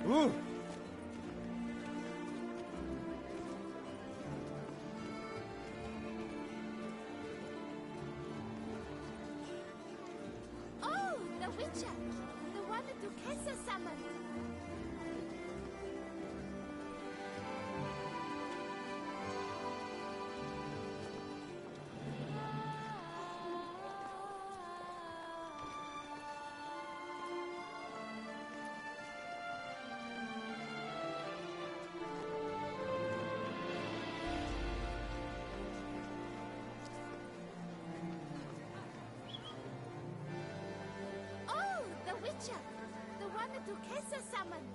Ooh. Oh, the Witcher! The one the duchess summoned! The Witcher! The one the duchess summoned!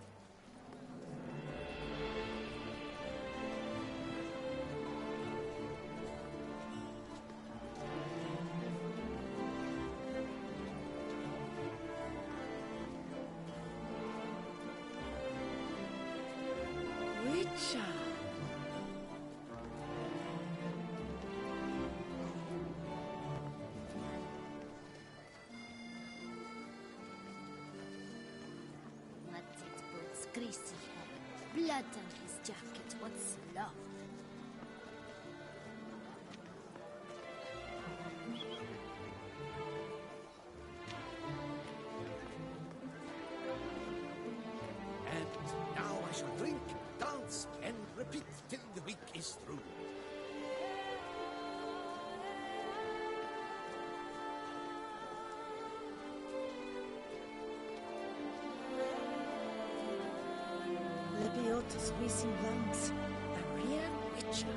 Witcher! Greasy hair, blood on his jacket, what's love? And now I shall drink, dance, and repeat till the week is through. Lebiotus Weasing Lungs, a real witcher.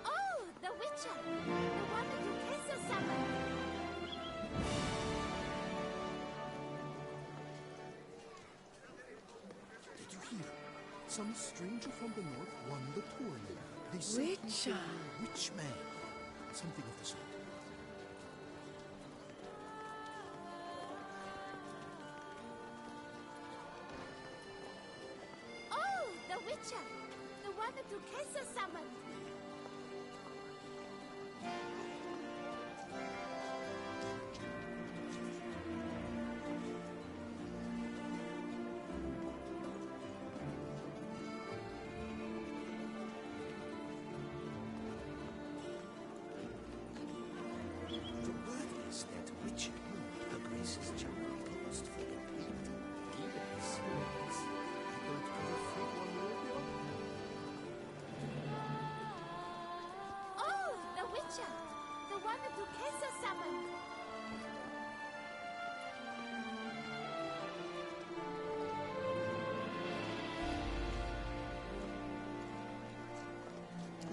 Oh, the Witcher! The one the duchess summoned! Did you hear? Some stranger from the north won the tournament. They say he's Witcher! a witch man. Something of the sort. Oh, the Witcher! The one the duchess summoned! The word is that witch agrees his jungle post for the plate. Even his swords. I don't give a fig one way or the other. Oh, the Witcher! The one the duchess summoned!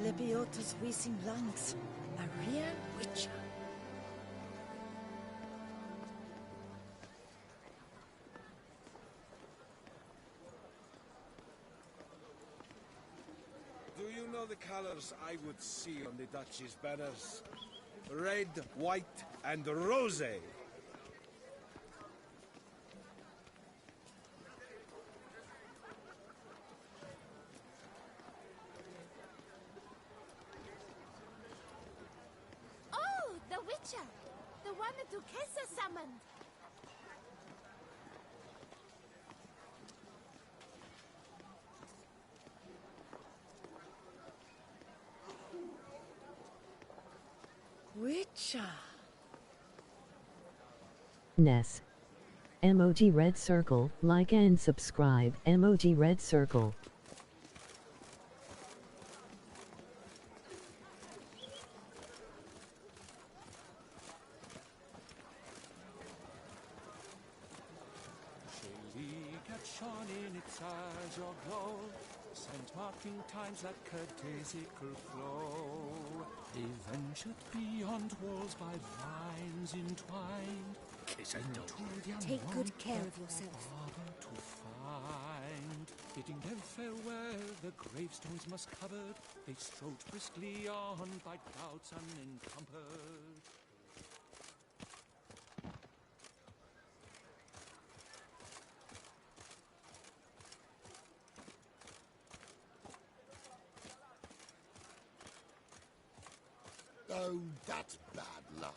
Lebiotus Weasing Lungs, a real witcher. Do you know the colors I would see on the Duchy's banners? Red, white, and rose. Oh, the Witcher! The one the duchess summoned! Witcher! Ness. Emoji red circle, like and subscribe, emoji red circle. Shone in its eyes your glow, scent marking times that courtesical flow. They ventured beyond walls by vines entwined. Take good care of yourself. To find, bidding them farewell, the gravestones must covered. They strode briskly on by clouds unencumbered. Oh, that's bad luck.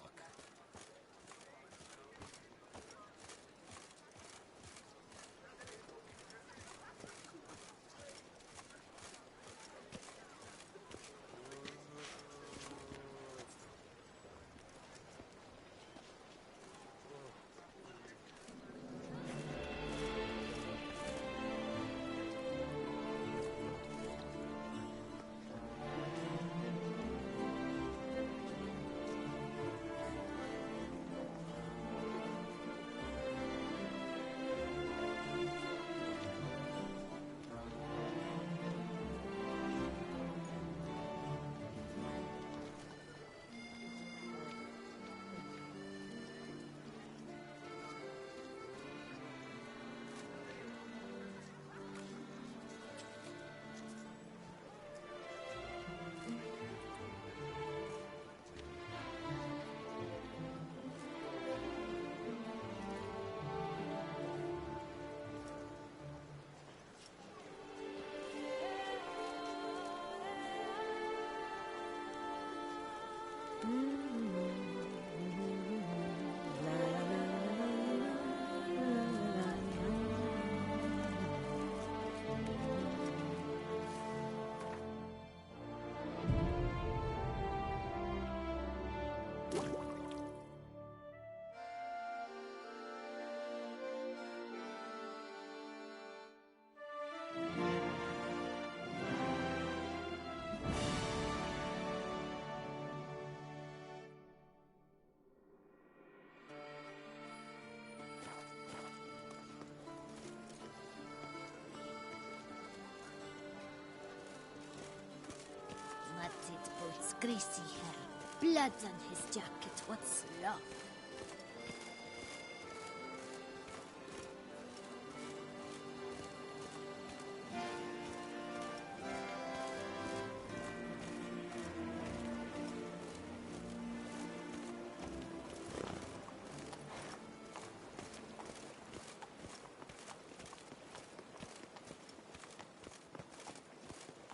What's it boots, greasy hair, blood on his jacket, what sloth.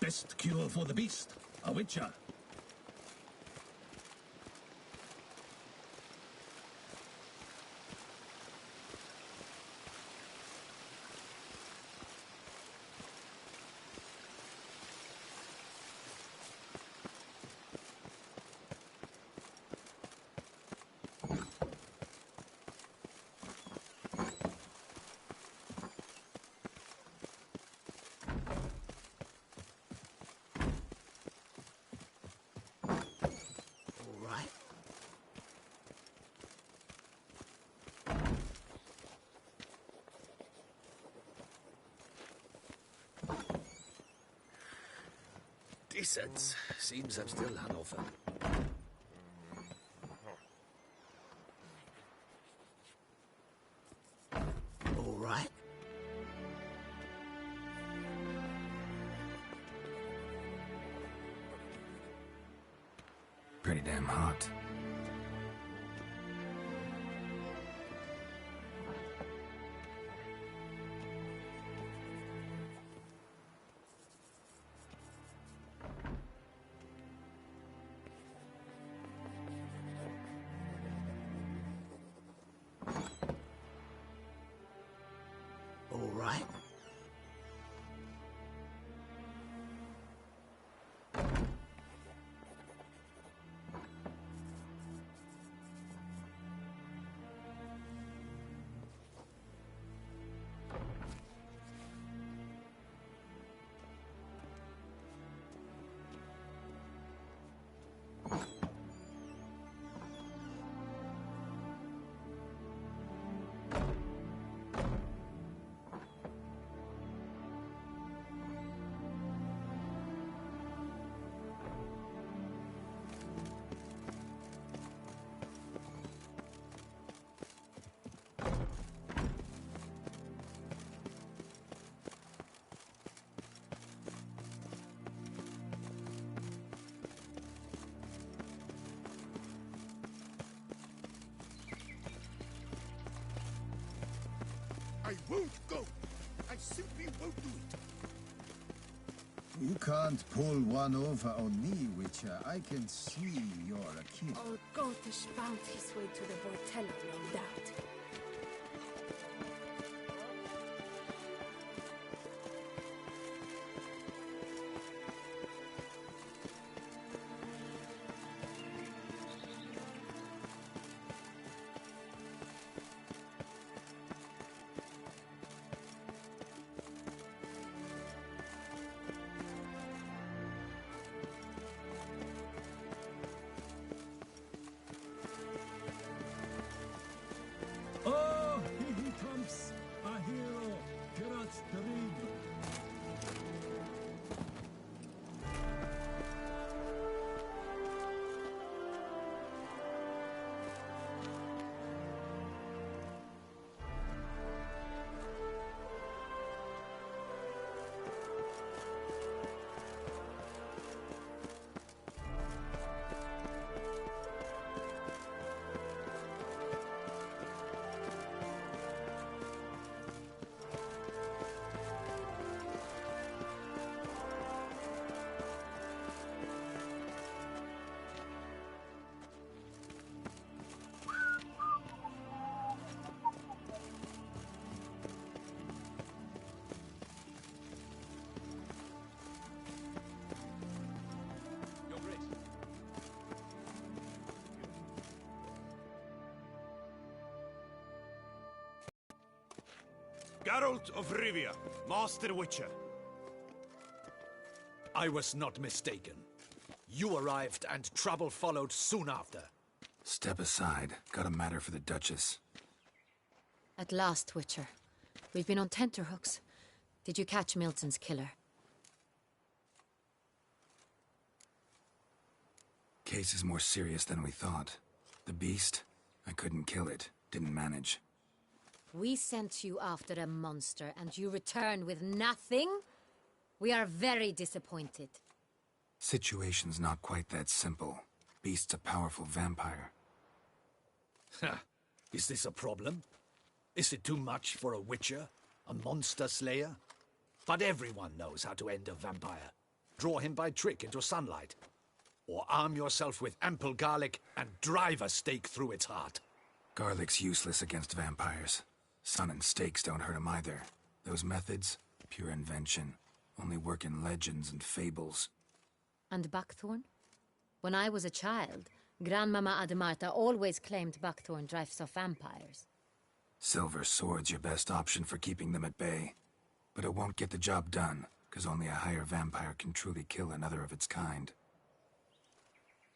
Best cure for the beast, a witcher. Decent. Seems I'm still hungover. All right. Pretty damn hot. All right. I won't go. I simply won't do it. You can't pull one over on me, Witcher. I can see you're a king. Old Gotish found his way to the Vortello, no doubt. Oh, he comes! A hero! Geralt's dream! Geralt of Rivia, Master Witcher. I was not mistaken. You arrived and trouble followed soon after. Step aside. Got a matter for the Duchess. At last, Witcher. We've been on tenterhooks. Did you catch Milton's killer? Case is more serious than we thought. The beast? I couldn't kill it. Didn't manage. We sent you after a monster, and you return with nothing? We are very disappointed. Situation's not quite that simple. Beast's a powerful vampire. Ha! Is this a problem? Is it too much for a witcher? A monster slayer? But everyone knows how to end a vampire. Draw him by trick into sunlight. Or arm yourself with ample garlic and drive a stake through its heart. Garlic's useless against vampires. Sun and stakes don't hurt him either. Those methods, pure invention. Only work in legends and fables. And buckthorn? When I was a child, Grandmama Ademarta always claimed buckthorn drives off vampires. Silver sword's your best option for keeping them at bay. But it won't get the job done, because only a higher vampire can truly kill another of its kind.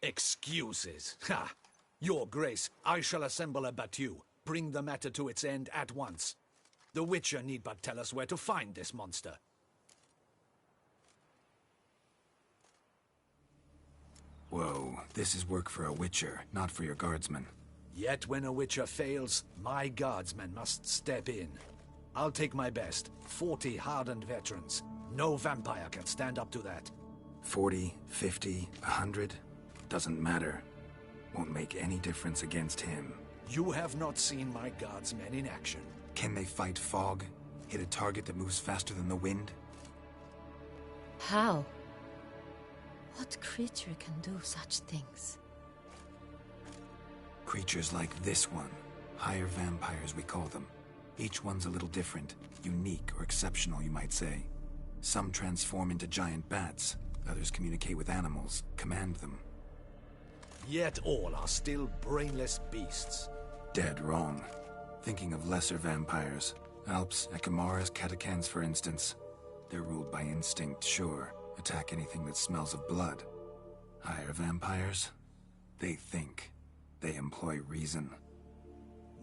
Excuses. Ha! Your Grace, I shall assemble a battue. Bring the matter to its end at once. The Witcher need but tell us where to find this monster. Whoa, this is work for a Witcher, not for your guardsmen. Yet when a Witcher fails, my guardsmen must step in. I'll take my best. 40 hardened veterans. No vampire can stand up to that. 40, 50, 100? Doesn't matter. Won't make any difference against him. You have not seen my guardsmen in action. Can they fight fog? Hit a target that moves faster than the wind? How? What creature can do such things? Creatures like this one. Higher vampires, we call them. Each one's a little different. Unique or exceptional, you might say. Some transform into giant bats. Others communicate with animals, command them. Yet all are still brainless beasts. Dead wrong. Thinking of lesser vampires. Alps, Ekamaras, Catacans, for instance. They're ruled by instinct, sure. Attack anything that smells of blood. Higher vampires? They think. They employ reason.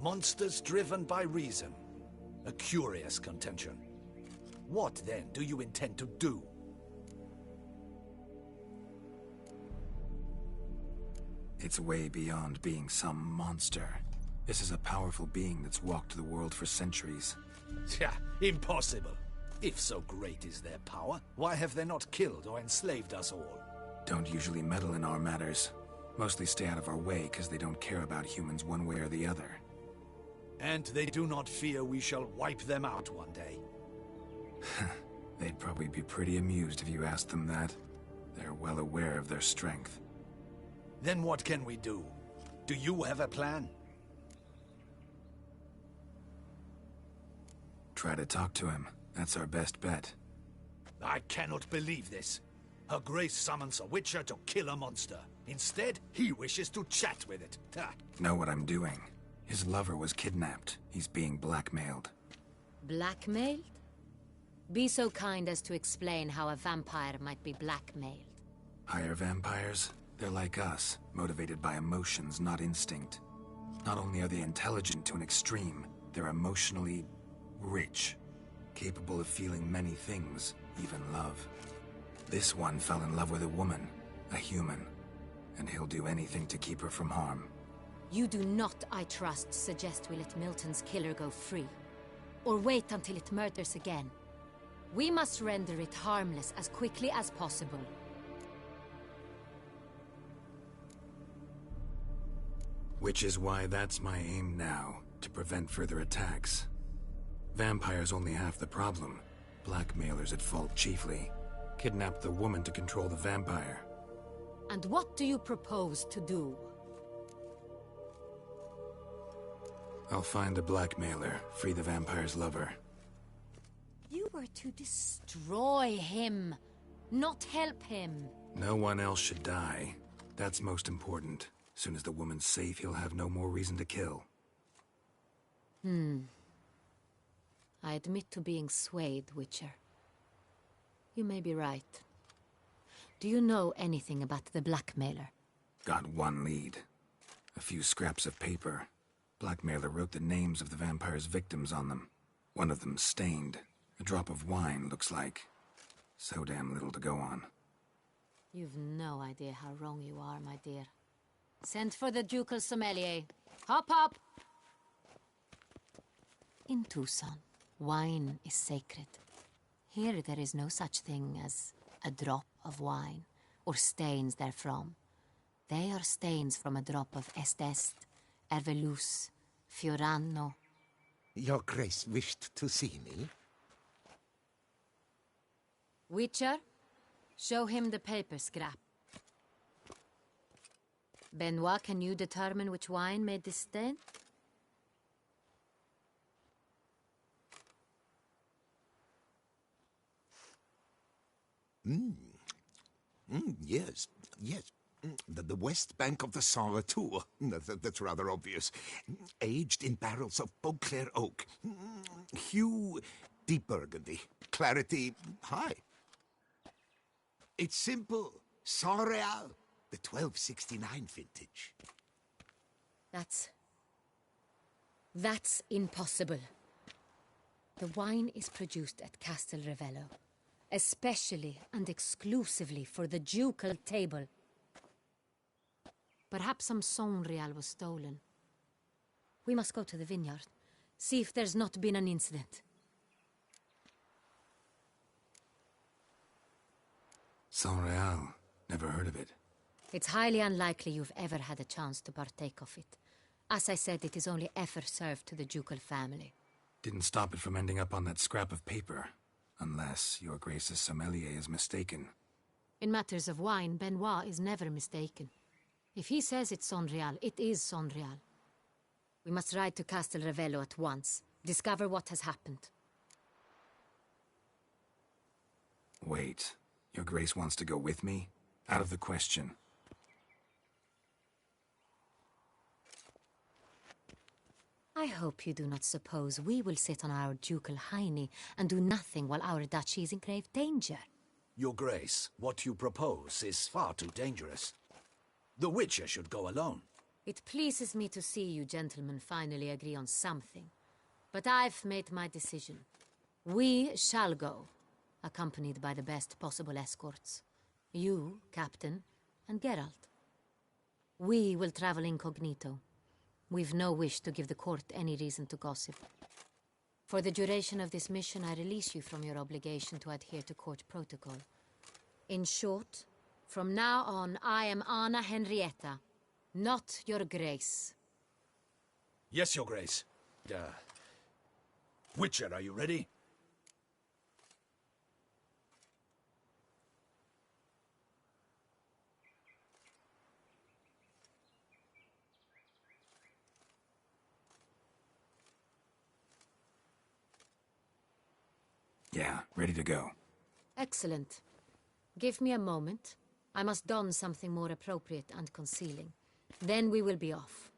Monsters driven by reason. A curious contention. What, then, do you intend to do? It's way beyond being some monster. This is a powerful being that's walked the world for centuries. Yeah, impossible. If so great is their power, why have they not killed or enslaved us all? Don't usually meddle in our matters. Mostly stay out of our way because they don't care about humans one way or the other. And they do not fear we shall wipe them out one day. They'd probably be pretty amused if you asked them that. They're well aware of their strength. Then what can we do? Do you have a plan? Try to talk to him. That's our best bet. I cannot believe this. Her Grace summons a witcher to kill a monster. Instead, he wishes to chat with it. Ha. Know what I'm doing. His lover was kidnapped. He's being blackmailed. Blackmailed? Be so kind as to explain how a vampire might be blackmailed. Higher vampires? They're like us, motivated by emotions, not instinct. Not only are they intelligent to an extreme, they're emotionally rich, capable of feeling many things, even love. This one fell in love with a woman, a human, and he'll do anything to keep her from harm. You do not, I trust, suggest we let Milton's killer go free, or wait until it murders again. We must render it harmless as quickly as possible. Which is why that's my aim now, to prevent further attacks. Vampires only half the problem. Blackmailers at fault chiefly. Kidnap the woman to control the vampire. And what do you propose to do? I'll find the blackmailer, free the vampire's lover. You were to destroy him, not help him. No one else should die. That's most important. As soon as the woman's safe, he'll have no more reason to kill. I admit to being swayed, Witcher. You may be right. Do you know anything about the blackmailer? Got one lead. A few scraps of paper. Blackmailer wrote the names of the vampire's victims on them. One of them stained. A drop of wine, looks like. So damn little to go on. You've no idea how wrong you are, my dear. Send for the ducal sommelier. Hop, hop! In Toussaint, wine is sacred. Here there is no such thing as a drop of wine, or stains therefrom. They are stains from a drop of Est, Ervelus, Fiorano. Your Grace wished to see me? Witcher, show him the paper scrap. Benoit, can you determine which wine made this stain? Yes. The west bank of the Syanna too. That's rather obvious. Aged in barrels of Beauclair oak. Hue, deep burgundy. Clarity, high. It's simple. Saint-Réal, the 1269 vintage. That's impossible. The wine is produced at Castel Ravello, especially and exclusively for the ducal table. Perhaps some Saint-Réal was stolen. We must go to the vineyard, see if there's not been an incident. Saint-Réal. Never heard of it. It's highly unlikely you've ever had a chance to partake of it. As I said, it is only ever served to the ducal family. Didn't stop it from ending up on that scrap of paper. Unless your Grace's sommelier is mistaken. In matters of wine, Benoit is never mistaken. If he says it's Saint-Réal, it is Saint-Réal. We must ride to Castel Ravello at once. Discover what has happened. Wait. Your Grace wants to go with me? Out of the question. I hope you do not suppose we will sit on our ducal hiney and do nothing while our duchy is in grave danger. Your Grace, what you propose is far too dangerous. The Witcher should go alone. It pleases me to see you gentlemen finally agree on something. But I've made my decision. We shall go, accompanied by the best possible escorts. You, Captain, and Geralt. We will travel incognito. We've no wish to give the court any reason to gossip. For the duration of this mission, I release you from your obligation to adhere to court protocol. In short, from now on, I am Anna Henrietta, not your Grace. Yes, Your Grace. Witcher, are you ready? Yeah, ready to go. Excellent. Give me a moment. I must don something more appropriate and concealing. Then we will be off.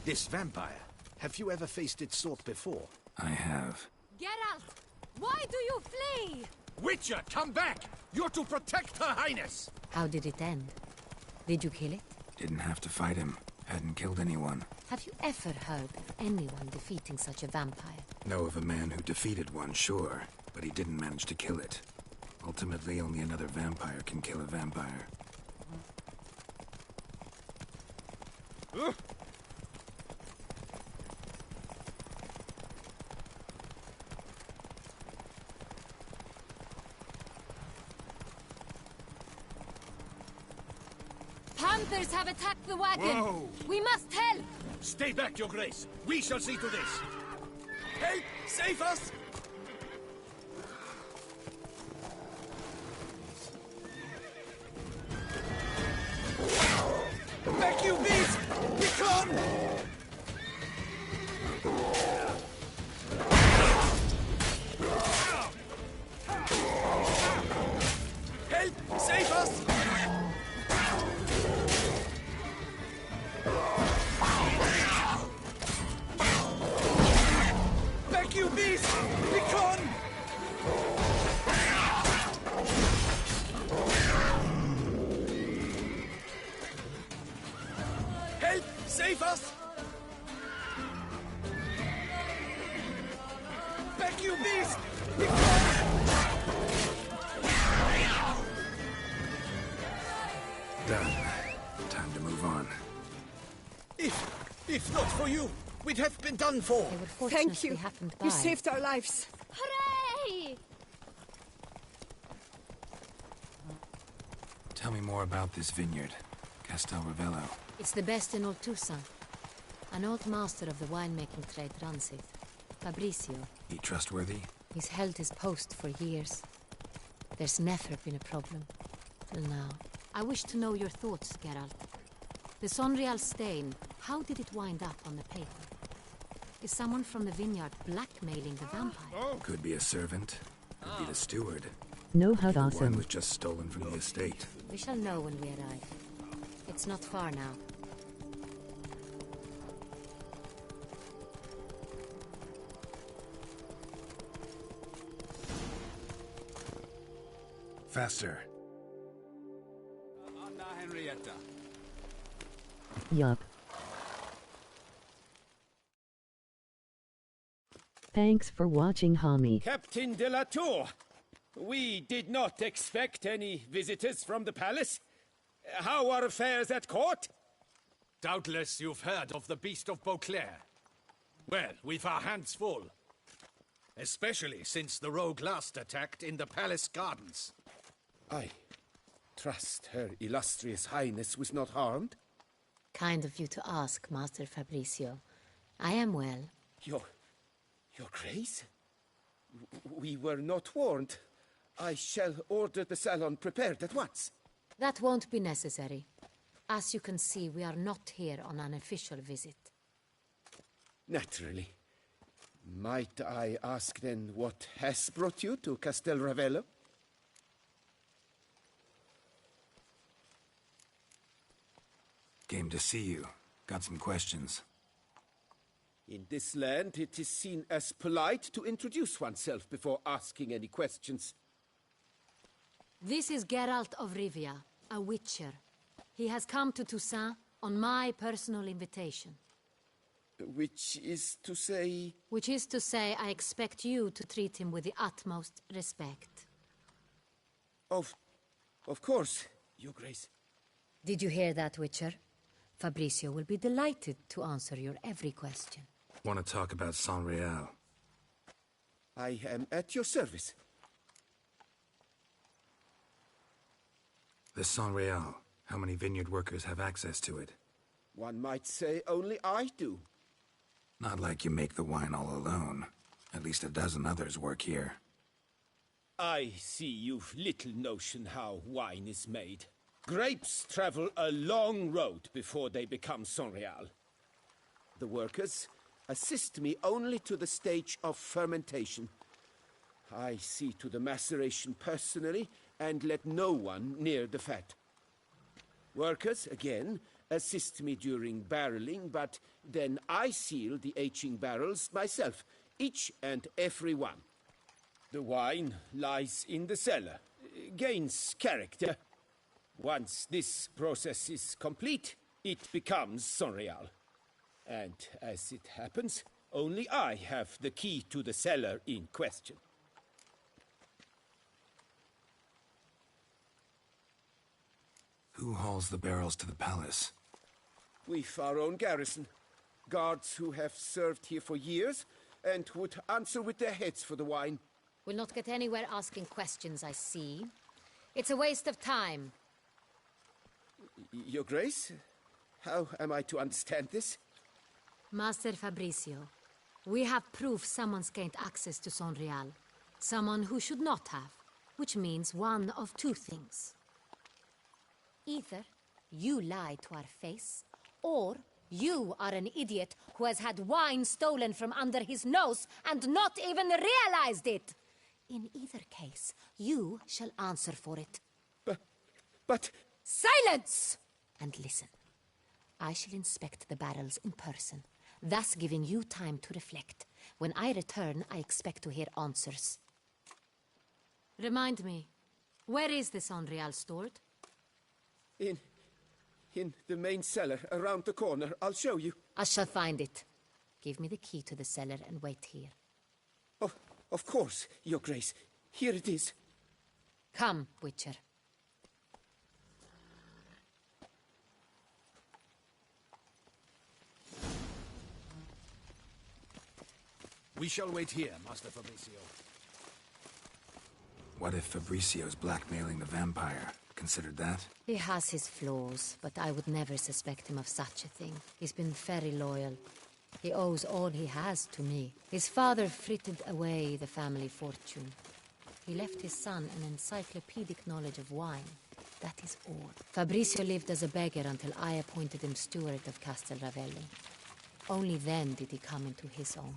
This vampire, have you ever faced its sort before? I have. Geralt! Why do you flee? Witcher, come back! You're to protect Her Highness! How did it end? Did you kill it? Didn't have to fight him. Hadn't killed anyone. Have you ever heard of anyone defeating such a vampire? Know of a man who defeated one, sure, but he didn't manage to kill it. Ultimately, only another vampire can kill a vampire. Panthers have attacked the wagon! Whoa. We must help! Stay back, Your Grace! We shall see to this! Help! Save us! Back, you beast! We come! Help! Save us! Back, you beast! Be gone! Help! Save us! Back, you beast! Be gone! Done. Time to move on. If not for you, we'd have been done for. They were Thank you. happened by. You saved our lives. Hooray! Tell me more about this vineyard. Castel Ravello. It's the best in all Toussaint. An old master of the winemaking trade runs it. Fabrizio. He trustworthy? He's held his post for years. There's never been a problem. Till now. I wish to know your thoughts, Geralt. The Sonreal stain, how did it wind up on the paper? Is someone from the vineyard blackmailing the vampire? Could be a servant. Could be the steward. No hut One awesome. was just stolen from the estate. We shall know when we arrive. It's not far now. Faster. Anna Henrietta. Yup. Thanks for watching, homie. Captain de la Tour, we did not expect any visitors from the palace. How are affairs at court? Doubtless you've heard of the Beast of Beauclair. Well, we've our hands full. Especially since the rogue last attacked in the palace gardens. I trust Her Illustrious Highness was not harmed. Kind of you to ask, Master Fabrizio. I am well. Your Grace? We were not warned. I shall order the salon prepared at once. That won't be necessary. As you can see, we are not here on an official visit. Naturally. Might I ask then what has brought you to Castel Ravello? Came to see you. Got some questions. In this land, it is seen as polite to introduce oneself before asking any questions. This is Geralt of Rivia, a witcher. He has come to Toussaint on my personal invitation. Which is to say... Which is to say, I expect you to treat him with the utmost respect. Of course, Your Grace. Did you hear that, Witcher? Fabricio will be delighted to answer your every question. Want to talk about Saint-Réal? I am at your service. The Saint-Réal. How many vineyard workers have access to it? One might say only I do. Not like you make the wine all alone. At least a dozen others work here. I see you've little notion how wine is made. Grapes travel a long road before they become Saint-Réal. The workers assist me only to the stage of fermentation. I see to the maceration personally and let no one near the fat. Workers, again, assist me during barreling, but then I seal the aging barrels myself, each and every one. The wine lies in the cellar, gains character. Once this process is complete, it becomes Saint-Réal. And as it happens, only I have the key to the cellar in question. Who hauls the barrels to the palace? We've our own garrison. Guards who have served here for years and would answer with their heads for the wine. We'll not get anywhere asking questions, I see. It's a waste of time. Your Grace? How am I to understand this? Master Fabricio, we have proof someone's gained access to Saint-Réal. Someone who should not have, which means one of two things. Either you lie to our face, or you are an idiot who has had wine stolen from under his nose and not even realized it. In either case, you shall answer for it. But... Silence! And listen. I shall inspect the barrels in person, thus giving you time to reflect. When I return, I expect to hear answers. Remind me, where is the Saint-Réal stored? In the main cellar, around the corner. I'll show you. I shall find it. Give me the key to the cellar and wait here. Of course, Your Grace. Here it is. Come, Witcher. We shall wait here, Master Fabricio. What if Fabricio's blackmailing the vampire? Considered that? He has his flaws, but I would never suspect him of such a thing. He's been very loyal. He owes all he has to me. His father frittered away the family fortune. He left his son an encyclopedic knowledge of wine. That is all. Fabricio lived as a beggar until I appointed him steward of Castel Ravelli. Only then did he come into his own.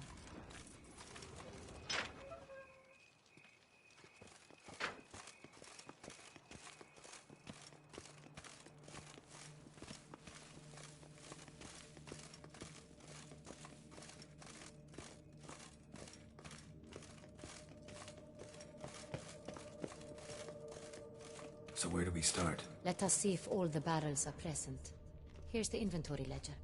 So where do we start? Let us see if all the barrels are present. Here's the inventory ledger.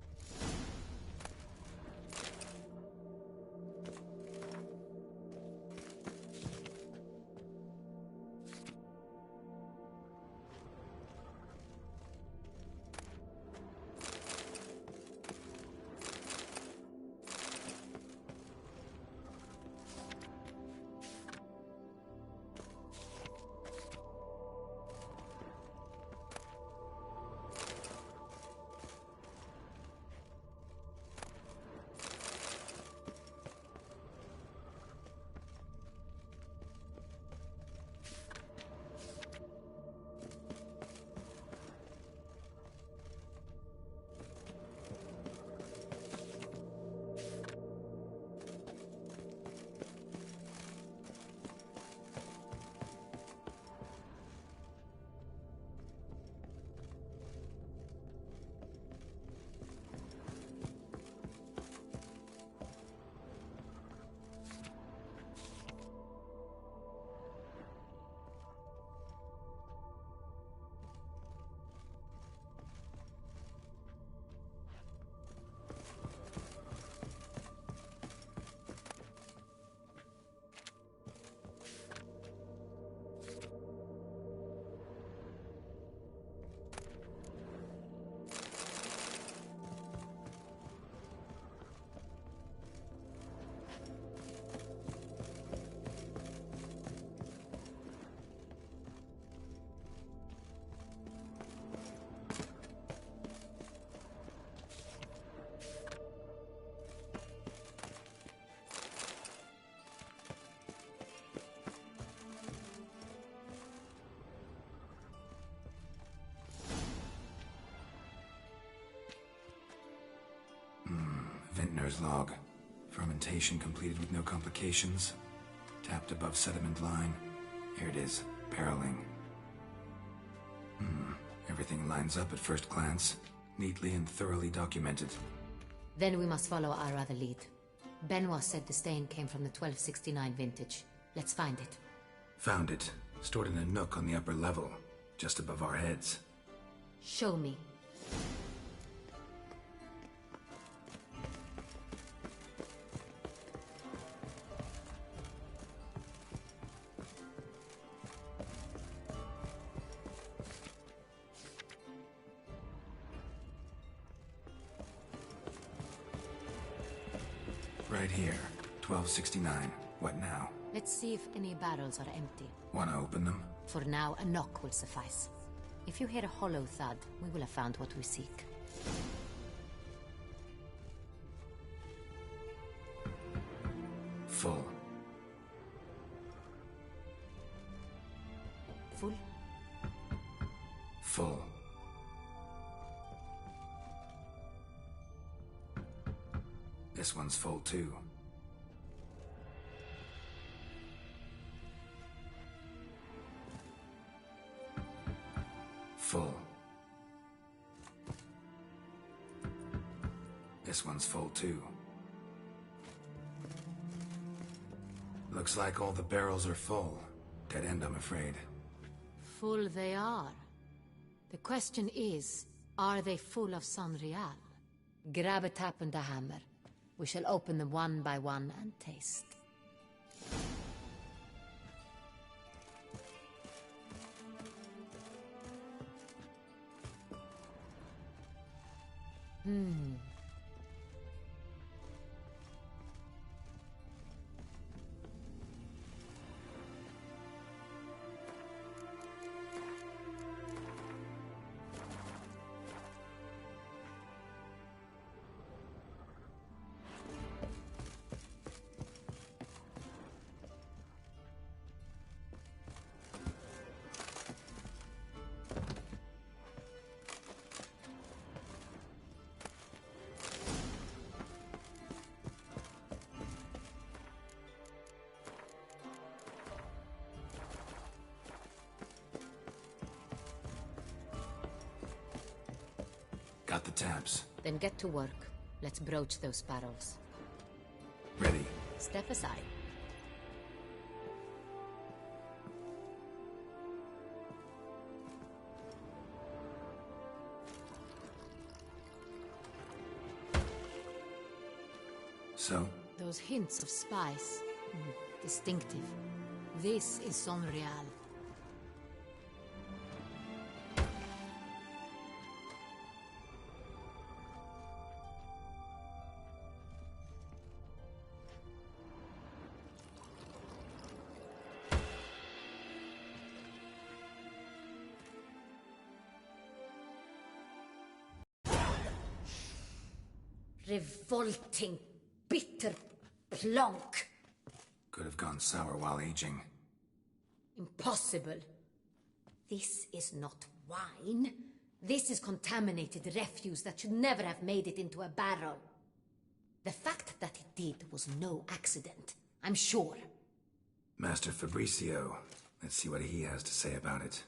Vintner's log. Fermentation completed with no complications. Tapped above sediment line. Here it is. Barreling. Everything lines up at first glance. Neatly and thoroughly documented. Then we must follow our other lead. Benoit said the stain came from the 1269 vintage. Let's find it. Found it. Stored in a nook on the upper level. Just above our heads. Show me. Right here. 1269. What now? Let's see if any barrels are empty. Wanna open them? For now, a knock will suffice. If you hear a hollow thud, we will have found what we seek. Full. Full? Full. This one's full too. Full. This one's full too. Looks like all the barrels are full. Dead end, I'm afraid. Full they are. The question is, are they full of Sanrial? Grab a tap and a hammer. We shall open them one by one and taste. Got the taps. Then get to work. Let's broach those barrels. Ready. Step aside. So? Those hints of spice. Distinctive. This is Sonreal. Revolting, bitter plonk. Could have gone sour while aging. Impossible. This is not wine. This is contaminated refuse that should never have made it into a barrel. The fact that it did was no accident, I'm sure. Master Fabricio. Let's see what he has to say about it.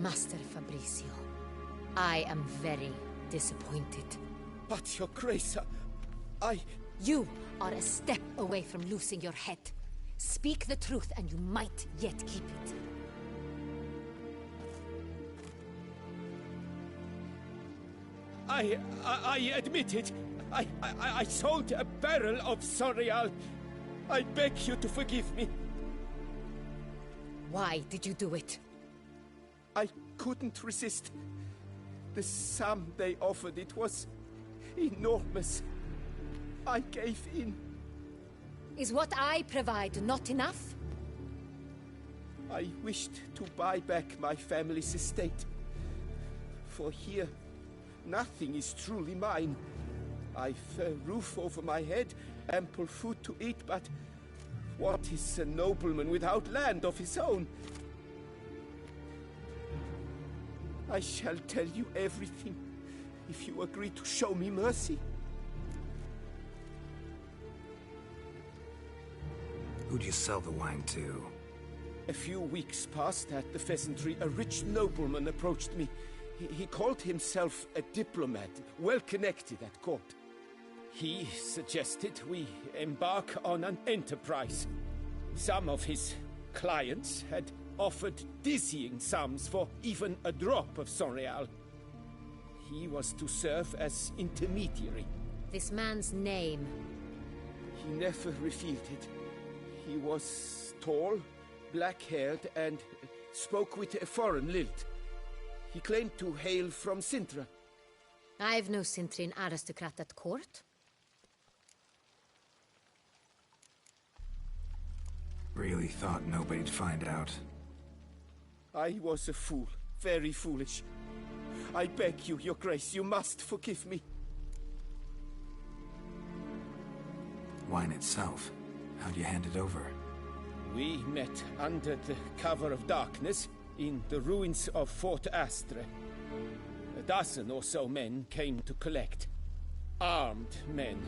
Master Fabricio, I am very disappointed. But, Your Grace, You are a step away from losing your head. Speak the truth and you might yet keep it. I admit it. I sold a barrel of Sonreal. I beg you to forgive me. Why did you do it? I couldn't resist. The sum they offered, it was enormous. I gave in. Is what I provide not enough? I wished to buy back my family's estate. For here, Nothing is truly mine. I've a roof over my head, ample food to eat, but what is a nobleman without land of his own? I shall tell you everything, if you agree to show me mercy. Who'd you sell the wine to? A few weeks past at the pheasantry, a rich nobleman approached me. He called himself a diplomat, well connected at court. He suggested we embark on an enterprise. Some of his clients had offered dizzying sums for even a drop of Syanna. He was to serve as intermediary. This man's name? He never revealed it. He was tall, black-haired, and spoke with a foreign lilt. He claimed to hail from Sintra. I've no Sintrian aristocrat at court. Really thought nobody'd find out. I was a fool, very foolish. I beg you, Your Grace, you must forgive me. Wine itself, how'd you hand it over? We met under the cover of darkness in the ruins of Fort Astre. A dozen or so men came to collect. Armed men,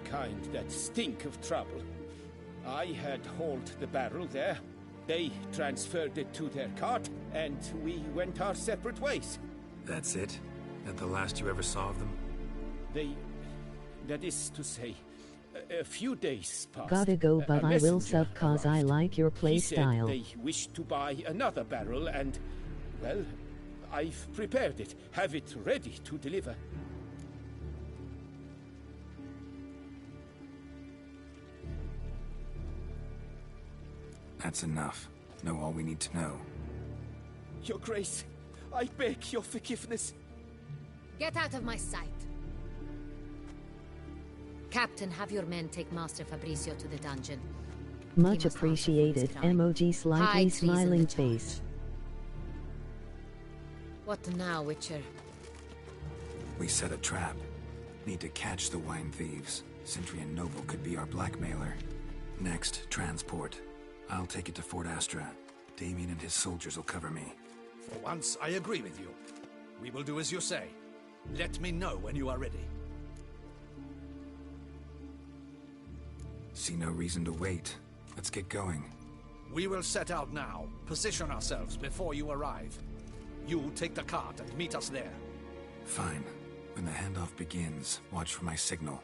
the kind that stink of trouble. I had hauled the barrel there. They transferred it to their cart, and we went our separate ways. That's it? That the last you ever saw of them? That is to say, a few days passed. Gotta go, but I will sub cause I like your play style. They wished to buy another barrel and, well, I've prepared it. Have it ready to deliver. That's enough. Know all we need to know. Your Grace, I beg your forgiveness. Get out of my sight. Captain, have your men take Master Fabrizio to the dungeon. Much appreciated. Emoji slightly smiling face. What now, Witcher? We set a trap. Need to catch the wine thieves. Sintrian noble could be our blackmailer. Next, transport. I'll take it to Fort Astra. Damien and his soldiers will cover me. For once, I agree with you. We will do as you say. Let me know when you are ready. See no reason to wait. Let's get going. We will set out now. Position ourselves before you arrive. You take the cart and meet us there. Fine. When the handoff begins, watch for my signal.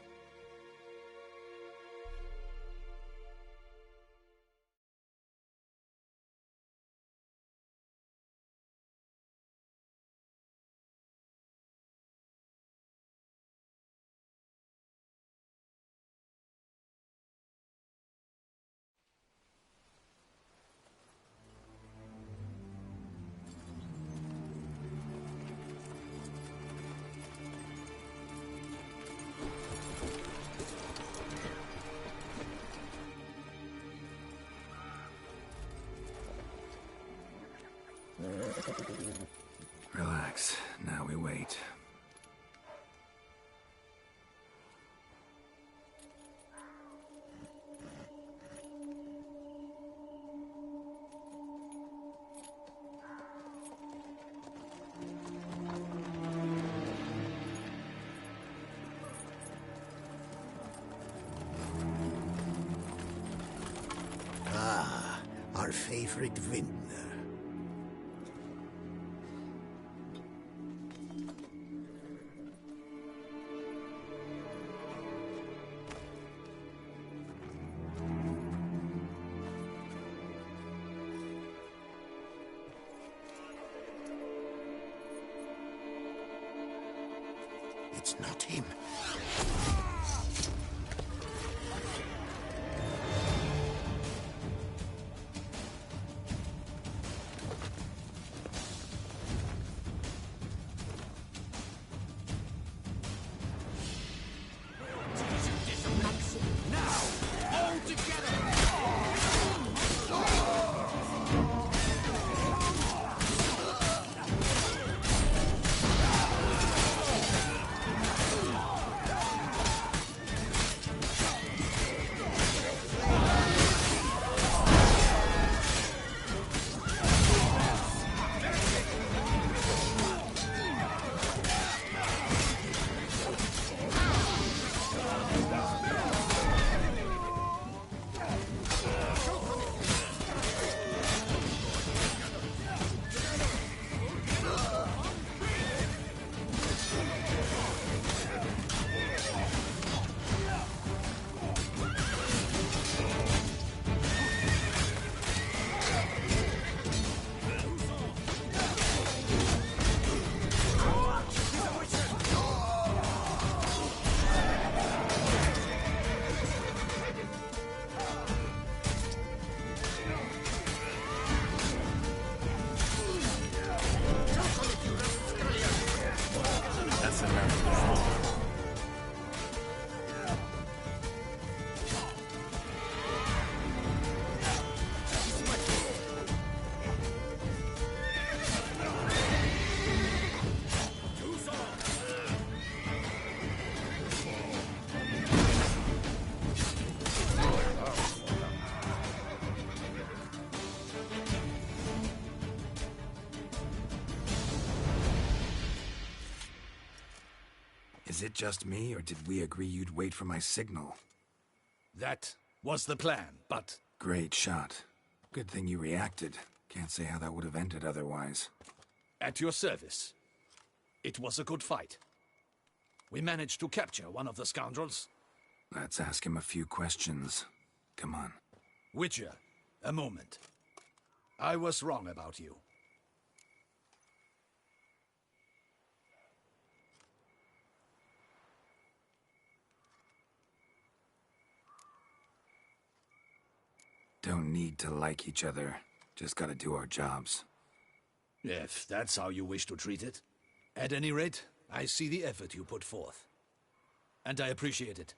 Relax. Now we wait. Ah, our favorite vintner. It's not him. Is it just me, or did we agree you'd wait for my signal? That was the plan, but... Great shot. Good thing you reacted. Can't say how that would have ended otherwise. At your service. It was a good fight. We managed to capture one of the scoundrels. Let's ask him a few questions. Come on. Witcher, a moment. I was wrong about you. Don't need to like each other. Just gotta do our jobs. If that's how you wish to treat it. At any rate, I see the effort you put forth. And I appreciate it.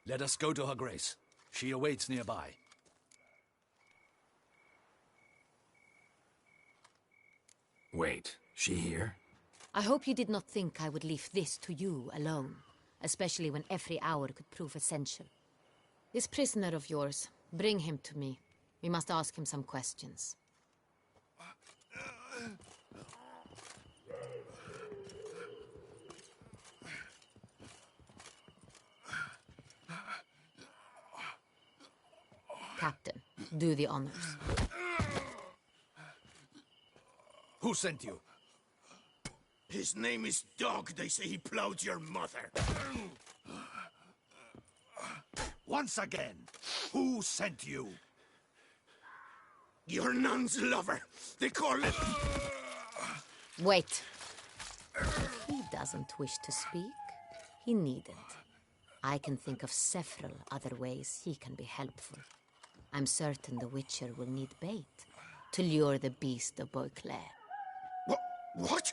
Let us go to her grace. She awaits nearby. Wait, she here? I hope you did not think I would leave this to you alone, especially when every hour could prove essential. This prisoner of yours, bring him to me. We must ask him some questions. Captain, do the honors. Who sent you? His name is Dog. They say he plowed your mother. Once again, who sent you? Your nun's lover. They call it... Wait. If he doesn't wish to speak, he needn't. I can think of several other ways he can be helpful. I'm certain the Witcher will need bait to lure the beast of Beauclair. What?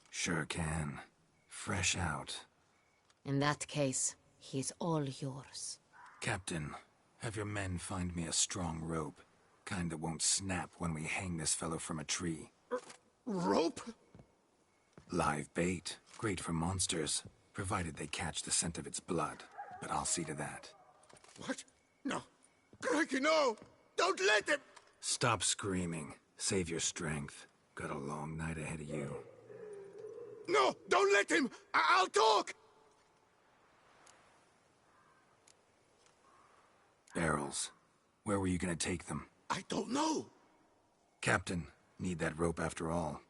Sure can. Fresh out. In that case, he's all yours. Captain, have your men find me a strong rope. Kind that won't snap when we hang this fellow from a tree. Rope? Live bait. Great for monsters, provided they catch the scent of its blood. But I'll see to that. What? No. Crikey, no! Don't let him! Stop screaming. Save your strength. Got a long night ahead of you. No! Don't let him! I'll talk! Barrels. Where were you gonna take them? I don't know. Captain, need that rope after all.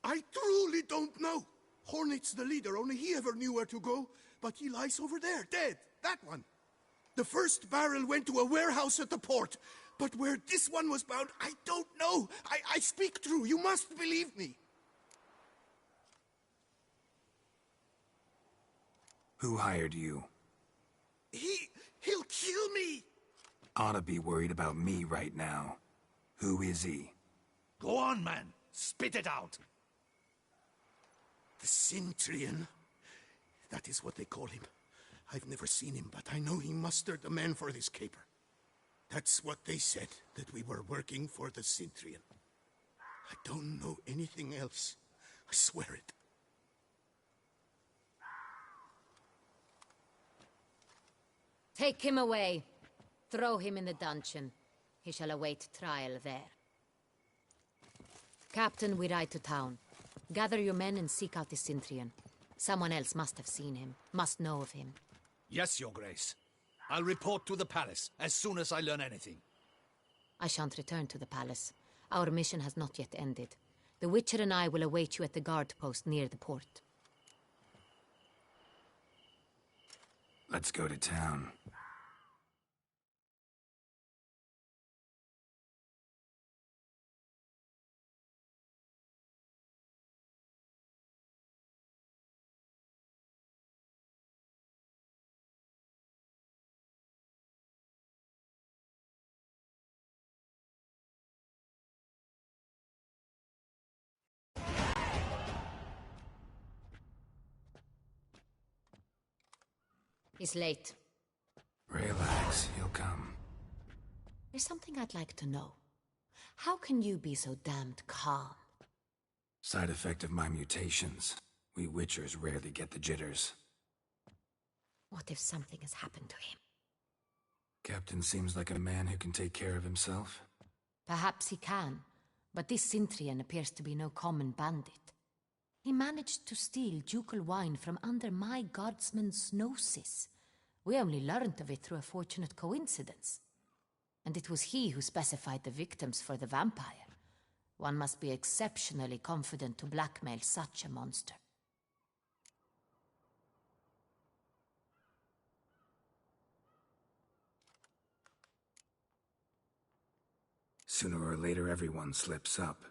I truly don't know. Hornet's the leader, only he ever knew where to go. But he lies over there, dead. That one. The first barrel went to a warehouse at the port. But where this one was bound, I don't know. I speak true. You must believe me. Who hired you? He'll kill me. Oughta be worried about me right now. Who is he? Go on, man. Spit it out. The Centurion. That is what they call him. I've never seen him, but I know he mustered the men for this caper. That's what they said, that we were working for the Centurion. I don't know anything else. I swear it. Take him away. Throw him in the dungeon. He shall await trial there. Captain, we ride to town. Gather your men and seek out the Centurion. Someone else must have seen him, must know of him. Yes, Your Grace. I'll report to the palace as soon as I learn anything. I shan't return to the palace. Our mission has not yet ended. The Witcher and I will await you at the guard post near the port. Let's go to town. He's late. Relax, he'll come. There's something I'd like to know. How can you be so damned calm? Side effect of my mutations. We Witchers rarely get the jitters. What if something has happened to him? Captain seems like a man who can take care of himself. Perhaps he can, but this Cintrian appears to be no common bandit. He managed to steal ducal wine from under my guardsman's noses. We only learned of it through a fortunate coincidence. And it was he who specified the victims for the vampire. One must be exceptionally confident to blackmail such a monster. Sooner or later, everyone slips up.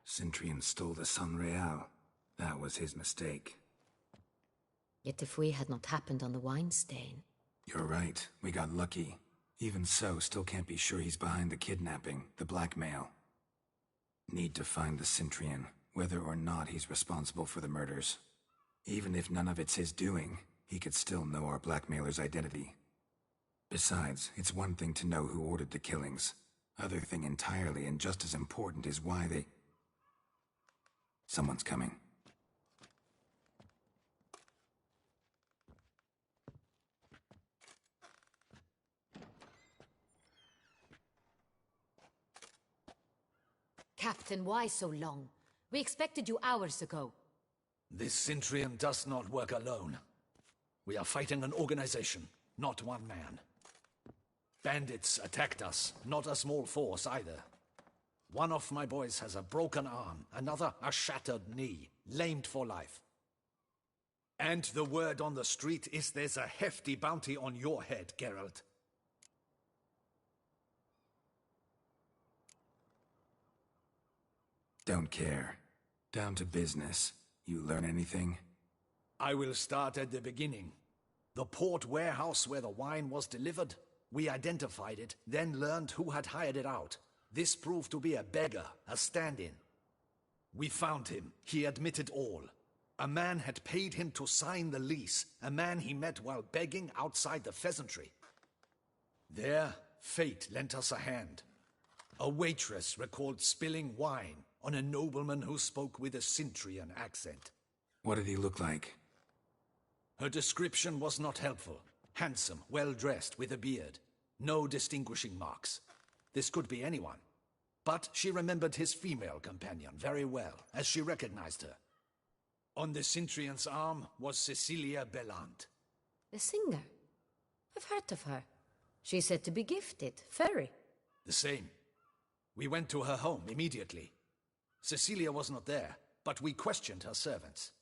Cintrian stole the Sun Real. That was his mistake. Yet if we had not happened on the wine stain... You're right. We got lucky. Even so, still can't be sure he's behind the kidnapping, the blackmail. Need to find the Cintrian, whether or not he's responsible for the murders. Even if none of it's his doing, he could still know our blackmailer's identity. Besides, it's one thing to know who ordered the killings. Other thing entirely, and just as important, is why they... Someone's coming. Captain, why so long? We expected you hours ago. This Cintrian does not work alone. We are fighting an organization, not one man. Bandits attacked us, not a small force either. One of my boys has a broken arm, another a shattered knee, lamed for life. And the word on the street is there's a hefty bounty on your head, Geralt. Don't care. Down to business. You learn anything? I will start at the beginning. The port warehouse where the wine was delivered. We identified it, then learned who had hired it out. This proved to be a beggar, a stand-in. We found him. He admitted all. A man had paid him to sign the lease, a man he met while begging outside the pheasantry. There, fate lent us a hand. A waitress recalled spilling wine on a nobleman who spoke with a Cintrian accent. What did he look like? Her description was not helpful. Handsome, well-dressed, with a beard. No distinguishing marks. This could be anyone. But she remembered his female companion very well, as she recognized her. On the Cintrian's arm was Cecilia Bellant. The singer? I've heard of her. She's said to be gifted, fairy. The same. We went to her home immediately. Cecilia was not there, but we questioned her servants.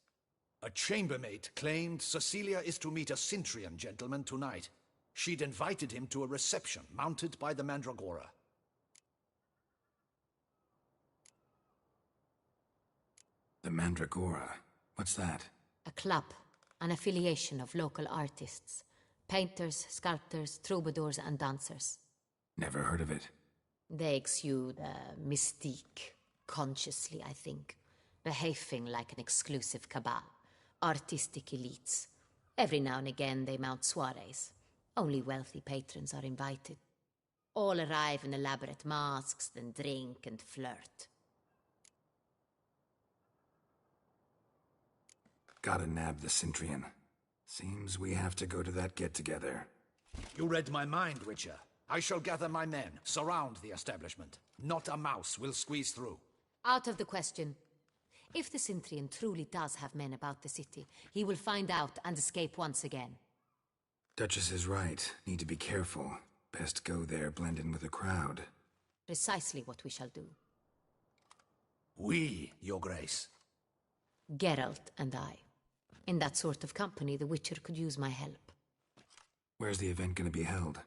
A chambermaid claimed Cecilia is to meet a Cintrian gentleman tonight. She'd invited him to a reception mounted by the Mandragora. The Mandragora? What's that? A club, an affiliation of local artists. Painters, sculptors, troubadours and dancers. Never heard of it. They exude mystique, consciously, I think. Behaving like an exclusive cabal. Artistic elites. Every now and again they mount soirees. Only wealthy patrons are invited. All arrive in elaborate masks, then drink and flirt. Gotta nab the Cintrian. Seems we have to go to that get-together. You read my mind, Witcher. I shall gather my men, surround the establishment. Not a mouse will squeeze through. Out of the question. If the Cintrian truly does have men about the city, he will find out and escape once again. Duchess is right. Need to be careful. Best go there, blend in with the crowd. Precisely what we shall do. We, Your Grace. Geralt and I. In that sort of company, the Witcher could use my help. Where's the event gonna be held?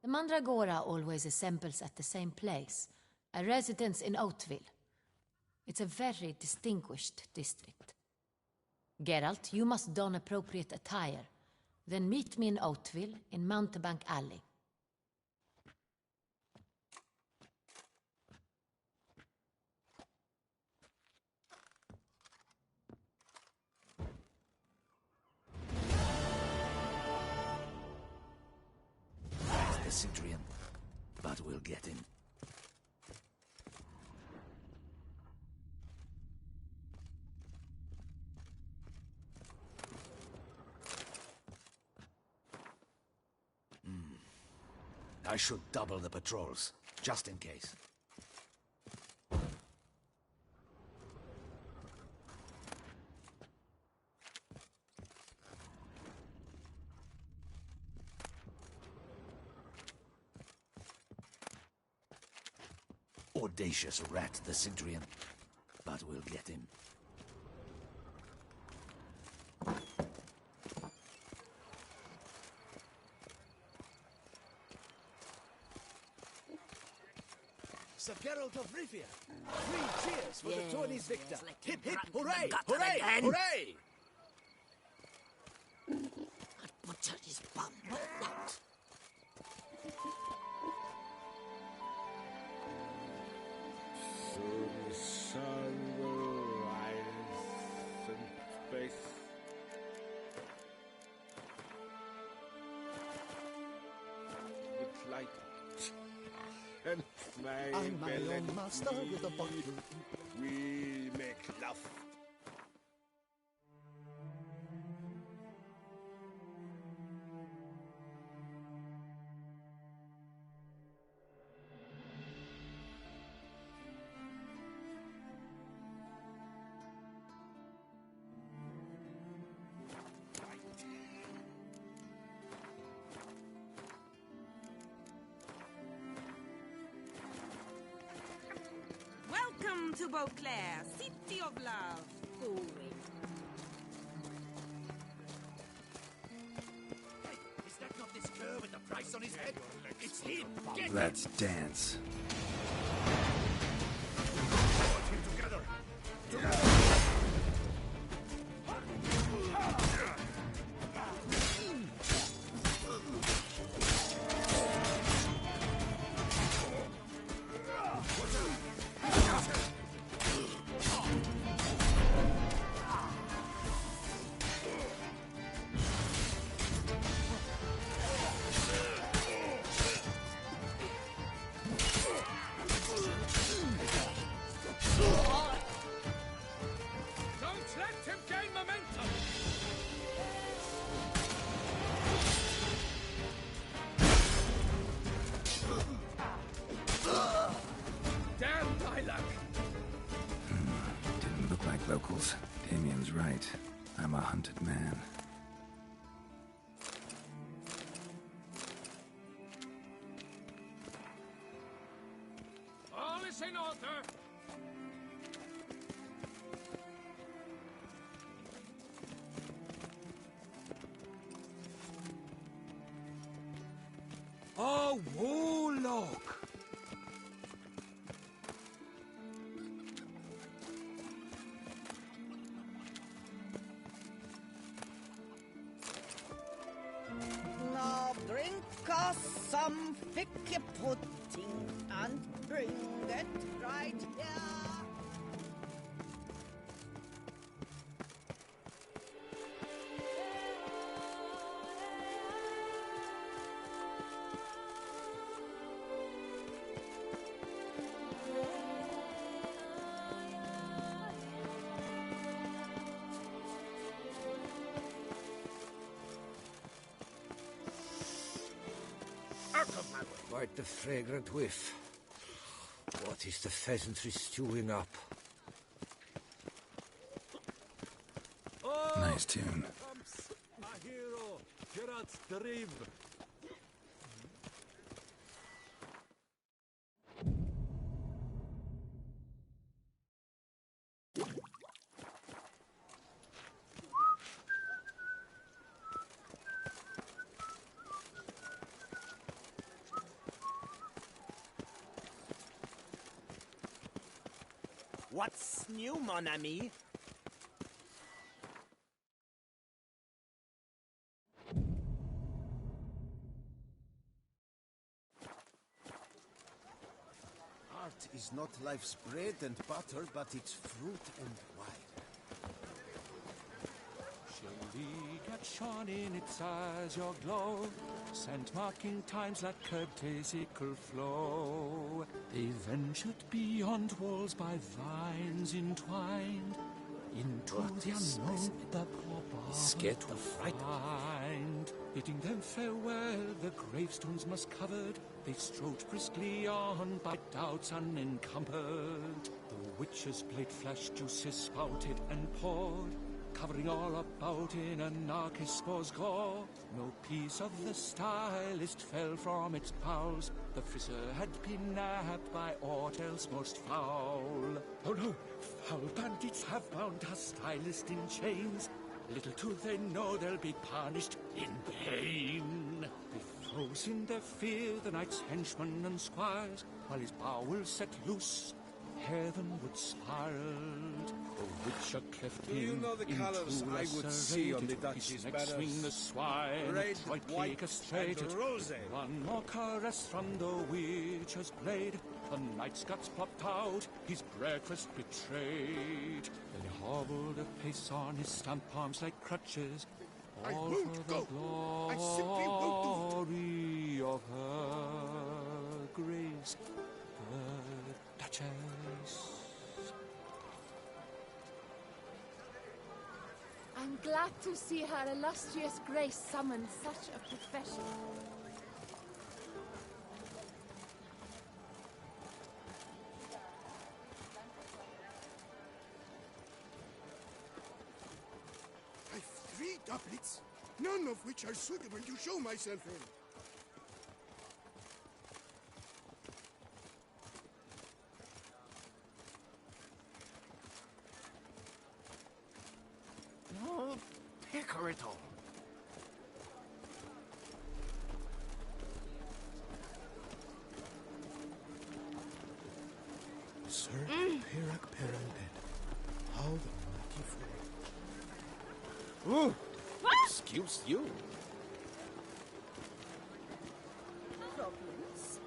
The Mandragora always assembles at the same place, a residence in Oatville. It's a very distinguished district. Geralt, you must don appropriate attire. Then meet me in Oatville, in Mountebank Alley. There's the Cintrian, but we'll get him. I should double the patrols, just in case. Audacious rat, the Cintrian. But we'll get him. Sir Geralt of Rivia. 3 cheers for the tourney's victor. Hip, hip, drunk in the hooray, gutter hooray, again. hooray! I'd butcher his bum, not that. So the sun will rise and space. With light and my I'm my own master with a bottle. We make love. Welcome to Beauclair, city of love. Hey, is that not this cur with the price on his head? It's him! Get him! Let's dance. Put him together! Don't let him gain momentum! Damn lilac! Didn't look like locals. Damien's right. I'm a hunted man. All is in order! Oh, warlock! Now drink us some ficky pudding and bring it right here. Out of my way! Quite the fragrant whiff. What is the pheasantry stewing up? Nice tune. Comes my hero, Geralt the Rib. What's new, mon ami? Art is not life's bread and butter, but its fruit and wine. Shall we get shone in its eyes your glow, scent marking times like curtaisical flow. They ventured beyond walls by vines entwined, Into What the a unknown, specimen. the poor He's scared barber the fright out of find. Bidding them farewell, the gravestones must covered. They strode briskly on, by doubts unencumbered. The witch's blade flashed, juices spouted and poured, covering all about in anarchispor's gore. No piece of the stylist fell from its bowels. The frisser had been nabbed by aught else most foul. Oh no, foul bandits have bound our stylist in chains. Little do they know they'll be punished in pain. They froze in their fear, the knight's henchmen and squires, while his bowels set loose, heavenward spiraled. The witcher cleft Do you him know the colours into I would see on the lacerated, Duchess his neck banners? swing the swine, Red, adroitly white, castrated. and rose. One more caress from the witcher's blade, the knight's guts popped out, his breakfast betrayed. Then he hobbled a pace on his stump arms like crutches, I all won't for the go. I simply won't do it. glory of her grace, the Duchess. I'm glad to see her illustrious grace summon such a professional. I've 3 doublets, none of which are suitable to show myself in. No, Pecorito. Sir Perak Peranden, how the mighty fall. Ooh, excuse you. Problems?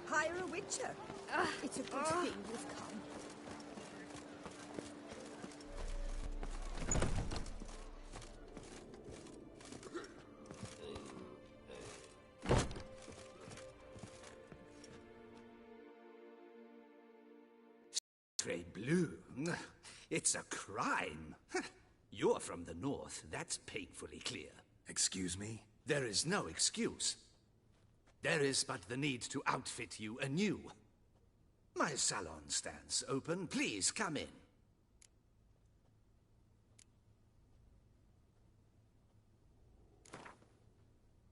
Hire a witcher. It's a good thing you've come. Très bleu. It's a crime. You're from the north, that's painfully clear. Excuse me? There is no excuse. There is but the need to outfit you anew. My salon stands open. Please come in.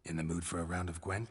In the mood for a round of Gwent?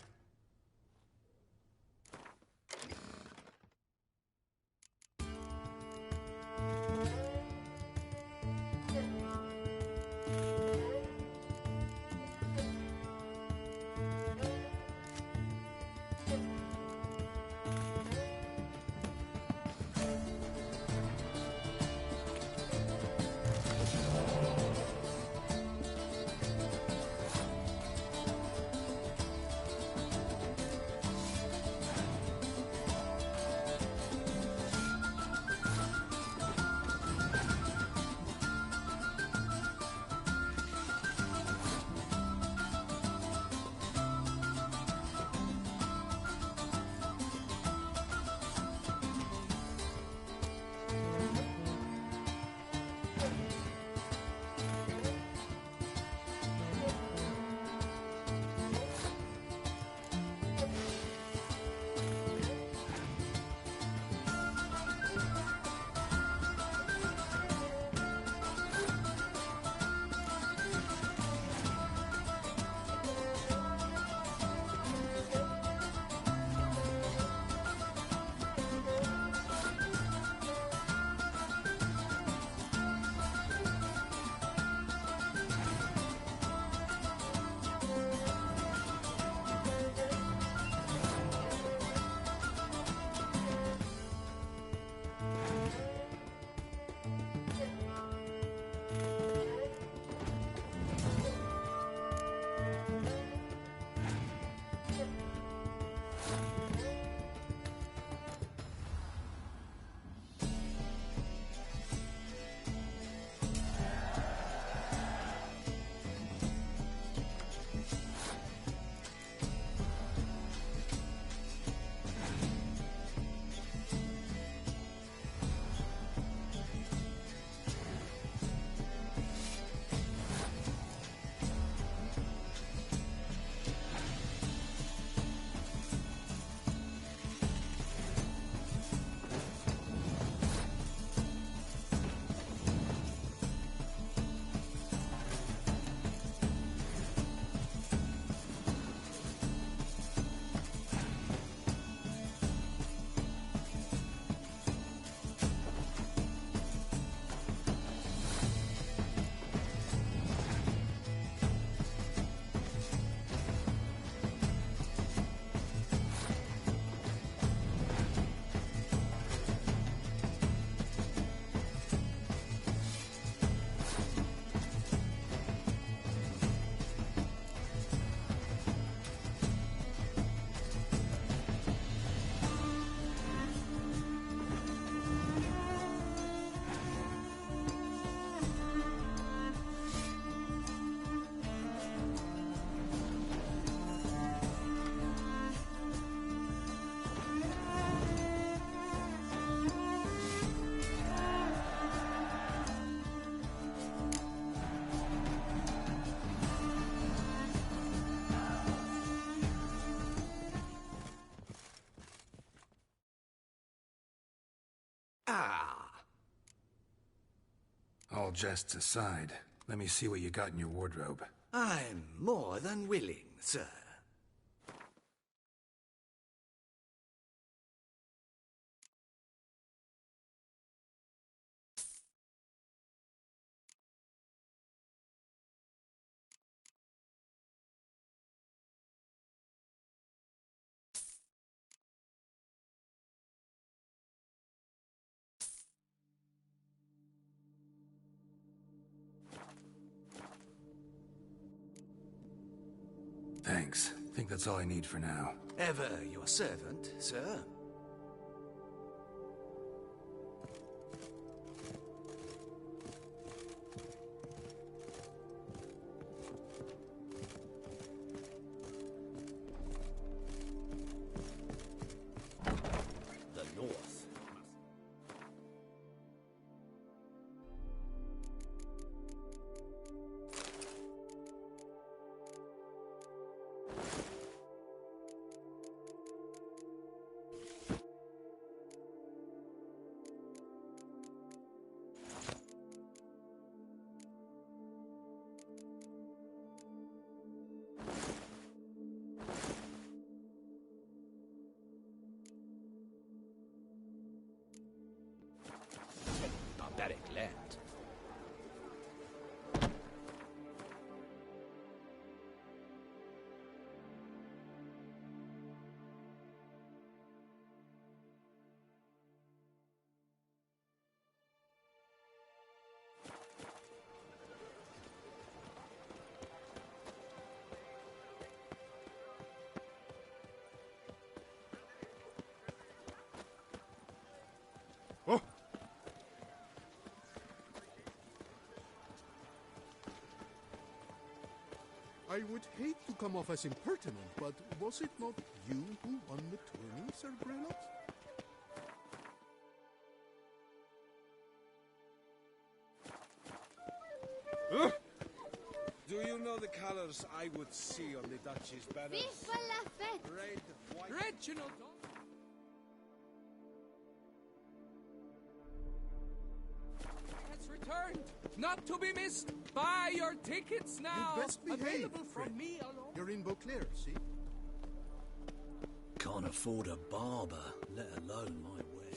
Ah! All jests aside, let me see what you got in your wardrobe. I'm more than willing, sir. Thanks. Think that's all I need for now. Ever your servant, sir. The north. Barbaric land. I would hate to come off as impertinent, but was it not you who won the tourney, Sir Geralt? Do you know the colors I would see on the duchess' banners? Vive la fête! Red, white... Reginald! Has returned! Not to be missed! Buy your tickets now! You'd best behave, Available from Fred. me alone. You're in Beauclair, see? Can't afford a barber, let alone my wear.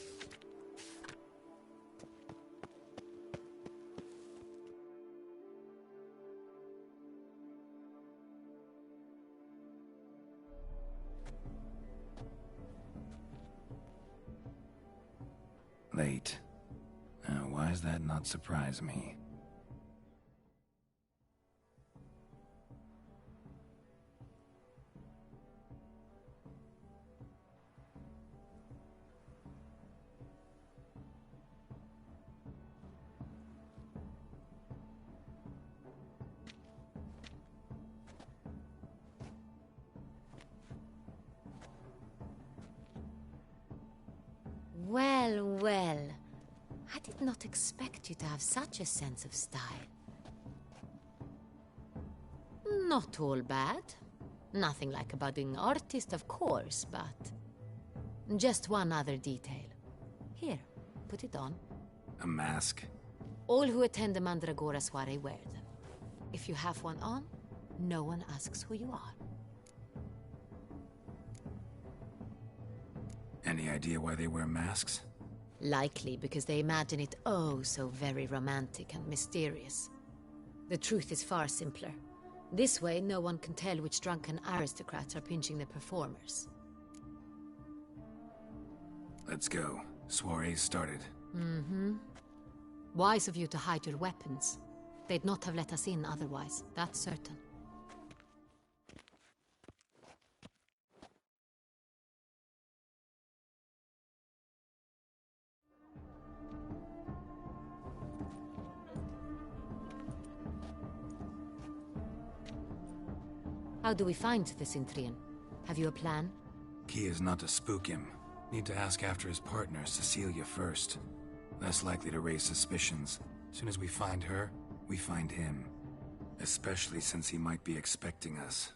Late. Why does that not surprise me? Well, well. I did not expect you to have such a sense of style. Not all bad. Nothing like a budding artist, of course, but... just one other detail. Here, put it on. A mask? All who attend the Mandragora soiree wear them. If you have one on, no one asks who you are. Any idea why they wear masks? Likely because they imagine it oh so very romantic and mysterious. The truth is far simpler. This way, no one can tell which drunken aristocrats are pinching the performers. Let's go. Soiree's started. Mm-hmm. Wise of you to hide your weapons. They'd not have let us in otherwise, that's certain. How do we find the Cintrian? Have you a plan? Key is not to spook him. Need to ask after his partner, Cecilia, first. Less likely to raise suspicions. Soon as we find her, we find him. Especially since he might be expecting us.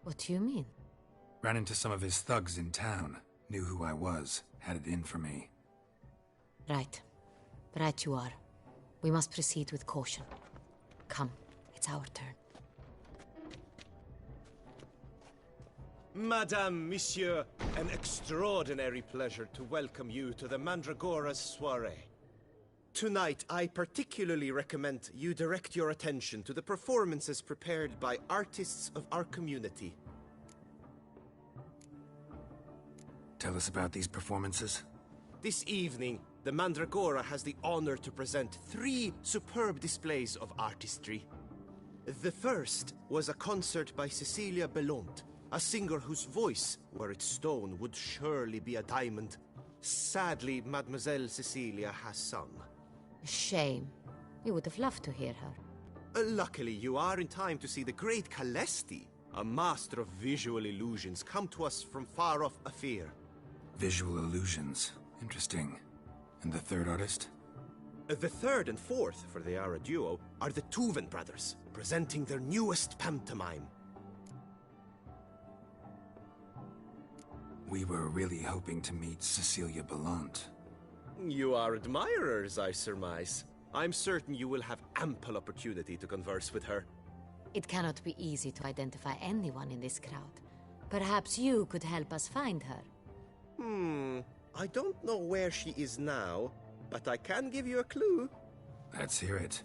What do you mean? Ran into some of his thugs in town. Knew who I was. Had it in for me. Right. Right you are. We must proceed with caution. Come, it's our turn. Madame, Monsieur, an extraordinary pleasure to welcome you to the Mandragora's soiree. Tonight, I particularly recommend you direct your attention to the performances prepared by artists of our community. Tell us about these performances. This evening, the Mandragora has the honor to present 3 superb displays of artistry. The first was a concert by Cecilia Belont, a singer whose voice, were it stone, would surely be a diamond. Sadly, Mademoiselle Cecilia has sung. Shame. We would have loved to hear her. Luckily, you are in time to see the great Calesti, a master of visual illusions, come to us from far off Afir. Visual illusions. Interesting. And the third artist? The third and fourth, for they are a duo, are the Tuven brothers, presenting their newest pantomime. We were really hoping to meet Cecilia Belont. You are admirers, I surmise. I'm certain you will have ample opportunity to converse with her. It cannot be easy to identify anyone in this crowd. Perhaps you could help us find her. I don't know where she is now, but I can give you a clue. Let's hear it.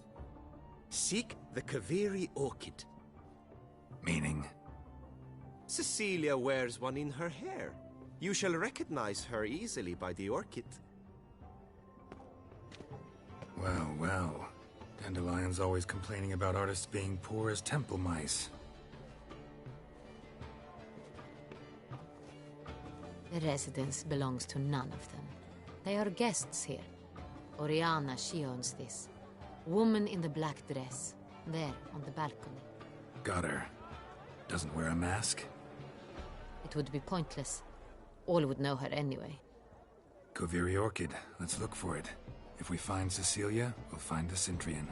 Seek the Kaviri orchid. Meaning? Cecilia wears one in her hair. You shall recognize her easily by the orchid. Well, well. Dandelion's always complaining about artists being poor as temple mice. The residence belongs to none of them. They are guests here. Oriana, she owns this. Woman in the black dress. There, on the balcony. Got her. Doesn't wear a mask? It would be pointless. All would know her anyway. Kaviri Orchid. Let's look for it. If we find Cecilia, we'll find the Cintrian.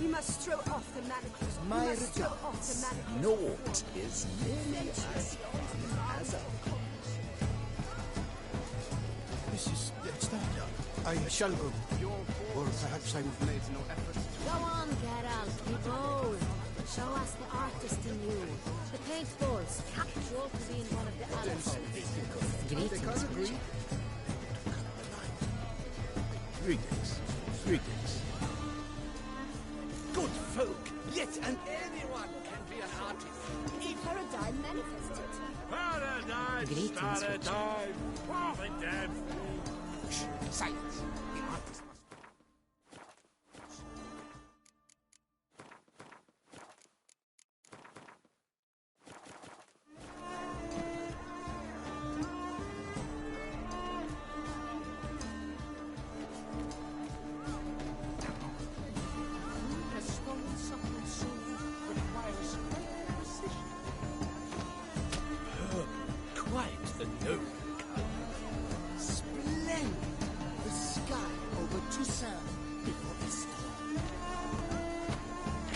We must throw off the manacles. My regards. Naught is nearly as a Mrs. Dettlaff, I shall go. Or perhaps I will make no effort. Go on, Geralt. Be bold. Show us the artist in you. The paintballs. Capture to be in one of the others. Greetings. Can't agree. Greetings. Greetings. Good folk, yet and anyone can be an artist. Paradigm manifested. Paradise! Greetings, Paradise! Oh, the damn fool! Shh, silence. The artist must... Quite the noble color. Splendid! The sky over Toussaint before the storm.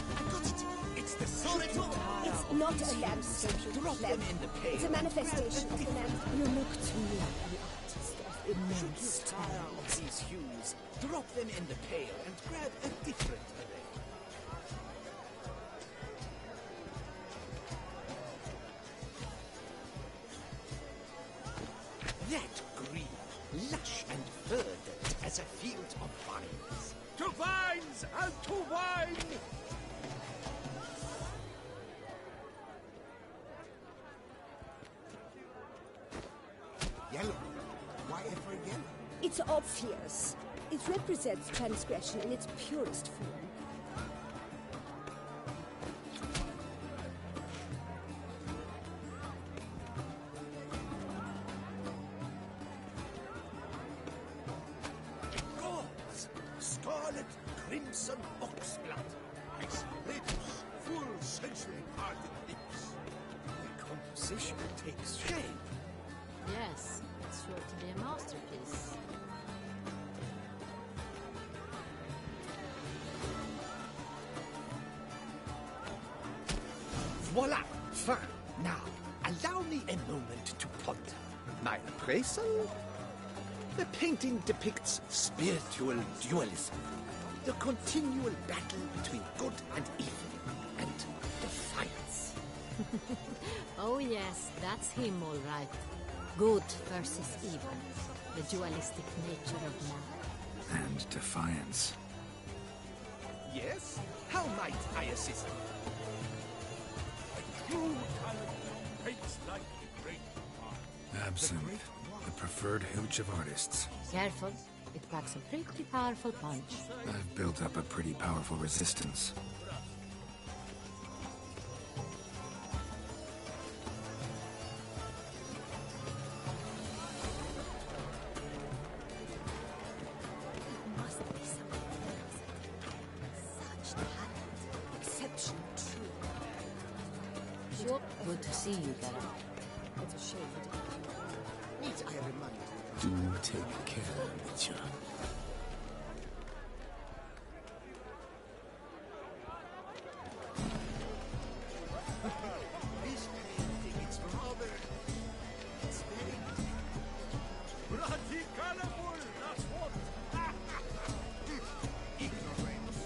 I got it! It's the solitude! It's not a landscape. Drop them in the pail. It's a manifestation of the land. You look to me like an artist of Should immense you tire talent. of these hues, drop them in the pail and grab a different array. That green, lush and verdant as a field of vines. To vines and to wine! It's obvious. It represents transgression in its purest form. Gods! Scarlet crimson oxblood! Ice lips, full sensually parted lips. The composition takes shape. Yes, it's sure to be a masterpiece. Voila! Fine. Now, allow me a moment to ponder. My appraisal? The painting depicts spiritual dualism. The continual battle between good and evil, and defiance. Oh yes, that's him all right. Good versus evil. The dualistic nature of man. And defiance. Yes? How might I assist? True talent paints like a great art. Absinthe, the preferred hooch of artists. Careful, it packs a pretty powerful punch. I've built up a pretty powerful resistance. Good to see you, Geralt. It's a shame. Needs I remind Do take care, Witcher. this painting, it's rather... It's very... Bloody colorful, that's what! Ignorance.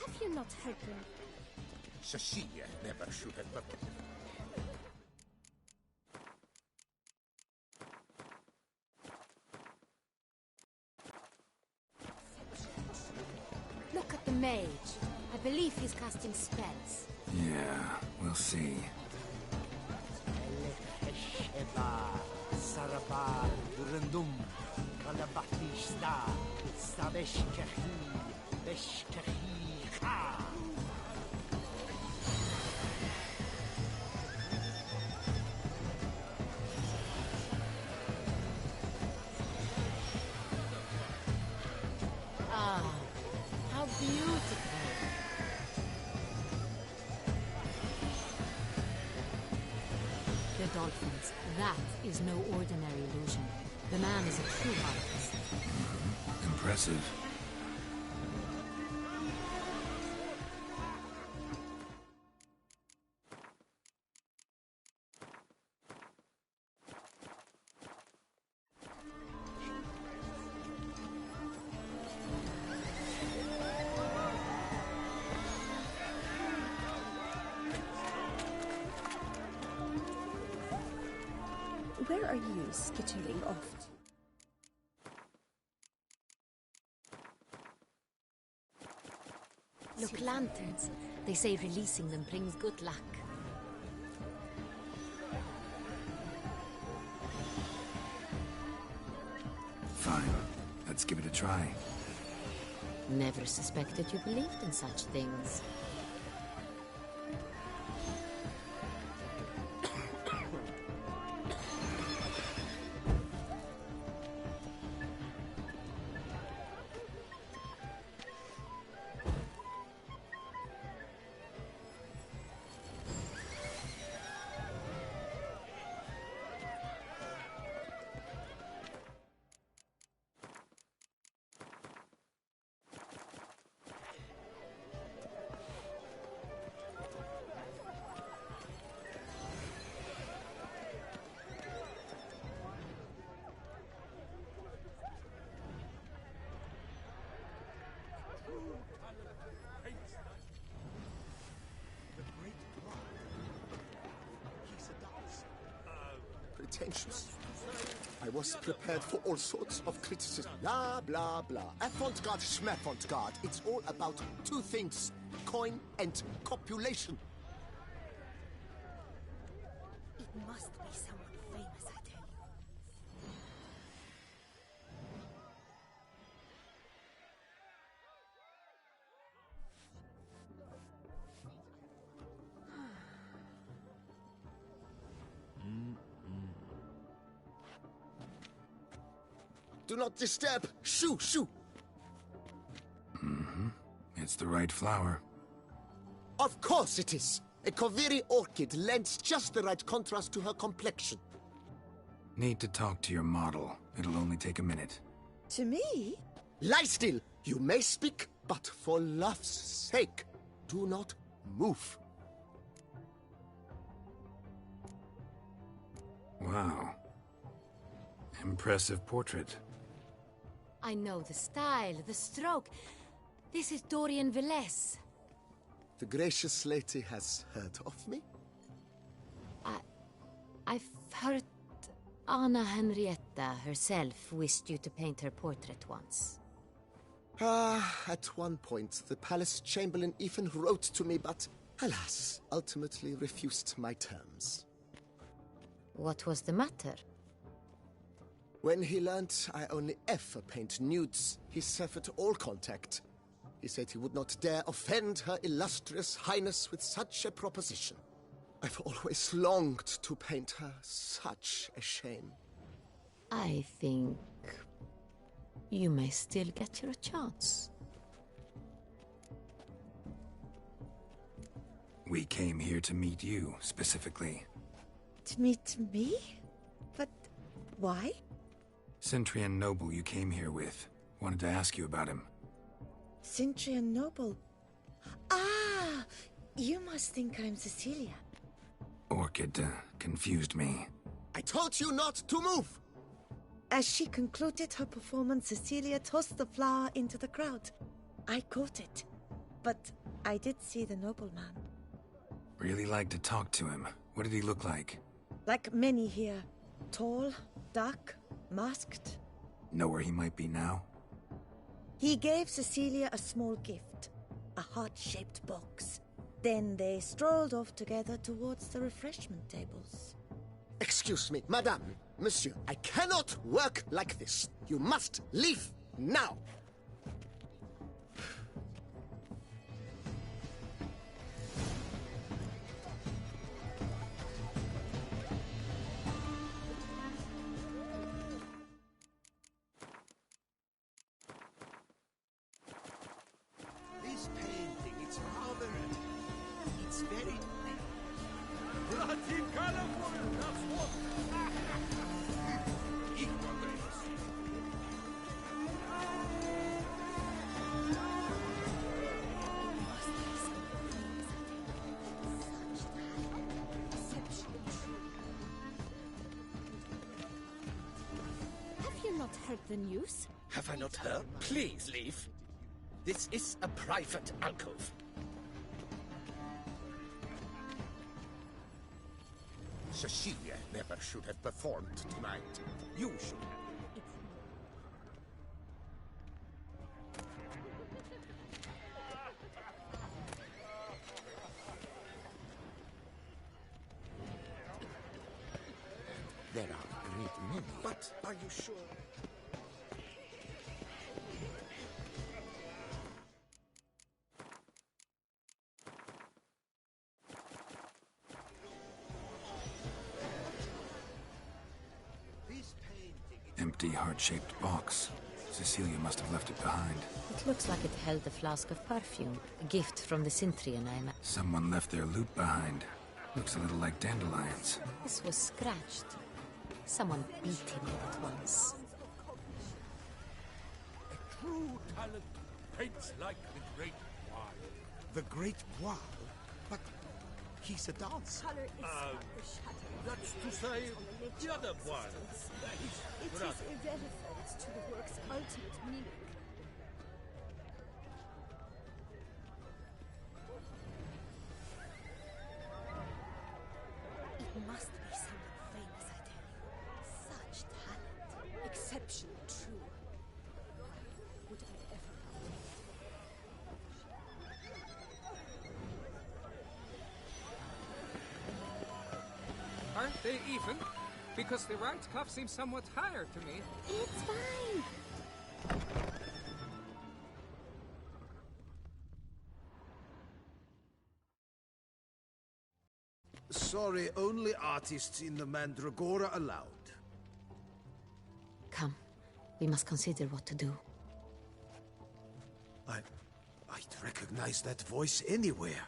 Have you not heard them? Cecilia never should have loved him. Look at the mage. I believe he's casting spells. Yeah, we'll see. Sarabar, Durandum, Kalabatista, Sabeshkahi, Beshkahi, Ha! Ah, how beautiful. The dolphins. That is no ordinary illusion. The man is a true artist. Impressive. Where are you skittering off to? Look, lanterns. They say releasing them brings good luck. Fine. Let's give it a try. Never suspected you believed in such things. Pretentious. I was prepared for all sorts of criticism. Blah, blah, blah. Avant-garde, schmavant-garde. It's all about two things. coin, and copulation. It must be someone famous, I tell you. Do not disturb! Shoo, shoo! It's the right flower. Of course it is! A Koviri orchid lends just the right contrast to her complexion. Need to talk to your model. It'll only take a minute. To me? Lie still! You may speak, but for love's sake, do not move. Wow. Impressive portrait. I know the style, the stroke. This is Dorian Velez. The gracious lady has heard of me? I've heard Anna Henrietta herself wished you to paint her portrait once. At one point, the palace chamberlain even wrote to me, but, alas, ultimately refused my terms. What was the matter? When he learned I only ever paint nudes, he severed all contact. He said he would not dare offend her illustrious highness with such a proposition. I've always longed to paint her. Such a shame. I think you may still get your chance. We came here to meet you, specifically. To meet me? But why? Centrian noble you came here with. Wanted to ask you about him. Centrian noble. Ah! You must think I'm Cecilia. Orchid confused me. I told you not to move! As she concluded her performance, Cecilia tossed the flower into the crowd. I caught it, but I did see the nobleman. Really like to talk to him. What did he look like? Like many here. Tall, dark, masked. Know where he might be now? He gave Cecilia a small gift, a heart-shaped box. Then they strolled off together towards the refreshment tables. Excuse me, madame, monsieur, I cannot work like this. You must leave now. This painting, it's rather... It's very... Bloody colorful, that's what... Have you not heard the news? Have I not heard? Please leave. This is a private alcove. Cecilia never should have performed tonight. You should have. There are a great many. But are you sure? Empty, heart-shaped box. Cecilia must have left it behind. It looks like it held a flask of perfume, a gift from the Cintrian, I imagine. Someone left their loot behind. Looks a little like dandelions. This was scratched. Someone beat him with it once. A true talent paints like the Great Wall. The Great Wall? But he's a dancer. Color is the shadow. That's to say, the other one. It is irrelevant to the work's ultimate meaning. It must be someone famous, I tell you. Such talent. Exceptional, true. Would I ever Aren't they even? Because the right cuff seems somewhat higher to me. It's fine. Sorry, only artists in the Mandragora allowed. Come, we must consider what to do. I'd recognize that voice anywhere.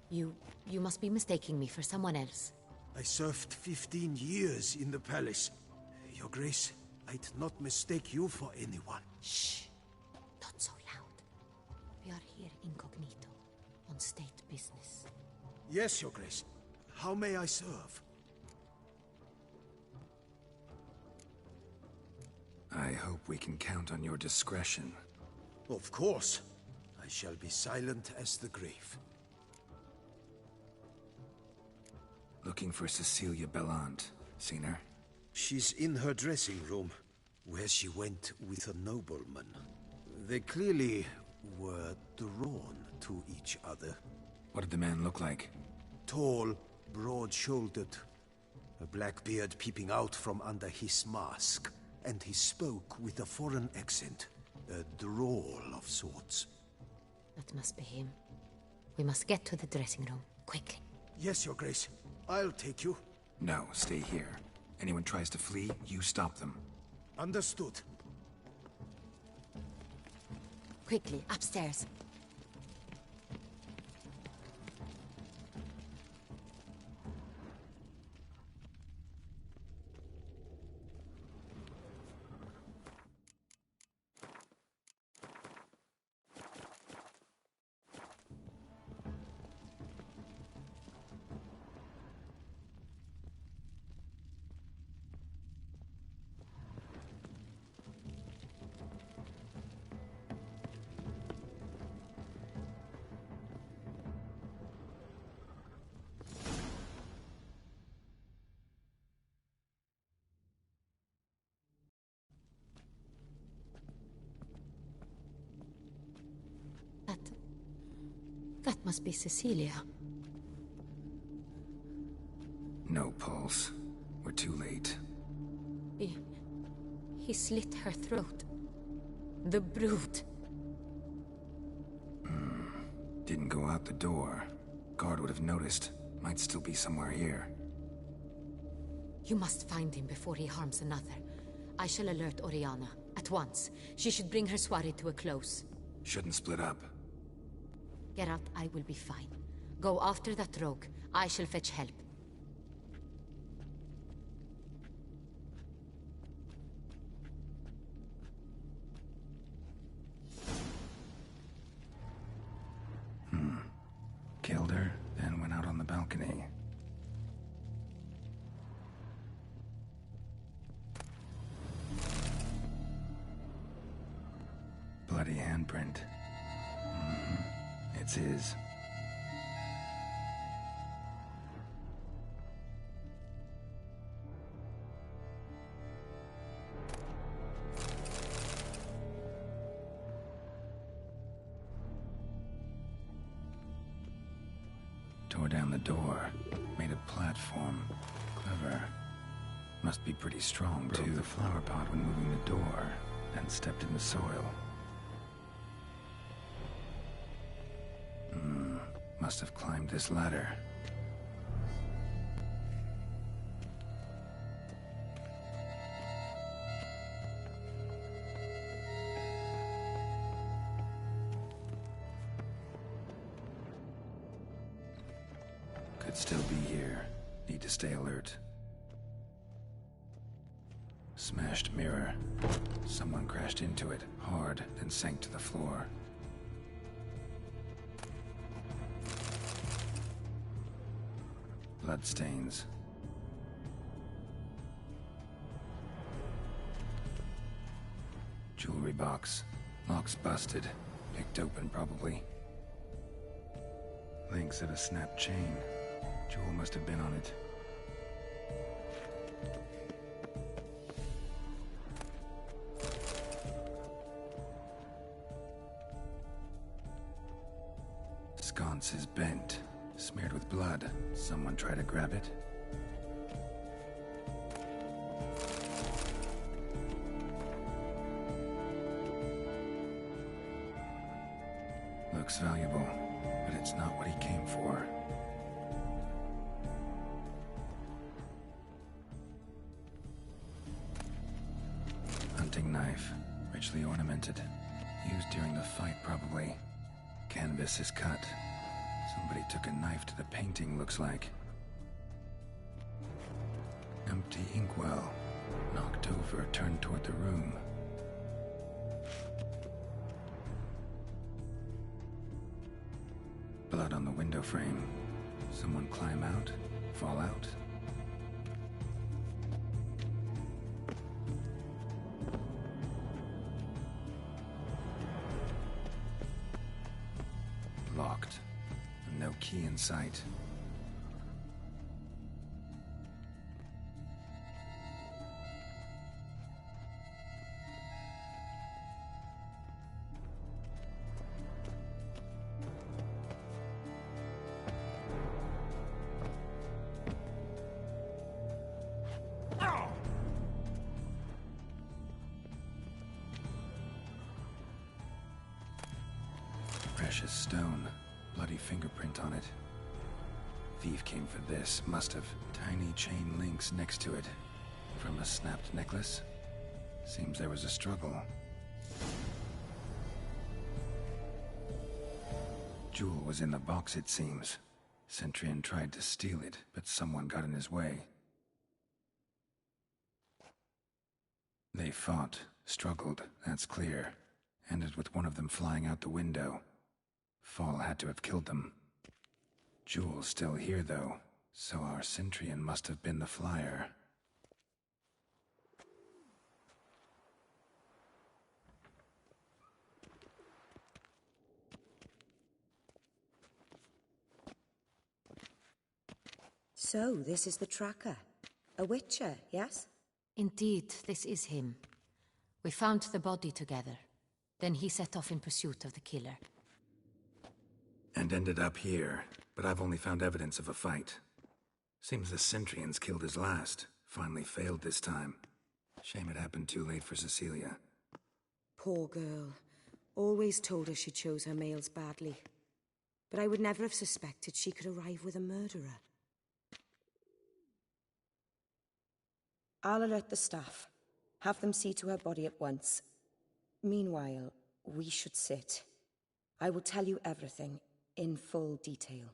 You must be mistaking me for someone else. I served 15 years in the palace. Your Grace, I'd not mistake you for anyone. Shh! Not so loud. We are here incognito, on state business. Yes, Your Grace. How may I serve? I hope we can count on your discretion. Of course. I shall be silent as the grave. Looking for Cecilia Bellant. Seen her? She's in her dressing room, where she went with a nobleman. They clearly were drawn to each other. What did the man look like? Tall, broad-shouldered, a black beard peeping out from under his mask, and he spoke with a foreign accent, a drawl of sorts. That must be him. We must get to the dressing room, quickly. Yes, Your Grace. I'll take you. No, stay here. Anyone tries to flee, you stop them. Understood. Quickly, upstairs. That must be Cecilia. No pulse. We're too late. He slit her throat. The brute. Didn't go out the door. Guard would have noticed. Might still be somewhere here. You must find him before he harms another. I shall alert Oriana. At once. She should bring her soiree to a close. Shouldn't split up. Geralt, I will be fine. Go after that rogue. I shall fetch help. Killed her, then went out on the balcony. Bloody handprint. It's his. Tore down the door. Made a platform. Clever. Must be pretty strong, too. Broke the flower pot when moving the door, then stepped in the soil. Must have climbed this ladder. Could still be here. Need to stay alert. Smashed mirror. Someone crashed into it, hard, then sank to the floor. Bloodstains. Jewelry box. Lock's busted. Picked open, probably. Links of a snapped chain. Jewel must have been on it. Sconce is bent. Smeared with blood. Someone try to grab it? Looks valuable, but it's not what he came for. Hunting knife, richly ornamented. Used during the fight, probably. Canvas is cut. Somebody took a knife to the painting, looks like. Empty inkwell. Knocked over, turned toward the room. Blood on the window frame. Someone climb out? Fall out? Locked. No key in sight. Precious stone. Bloody fingerprint on it. Thief came for this, must have. Tiny chain links next to it. From a snapped necklace? Seems there was a struggle. Jewel was in the box, it seems. Centurion tried to steal it, but someone got in his way. They fought, struggled, that's clear. Ended with one of them flying out the window. Fall had to have killed them. Jewel's still here, though, so our Centurion must have been the flyer. So, this is the tracker. A witcher, yes? Indeed, this is him. We found the body together. Then he set off in pursuit of the killer. And ended up here, but I've only found evidence of a fight. Seems the Centurion's killed his last. Finally failed this time. Shame it happened too late for Cecilia. Poor girl. Always told her she chose her males badly. But I would never have suspected she could arrive with a murderer. I'll alert the staff. Have them see to her body at once. Meanwhile, we should sit. I will tell you everything, in full detail.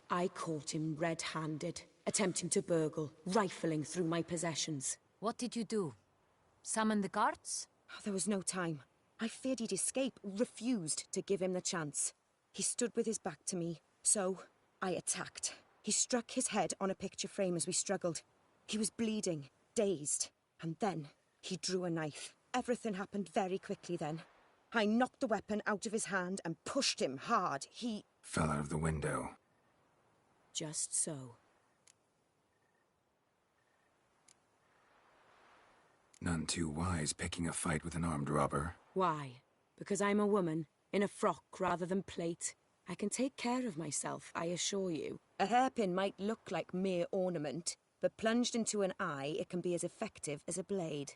I caught him red-handed, attempting to burgle, rifling through my possessions. What did you do? Summon the guards? There was no time. I feared he'd escape, refused to give him the chance. He stood with his back to me, so I attacked. He struck his head on a picture frame as we struggled. He was bleeding, dazed, and then he drew a knife. Everything happened very quickly then. I knocked the weapon out of his hand and pushed him hard. He fell out of the window. Just so. None too wise picking a fight with an armed robber. Why? Because I'm a woman, in a frock rather than plate. I can take care of myself, I assure you. A hairpin might look like mere ornament, but plunged into an eye, it can be as effective as a blade.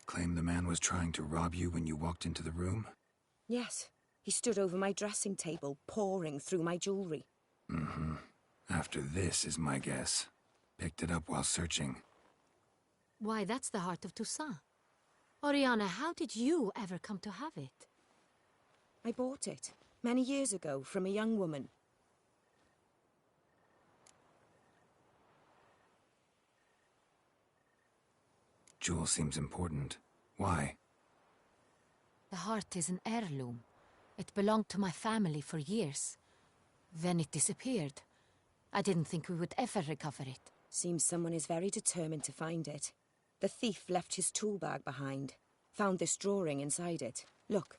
Claim the man was trying to rob you when you walked into the room? Yes. He stood over my dressing table, pouring through my jewelry. Mm-hmm. After this is my guess. Picked it up while searching. Why, that's the heart of Toussaint. Oriana, how did you ever come to have it? I bought it, many years ago, from a young woman. Jewel seems important. Why? The heart is an heirloom. It belonged to my family for years. Then it disappeared. I didn't think we would ever recover it. Seems someone is very determined to find it. The thief left his tool bag behind. Found this drawing inside it. Look.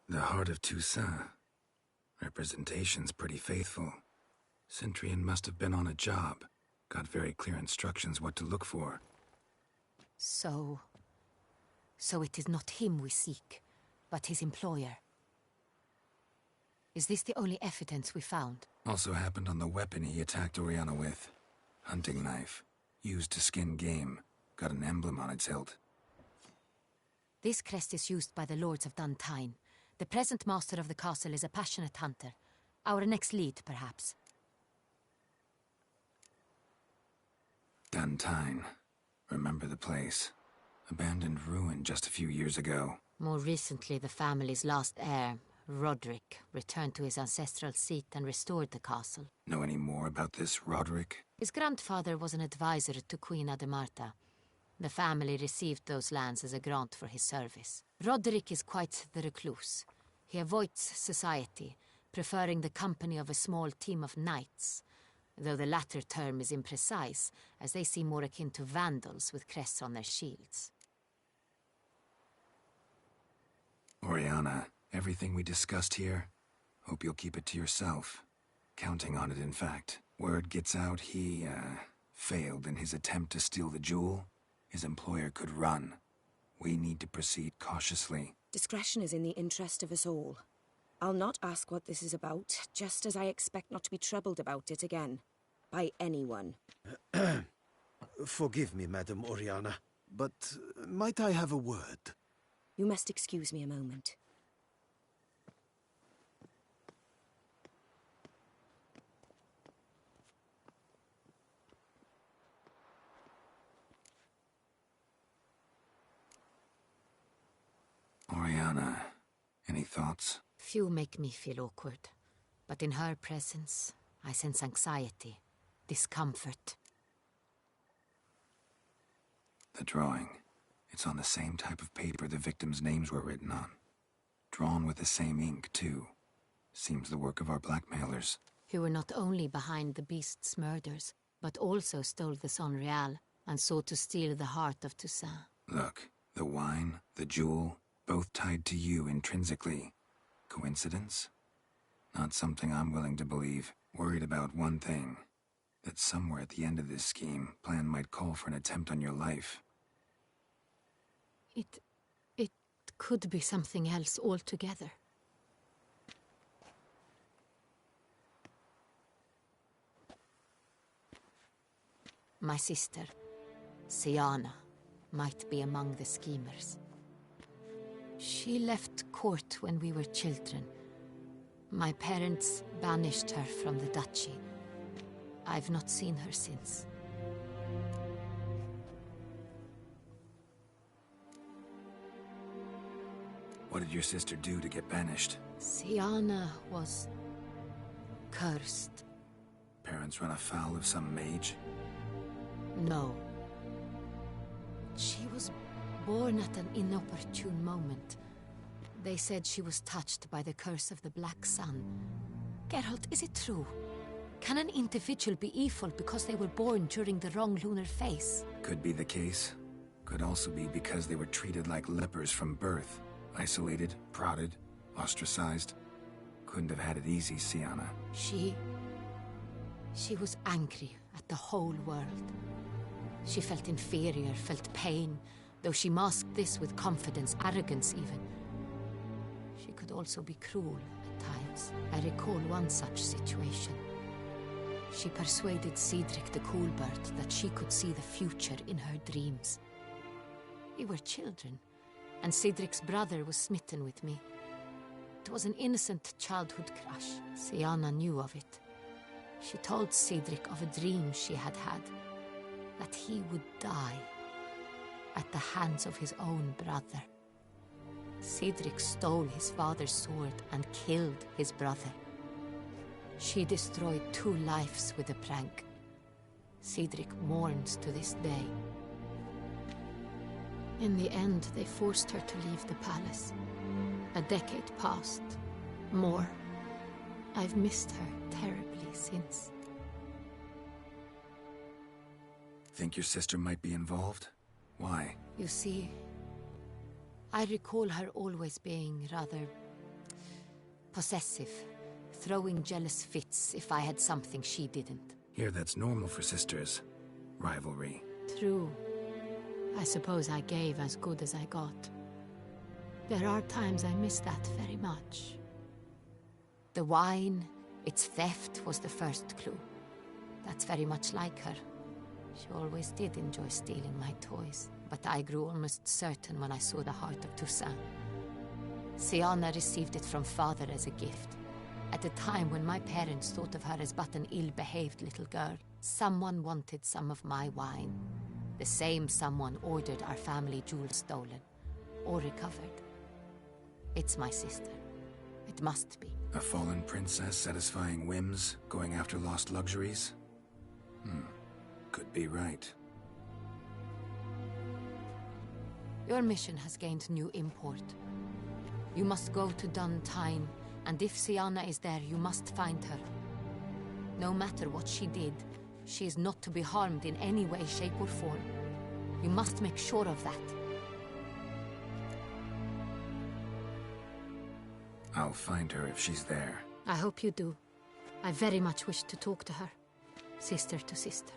The heart of Toussaint. Representation's pretty faithful. Centurion must have been on a job. Got very clear instructions what to look for. So it is not him we seek, but his employer. Is this the only evidence we found? Also happened on the weapon he attacked Oriana with. Hunting knife. Used to skin game. Got an emblem on its hilt. This crest is used by the Lords of Duntine. The present master of the castle is a passionate hunter. Our next lead, perhaps. Duntine. Remember the place. Abandoned ruin just a few years ago. More recently, the family's last heir, Roderick, returned to his ancestral seat and restored the castle. Know any more about this Roderick? His grandfather was an advisor to Queen Ademarta. The family received those lands as a grant for his service. Roderick is quite the recluse. He avoids society, preferring the company of a small team of knights, though the latter term is imprecise, as they seem more akin to vandals with crests on their shields. Oriana, everything we discussed here, hope you'll keep it to yourself. Counting on it, in fact. Word gets out he, failed in his attempt to steal the jewel. His employer could run. We need to proceed cautiously. Discretion is in the interest of us all. I'll not ask what this is about, just as I expect not to be troubled about it again. By anyone. Forgive me, Madam Oriana, but might I have a word? You must excuse me a moment. Oriana, any thoughts? Few make me feel awkward, but in her presence, I sense anxiety, discomfort. The drawing. It's on the same type of paper the victims' names were written on. Drawn with the same ink, too. Seems the work of our blackmailers. Who were not only behind the beast's murders, but also stole the Son Real and sought to steal the heart of Toussaint. Look, the wine, the jewel, both tied to you intrinsically. Coincidence? Not something I'm willing to believe. Worried about one thing. That somewhere at the end of this scheme, plan might call for an attempt on your life. It could be something else altogether. My sister, Syanna, might be among the schemers. She left court when we were children. My parents banished her from the duchy. I've not seen her since. What did your sister do to get banished? Syanna was cursed. Parents run afoul of some mage? No. She was born at an inopportune moment. They said she was touched by the curse of the Black Sun. Geralt, is it true? Can an individual be evil because they were born during the wrong lunar phase? Could be the case. Could also be because they were treated like lepers from birth. Isolated, prodded, ostracized. Couldn't have had it easy, Syanna. She was angry at the whole world. She felt inferior, felt pain, though she masked this with confidence, arrogance even. She could also be cruel at times. I recall one such situation. She persuaded Cedric the Coolbird that she could see the future in her dreams. We were children, and Cedric's brother was smitten with me. It was an innocent childhood crush. Syanna knew of it. She told Cedric of a dream she had had, that he would die at the hands of his own brother. Cedric stole his father's sword and killed his brother. She destroyed 2 lives with a prank. Cedric mourns to this day. In the end, they forced her to leave the palace. A decade passed. More. I've missed her terribly since. Think your sister might be involved? Why? You see, I recall her always being rather possessive, throwing jealous fits if I had something she didn't. Here, that's normal for sisters. Rivalry. True. I suppose I gave as good as I got. There are times I miss that very much. The wine, its theft was the first clue. That's very much like her. She always did enjoy stealing my toys, but I grew almost certain when I saw the heart of Toussaint. Syanna received it from father as a gift. At a time when my parents thought of her as but an ill-behaved little girl, someone wanted some of my wine. The same someone ordered our family jewels stolen, or recovered. It's my sister. It must be. A fallen princess satisfying whims, going after lost luxuries? Could be right. Your mission has gained new import. You must go to Duntine, and if Syanna is there, you must find her. No matter what she did, she is not to be harmed in any way, shape, or form. You must make sure of that. I'll find her if she's there. I hope you do. I very much wish to talk to her. Sister to sister.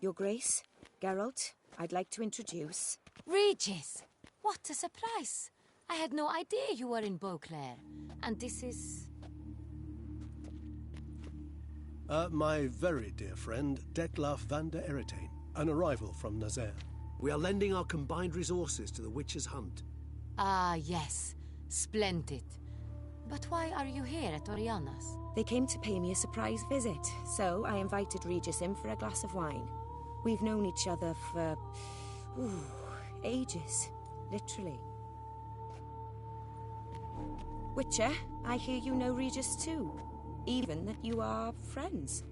Your Grace, Geralt, I'd like to introduce... Regis! What a surprise! I had no idea you were in Beauclair. And this is... My very dear friend, Dettlaff van der Eretain, an arrival from Nazaire. We are lending our combined resources to the Witch's Hunt. Ah, yes. Splendid. But why are you here at Oriana's? They came to pay me a surprise visit, so I invited Regis in for a glass of wine. We've known each other for... ages. Literally. Witcher, I hear you know Regis too. Even that you are friends.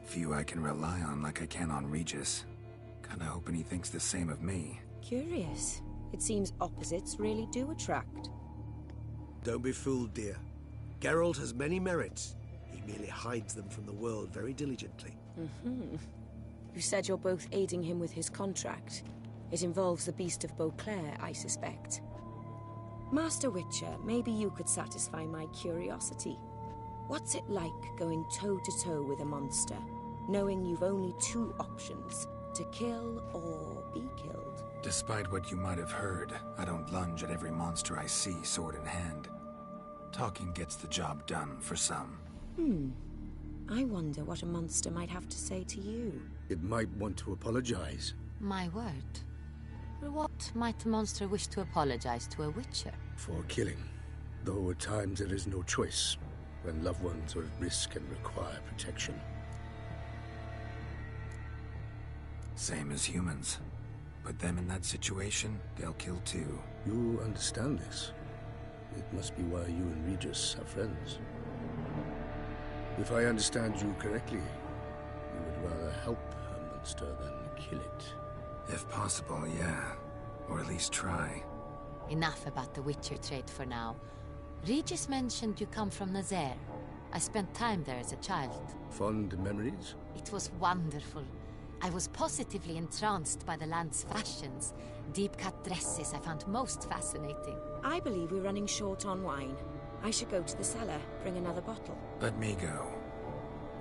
Few I can rely on like I can on Regis. Kinda hoping he thinks the same of me. Curious. It seems opposites really do attract. Don't be fooled, dear. Geralt has many merits. He merely hides them from the world very diligently. You said you're both aiding him with his contract. It involves the Beast of Beauclair, I suspect. Master Witcher, maybe you could satisfy my curiosity. What's it like going toe-to-toe with a monster, knowing you've only two options, to kill or be killed? Despite what you might have heard, I don't lunge at every monster I see sword in hand. Talking gets the job done for some. I wonder what a monster might have to say to you. It might want to apologize. My word. What might a monster wish to apologize to a witcher? For killing. Though at times there is no choice, when loved ones are at risk and require protection. Same as humans. Put them in that situation, they'll kill too. You understand this. It must be why you and Regis are friends. If I understand you correctly, you would rather help a monster than kill it. If possible, yeah. Or at least try. Enough about the Witcher trait for now. Regis mentioned you come from Nazaire. I spent time there as a child. Fond memories? It was wonderful. I was positively entranced by the land's fashions. Deep-cut dresses I found most fascinating. I believe we're running short on wine. I should go to the cellar, bring another bottle. Let me go.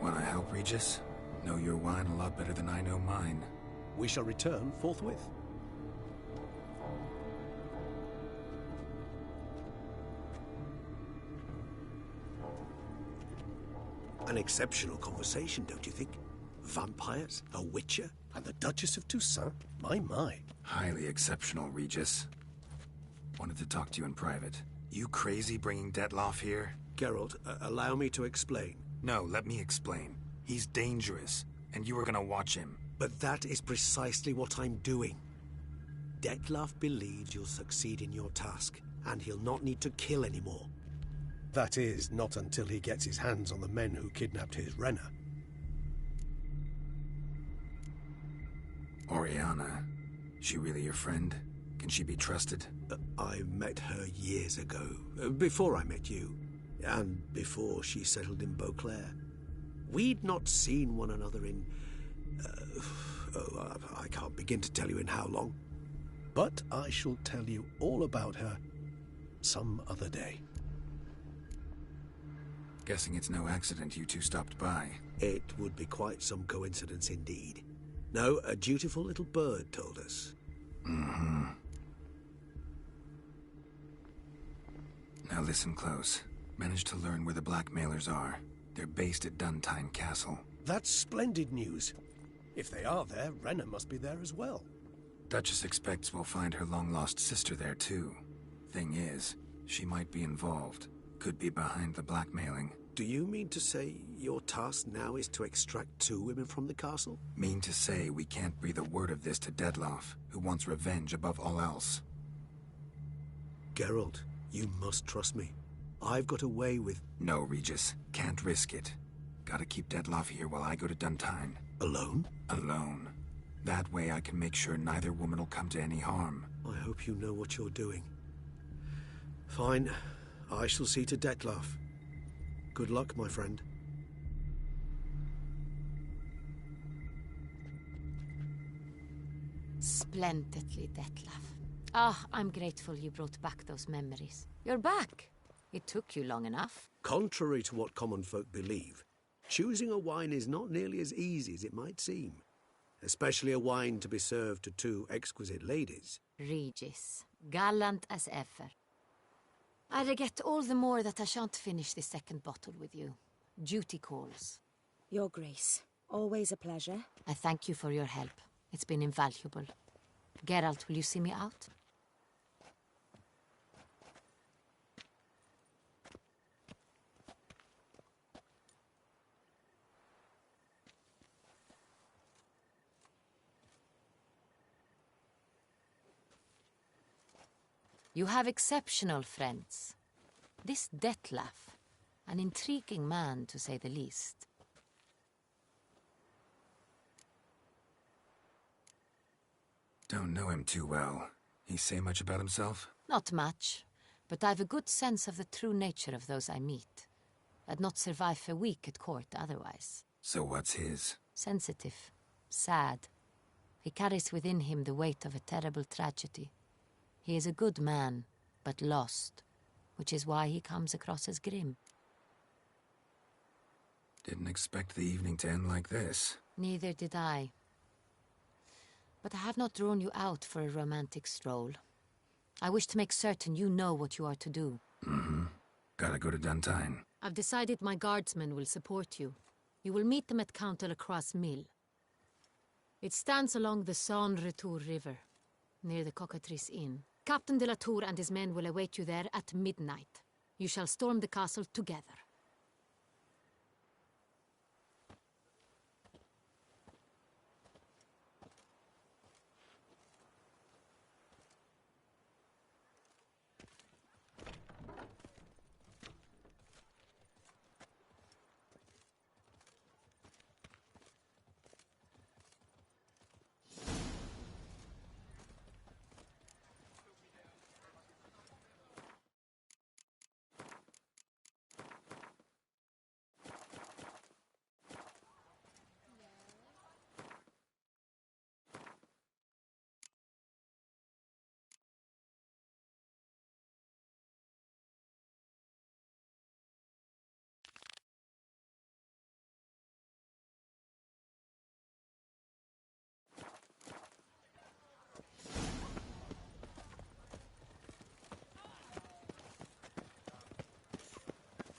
Wanna help, Regis? Know your wine a lot better than I know mine. We shall return forthwith. An exceptional conversation, don't you think? Vampires, a witcher, and the Duchess of Toussaint? My. Highly exceptional, Regis. Wanted to talk to you in private. You crazy bringing Dettlaff here? Geralt, allow me to explain. No, let me explain. He's dangerous, and you were gonna watch him. But that is precisely what I'm doing. Dettlaff believes you'll succeed in your task, and he'll not need to kill anymore. That is, not until he gets his hands on the men who kidnapped his Renna. Oriana, she really your friend? Can she be trusted? I met her years ago, before I met you, and before she settled in Beauclair. We'd not seen one another in... I can't begin to tell you in how long. But I shall tell you all about her some other day. Guessing it's no accident you two stopped by. It would be quite some coincidence indeed. No, a dutiful little bird told us. Mm-hmm. Now listen close. Managed to learn where the blackmailers are. They're based at Duntine Castle. That's splendid news. If they are there, Renna must be there as well. Duchess expects we'll find her long-lost sister there, too. Thing is, she might be involved. Could be behind the blackmailing. Do you mean to say your task now is to extract 2 women from the castle? Mean to say we can't breathe a word of this to Dettlaff, who wants revenge above all else. Geralt, you must trust me. I've got a way with... No, Regis. Can't risk it. Gotta keep Dettlaff here while I go to Duntine. Alone? Alone. That way I can make sure neither woman will come to any harm. I hope you know what you're doing. Fine. I shall see to Dettlaff. Good luck, my friend. Splendidly, Dettlaff. Ah, I'm grateful you brought back those memories. You're back. It took you long enough. Contrary to what common folk believe, choosing a wine is not nearly as easy as it might seem. Especially a wine to be served to 2 exquisite ladies. Regis, gallant as ever. I regret all the more that I shan't finish the 2nd bottle with you. Duty calls. Your Grace, always a pleasure. I thank you for your help. It's been invaluable. Geralt, will you see me out? You have exceptional friends. This Dettlaff, an intriguing man to say the least. Don't know him too well. He say much about himself? Not much, but I've a good sense of the true nature of those I meet. I'd not survive a week at court otherwise. So what's his? Sensitive, sad. He carries within him the weight of a terrible tragedy. He is a good man, but lost, which is why he comes across as grim. Didn't expect the evening to end like this. Neither did I. But I have not drawn you out for a romantic stroll. I wish to make certain you know what you are to do. Mm-hmm. Gotta go to Duntine. I've decided my guardsmen will support you. You will meet them at Count Delacroix's mill. It stands along the Saône-Retour River, near the Cockatrice Inn. Captain de la Tour and his men will await you there at midnight. You shall storm the castle together.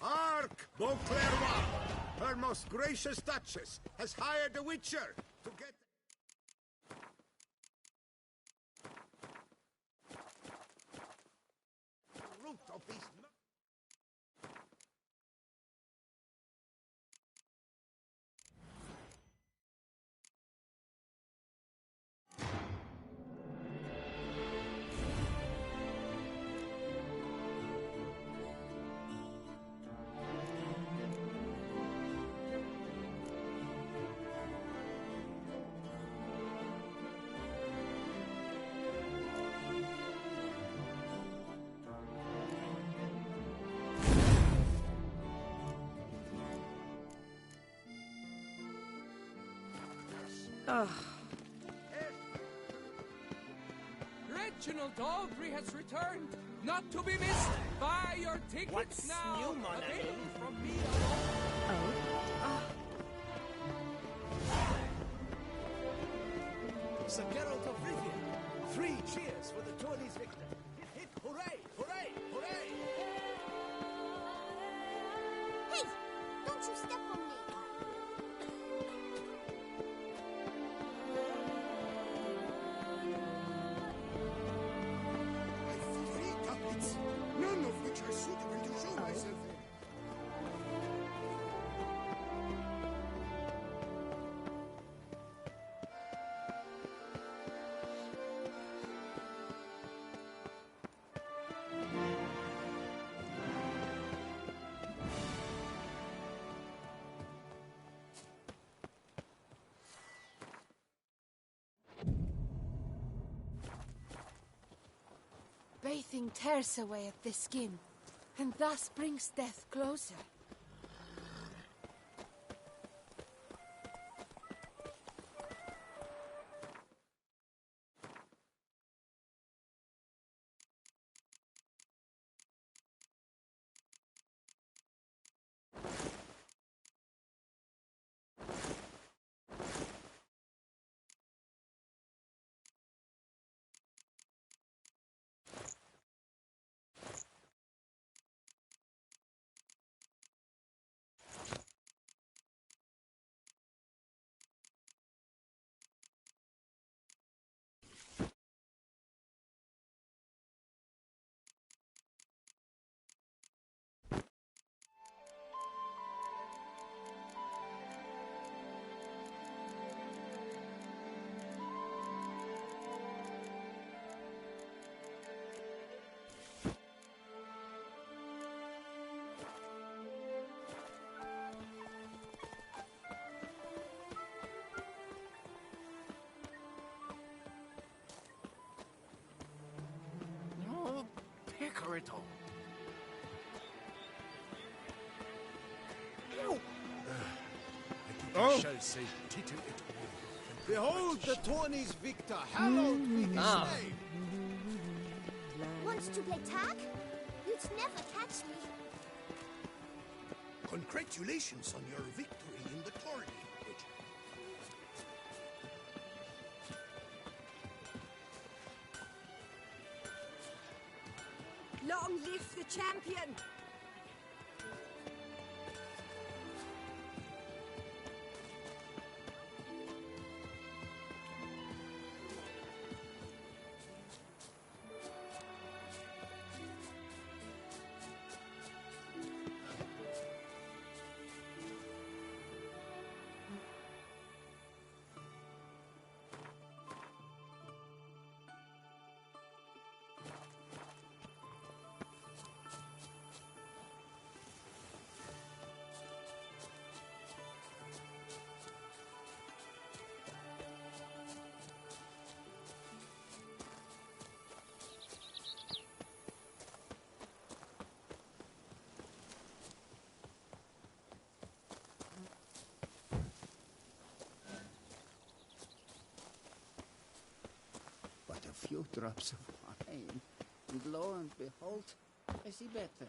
Hark! Beauclerc, her most gracious duchess, has hired a witcher to get... the root of these... Ugh. Reginald Aubry has returned, not to be missed. Buy your tickets What's now. new, mon ami? Available from me alone. Oh. Sir Geralt of Rivia. 3 cheers for the tourney's victor. Hip hip hooray, hooray, hooray! Hey! Don't you step on me! I've 3 couplets, none of which are suitable to show myself in. Bathing tears away at the skin, and thus brings death closer. Picarito. Oh. I shall say, title it all. Behold the tourney's victor, hallowed be his name. Wants to play tag? You'd never catch me. Congratulations on your victory in the tourney, Witcher. Long live the champion! A few drops of wine, and lo and behold, I see better.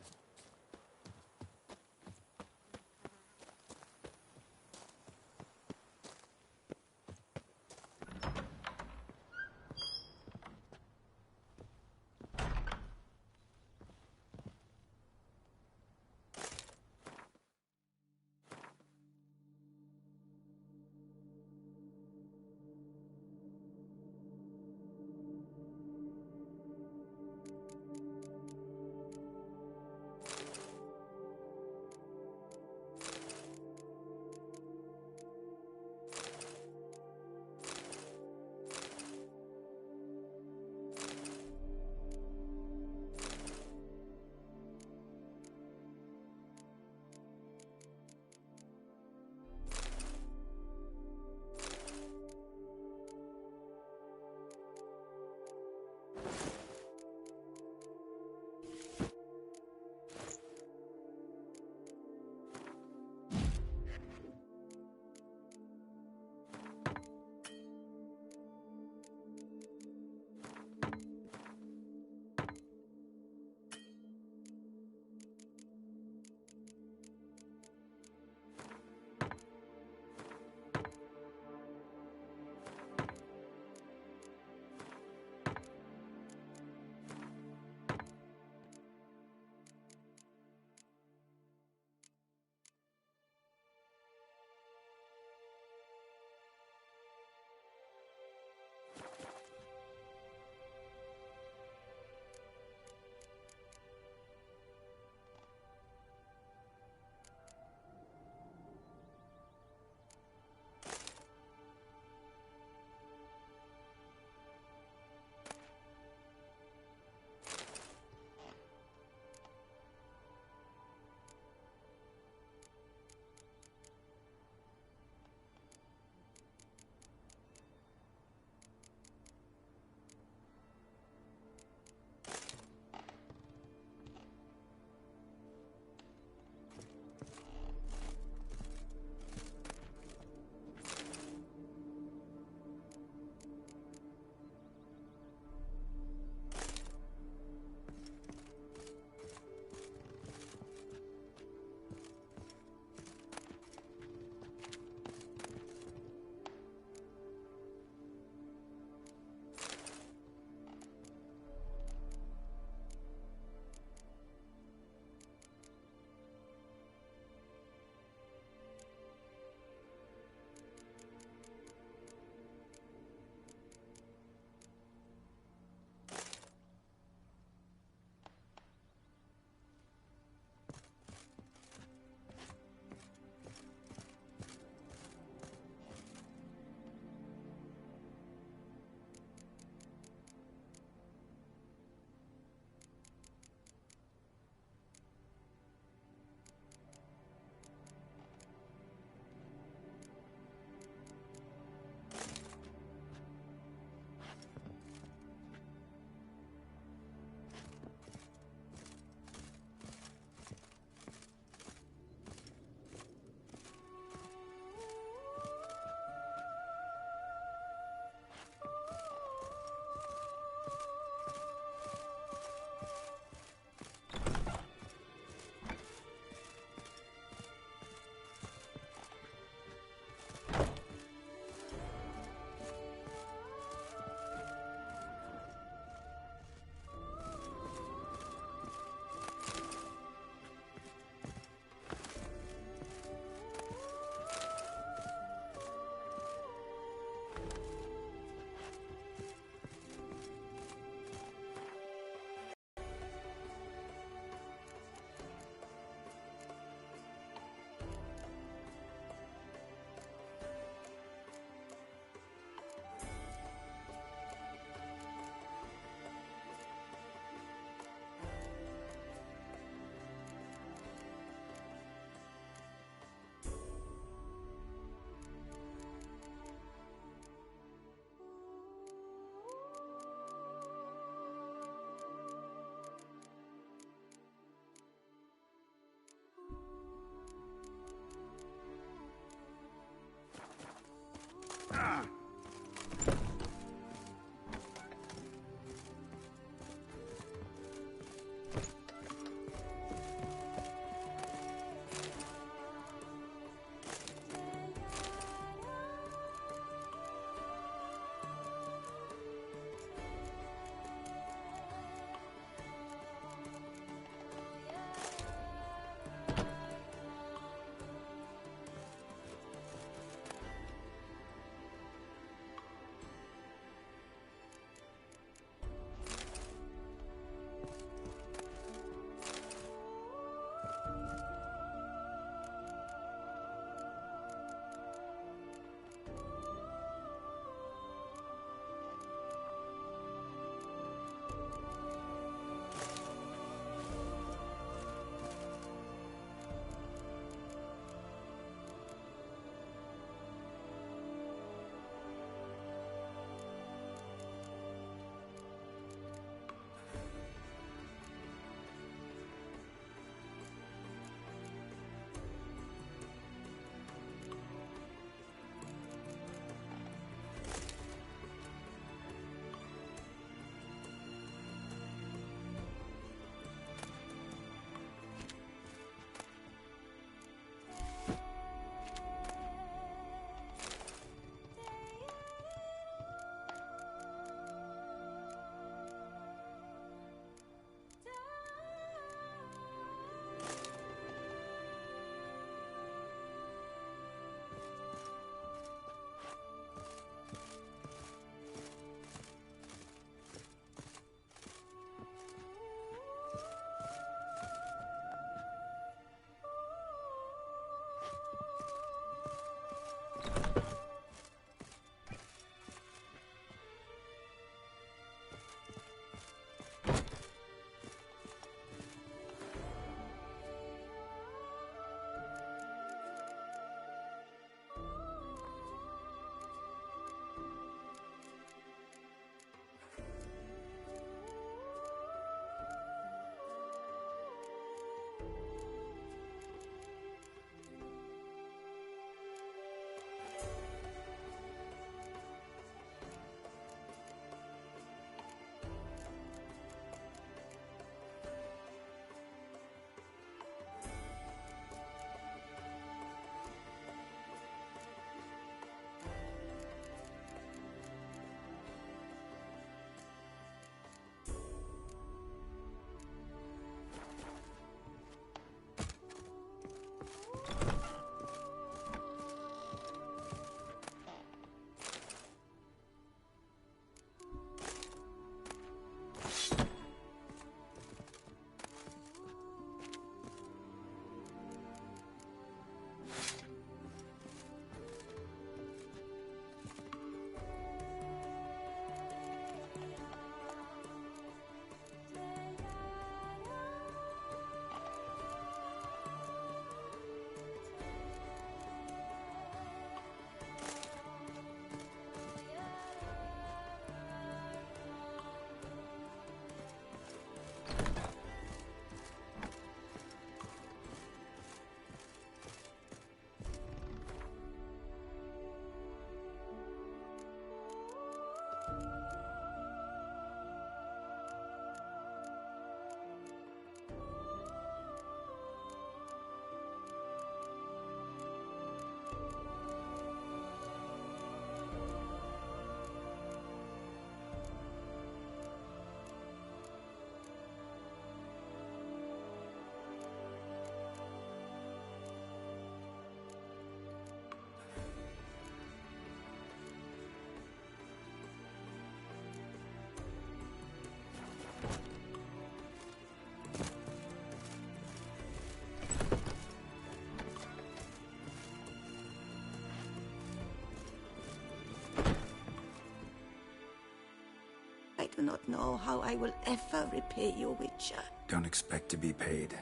not know how I will ever repay you, Witcher. Don't expect to be paid.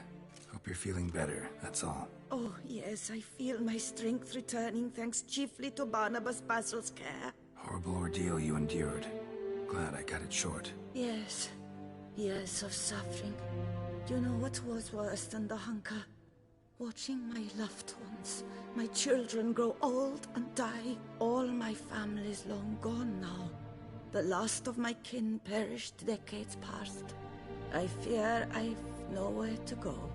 Hope you're feeling better, that's all. Oh, yes, I feel my strength returning thanks chiefly to Barnabas Basil's care. Horrible ordeal you endured. Glad I cut it short. Yes, years of suffering. Do you know what was worse than the hunger? Watching my loved ones, my children grow old and die. All my family's long gone now. The last of my kin perished decades past. I fear I've nowhere to go.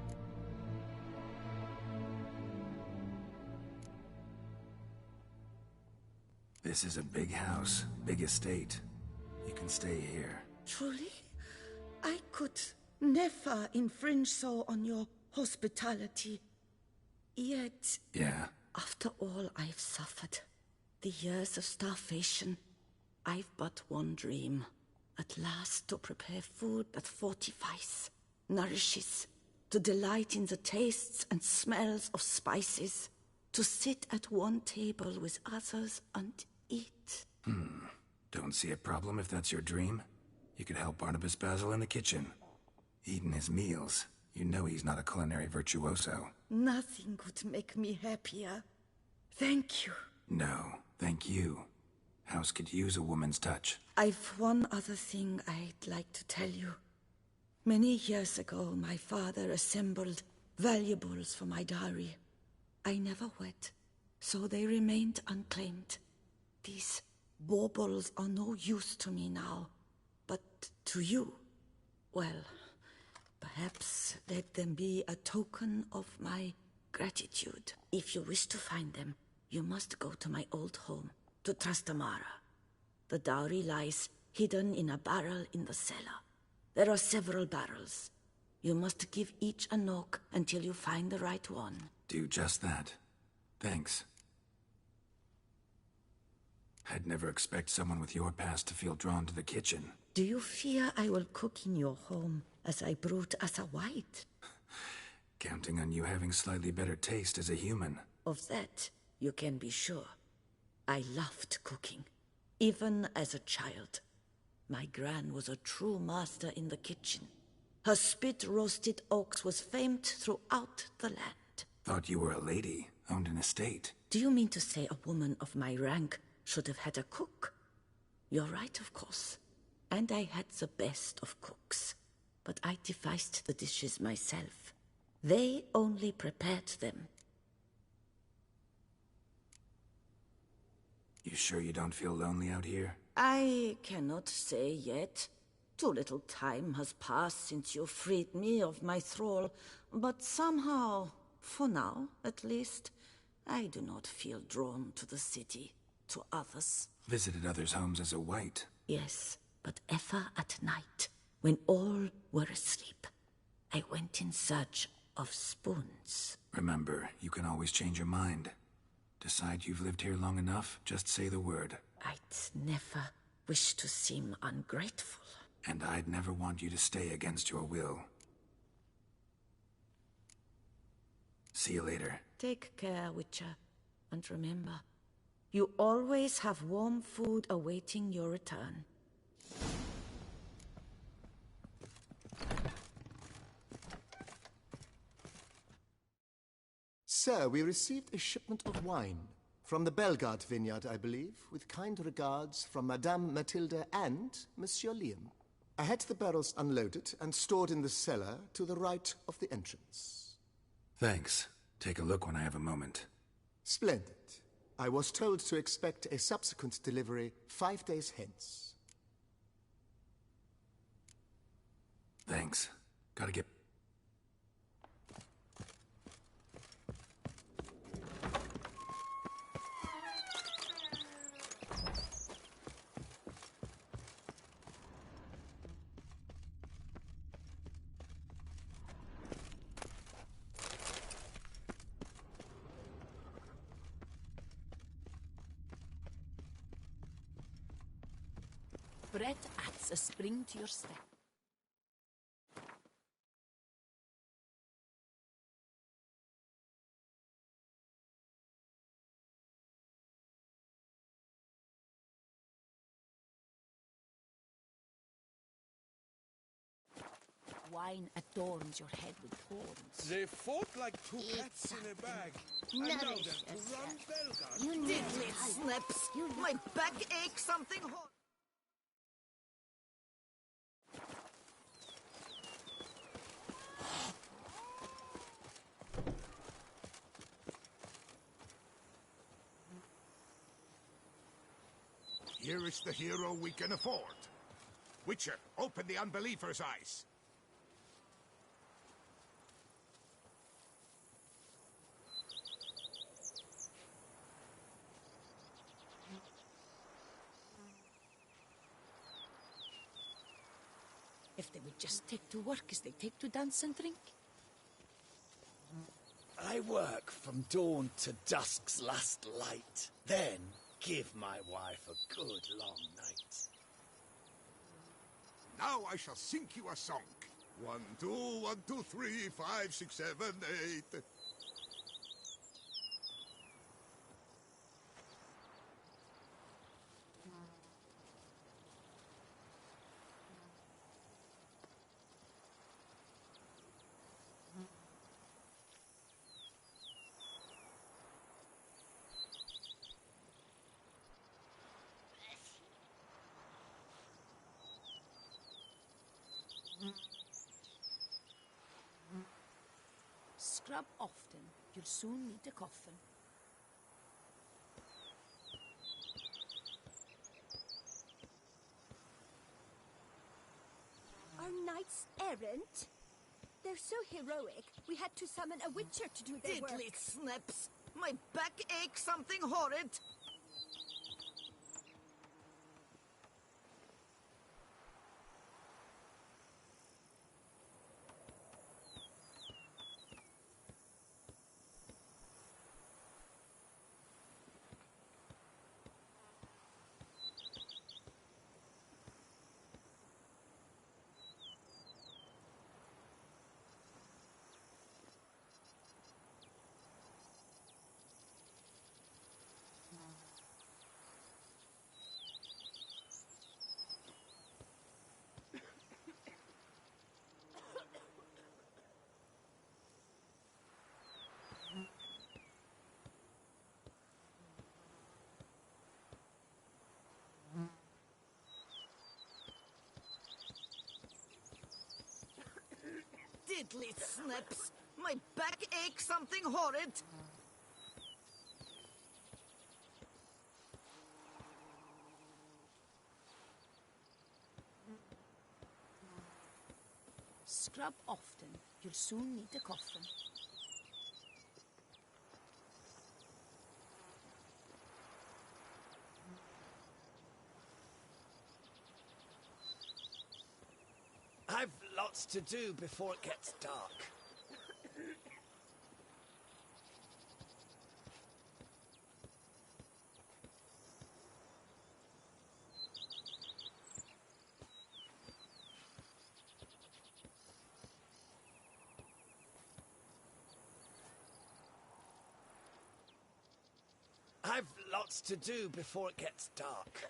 This is a big house, big estate. You can stay here. Truly? I could never infringe so on your hospitality. Yet... Yeah? After all I've suffered, the years of starvation, I've but one dream. At last to prepare food that fortifies, nourishes, to delight in the tastes and smells of spices, to sit at one table with others and eat. Don't see a problem if that's your dream. You could help Barnabas Basil in the kitchen. Eating his meals. You know he's not a culinary virtuoso. Nothing could make me happier. Thank you. No, thank you. House could use a woman's touch. I've one other thing I'd like to tell you. Many years ago, my father assembled valuables for my dowry. I never wed, so they remained unclaimed. These baubles are no use to me now, but to you, well, perhaps let them be a token of my gratitude. If you wish to find them, you must go to my old home, to Trastamara. The dowry lies hidden in a barrel in the cellar. There are several barrels. You must give each a knock until you find the right one. Do just that. Thanks. I'd never expect someone with your past to feel drawn to the kitchen. Do you fear I will cook in your home as I brewed as a white? Counting on you having slightly better taste as a human. Of that, you can be sure. I loved cooking, even as a child. My gran was a true master in the kitchen. Her spit-roasted ox was famed throughout the land. Thought you were a lady, owned an estate. Do you mean to say a woman of my rank should have had a cook? You're right, of course. And I had the best of cooks. But I devised the dishes myself. They only prepared them. You sure you don't feel lonely out here? I cannot say yet. Too little time has passed since you freed me of my thrall, but somehow, for now at least, I do not feel drawn to the city, to others. Visited others' homes as a white? Yes, but ever at night, when all were asleep. I went in search of spoons. Remember, you can always change your mind. Decide you've lived here long enough, just say the word. I'd never wish to seem ungrateful. And I'd never want you to stay against your will. See you later. Take care, Witcher. And remember, you always have warm food awaiting your return. Sir, we received a shipment of wine. From the Bellegarde vineyard, I believe, with kind regards from Madame Matilda and Monsieur Liam. I had the barrels unloaded and stored in the cellar to the right of the entrance. Thanks. Take a look when I have a moment. Splendid. I was told to expect a subsequent delivery 5 days hence. Thanks. Gotta get... Brett adds a spring to your step. wine adorns your head with thorns. They fought like two cats in a bag. And now Nourish they're to run yourself. Belgard. You need Diddly to snips! My back aches something hot. Here is the hero we can afford. Witcher, open the unbeliever's eyes. If they would just take to work as they take to dance and drink. I work from dawn to dusk's last light. Then give my wife a good long night. Now I shall sing you a song. 1, 2, 1, 2, 3, 5, 6, 7, 8. Scrub often. You'll soon need a coffin. Are knights errant? They're so heroic, we had to summon a witcher to do their work. Diddly snips! My back aches something horrid. Diddly snips! My back aches something horrid. Scrub often. You'll soon need a coffin. I've lots to do before it gets dark. I've lots to do before it gets dark.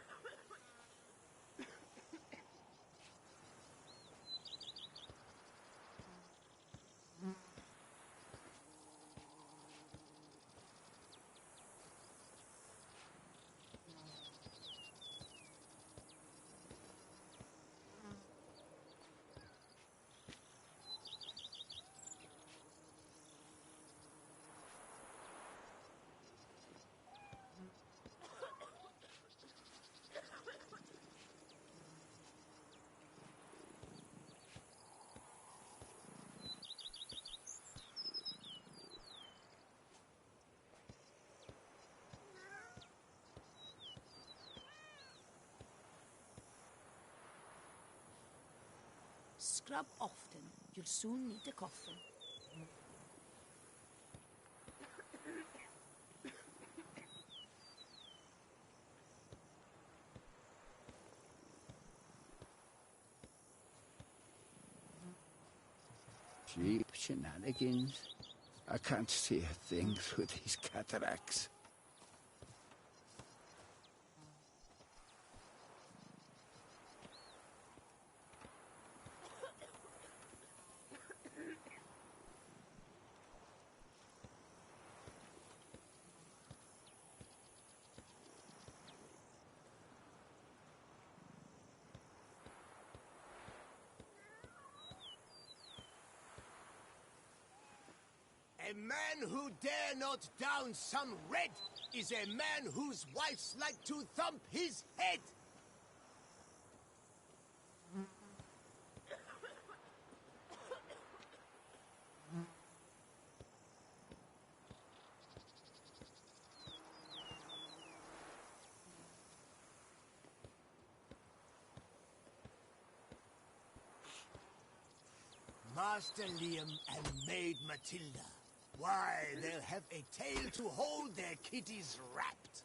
Scrub often. You'll soon need a coffin. Cheap shenanigans. I can't see a thing through these cataracts. A man who dare not down some red is a man whose wives like to thump his head. Master Liam and Maid Matilda. Why, they'll have a tale to hold their kitties wrapped.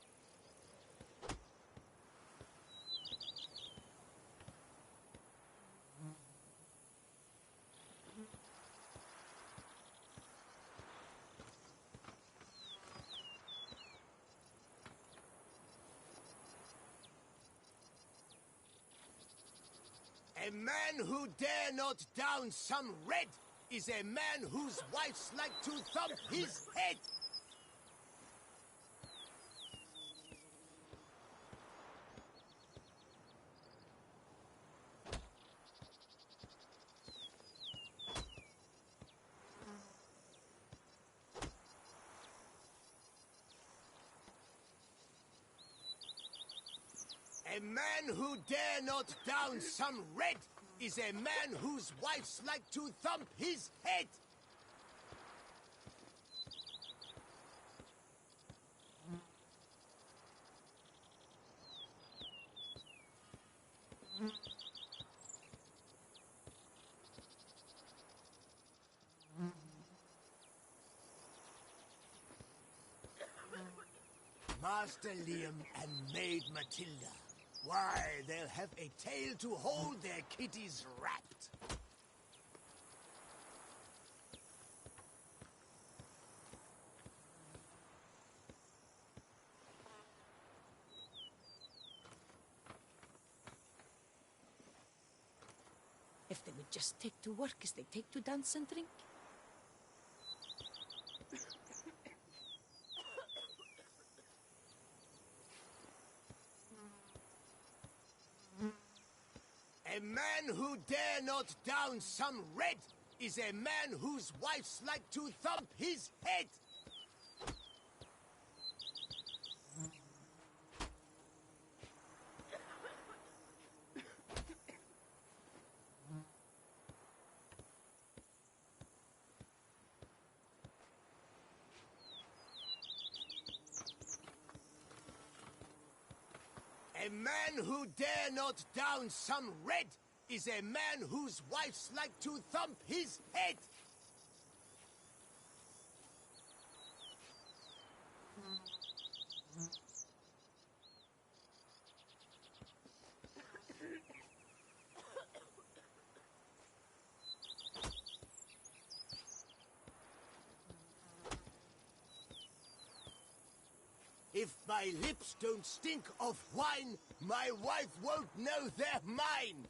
A man who dare not down some red is a man whose wives like to thump his head. A man who dare not down some red is a man whose wives like to thump his head. Master Liam and Maid Matilda. Why, they'll have a tale to hold their kitties wrapped. If they would just take to work as they take to dance and drink. A man who dare not down some red is a man whose wives like to thump his head. A man who dare not down some red is a man whose wives like to thump his head. If my lips don't stink of wine, my wife won't know they're mine.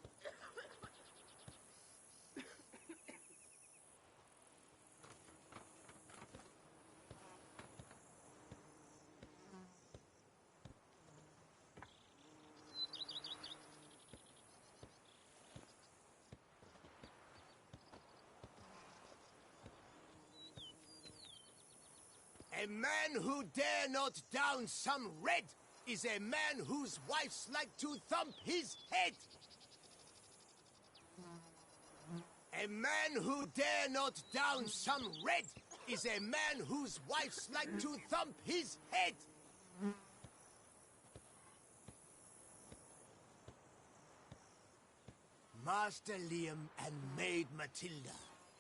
A man who dare not down some red is a man whose wives like to thump his head. A man who dare not down some red is a man whose wives like to thump his head. Master Liam and Maid Matilda.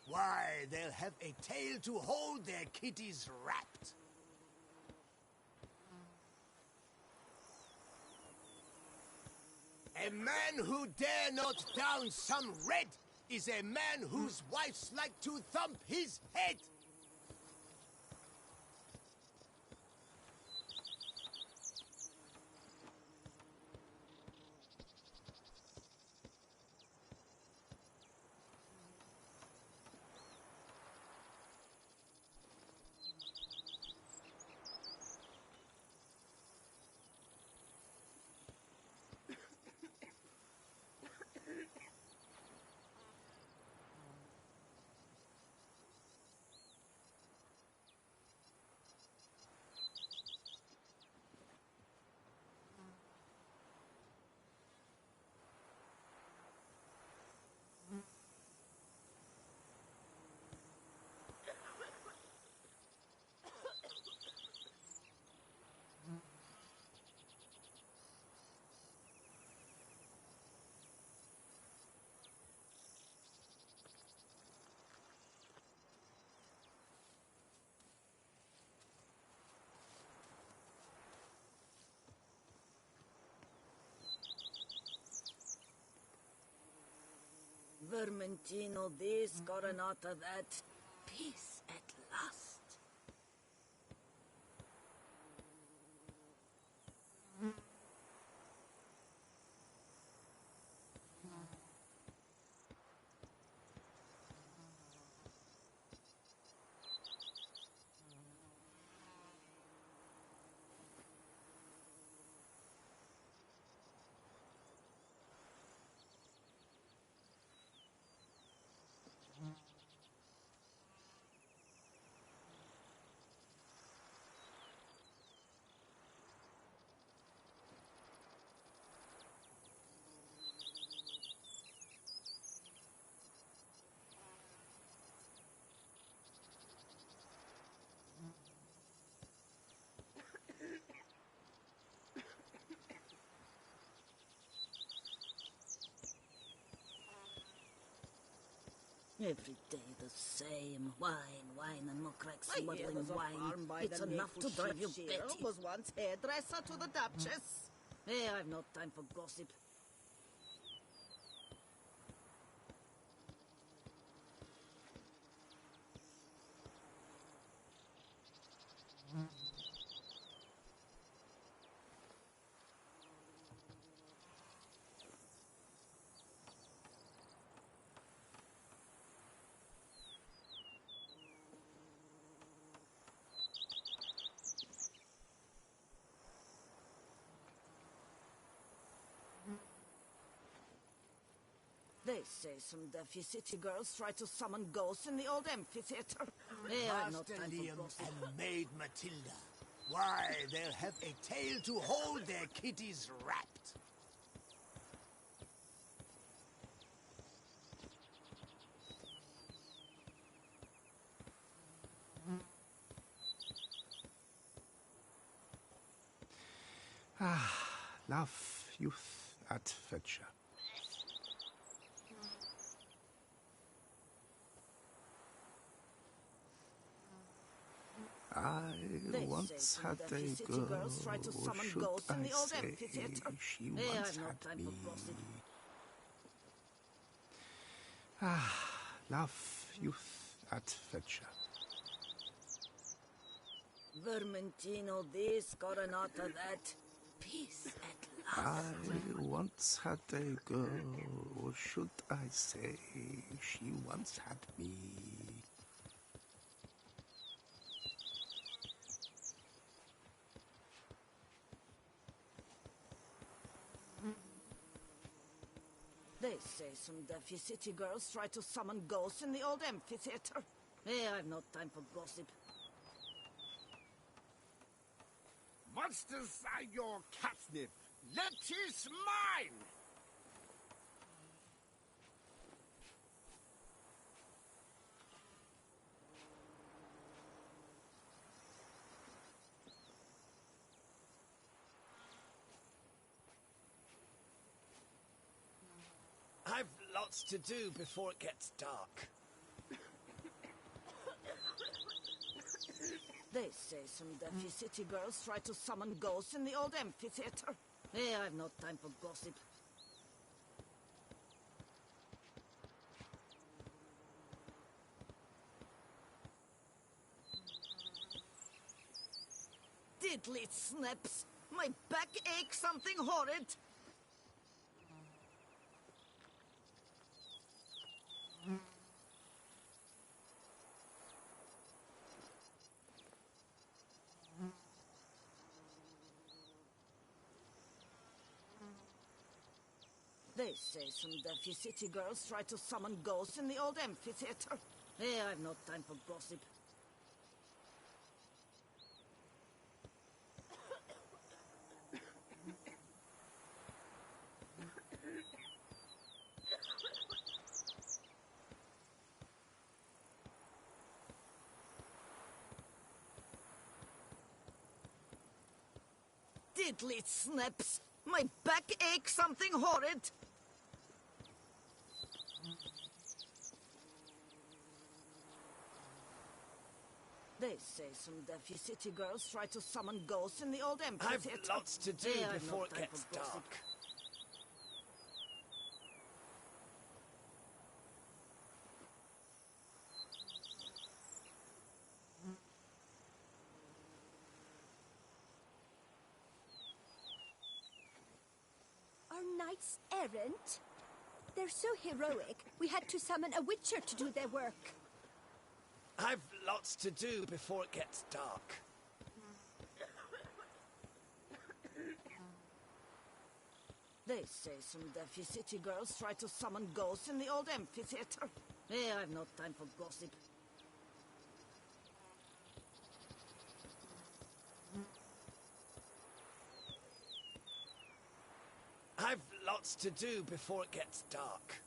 Why, they'll have a tale to hold their kitties wrapped. A man who dare not down some red is a man whose wives like to thump his head. Vermentino this, Coronata that. Peace at last. Every day the same. Wine, and more cracks smuggling wine. It's enough to drive you batty. Was once hairdresser to the duchess. Hey, I've no time for gossip. They say some deafy city girls try to summon ghosts in the old amphitheater. Hey, I've no Master time for Liam gossip. and Maid Matilda. Why, they'll have a tale to hold their kitties wrapped. Love, youth, adventure. I once had a girl, or should I say, she once had me. Love, youth, adventure. Vermentino this, Coronata that. Peace at last. I once had a girl, or should I say, she once had me. They say some deafy city girls try to summon ghosts in the old amphitheater. Hey, I've no time for gossip. Monsters are your catnip. Let is mine! I've lots to do before it gets dark. They say some deafy city girls try to summon ghosts in the old amphitheater. Hey, I've no time for gossip. Diddly snaps! My back aches something horrid! They say some deafy city girls try to summon ghosts in the old amphitheater. Hey, I've no time for gossip. Diddly snaps! My back aches something horrid! They say some deafy city girls try to summon ghosts in the old amphitheater. I've lots to do Hey, I've before no it time for gets gossip. dark. knights errant? They're so heroic, we had to summon a witcher to do their work. I've lots to do before it gets dark. They say some deafy city girls try to summon ghosts in the old amphitheater. I've no time for gossip. I've lots to do before it gets dark.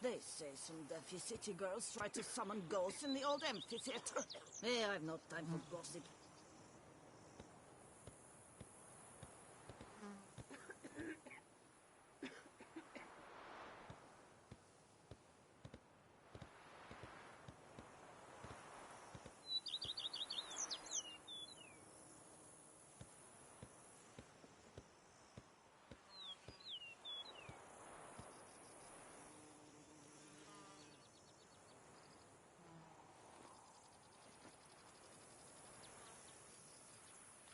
They say some deafy city girls try to summon ghosts in the old amphitheater. I've no time for gossip.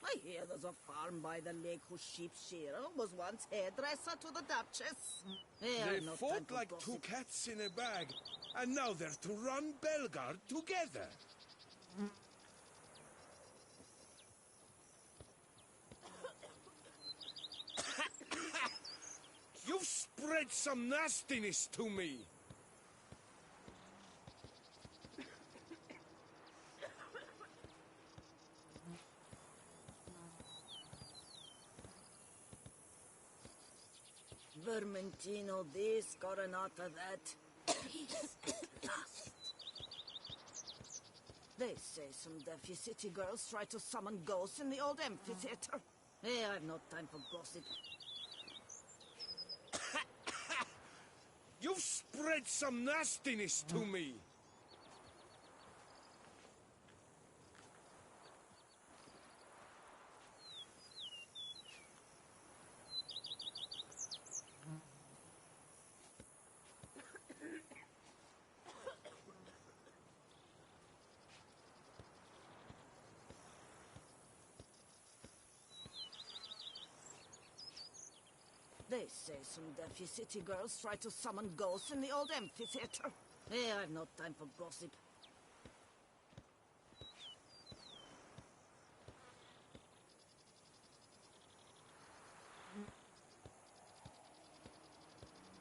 I hear there's a farm by the lake whose sheep shearer was once hairdresser to the duchess. They fought like two cats in a bag, and now they're to run Belgard together. You've spread some nastiness to me. Vermentino this, Coronata that. Peace at last. They say some deafy city girls try to summon ghosts in the old amphitheater. I've no time for gossip. You've spread some nastiness to me. They say some deafy city girls try to summon ghosts in the old amphitheater. I've no time for gossip.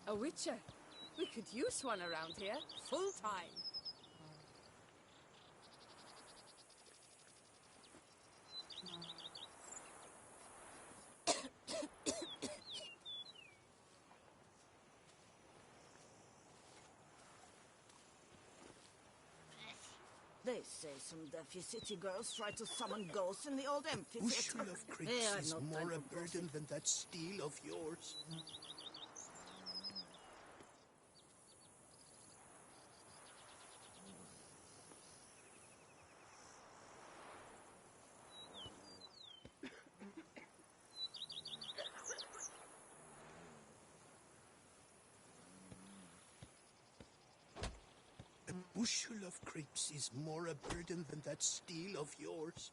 A witcher? We could use one around here, full time. They say some deafy city girls try to summon ghosts in the old amphitheater. Bushel of grapes I've is no more time a for burden gossip. than that steel of yours. A bushel of grapes is more a burden than that steel of yours.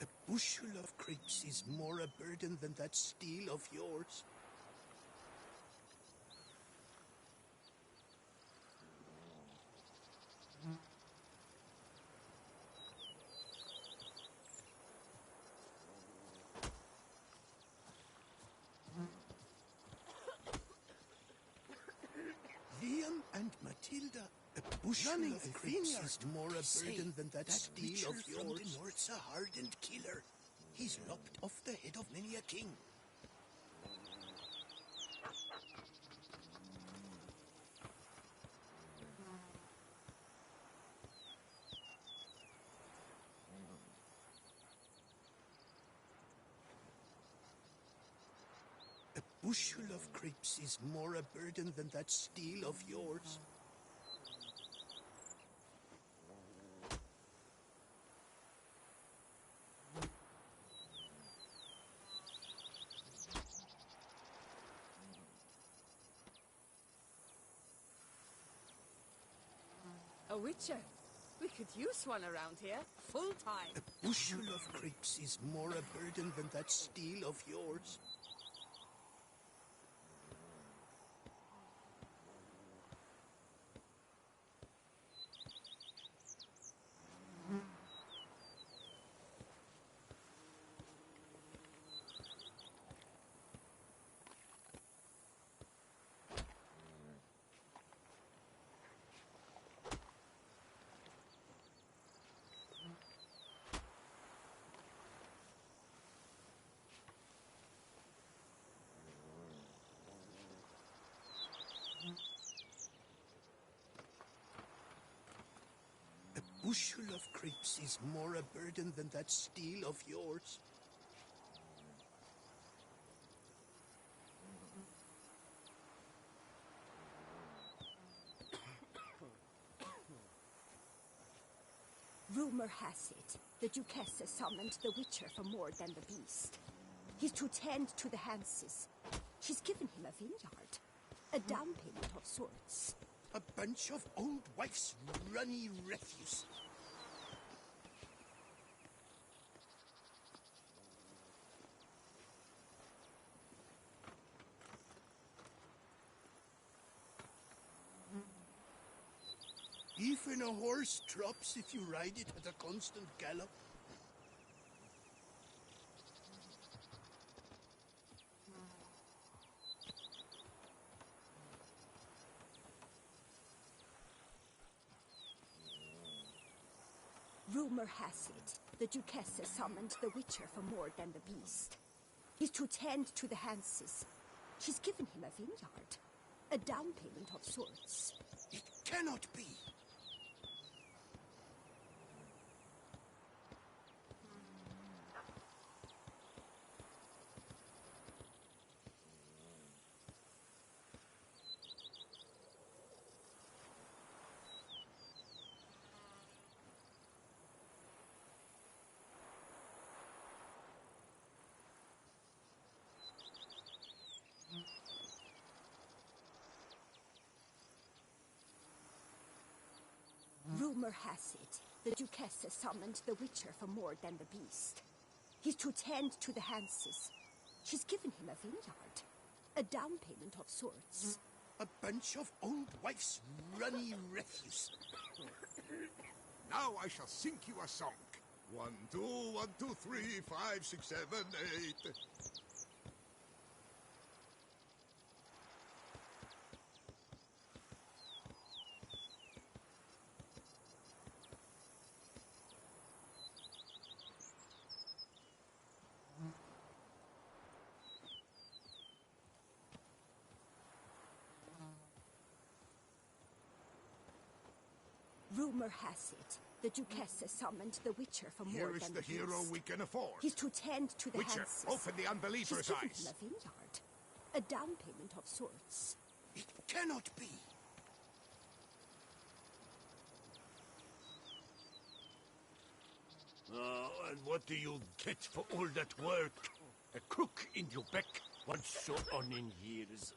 A bushel of grapes is more a burden than that steel of yours. Liam and Matilda, a bushel of grapes is more a burden than that steel of yours. From the north's a hardened killer. He's lopped off the head of many a king. bushel of grapes is more a burden than that steel of yours. A witcher. We could use one around here, full time. A bushel of grapes is more a burden than that steel of yours. A bushel of grapes is more a burden than that steel of yours. Rumor has it, the duchess has summoned the witcher for more than the beast. He's to tend to the Hanses. She's given him a vineyard, a down payment of sorts. A bunch of old wife's runny refuse. Even a horse drops if you ride it at a constant gallop. Rumor has it, the duchess has summoned the witcher for more than the beast. He's to tend to the Hanses. She's given him a vineyard, a down payment of sorts. It cannot be. Rumor has it, the duchess has summoned the witcher for more than the beast. He's to tend to the Hanses. She's given him a vineyard, a down payment of sorts. A bunch of old wife's runny refuse. Now I shall sing you a song. 1, 2, 1, 2, 3, 5, 6, 7, 8. Rumor has it, the duchess has summoned the witcher for more Here than is the the hero beast. we can afford. He's to tend to the Witcher, Hanses. open the unbeliever's She's given eyes. him a vineyard, a down payment of sorts. It cannot be. And what do you get for all that work? A crook in your back once so on in years.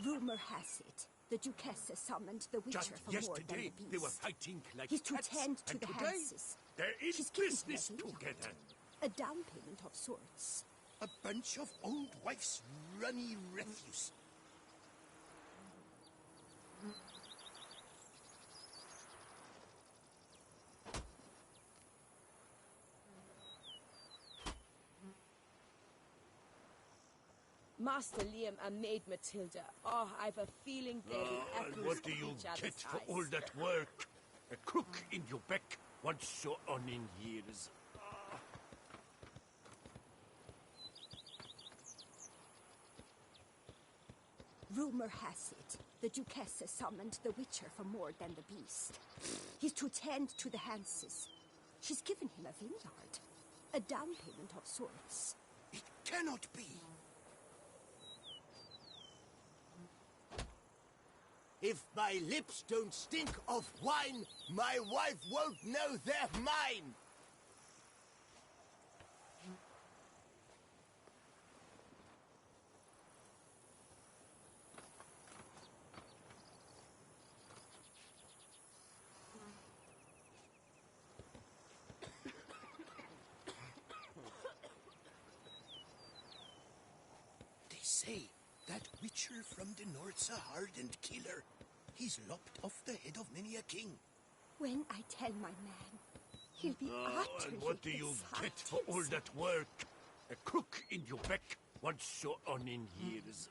Rumor has it, the duchess has summoned the witcher Just for more than yesterday, the beast. they were fighting like He's to cats, tend to and the today, Hanses. they're in She's given him a business vineyard, together. a down payment of sorts. A bunch of old wife's runny refuse. Master Liam and Maid Matilda. Oh, I've a feeling they're the And apples what do of you each other's get for eyes. all that work? A crook in your back once so on in years. Rumor has it, the duchess has summoned the Witcher for more than the beast. He's to tend to the Hanses. She's given him a vineyard. A down payment of sorts. It cannot be. If my lips don't stink of wine, my wife won't know they're mine! They say that Witcher from the north's a hardened killer. He's lopped off the head of many a king. When I tell my man, he'll be utterly And what do you beside get for all himself. that work? A crook in your back once so on in years.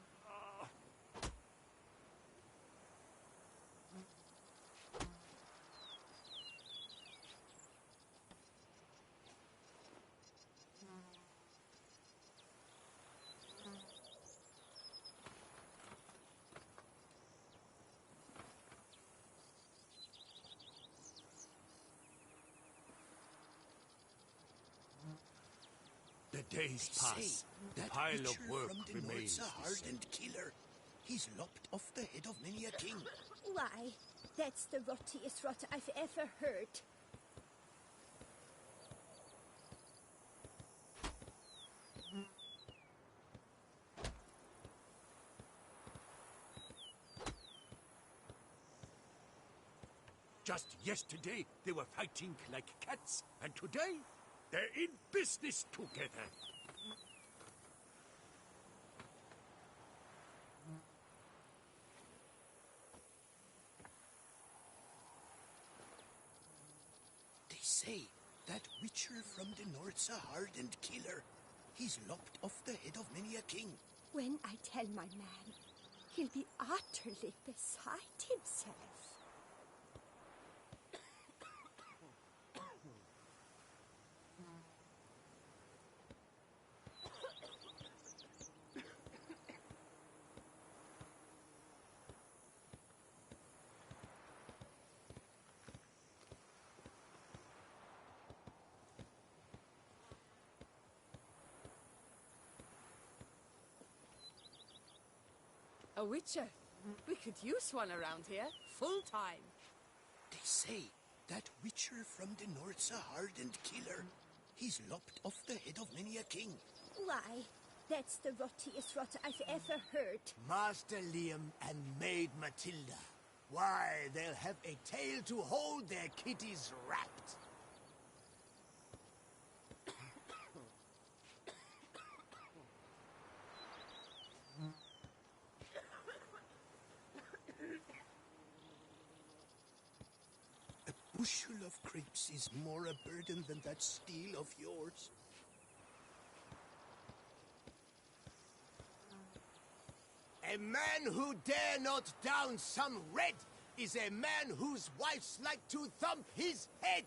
The days They pass. say The that pile Witcher of work from the remains. north's a hardened killer. He's lopped off the head of many a king. Why, that's the rottiest rot I've ever heard. Just yesterday, they were fighting like cats, and today, they're in business together. They say that Witcher from the north's a hardened killer. He's lopped off the head of many a king. When I tell my man, he'll be utterly beside himself. A witcher. We could use one around here, full time. They say that Witcher from the north's a hardened killer. He's lopped off the head of many a king. Why, that's the rottiest rot I've ever heard. Master Liam and Maid Matilda. Why, they'll have a tale to hold their kitties wrapped. A bushel of grapes is more a burden than that steel of yours. A man who dare not down some red is a man whose wife's like to thump his head.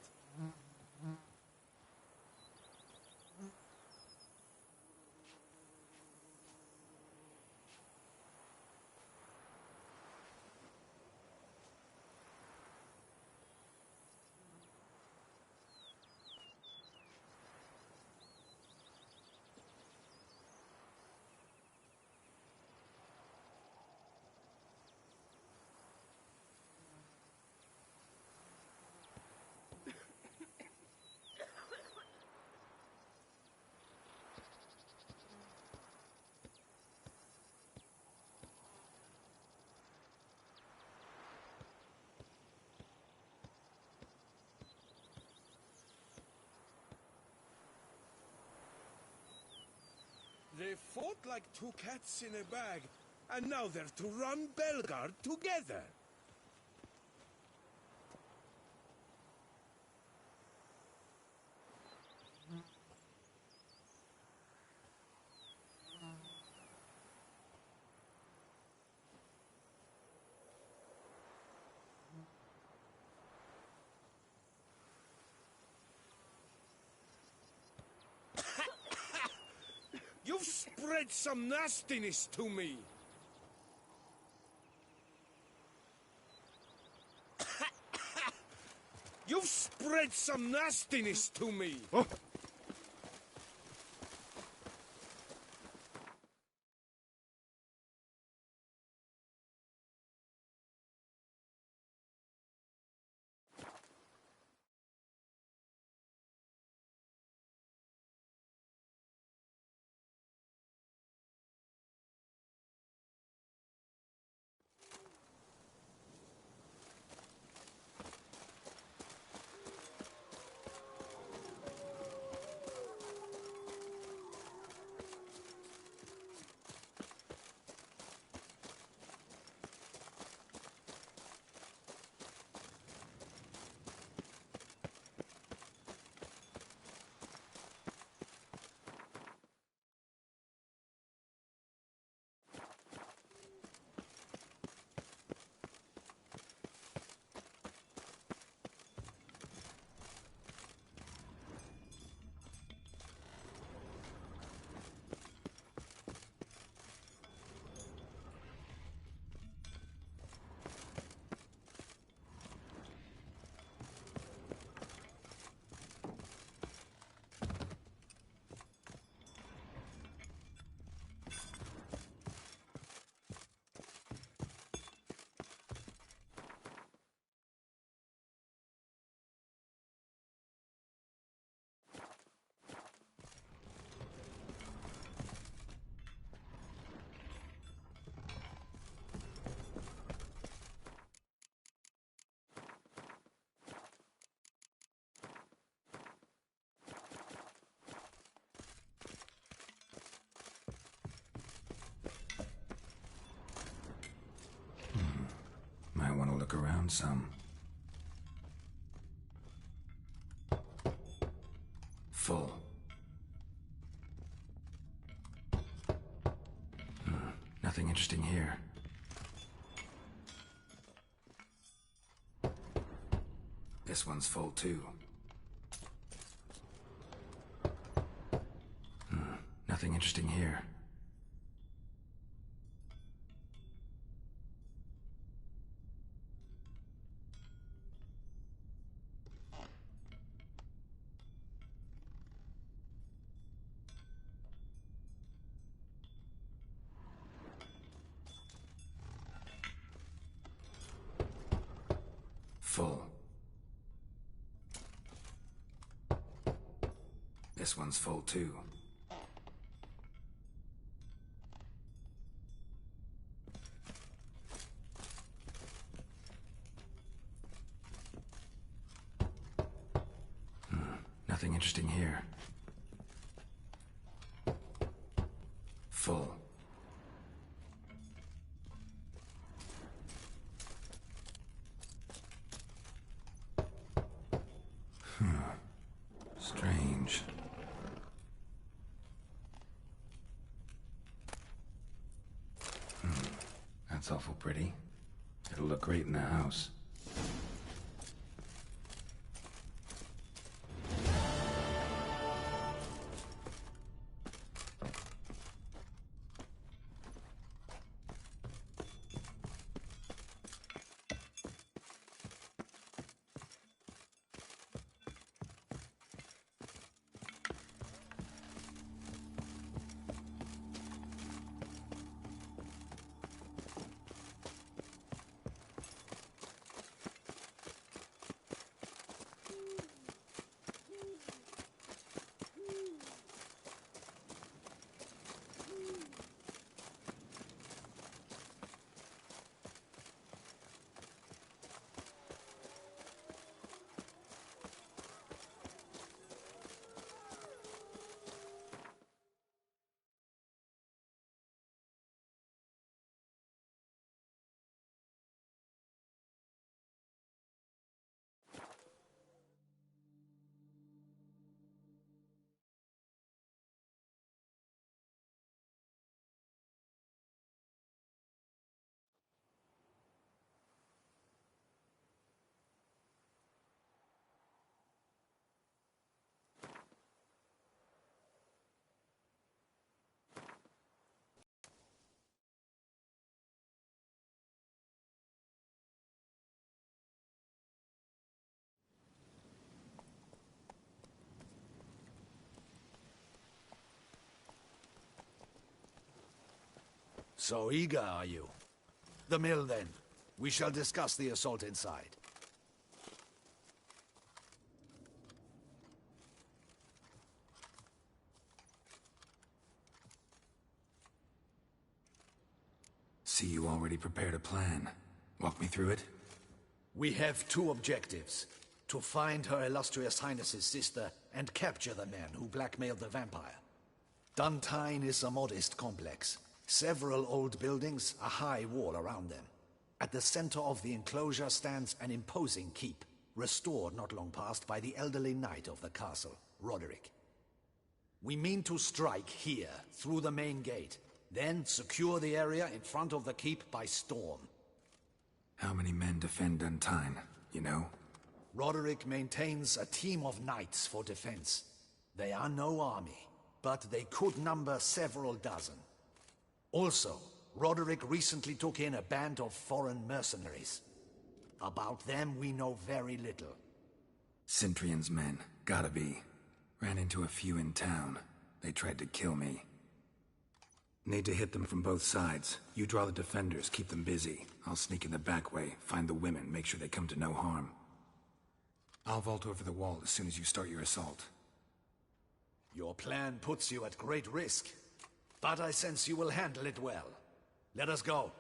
They fought like two cats in a bag, and now they're to run Belgard together. You've spread some nastiness to me. You've spread some nastiness to me. Might want to look around some. Full. Nothing interesting here. This one's full too. Nothing interesting here. Full. This one's full too. Nothing interesting here. Full. Strange. That's awful pretty. It'll look great in the house. So eager, are you? The mill, then. We shall discuss the assault inside. See, you already prepared a plan. Walk me through it? We have two objectives. To find Her Illustrious Highness's sister and capture the men who blackmailed the vampire. Duntine is a modest complex. Several old buildings, a high wall around them. At the center of the enclosure stands an imposing keep, restored not long past by the elderly knight of the castle, Roderick. We mean to strike here, through the main gate, then secure the area in front of the keep by storm. How many men defend Duntine, you know? Roderick maintains a team of knights for defense. They are no army, but they could number several dozen. Also, Roderick recently took in a band of foreign mercenaries. About them we know very little. Cintrian's men, gotta be. Ran into a few in town. They tried to kill me. Need to hit them from both sides. You draw the defenders, keep them busy. I'll sneak in the back way, find the women, make sure they come to no harm. I'll vault over the wall as soon as you start your assault. Your plan puts you at great risk, but I sense you will handle it well. Let us go.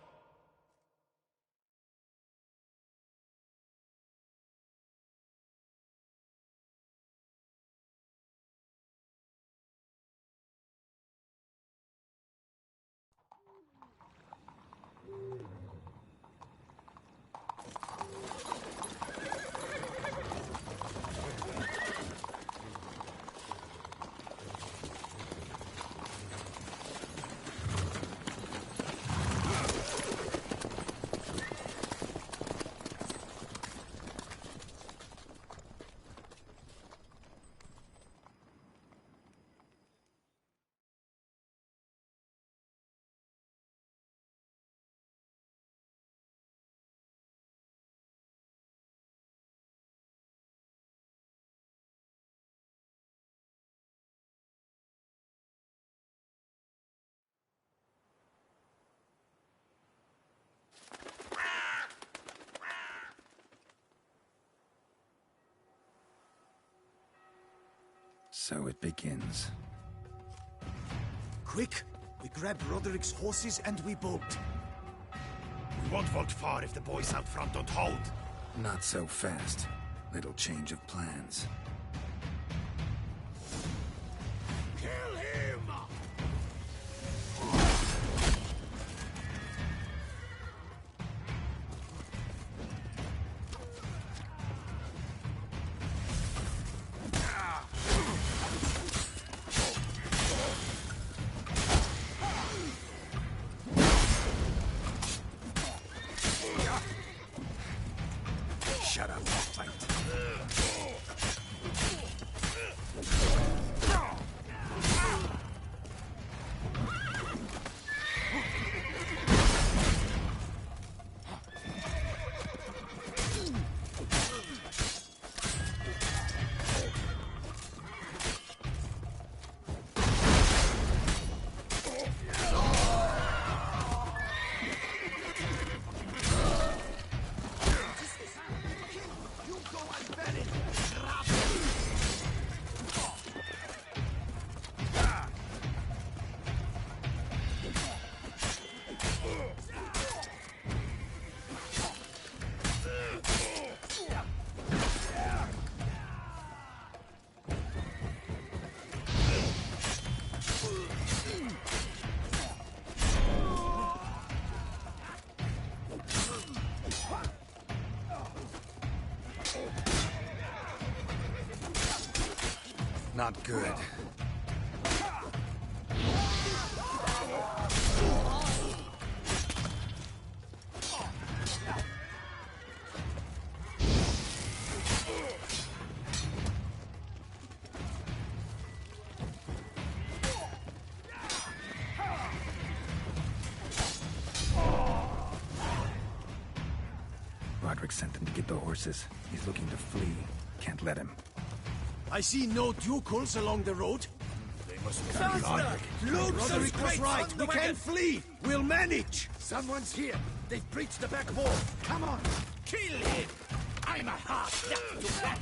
So it begins. Quick! We grab Roderick's horses and we bolt. We won't vault far if the boys out front don't hold. Not so fast. Little change of plans. Kill him! Shut up, fight. Not good. Roderick sent them to get the horses. He's looking to flee. Can't let him. I see no ducals along the road. They Faster! Loot those Roderick was crates right. on the We wagon. can't flee. We'll manage. Someone's here. They've breached the back wall. Come on. Kill him! I'm a hard nut to crack.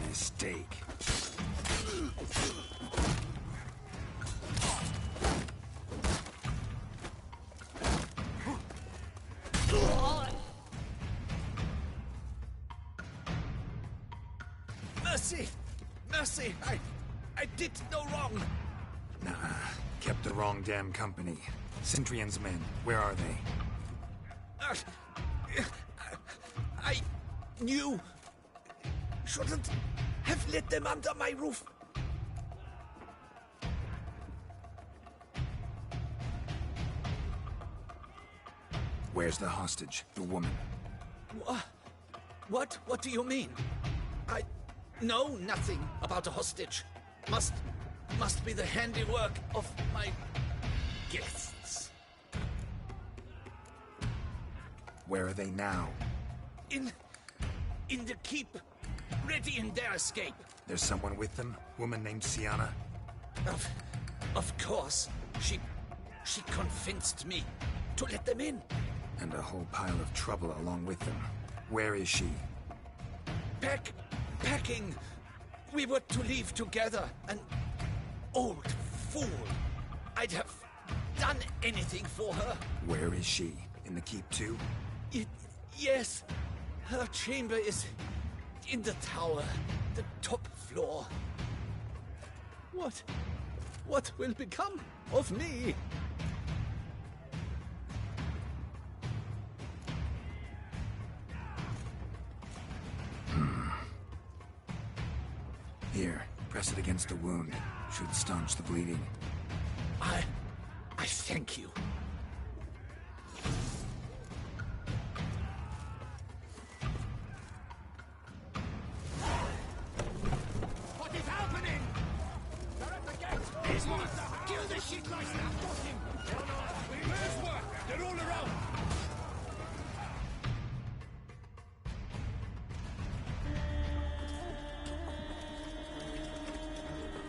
Mistake. Mercy! Mercy! I did no wrong! Nah, kept the wrong damn company. Centrion's men, where are they? I knew... Shouldn't have let them under my roof. Where's the hostage, the woman? What? What do you mean? I know nothing about a hostage. Must be the handiwork of my guests. Where are they now? In the keep, ready in their escape. There's someone with them? Woman named Syanna? Of course. She convinced me to let them in. And a whole pile of trouble along with them. Where is she? Packing. We were to leave together. An old fool. I'd have done anything for her. Where is she? In the keep too? Yes. Her chamber is in the tower. The top floor. What will become of me? Here, press it against the wound. Should staunch the bleeding. I thank you. What is happening? They're at the gate! Business! Kill the shit like that! Got him! Where's work? They're all around!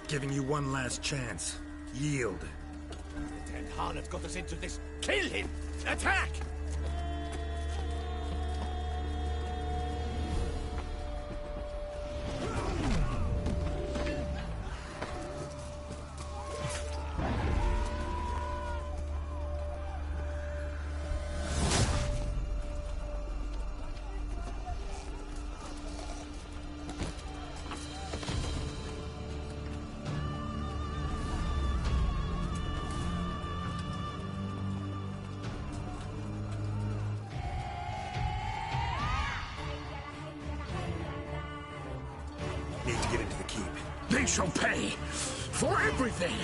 Giving you one last chance. Yield. The Ten Harlot got us into this. Kill him! Attack! Need to get into the keep. They shall pay for everything!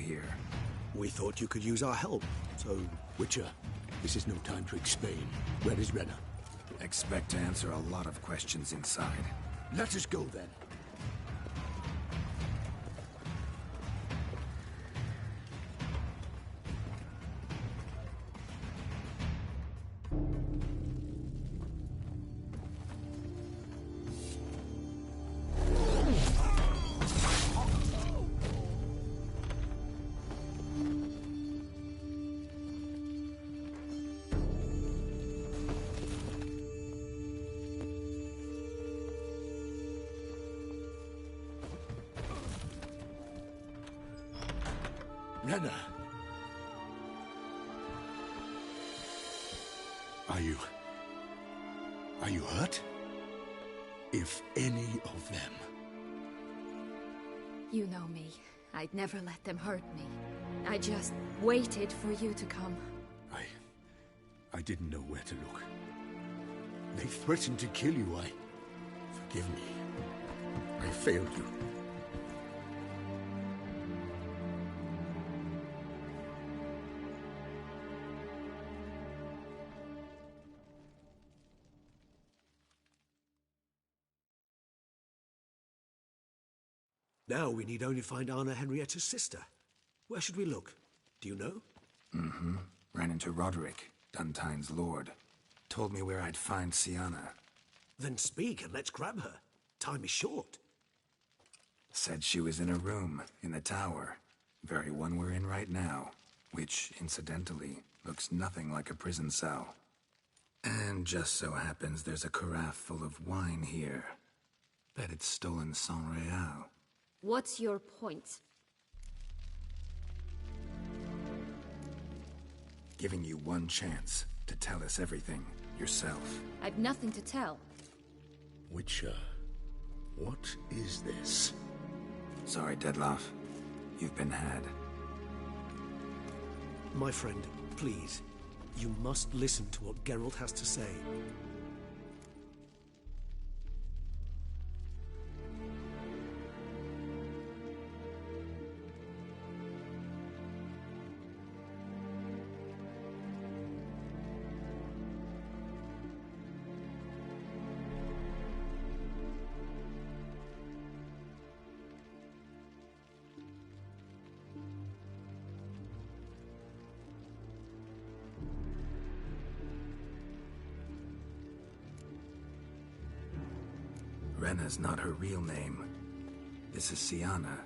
here? We thought you could use our help, so... Witcher, this is no time to explain. Where is Renna? Expect to answer a lot of questions inside. Let us go, then. Renna! Are you hurt? If any of them... You know me. I'd never let them hurt me. I just waited for you to come. I didn't know where to look. They threatened to kill you. Forgive me. I failed you. Now we need only find Anna Henrietta's sister. Where should we look? Do you know? Mm-hmm. Ran into Roderick, Duntine's lord. Told me where I'd find Syanna. Then speak and let's grab her. Time is short. Said she was in a room in the tower. Very one we're in right now. Which, incidentally, looks nothing like a prison cell. And just so happens there's a carafe full of wine here. Bet it's stolen San Real. What's your point? Giving you one chance to tell us everything yourself. I've nothing to tell. Witcher, what is this? Sorry, Dettlaff. You've been had. My friend, please. You must listen to what Geralt has to say. Renna's not her real name. This is Syanna,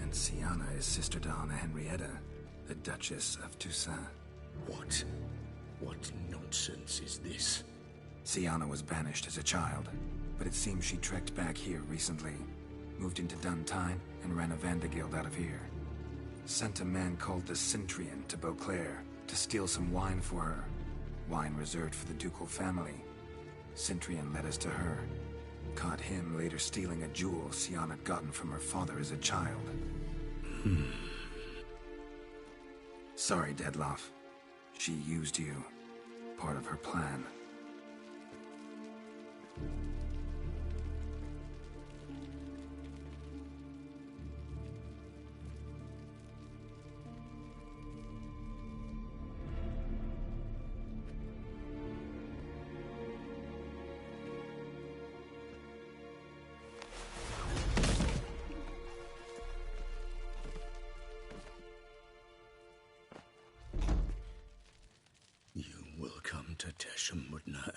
and Syanna is sister to Anna Henrietta, the Duchess of Toussaint. What? What nonsense is this? Syanna was banished as a child, but it seems she trekked back here recently. Moved into Duntine and ran a Vandergild out of here. Sent a man called the Centrian to Beauclair to steal some wine for her. Wine reserved for the ducal family. Centrian led us to her. Caught him later stealing a jewel Syanna had gotten from her father as a child. Sorry, Dettlaff. She used you. Part of her plan.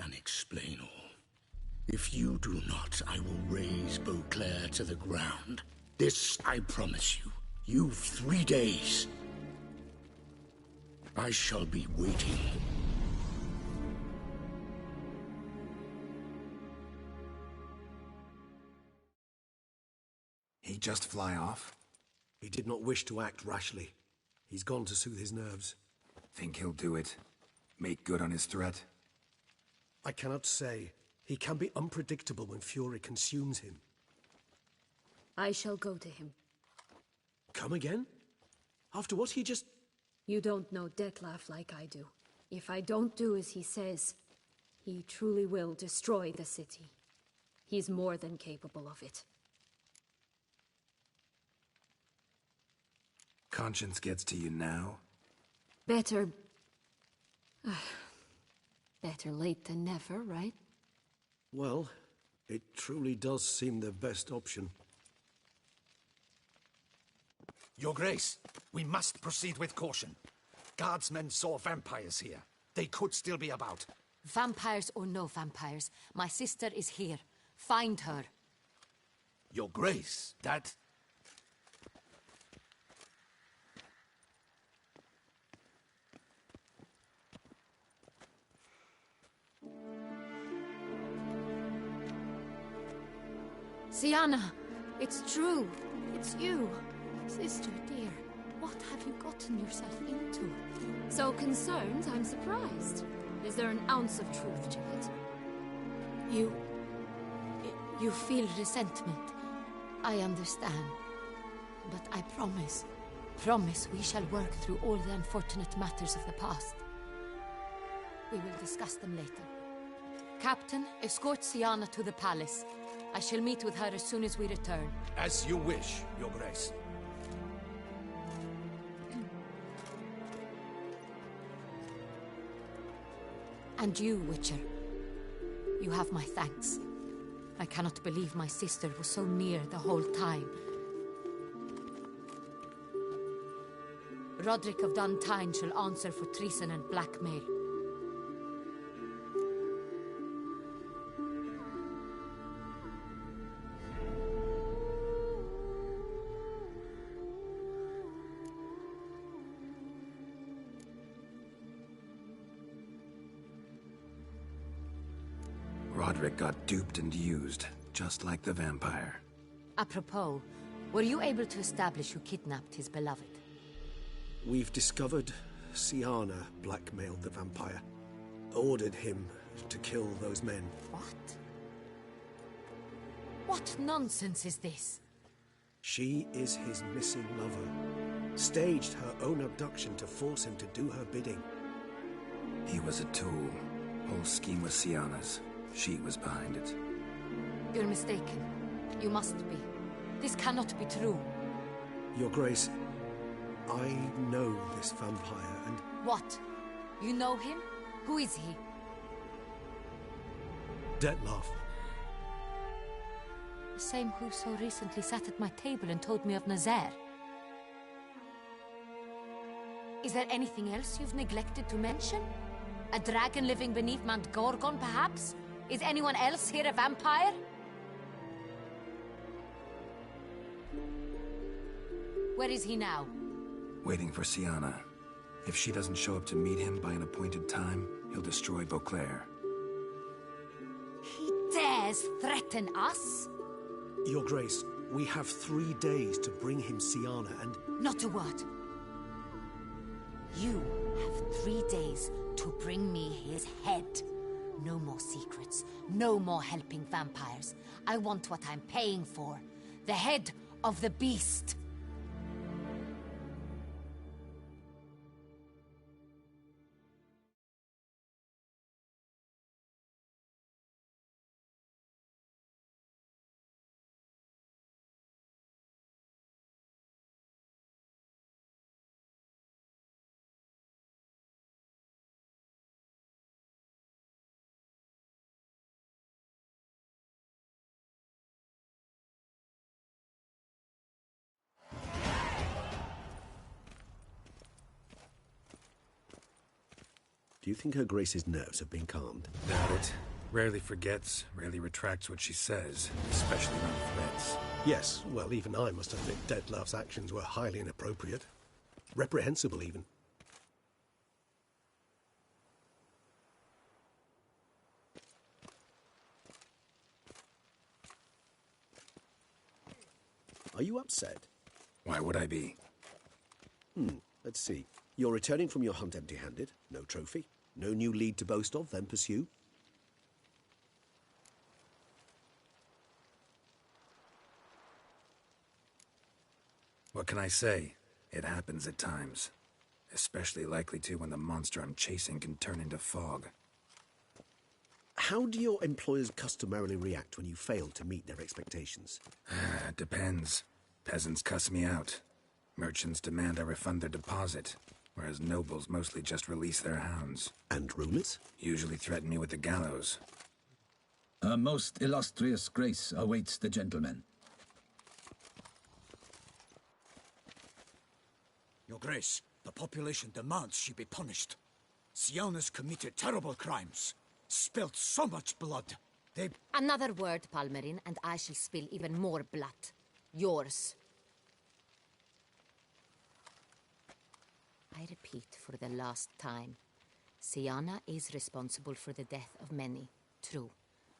And explain all. If you do not, I will raise Beauclair to the ground. This I promise you. You've 3 days. I shall be waiting. He just fly off? He did not wish to act rashly. He's gone to soothe his nerves. Think he'll do it? Make good on his threat? I cannot say. He can be unpredictable when fury consumes him. I shall go to him. Come again? After what he just... You don't know Dettlaff like I do. If I don't do as he says, he truly will destroy the city. He's more than capable of it. Conscience gets to you now? Better... better late than never, right? Well, it truly does seem the best option. Your Grace, we must proceed with caution. Guardsmen saw vampires here. They could still be about. Vampires or no vampires, my sister is here. Find her. Your Grace, that... Syanna, it's true. It's you. Sister dear, what have you gotten yourself into? So concerned, I'm surprised. Is there an ounce of truth to it? You feel resentment. I understand. But I promise we shall work through all the unfortunate matters of the past. We will discuss them later. Captain, escort Syanna to the palace. I shall meet with her as soon as we return. As you wish, Your Grace. And you, Witcher. You have my thanks. I cannot believe my sister was so near the whole time. Roderick of Duntine shall answer for treason and blackmail. Roderick got duped and used, just like the vampire. Apropos, were you able to establish who kidnapped his beloved? We've discovered Syanna blackmailed the vampire. Ordered him to kill those men. What? What nonsense is this? She is his missing lover. Staged her own abduction to force him to do her bidding. He was a tool. Whole scheme was Syanna's. She was behind it. You're mistaken. You must be. This cannot be true. Your Grace, I know this vampire and... What? You know him? Who is he? Dettlaff. The same who so recently sat at my table and told me of Nazaire. Is there anything else you've neglected to mention? A dragon living beneath Mount Gorgon, perhaps? Is anyone else here a vampire? Where is he now? Waiting for Syanna. If she doesn't show up to meet him by an appointed time, he'll destroy Beauclair. He dares threaten us? Your Grace, we have 3 days to bring him Syanna and... Not a word. You have 3 days to bring me his head. No more secrets. No more helping vampires. I want what I'm paying for. The head of the beast. Do you think Her Grace's nerves have been calmed? Doubt it. Rarely forgets, rarely retracts what she says, especially on threats. Yes, well, even I must admit Dettlaff's actions were highly inappropriate. Reprehensible, even. Are you upset? Why would I be? Let's see. You're returning from your hunt empty-handed. No trophy. No new lead to boast of, then pursue. What can I say? It happens at times. Especially likely to when the monster I'm chasing can turn into fog. How do your employers customarily react when you fail to meet their expectations? Depends. Peasants cuss me out. Merchants demand I refund their deposit, whereas nobles mostly just release their hounds. And rulers? Usually threaten me with the gallows. A most illustrious grace awaits the gentleman. Your Grace, the population demands she be punished. Syanna's committed terrible crimes. Spilt so much blood. They... Another word, Palmerin, and I shall spill even more blood. Yours. I repeat for the last time. Syanna is responsible for the death of many, true.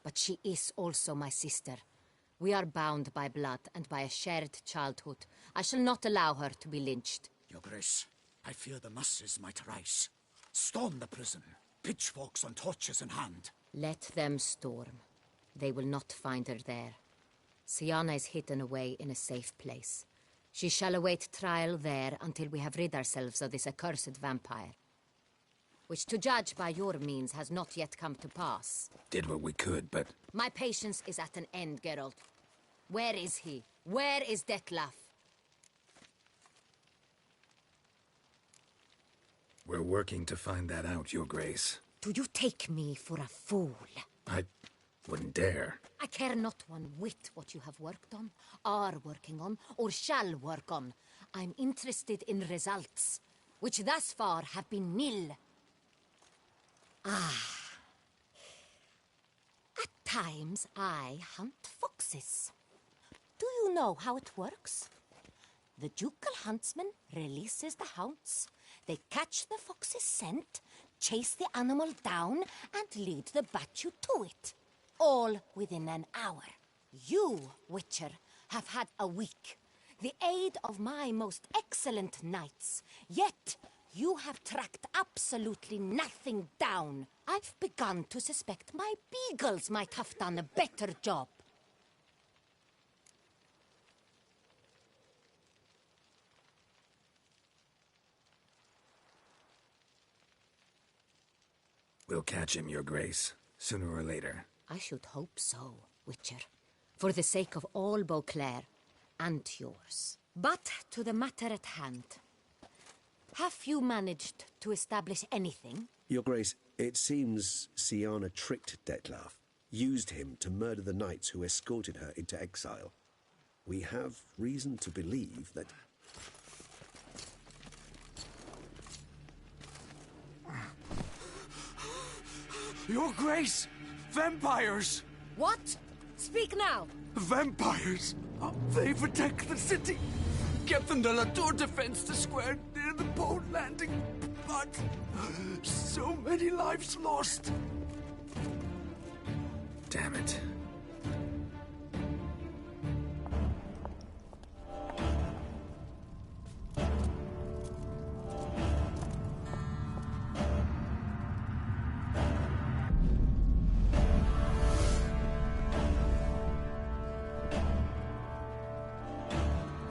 But she is also my sister. We are bound by blood and by a shared childhood. I shall not allow her to be lynched. Your Grace, I fear the masses might rise. Storm the prison, pitchforks and torches in hand. Let them storm. They will not find her there. Syanna is hidden away in a safe place. She shall await trial there until we have rid ourselves of this accursed vampire. Which, to judge by your means, has not yet come to pass. Did what we could, but... My patience is at an end, Geralt. Where is he? Where is Dettlaff? We're working to find that out, Your Grace. Do you take me for a fool? I wouldn't dare. I care not one whit what you have worked on, are working on, or shall work on. I'm interested in results, which thus far have been nil. Ah. At times, I hunt foxes. Do you know how it works? The ducal huntsman releases the hounds. They catch the fox's scent, chase the animal down, and lead the battue to it. All within an hour. You, Witcher, have had a week. The aid of my most excellent knights. Yet, you have tracked absolutely nothing down. I've begun to suspect my beagles might have done a better job. We'll catch him, Your Grace, sooner or later. I should hope so, Witcher. For the sake of all Beauclair, and yours. But to the matter at hand. Have you managed to establish anything? Your Grace, it seems Syanna tricked Dettlaff, used him to murder the knights who escorted her into exile. We have reason to believe that... Your Grace! Vampires! What? Speak now! Vampires! They protect the city! Captain de la Tour defends the square near the boat landing, but so many lives lost! Damn it.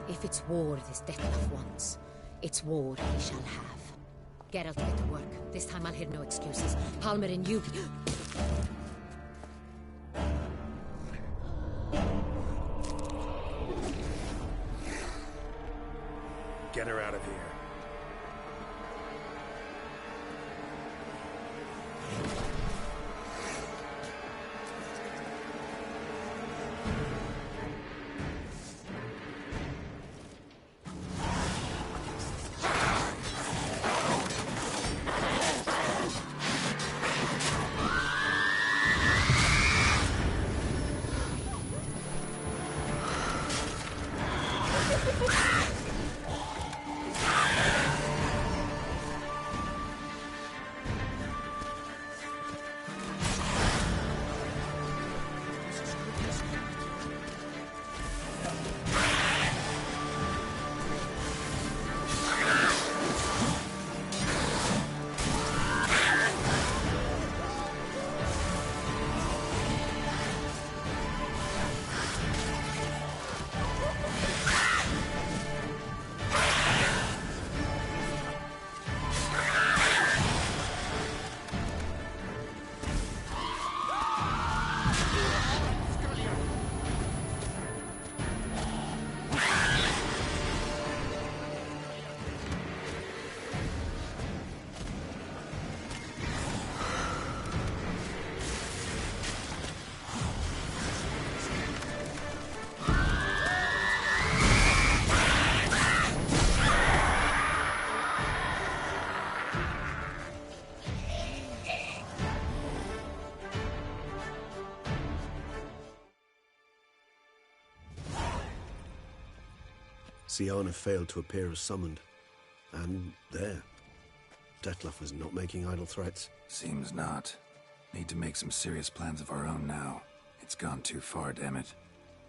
If it's war this Dettlaff wants, it's war he shall have. Geralt, get to work. This time I'll hear no excuses. Palmerin, you... Get her out of here. Syanna failed to appear as summoned. And there. Dettlaff was not making idle threats. Seems not. Need to make some serious plans of our own now. It's gone too far, damn it.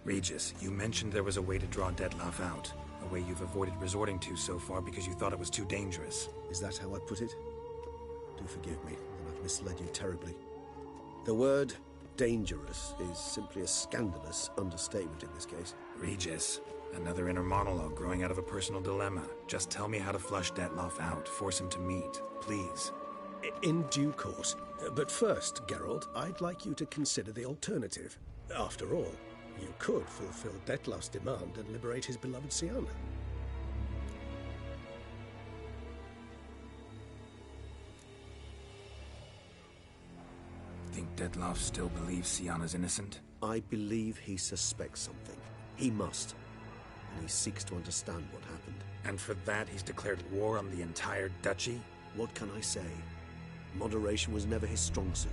Regis, you mentioned there was a way to draw Dettlaff out. A way you've avoided resorting to so far because you thought it was too dangerous. Is that how I put it? Do forgive me, that I've misled you terribly. The word dangerous is simply a scandalous understatement in this case. Regis, another inner monologue growing out of a personal dilemma. Just tell me how to flush Dettlaff out, force him to meet, please. In due course. But first, Geralt, I'd like you to consider the alternative. After all, you could fulfill Dettlaff's demand and liberate his beloved Syanna. Think Dettlaff still believes Syanna's innocent? I believe he suspects something. He must. And he seeks to understand what happened. And for that, he's declared war on the entire duchy? What can I say? Moderation was never his strong suit.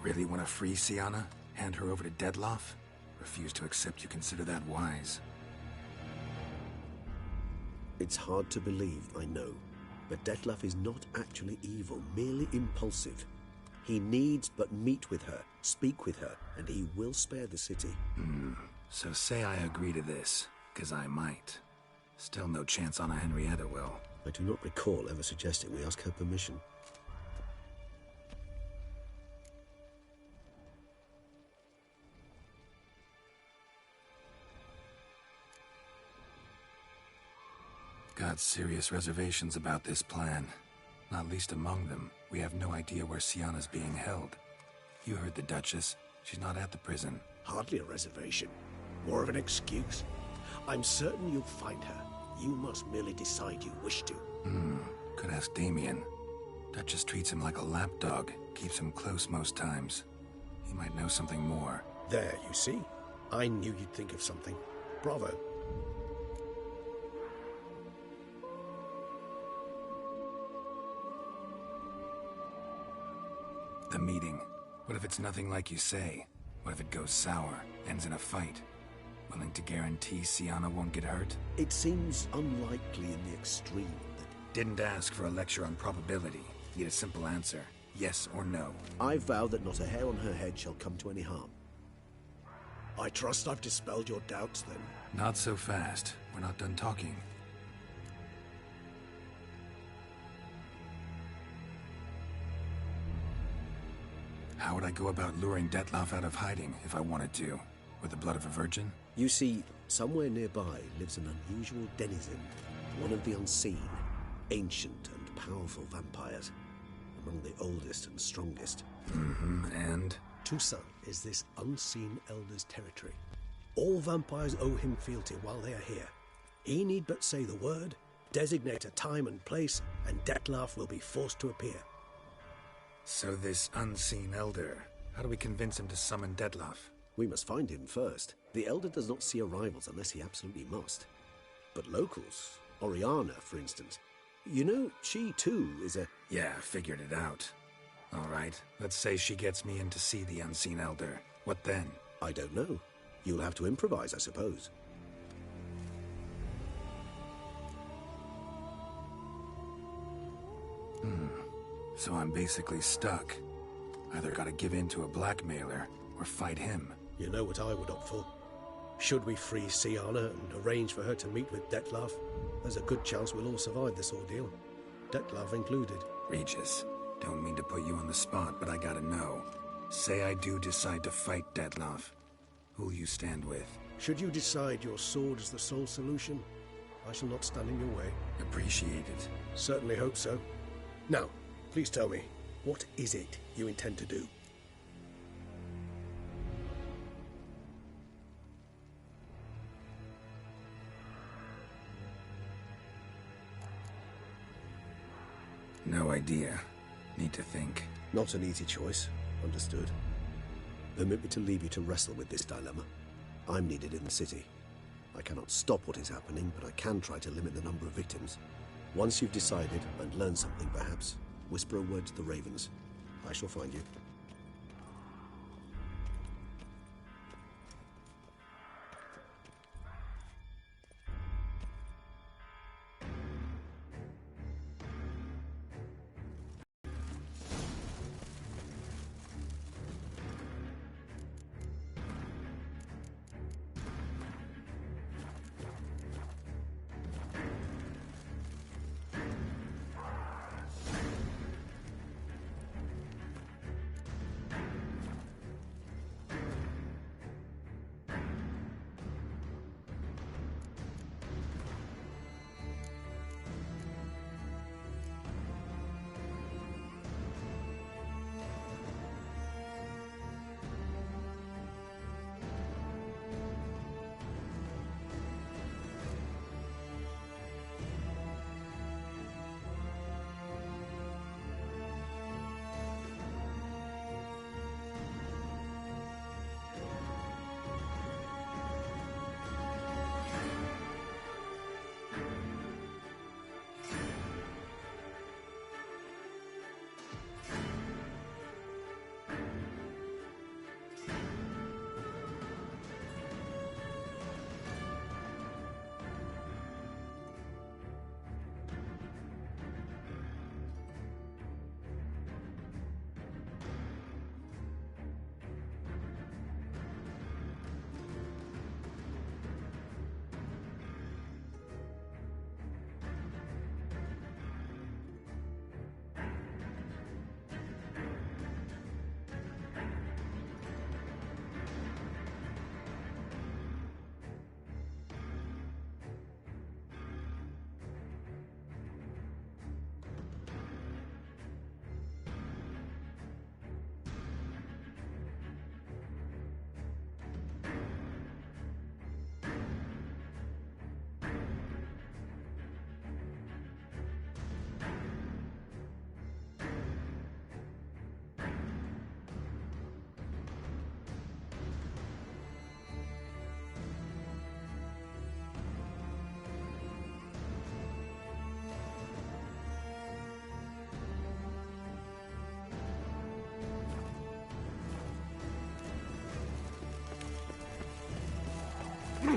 Really want to free Syanna? Hand her over to Dettlaff? Refuse to accept you consider that wise. It's hard to believe, I know. But Dettlaff is not actually evil, merely impulsive. He needs but meet with her, speak with her, and he will spare the city. So say I agree to this, 'cause I might. Still no chance Anna Henrietta will. I do not recall ever suggesting we ask her permission. Got serious reservations about this plan. Not least among them, we have no idea where Syanna's being held. You heard the Duchess. She's not at the prison. Hardly a reservation. More of an excuse. I'm certain you'll find her. You must merely decide you wish to. Could ask Damien. Duchess treats him like a lapdog. Keeps him close most times. He might know something more. There, you see? I knew you'd think of something. Bravo. The meeting. What if it's nothing like you say? What if it goes sour, ends in a fight? Willing to guarantee Syanna won't get hurt? It seems unlikely in the extreme that... Didn't ask for a lecture on probability. Need a simple answer. Yes or no. I vow that not a hair on her head shall come to any harm. I trust I've dispelled your doubts, then. Not so fast. We're not done talking. How would I go about luring Dettlaff out of hiding if I wanted to? With the blood of a virgin? You see, somewhere nearby lives an unusual denizen, one of the unseen, ancient and powerful vampires, among the oldest and strongest. And? Toussaint is this unseen elder's territory. All vampires owe him fealty while they are here. He need but say the word, designate a time and place, and Dettlaff will be forced to appear. So this unseen elder, how do we convince him to summon Dettlaff? We must find him first. The elder does not see arrivals unless he absolutely must. But locals, Oriana, for instance, you know, she too is a... Yeah, figured it out. All right, let's say she gets me in to see the unseen elder. What then? I don't know. You'll have to improvise, I suppose. So I'm basically stuck. Either gotta give in to a blackmailer, or fight him. You know what I would opt for. Should we free Syanna and arrange for her to meet with Dettlaff, there's a good chance we'll all survive this ordeal. Dettlaff included. Regis, don't mean to put you on the spot, but I gotta know. Say I do decide to fight Dettlaff. Who'll you stand with? Should you decide your sword is the sole solution, I shall not stand in your way. Appreciate it. Certainly hope so. Now, please tell me, what is it you intend to do? No idea. Need to think. Not an easy choice. Understood. Permit me to leave you to wrestle with this dilemma. I'm needed in the city. I cannot stop what is happening, but I can try to limit the number of victims. Once you've decided and learned something, perhaps, whisper a word to the ravens. I shall find you.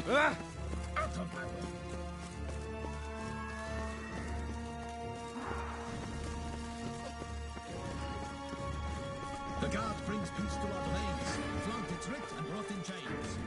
Out of my way. The guard brings peace to our domains. Flaunt its writ and brought in chains.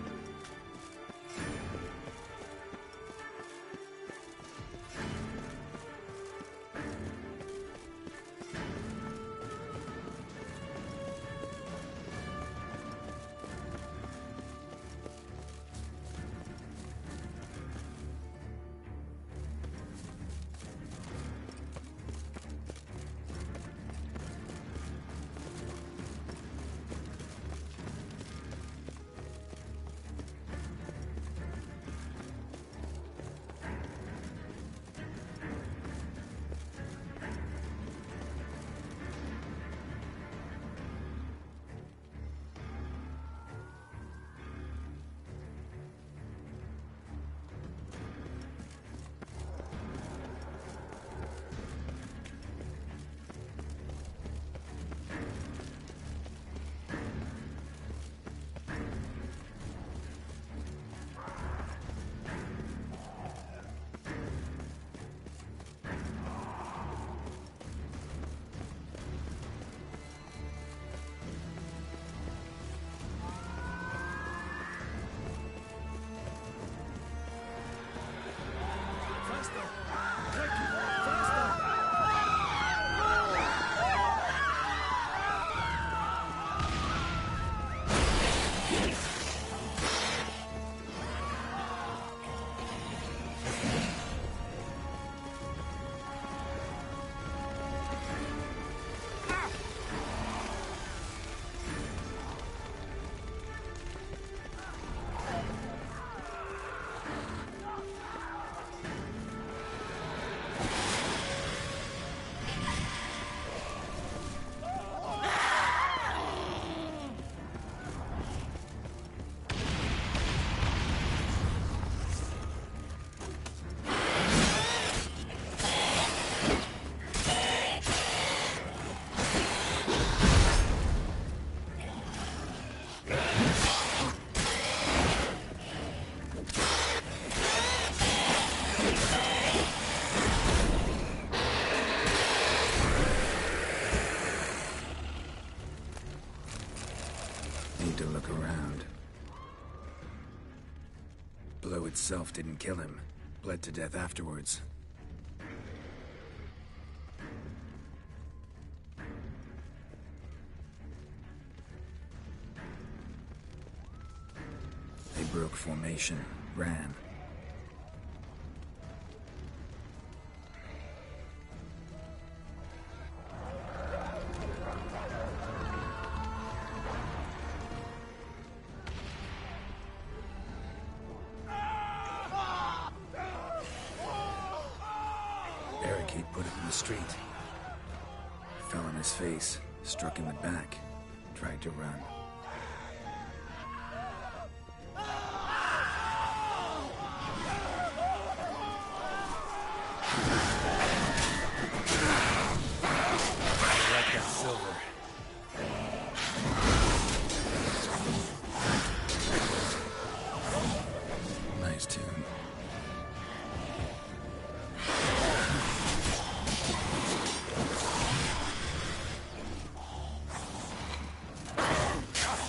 To look around. Blow itself didn't kill him. Bled to death afterwards. They broke formation, ran. Barricade put it in the street. Fell on his face, struck in the back, tried to run. Silver. Nice tune.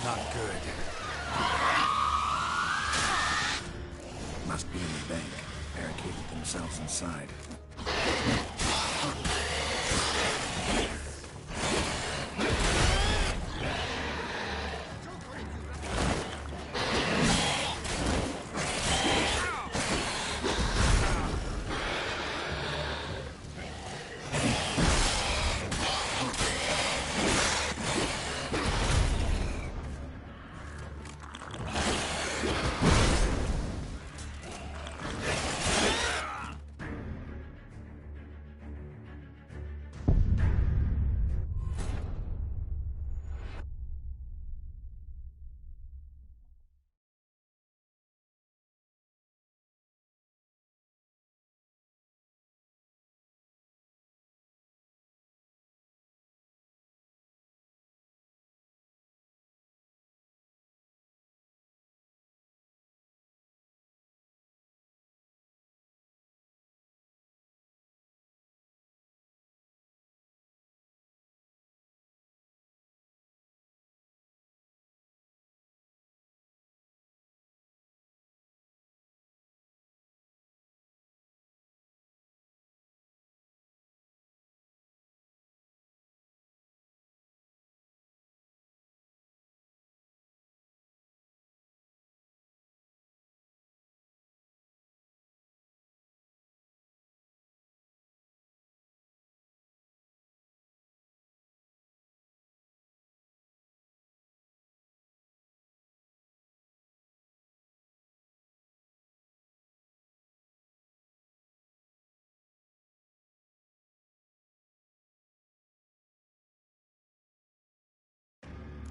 Not good. Must be in the bank. Barricaded themselves inside.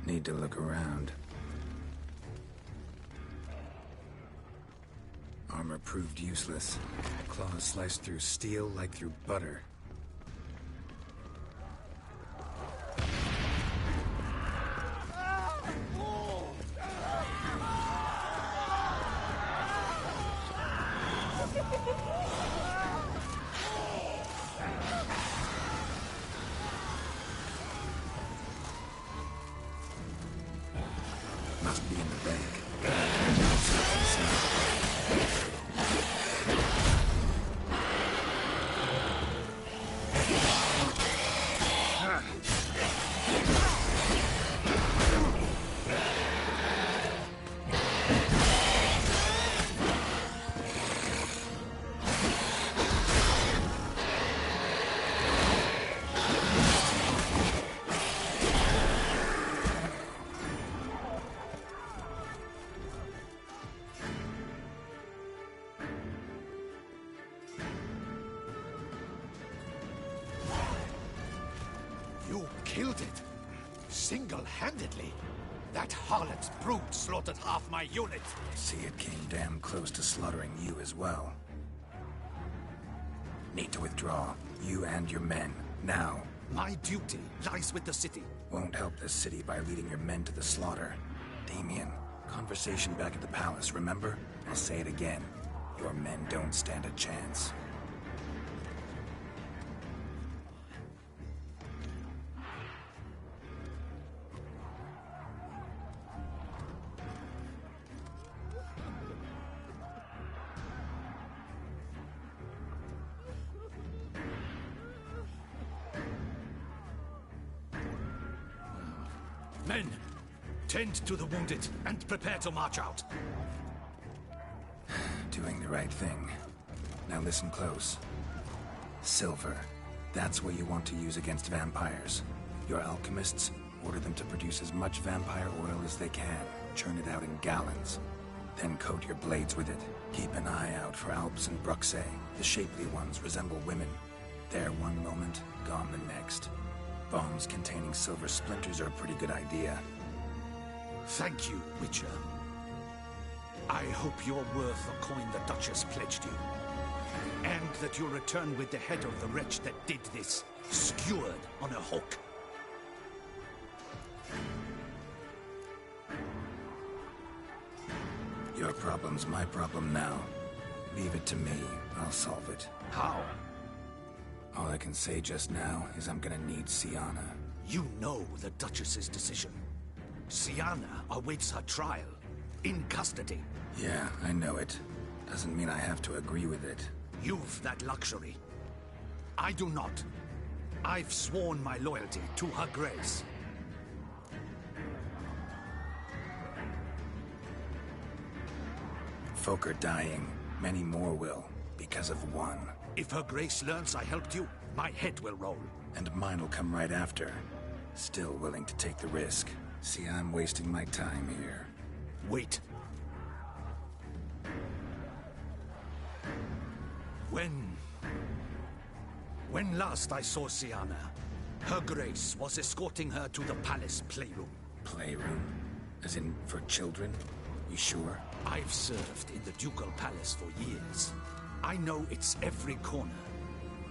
Need to look around. Armor proved useless. Claws sliced through steel like through butter. Must be in the bank. You killed it? Single-handedly? That harlot's brood slaughtered half my unit. See, it came damn close to slaughtering you as well. Need to withdraw. You and your men. Now. My duty lies with the city. Won't help the city by leading your men to the slaughter. Damien, conversation back at the palace, remember? I'll say it again. Your men don't stand a chance. Men, tend to the wounded and prepare to march out. Doing the right thing. Now listen close. Silver. That's what you want to use against vampires. Your alchemists, order them to produce as much vampire oil as they can. Churn it out in gallons. Then coat your blades with it. Keep an eye out for Alps and Bruxae. The shapely ones resemble women. There one moment, gone the next. Bombs containing silver splinters are a pretty good idea. Thank you, Witcher. I hope you're worth the coin the Duchess pledged you. And that you'll return with the head of the wretch that did this, skewered on a hook. Your problem's my problem now. Leave it to me. I'll solve it. How? All I can say just now is I'm gonna need Syanna. You know the Duchess's decision. Syanna awaits her trial. In custody. Yeah, I know it. Doesn't mean I have to agree with it. You've that luxury. I do not. I've sworn my loyalty to her grace. Folk are dying. Many more will, because of one. If her grace learns I helped you, my head will roll. And mine will come right after. Still willing to take the risk. See, I'm wasting my time here. Wait. When last I saw Syanna, her grace was escorting her to the palace playroom. Playroom? As in, for children? You sure? I've served in the ducal palace for years. I know it's every corner.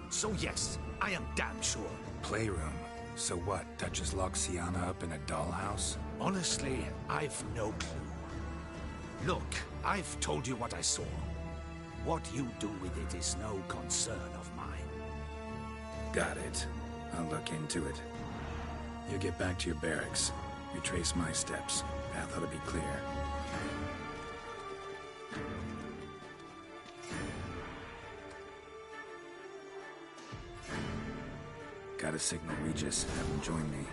So yes, I am damn sure. Playroom? So what, Duchess locked Syanna up in a dollhouse? Honestly, I've no clue. Look, I've told you what I saw. What you do with it is no concern of mine. Got it. I'll look into it. You get back to your barracks. Retrace my steps. Path ought to be clear. Gotta signal Regis, have him join me.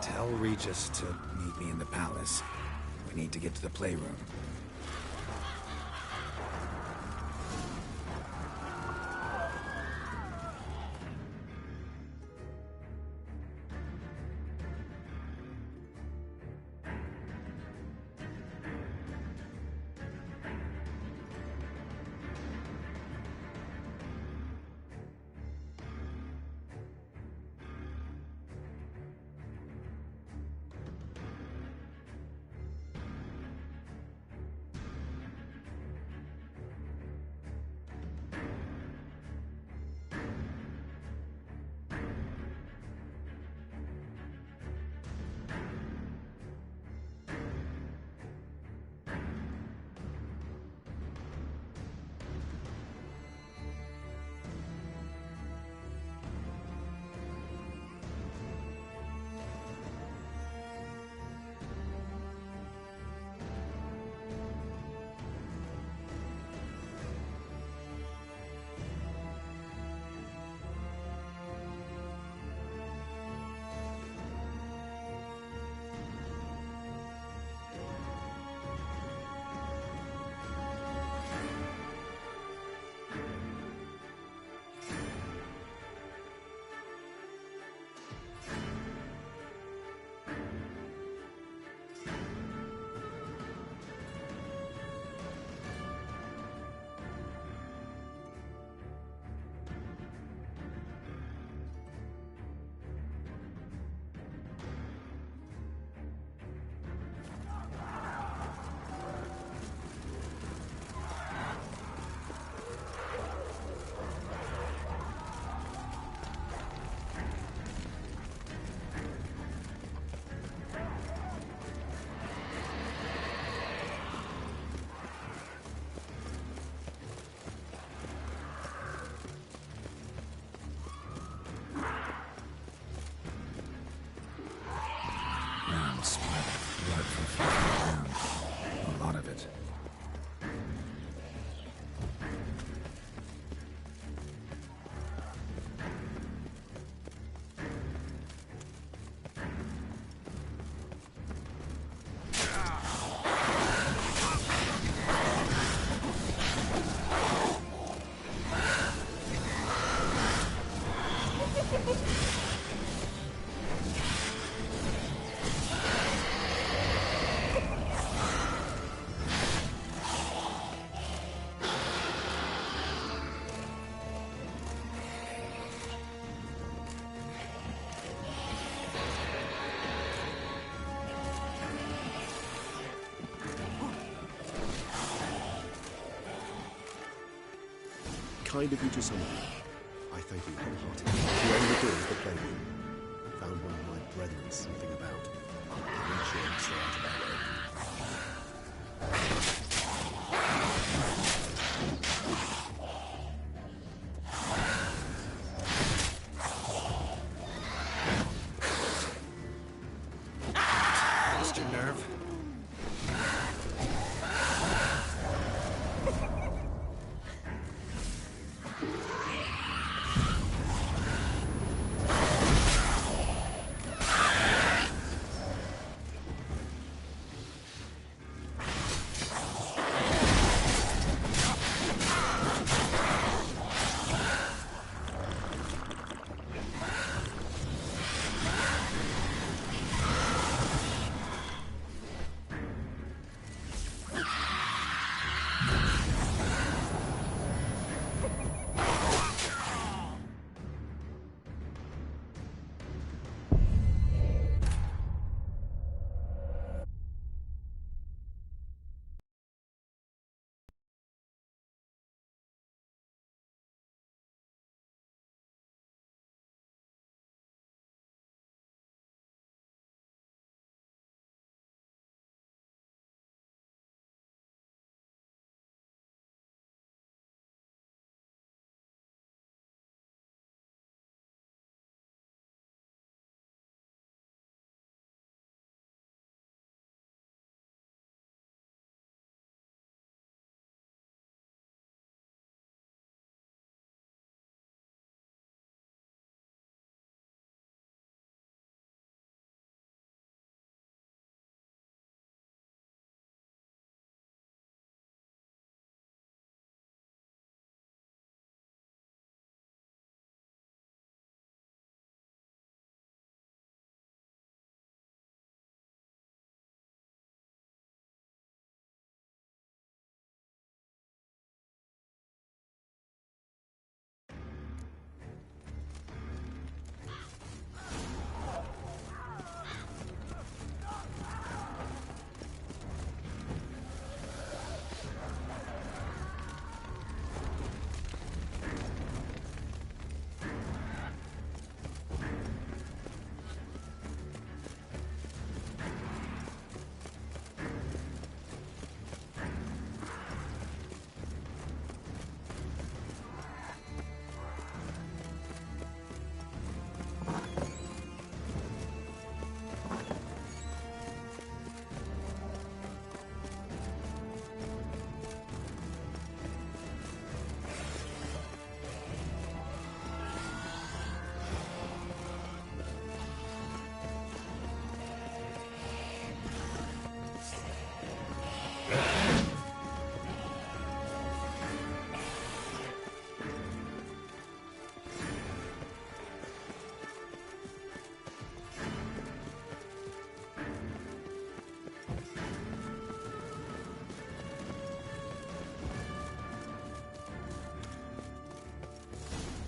Tell Regis to meet me in the palace. We need to get to the playroom. around. A lot of it. Kind of you to summon me. I thank you wholeheartedly. You opened the doors that played me. Found one of my brethren sleeping about. Reach in, stay out of our way. Lost your nerve?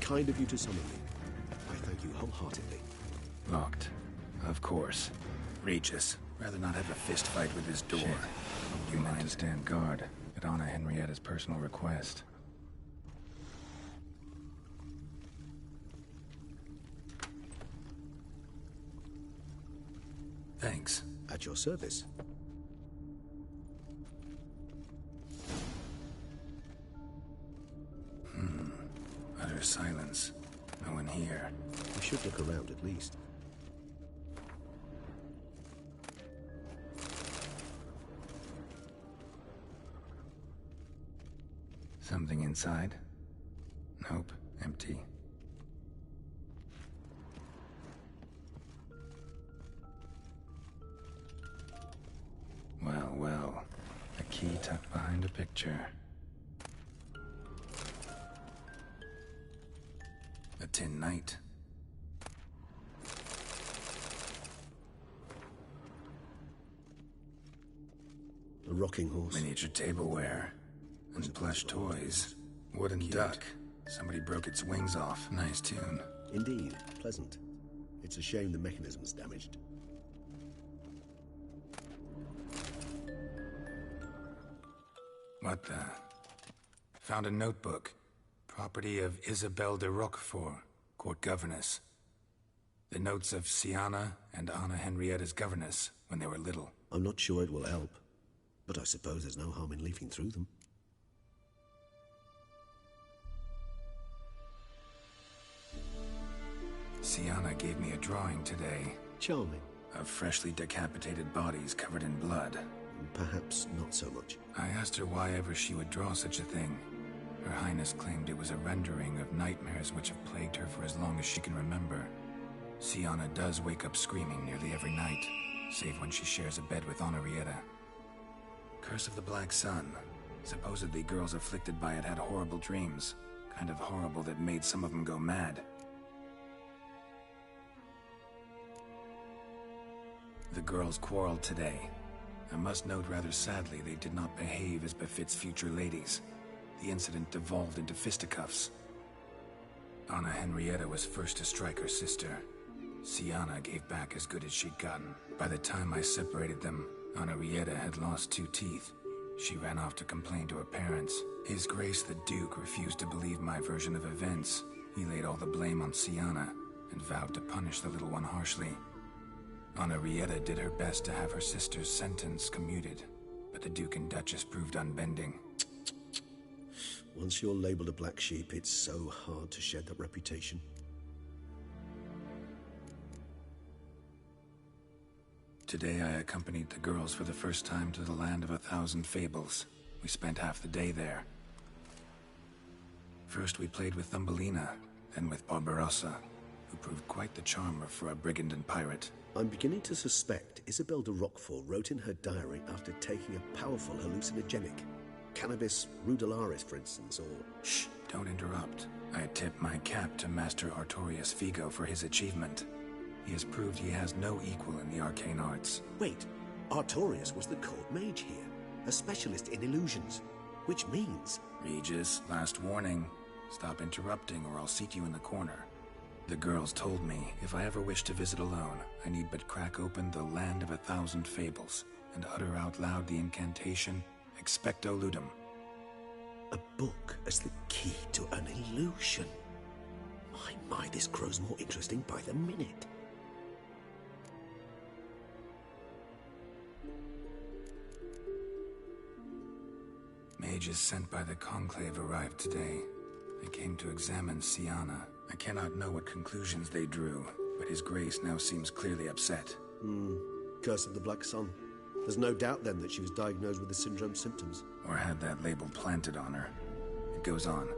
Kind of you to summon me. I thank you wholeheartedly. Locked. Of course. Regis. Rather not have a fist fight with his door. Shit. You mind stand guard at honor Henrietta's personal request. Thanks. At your service. Utter silence. No one here. We should look around at least. Something inside? Nope, empty. Well, well. A key tucked behind a picture. A tin knight. A rocking horse. Miniature tableware. And plush toys. Wooden duck. Somebody broke its wings off. Nice tune. Indeed, pleasant. It's a shame the mechanism's damaged. What the? Found a notebook. Property of Isabelle de Roquefort, court governess. The notes of Syanna and Anna Henrietta's governess when they were little. I'm not sure it will help, but I suppose there's no harm in leafing through them. Syanna gave me a drawing today. Charming. Of freshly decapitated bodies covered in blood. Perhaps not so much. I asked her why ever she would draw such a thing. Her Highness claimed it was a rendering of nightmares which have plagued her for as long as she can remember. Syanna does wake up screaming nearly every night, save when she shares a bed with Henrietta. Curse of the Black Sun. Supposedly girls afflicted by it had horrible dreams. Kind of horrible that made some of them go mad. The girls quarreled today. I must note rather sadly they did not behave as befits future ladies. The incident devolved into fisticuffs. Anna Henrietta was first to strike her sister. Syanna gave back as good as she'd gotten. By the time I separated them, Henrietta had lost 2 teeth. She ran off to complain to her parents. His Grace the Duke refused to believe my version of events. He laid all the blame on Syanna and vowed to punish the little one harshly. Henrietta did her best to have her sister's sentence commuted, but the Duke and Duchess proved unbending. Once you're labeled a black sheep, it's so hard to shed that reputation. Today I accompanied the girls for the first time to the Land of 1,000 Fables. We spent half the day there. First we played with Thumbelina, then with Barbarossa, who proved quite the charmer for a brigand and pirate. I'm beginning to suspect Isabelle de Roquefort wrote in her diary after taking a powerful hallucinogenic. Cannabis rudelaris, for instance, or... Shh, don't interrupt. I tip my cap to Master Artorius Figo for his achievement. He has proved he has no equal in the arcane arts. Wait, Artorius was the court mage here, a specialist in illusions, which means... Regis, last warning. Stop interrupting or I'll seat you in the corner. The girls told me if I ever wish to visit alone, I need but crack open the Land of 1,000 Fables and utter out loud the incantation, Expecto Ludum. A book as the key to an illusion. My, this grows more interesting by the minute. Mages sent by the Conclave arrived today. They came to examine Syanna. I cannot know what conclusions they drew, but His Grace now seems clearly upset. Curse of the Black Sun. There's no doubt then that she was diagnosed with the syndrome symptoms. Or had that label planted on her. It goes on.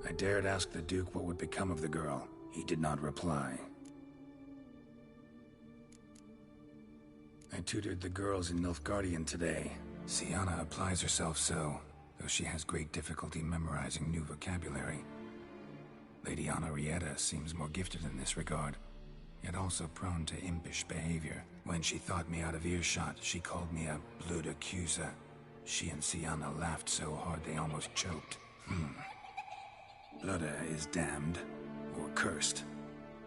I dared ask the Duke what would become of the girl. He did not reply. I tutored the girls in Nilfgaardian today. Syanna applies herself so, though she has great difficulty memorizing new vocabulary. Lady Henrietta seems more gifted in this regard, yet also prone to impish behavior. When she thought me out of earshot, she called me a blood accuser. She and Syanna laughed so hard they almost choked. Blooda is damned, or cursed.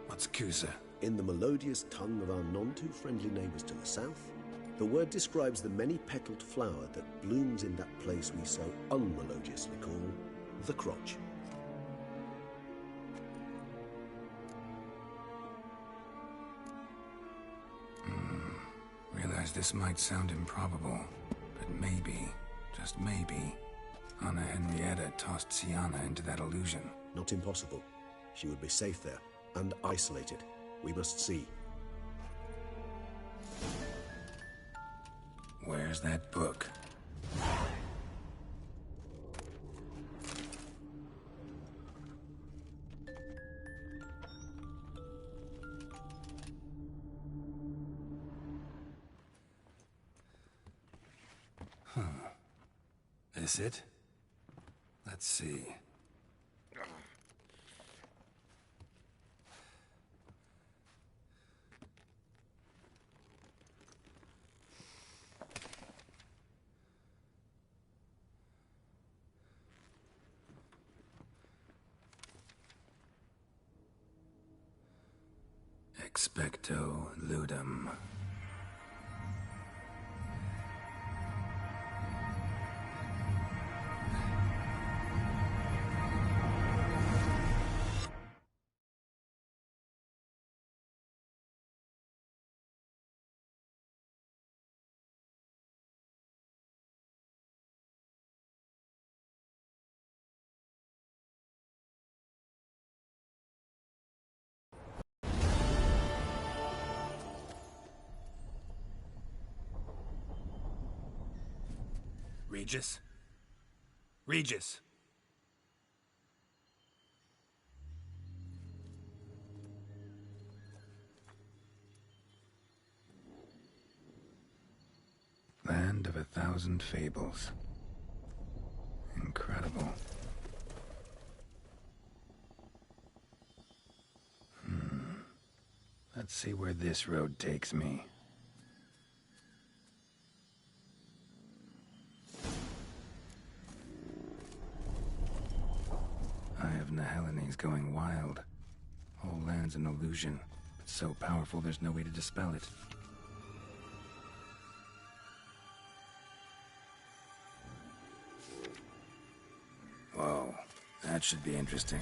What's accuser? In the melodious tongue of our none-too-friendly neighbors to the south, the word describes the many-petaled flower that blooms in that place we so unmelodiously call the crotch. Realize this might sound improbable, but maybe, just maybe, Anna Henrietta tossed Syanna into that illusion. Not impossible. She would be safe there, and isolated. We must see. Where's that book? This it? Let's see. Expecto ludum. Regis? Regis! Land of 1,000 Fables. Incredible. Let's see where this road takes me. Eye of Nehelines going wild. Whole land's an illusion, but so powerful there's no way to dispel it. Whoa, that should be interesting.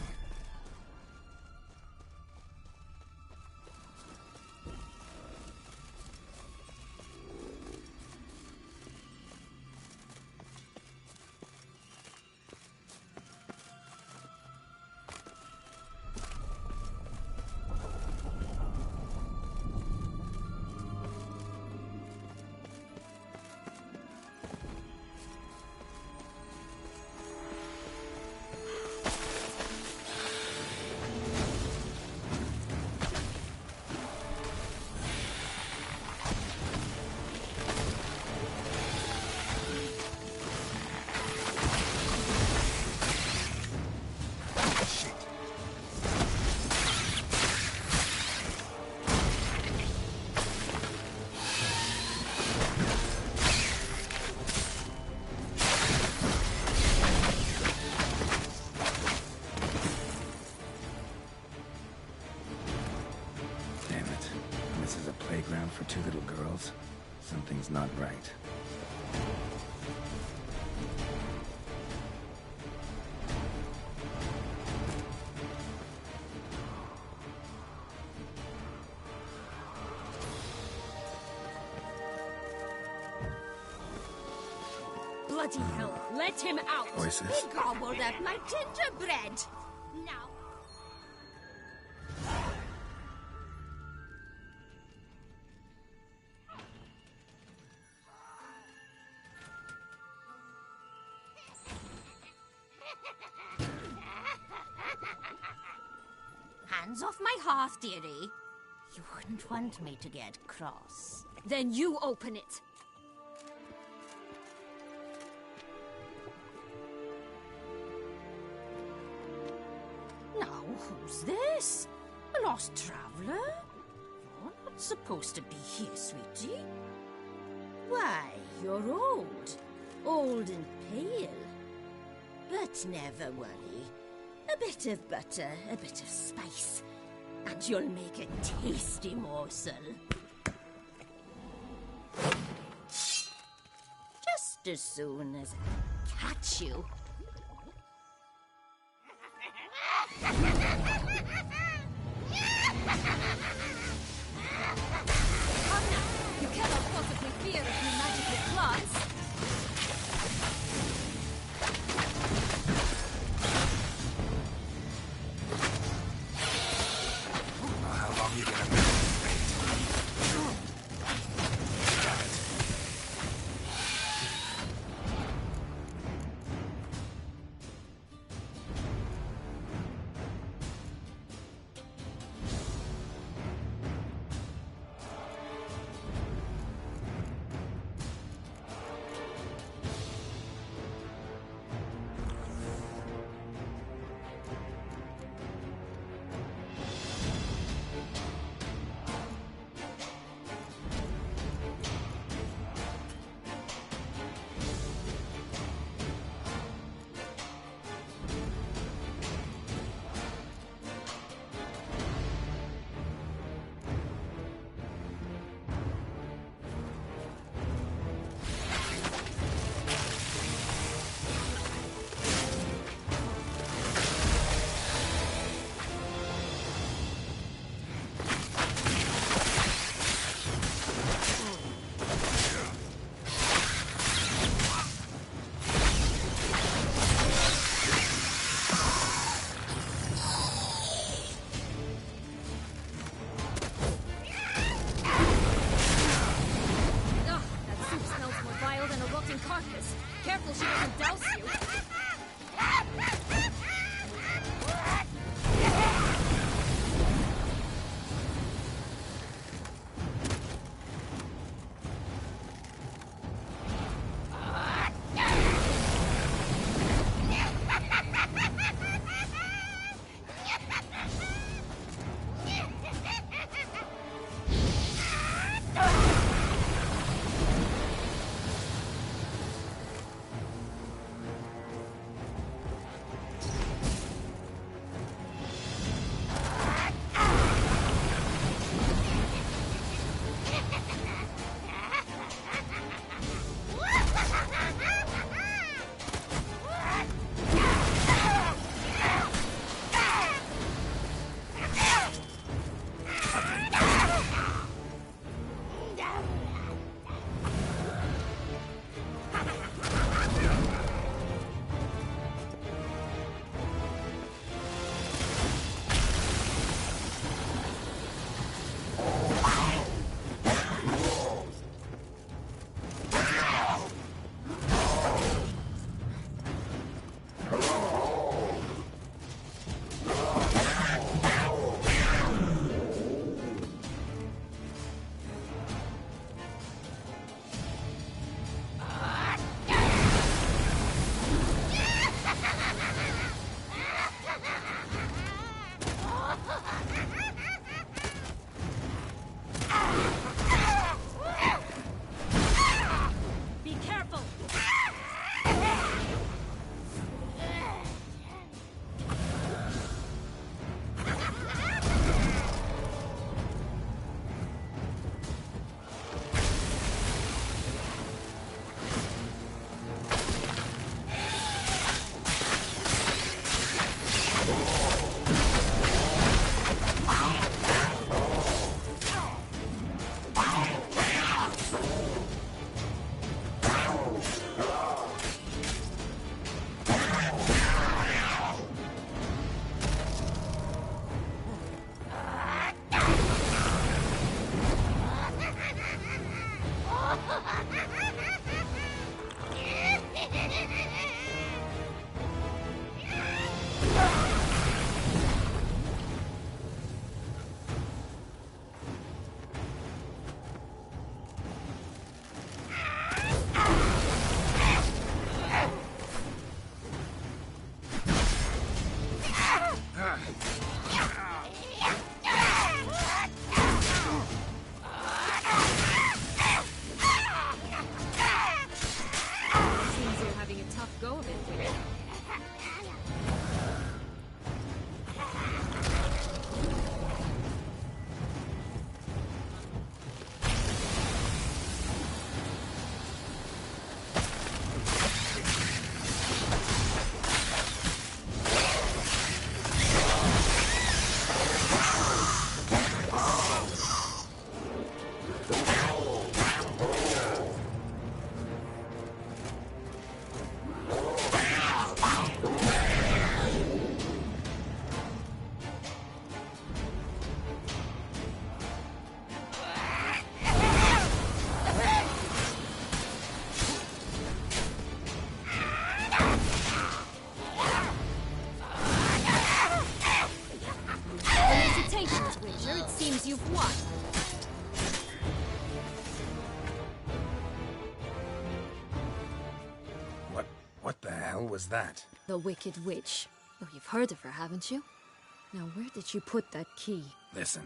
For two little girls, something's not right. Bloody hell, let him out! Voices. He gobbled up my gingerbread! Now... Hands off my hearth, dearie. You wouldn't want me to get cross. Then you open it. Now, who's this? A lost traveler? You're not supposed to be here, sweetie. Why, you're old. Old and pale. But never worry. A bit of butter, a bit of spice, and you'll make a tasty morsel. Just as soon as I catch you. Come now, you cannot possibly fear a few magical plants. vile than a rotting carcass. Careful she doesn't douse you. Was that? The Wicked Witch. Oh, you've heard of her, haven't you? Now, where did you put that key? Listen,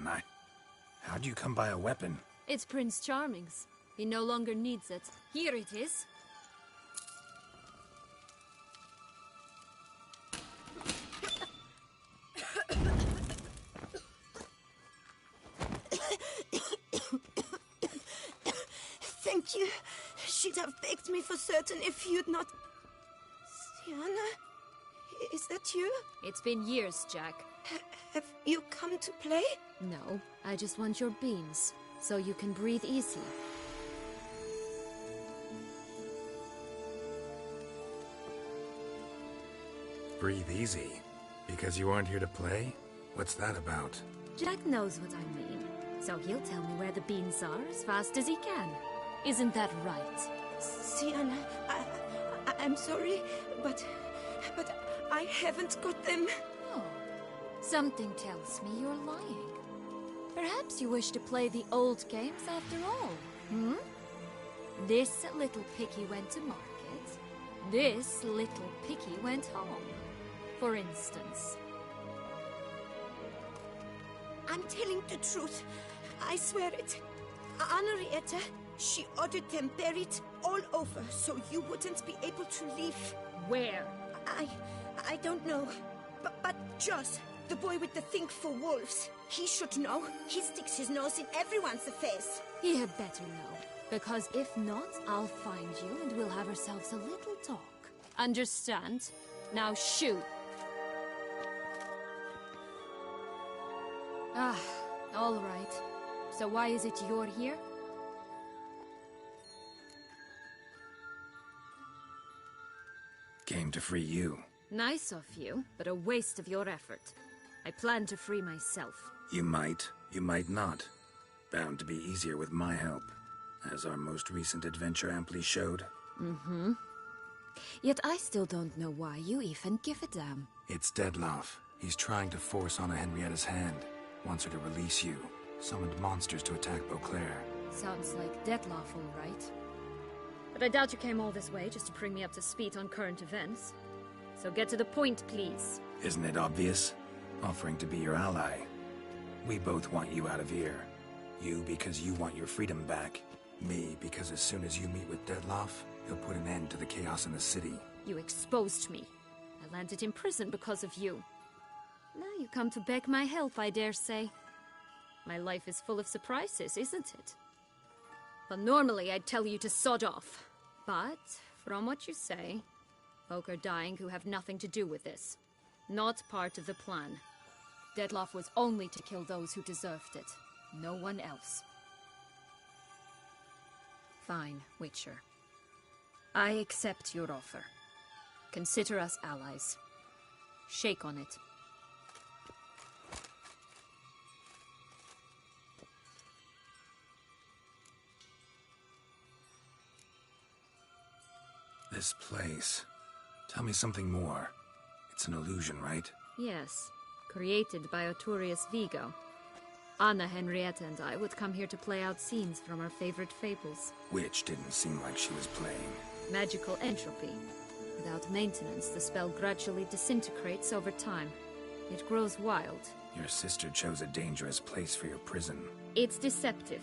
how'd you come by a weapon? It's Prince Charming's. He no longer needs it. Here it is. Thank you. She'd have begged me for certain if you'd not... Syanna? Is that you? It's been years, Jack. Have you come to play? No, I just want your beans, so you can breathe easy. Breathe easy? Because you aren't here to play? What's that about? Jack knows what I mean, so he'll tell me where the beans are as fast as he can. Isn't that right? Syanna, I'm sorry, but I haven't got them. Oh, something tells me you're lying. Perhaps you wish to play the old games after all, hmm? This little picky went to market. This little picky went home, for instance. I'm telling the truth. I swear it. Henrietta, she ordered them buried all over so you wouldn't be able to leave. Where? I don't know. But Joss, the boy with the thing for wolves, he should know. He sticks his nose in everyone's affairs. He had better know. Because if not, I'll find you and we'll have ourselves a little talk. Understand? Now shoot! Ah, all right. So why is it you're here? Came to free you. Nice of you, but a waste of your effort. I plan to free myself. You might not. Bound to be easier with my help, as our most recent adventure amply showed. Mm-hmm. Yet I still don't know why you even give a damn. It's Dettlaff. He's trying to force Anna Henrietta's hand. Wants her to release you. Summoned monsters to attack Beauclair. Sounds like Dettlaff, all right. But I doubt you came all this way just to bring me up to speed on current events. So get to the point, please. Isn't it obvious? Offering to be your ally. We both want you out of here. You because you want your freedom back. Me because as soon as you meet with Dettlaff, he'll put an end to the chaos in the city. You exposed me. I landed in prison because of you. Now you come to beg my help, I dare say. My life is full of surprises, isn't it? But normally I'd tell you to sod off. But, from what you say, folk are dying who have nothing to do with this. Not part of the plan. Dettlaff was only to kill those who deserved it. No one else. Fine, Witcher. I accept your offer. Consider us allies. Shake on it. This place. Tell me something more. It's an illusion, right? Yes. Created by Arturius Vigo. Anna, Henrietta, and I would come here to play out scenes from our favorite fables. Which didn't seem like she was playing. Magical entropy. Without maintenance, the spell gradually disintegrates over time. It grows wild. Your sister chose a dangerous place for your prison. It's deceptive.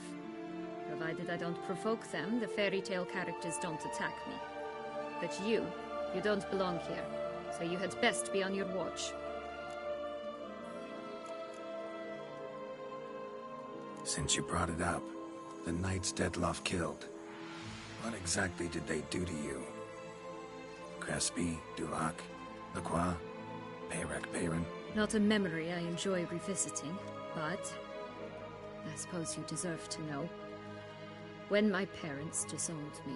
Provided I don't provoke them, the fairy tale characters don't attack me. But you don't belong here, so you had best be on your watch. Since you brought it up, the knights Dettlaff killed. What exactly did they do to you? Crespi, Dulac, Lacroix, Peyrac. Not a memory I enjoy revisiting, but I suppose you deserve to know. When my parents disowned me,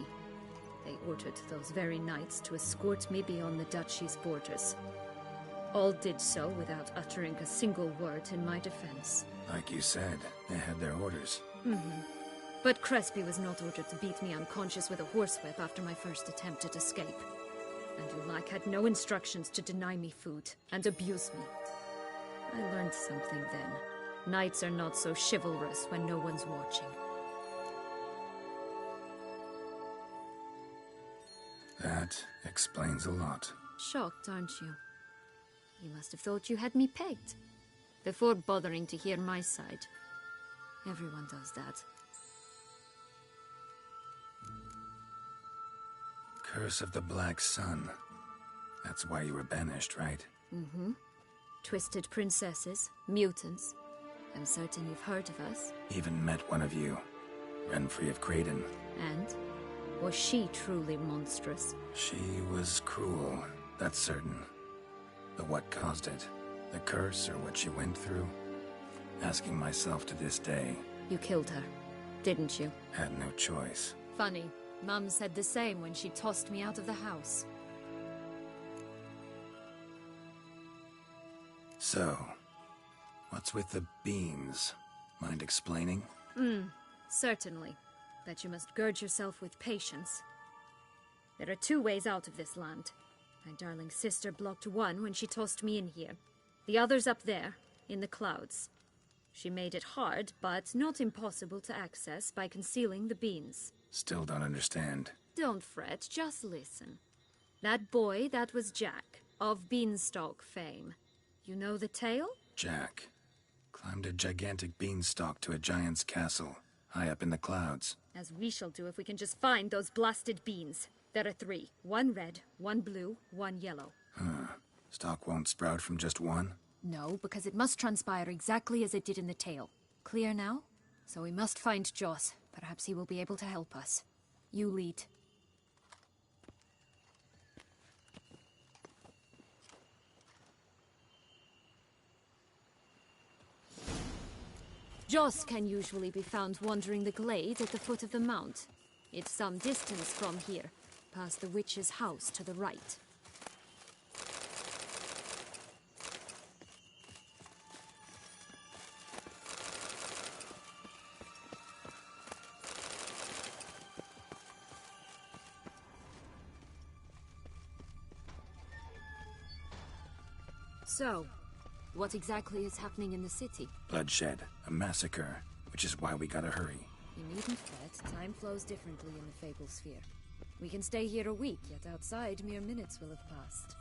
they ordered those very knights to escort me beyond the duchy's borders. All did so without uttering a single word in my defense. Like you said, they had their orders. Mm-hmm. But Crespi was not ordered to beat me unconscious with a horsewhip after my first attempt at escape. And Dulac had no instructions to deny me food and abuse me. I learned something then. Knights are not so chivalrous when no one's watching. That explains a lot. Shocked, aren't you? You must have thought you had me pegged. Before bothering to hear my side. Everyone does that. Curse of the Black Sun. That's why you were banished, right? Mm-hmm. Twisted princesses, mutants. I'm certain you've heard of us. Even met one of you. Renfrey of Craden. And? Was she truly monstrous? She was cruel, that's certain. But what caused it? The curse or what she went through? Asking myself to this day. You killed her, didn't you? Had no choice. Funny. Mum said the same when she tossed me out of the house. So, what's with the beans? Mind explaining? Certainly. But you must gird yourself with patience. There are two ways out of this land. My darling sister blocked one when she tossed me in here. The other's up there, in the clouds. She made it hard, but not impossible to access by concealing the beans. Still don't understand. Don't fret, just listen. That boy, that was Jack, of Beanstalk fame. You know the tale? Jack climbed a gigantic beanstalk to a giant's castle, high up in the clouds. As we shall do if we can just find those blasted beans. There are 3. 1 red, 1 blue, 1 yellow. Stalk won't sprout from just one? No, because it must transpire exactly as it did in the tale. Clear now? So we must find Joss. Perhaps he will be able to help us. You lead. Joss can usually be found wandering the glade at the foot of the mount. It's some distance from here, past the witch's house to the right. So, what exactly is happening in the city? Bloodshed, a massacre, which is why we gotta hurry. You needn't fret. Time flows differently in the Fable Sphere. We can stay here a week, yet outside mere minutes will have passed.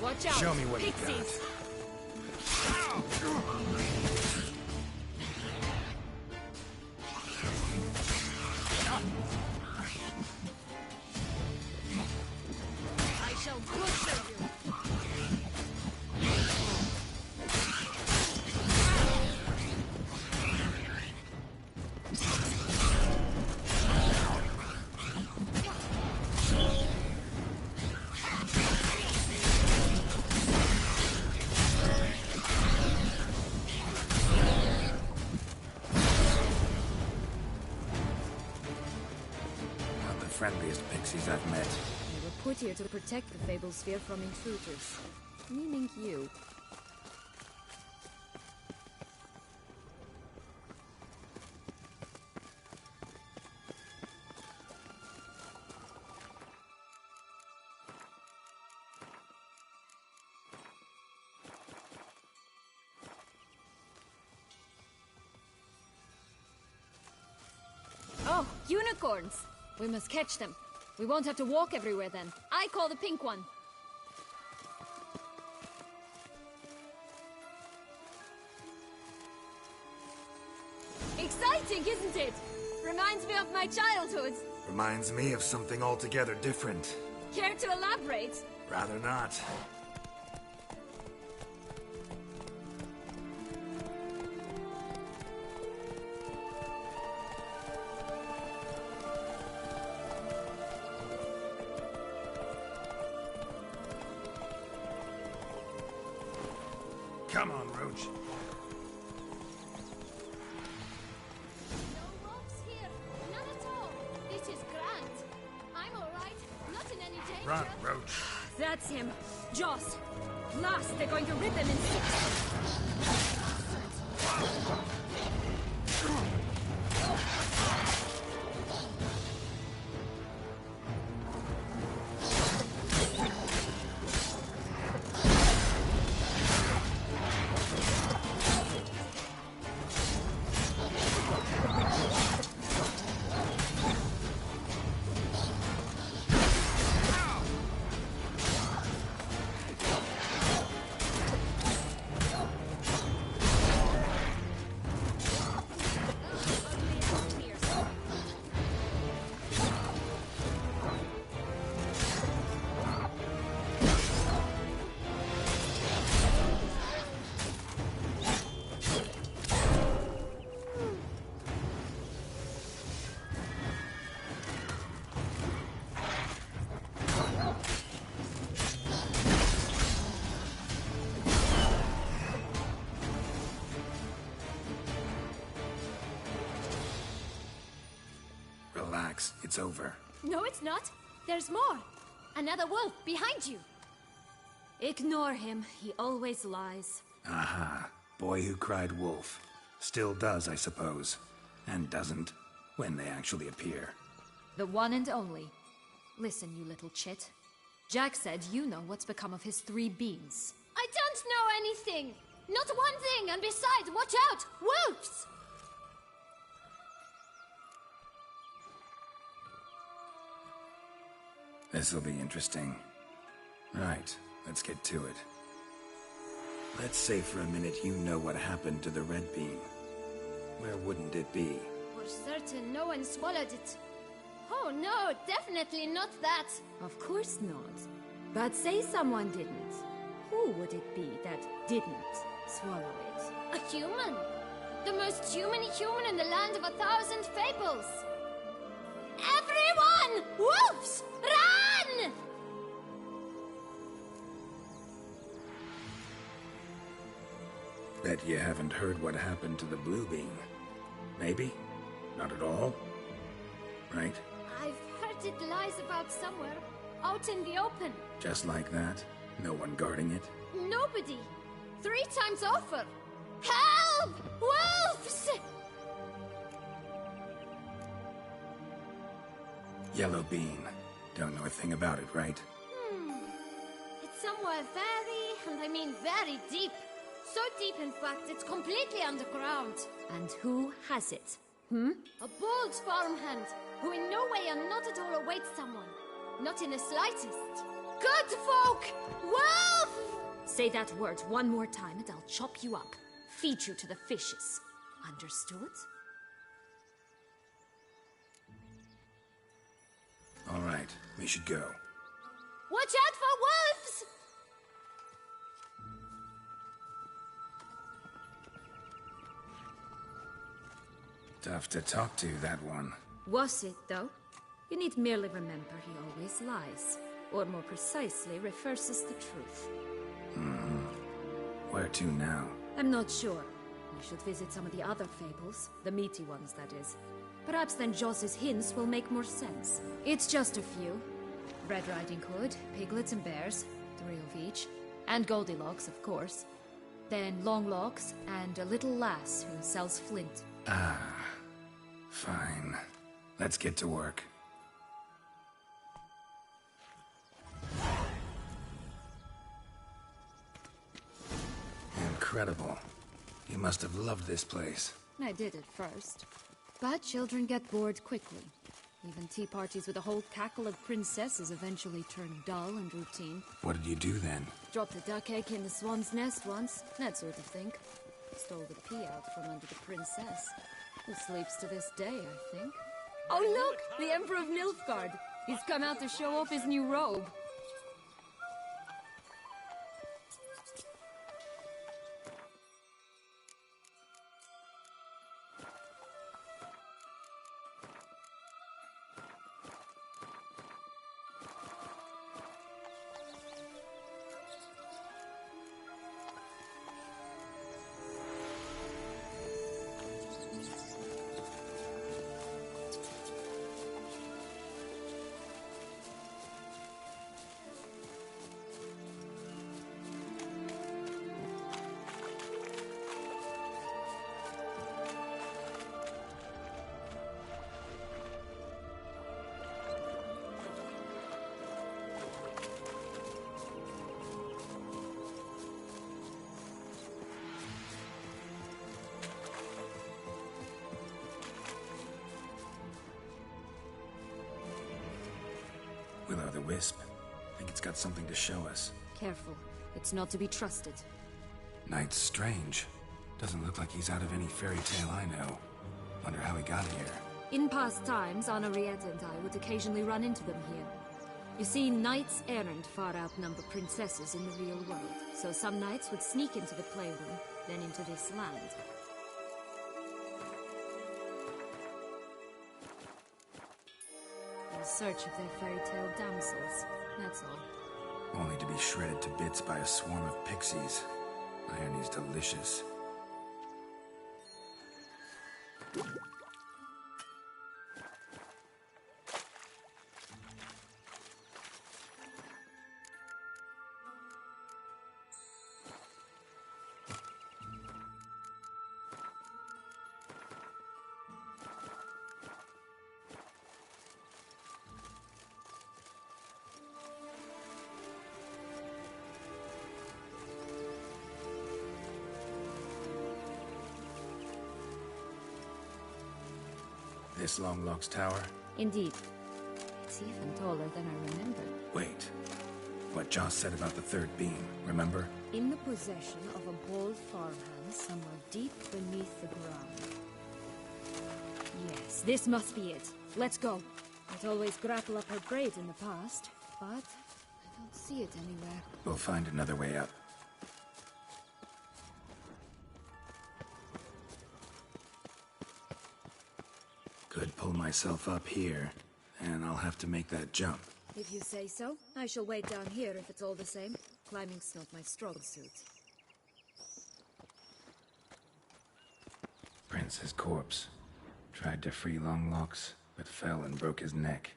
Watch out! Show me what you Pixies! I shall butcher you! Friendliest pixies I've met. They were put here to protect the Fable Sphere from intruders. Meaning you. Oh, unicorns! We must catch them. We won't have to walk everywhere then. I call the pink one. Exciting, isn't it? Reminds me of my childhood. Reminds me of something altogether different. Care to elaborate? Rather not. Come on, Roach. No wolves here. None at all. This is grand. I'm all right. Not in any danger. Run, Roach. That's him. Joss. Last, they're going to rip him in 6. Relax, it's over. No, it's not. There's more. Another wolf behind you. Ignore him. He always lies. Aha. Boy who cried wolf. Still does, I suppose. And doesn't, when they actually appear. The one and only. Listen, you little chit. Jack said you know what's become of his 3 beans. I don't know anything! Not one thing, and besides, watch out! Wolves! This'll be interesting. Right, let's get to it. Let's say for a minute you know what happened to the red bean. Where wouldn't it be? For certain, no one swallowed it. Oh no, definitely not that. Of course not. But say someone didn't. Who would it be that didn't swallow it? A human. The most human-y human in the Land of 1,000 Fables. Everyone! Wolves! Run! Bet you haven't heard what happened to the blue bean. Maybe? Not at all? Right? I've heard it lies about somewhere, out in the open. Just like that? No one guarding it? Nobody. 3 times over. Help! Wolves! Yellow bean. Don't know a thing about it, right? It's somewhere very, and I mean very deep. So deep, in fact, it's completely underground. And who has it? A bold farmhand, who in no way and not at all awaits someone. Not in the slightest. Good folk! Wolf! Say that word one more time and I'll chop you up. Feed you to the fishes. Understood? All right, we should go. Watch out for wolves! Tough to talk to, that one. Was it, though? You need merely remember he always lies. Or more precisely, reverses the truth. Where to now? I'm not sure. We should visit some of the other fables. The meaty ones, that is. Perhaps then Joss's hints will make more sense. It's just a few. Red Riding Hood, piglets and bears, 3 of each. And Goldilocks, of course. Then Longlocks, and a little lass who sells flint. Fine. Let's get to work. Incredible. You must have loved this place. I did at first. But children get bored quickly. Even tea parties with a whole cackle of princesses eventually turn dull and routine. What did you do then? Dropped a duck egg in the swan's nest once, that sort of thing. Stole the pea out from under the princess. Who sleeps to this day, I think. Oh look! The Emperor of Nilfgaard! He's come out to show off his new robe. Will-o'-the-wisp. Think it's got something to show us. Careful. It's not to be trusted. Knight's strange. Doesn't look like he's out of any fairy tale I know. Wonder how he got here. In past times, Henrietta and I would occasionally run into them here. You see, knights errant far outnumber princesses in the real world. So some knights would sneak into the playroom, then into this land. In search of their fairy tale damsels, that's all. Only to be shredded to bits by a swarm of pixies. Irony's delicious. this Longlock's tower? Indeed. It's even taller than I remembered. Wait. What Joss said about the third beam, remember? In the possession of a bold farmhand somewhere deep beneath the ground. Yes, this must be it. Let's go. I'd always grapple up her braid in the past, but I don't see it anywhere. We'll find another way up. Could pull myself up here, and I'll have to make that jump. If you say so, I shall wait down here if it's all the same. Climbing's not my strong suit. Prince's corpse. Tried to free Longlocks, but fell and broke his neck.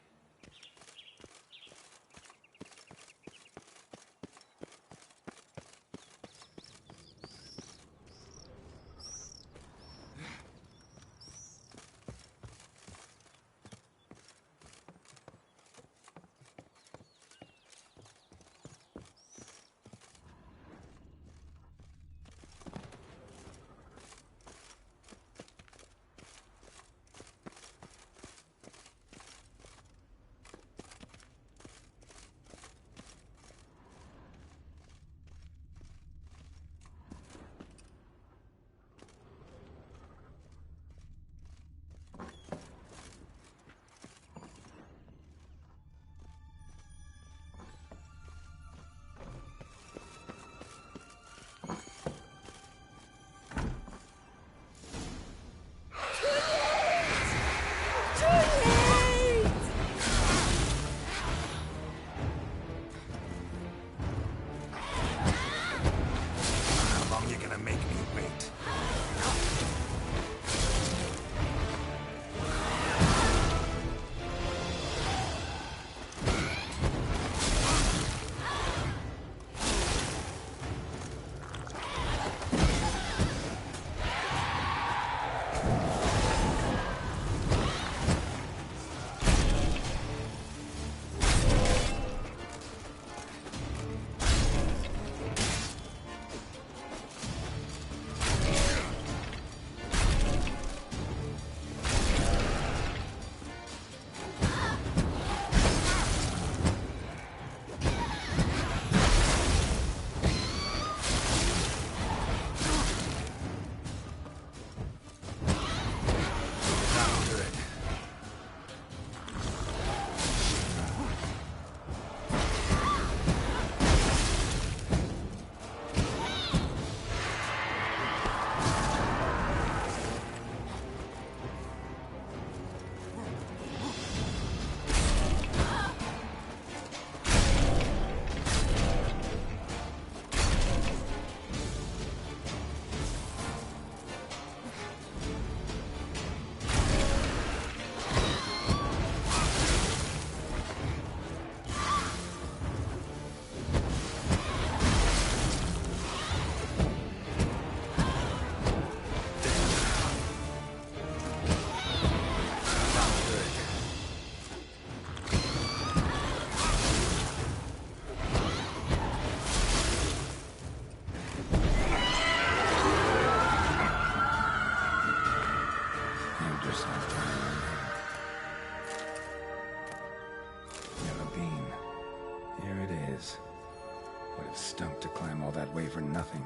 Stunk to climb all that way for nothing.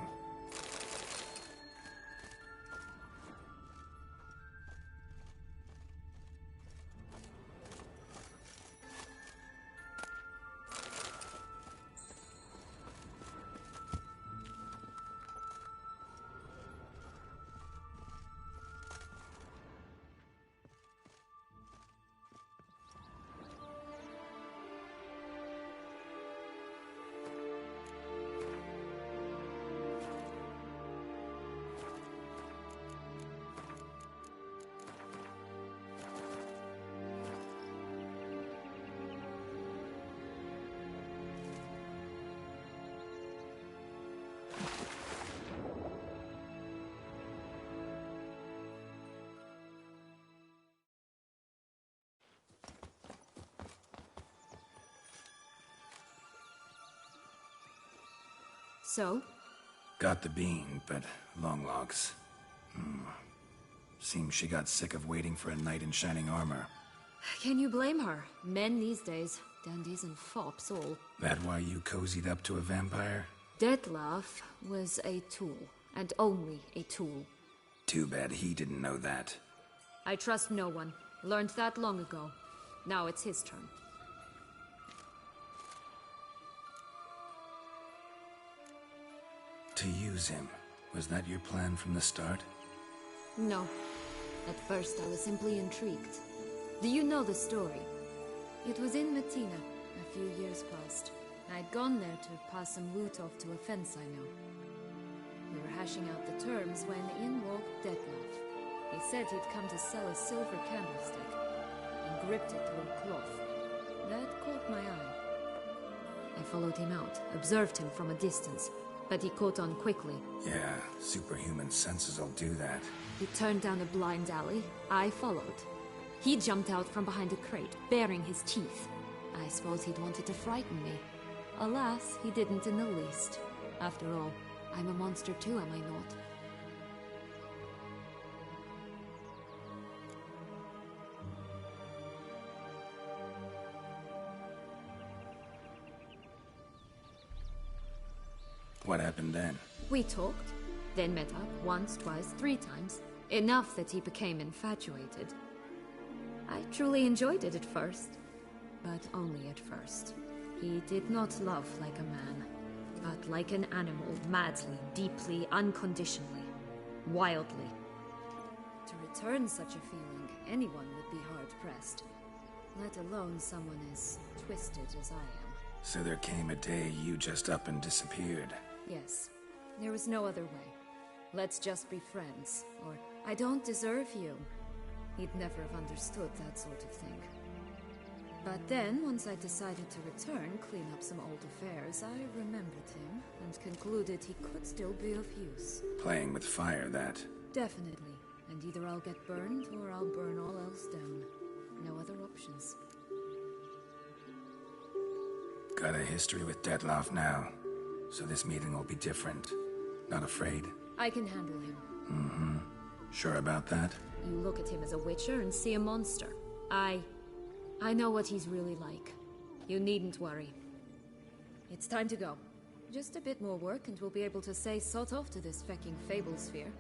So? Got the bean, but Longlocks. Seems she got sick of waiting for a knight in shining armor. Can you blame her? Men these days, dandies and fops all. That why you cozied up to a vampire? Dettlaff was a tool, and only a tool. Too bad he didn't know that. I trust no one. Learned that long ago. Now it's his turn. To use him, was that your plan from the start? No. At first I was simply intrigued. Do you know the story? It was in Mettina, a few years past. I'd gone there to pass some loot off to a fence I know. We were hashing out the terms when in walked Dettlaff. He said he'd come to sell a silver candlestick, and gripped it through a cloth. That caught my eye. I followed him out, observed him from a distance, but he caught on quickly. Yeah, superhuman senses will do that. He turned down a blind alley. I followed. He jumped out from behind a crate, baring his teeth. I suppose he'd wanted to frighten me. Alas, he didn't in the least. After all, I'm a monster too, am I not? What happened then? We talked, then met up once, twice, 3 times. Enough that he became infatuated. I truly enjoyed it at first, but only at first. He did not love like a man, but like an animal, madly, deeply, unconditionally, wildly. To return such a feeling, anyone would be hard-pressed, let alone someone as twisted as I am. So there came a day you just up and disappeared. Yes, there was no other way. Let's just be friends, or I don't deserve you. He'd never have understood that sort of thing. But then, once I decided to return, clean up some old affairs, I remembered him and concluded he could still be of use. Playing with fire, that. Definitely. And either I'll get burned, or I'll burn all else down. No other options. Got a history with Dettlaff now, so this meeting will be different. Not afraid? I can handle him. Mm-hmm. Sure about that? You look at him as a witcher and see a monster. I know what he's really like. You needn't worry. It's time to go. Just a bit more work and we'll be able to say sod off to this fecking fable sphere.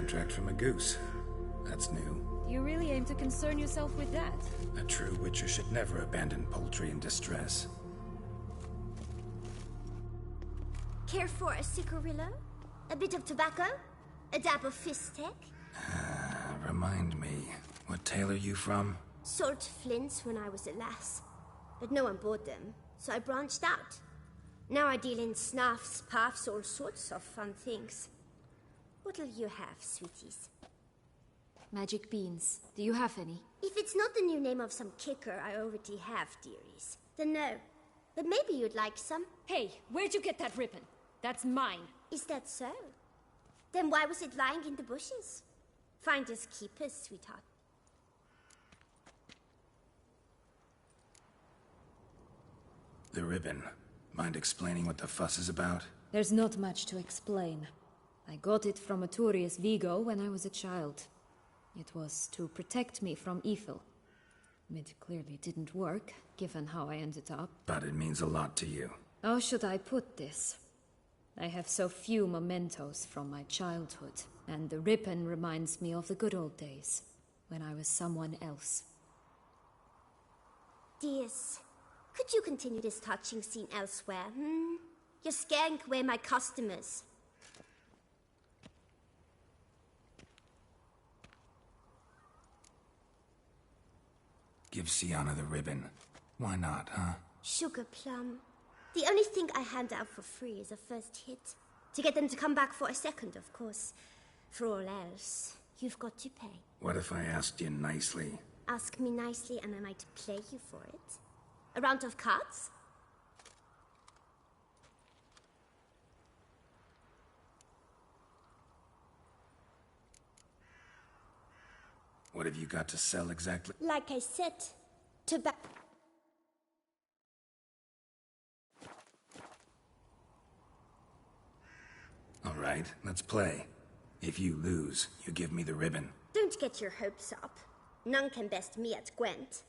subtract from a goose. That's new. Do you really aim to concern yourself with that? A true witcher should never abandon poultry in distress. Care for a cigarillo? A bit of tobacco? A dab of fistek? Remind me, what tale are you from? Sold flints when I was a lass. But no one bought them, so I branched out. Now I deal in snuffs, puffs, all sorts of fun things. What'll you have, sweeties? Magic beans. Do you have any? If it's not the new name of some kicker I already have, dearies, then no. But maybe you'd like some. Hey, where'd you get that ribbon? That's mine. Is that so? Then why was it lying in the bushes? Finders keepers, sweetheart. The ribbon. Mind explaining what the fuss is about? There's not much to explain. I got it from Aturius Vigo when I was a child. It was to protect me from evil. It clearly didn't work, given how I ended up. But it means a lot to you. How should I put this? I have so few mementos from my childhood, and the ribbon reminds me of the good old days, when I was someone else. Dears, could you continue this touching scene elsewhere, You're scaring away my customers. Give Syanna the ribbon. Why not, huh? Sugar plum. The only thing I hand out for free is a first hit. To get them to come back for a second, of course. For all else, you've got to pay. What if I asked you nicely? Ask me nicely and I might play you for it. A round of cards? What have you got to sell exactly? Like I said, tobacco. All right, let's play. If you lose, you give me the ribbon. Don't get your hopes up. None can best me at Gwent.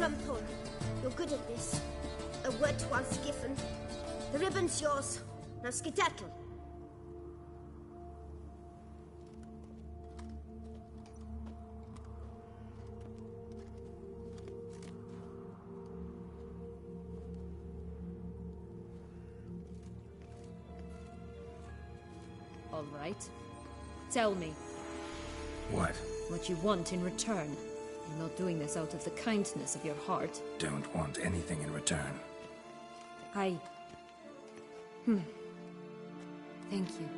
Rumpole, your good at this. A word once given. The ribbon's yours. Now skedaddle. All right. Tell me. What? What you want in return. You're not doing this out of the kindness of your heart. Don't want anything in return. Thank you.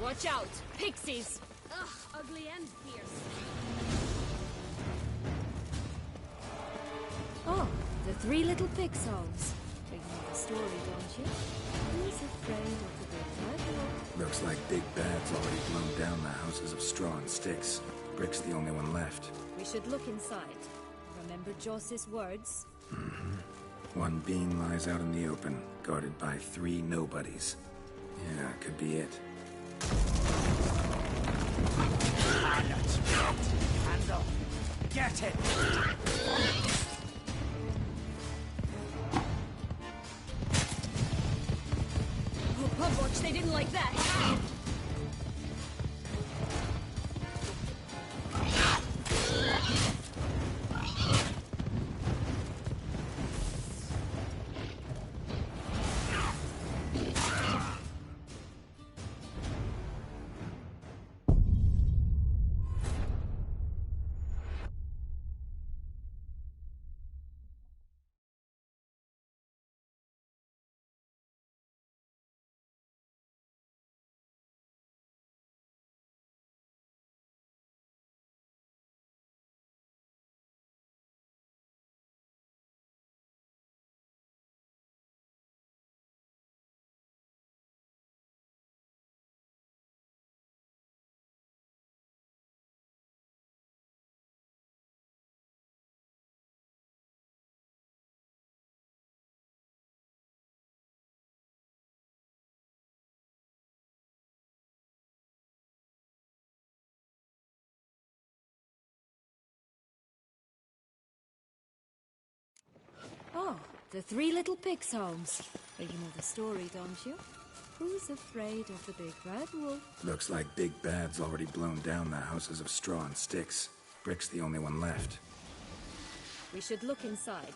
Watch out! Pixies! Ugh, ugly and fierce. Oh, the three little pig songs. You know the story, don't you? Who's afraid of the big red wolf? Looks like Big Bad's already blown down the houses of straw and sticks. Brick's the only one left. We should look inside. Remember Joss's words? One being lies out in the open, guarded by 3 nobodies. Yeah, could be it. Handle. Get it! Oh, Pub Watch, they didn't like that! Oh, the three little pigs' homes. Well, you know the story, don't you? Who's afraid of the big red wolf? Looks like Big Bad's already blown down the houses of straw and sticks. Brick's the only one left. We should look inside.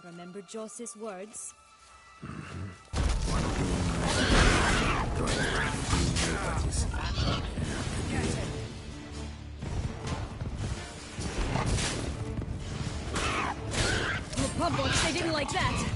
Remember Joss's words? One being guarded by 3 nobodies. Get it! Oh, Pub Watch, they didn't like that!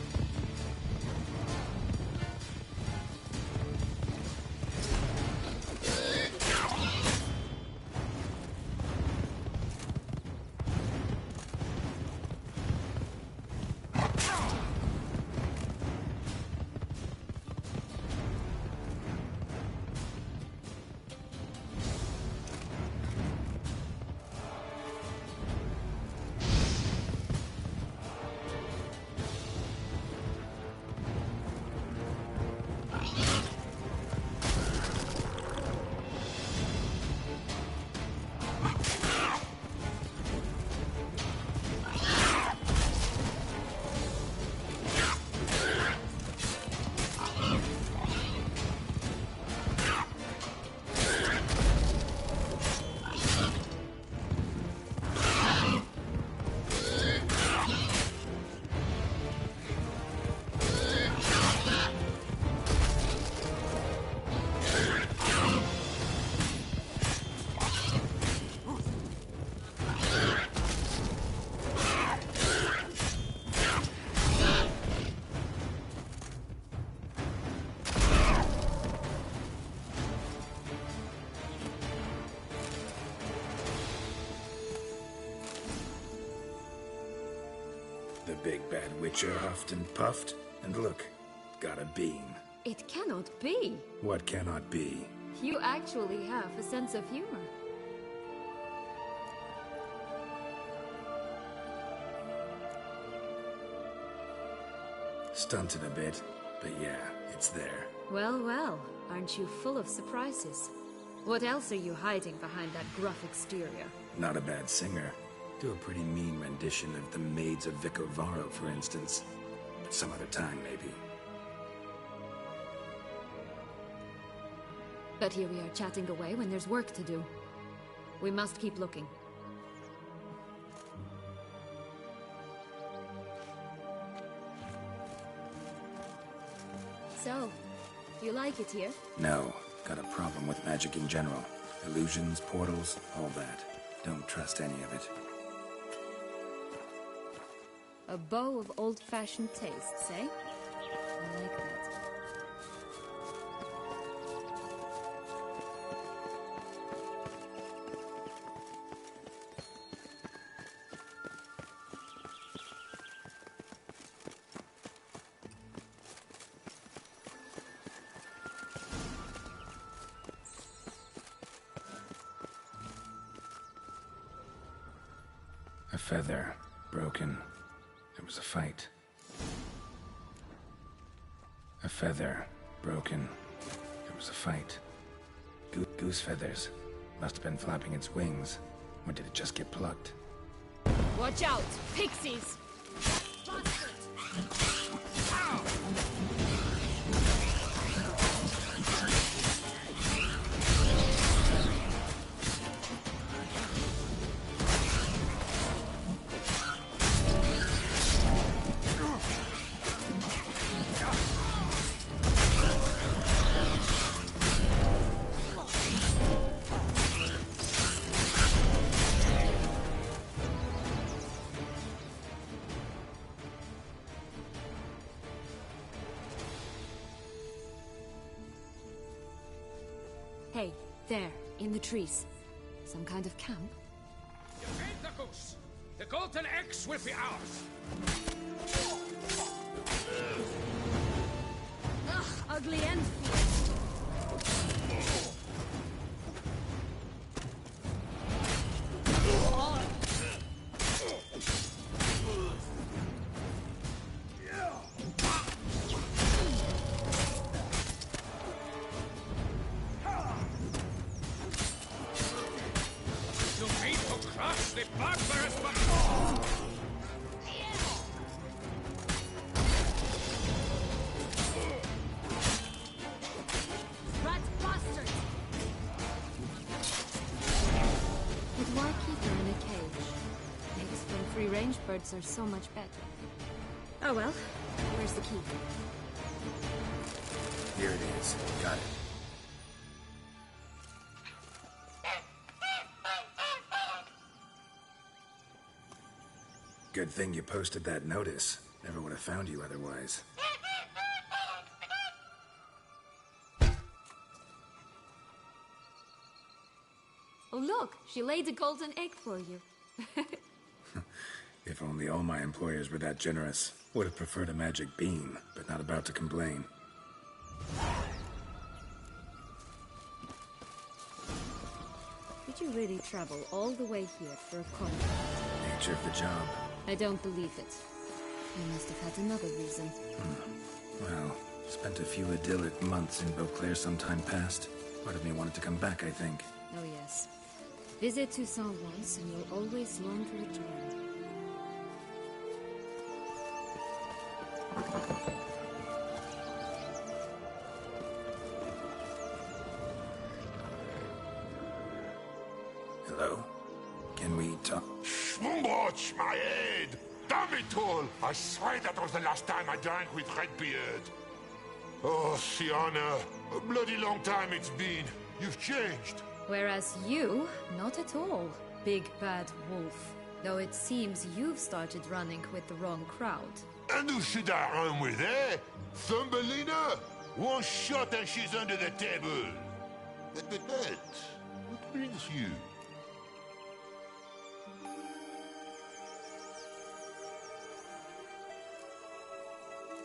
The big bad witcher huffed and puffed, and look, got a beam. It cannot be. What cannot be? You actually have a sense of humor. Stunted a bit, but yeah, it's there. Well, well, aren't you full of surprises? What else are you hiding behind that gruff exterior? Not a bad singer. Do a pretty mean rendition of the Maids of Vicovaro, for instance. But some other time, maybe. But here we are chatting away when there's work to do. We must keep looking. So, you like it here? No, got a problem with magic in general. Illusions, portals, all that. Don't trust any of it. A bow of old-fashioned tastes, eh? I like that. A feather, broken. There was a fight. A feather, broken. There was a fight. Goose feathers. Must have been flapping its wings. Or did it just get plucked? Watch out! Pixies! Bastard! Ow! Hey, there, in the trees. Some kind of camp? You made the goose! The golden eggs will be ours! Ugh, ugly and fierce. Birds are so much better. Oh well, where's the key? Here it is. Got it. Good thing you posted that notice. Never would have found you otherwise. Oh look, she laid a golden egg for you. If only all my employers were that generous. Would have preferred a magic beam, but not about to complain. Did you really travel all the way here for a contract? Nature of the job. I don't believe it. You must have had another reason. Well, spent a few idyllic months in Beauclair some time past. Part of me wanted to come back, I think. Oh yes. Visit Toussaint once and you'll always long to return. Hello? Can we talk? Watch my head! Damn it all! I swear that was the last time I drank with Redbeard. Oh, Syanna, a bloody long time it's been. You've changed. Whereas you, not at all, big bad wolf. Though it seems you've started running with the wrong crowd. And who should I run with, eh? Thumbelina? One shot and she's under the table. But, what brings you?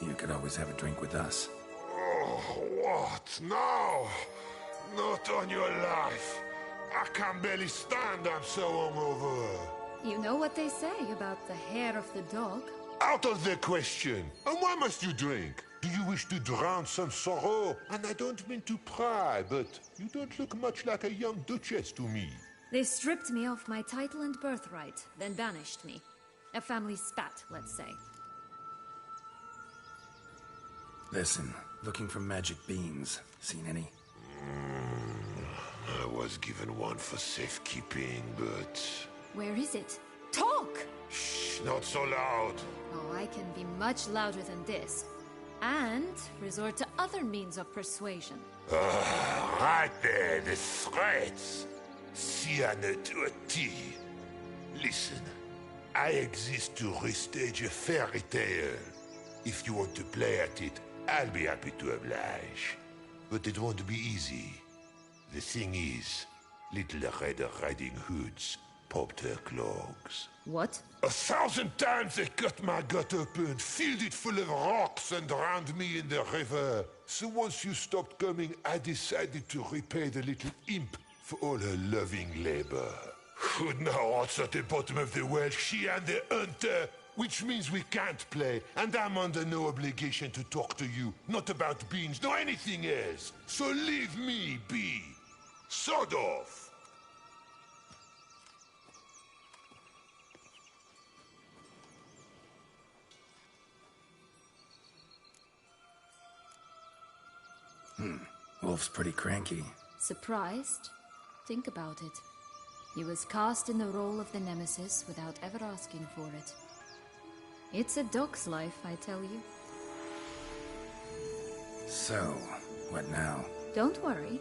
You could always have a drink with us. Oh, what now? Not on your life. I can barely stand, I'm so hungover. You know what they say about the hair of the dog? Out of the question. And why must you drink? Do you wish to drown some sorrow? And I don't mean to pry, but you don't look much like a young duchess to me. They stripped me of my title and birthright, then banished me. A family spat, let's say. Listen, looking for magic beans. Seen any? I was given one for safekeeping, but... Where is it? Talk! Shh, not so loud. Oh, I can be much louder than this. And resort to other means of persuasion. Right there, the threats. Syanna to a T. Listen, I exist to restage a fairy tale. If you want to play at it, I'll be happy to oblige. But it won't be easy. The thing is, little Red Riding Hoods popped her clogs. What? 1,000 times they cut my gut open, filled it full of rocks and drowned me in the river. So once you stopped coming, I decided to repay the little imp for all her loving labor. Who now what's at the bottom of the well, she and the hunter, which means we can't play, and I'm under no obligation to talk to you, not about beans, nor anything else. So leave me be. Sod off. Wolf's pretty cranky. Surprised? Think about it. He was cast in the role of the Nemesis without ever asking for it. It's a dog's life, I tell you. So, what now? Don't worry.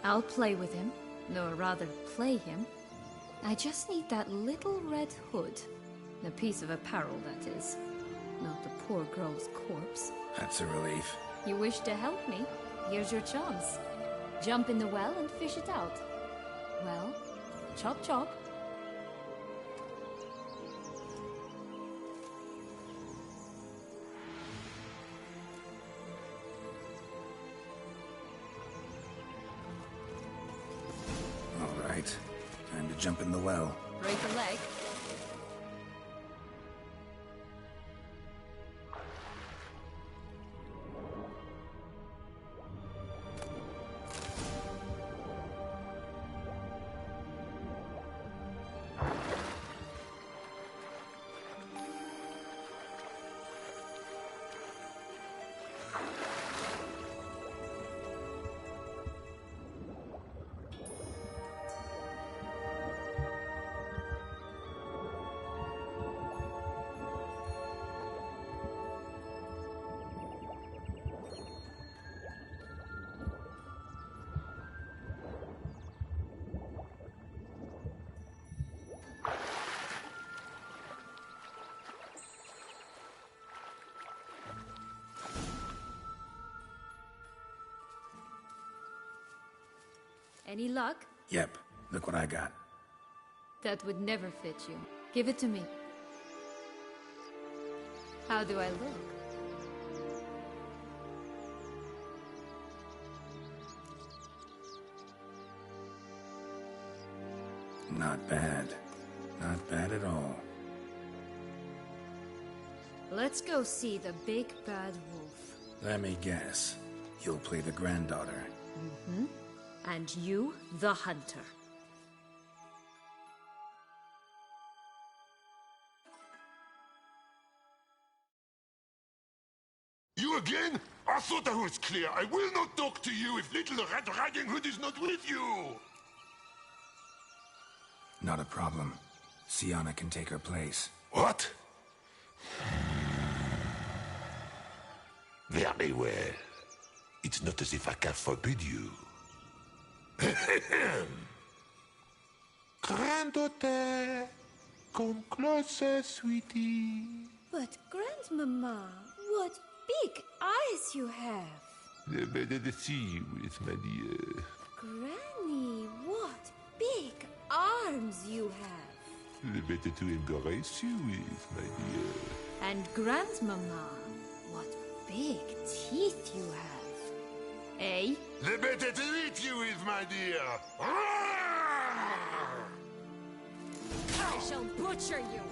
I'll play with him. Or rather, play him. I just need that little red hood. A piece of apparel, that is. Not the poor girl's corpse. That's a relief. You wish to help me? Here's your chance. Jump in the well and fish it out. Well, chop chop. All right. Time to jump in the well. Break a leg. Any luck? Yep. Look what I got. That would never fit you. Give it to me. How do I look? Not bad. Not bad at all. Let's go see the big bad wolf. Let me guess. You'll play the granddaughter. Mm-hmm. And you, the hunter. You again? I thought I was clear. I will not talk to you if little Red Riding Hood is not with you. Not a problem. Syanna can take her place. What? Very well. It's not as if I can forbid you. Granddaughter, come closer, sweetie. But, Grandmama, what big eyes you have. The better to see you with, my dear. Granny, what big arms you have. The better to embrace you with, my dear. And Grandmama, what big teeth you have. Eh? The better to eat you with, my dear. I shall butcher you!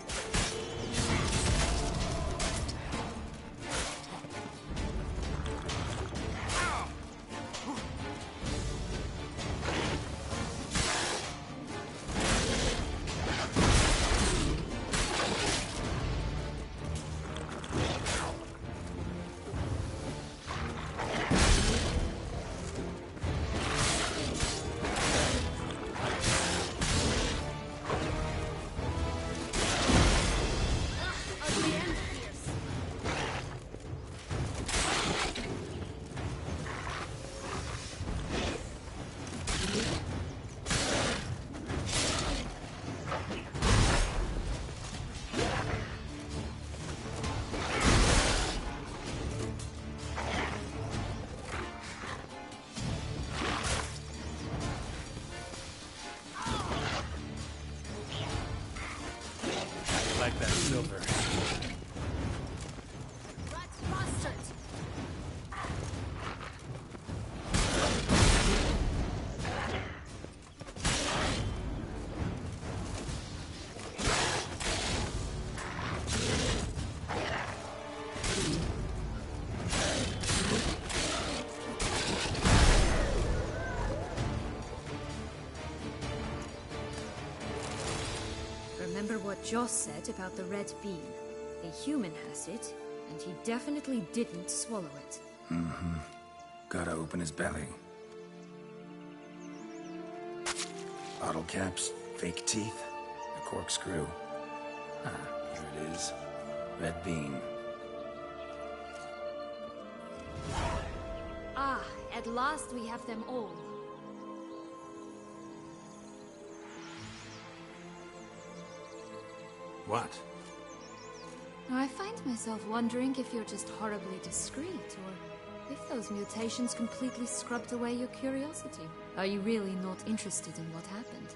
Like that silver. That's mustard! Remember what Joss said about the red bean? A human has it, and he definitely didn't swallow it. Mm-hmm. Gotta open his belly. Bottle caps, fake teeth, a corkscrew. Ah, here it is. Red bean. Ah, at last we have them all. What? I find myself wondering if you're just horribly discreet, or if those mutations completely scrubbed away your curiosity. Are you really not interested in what happened?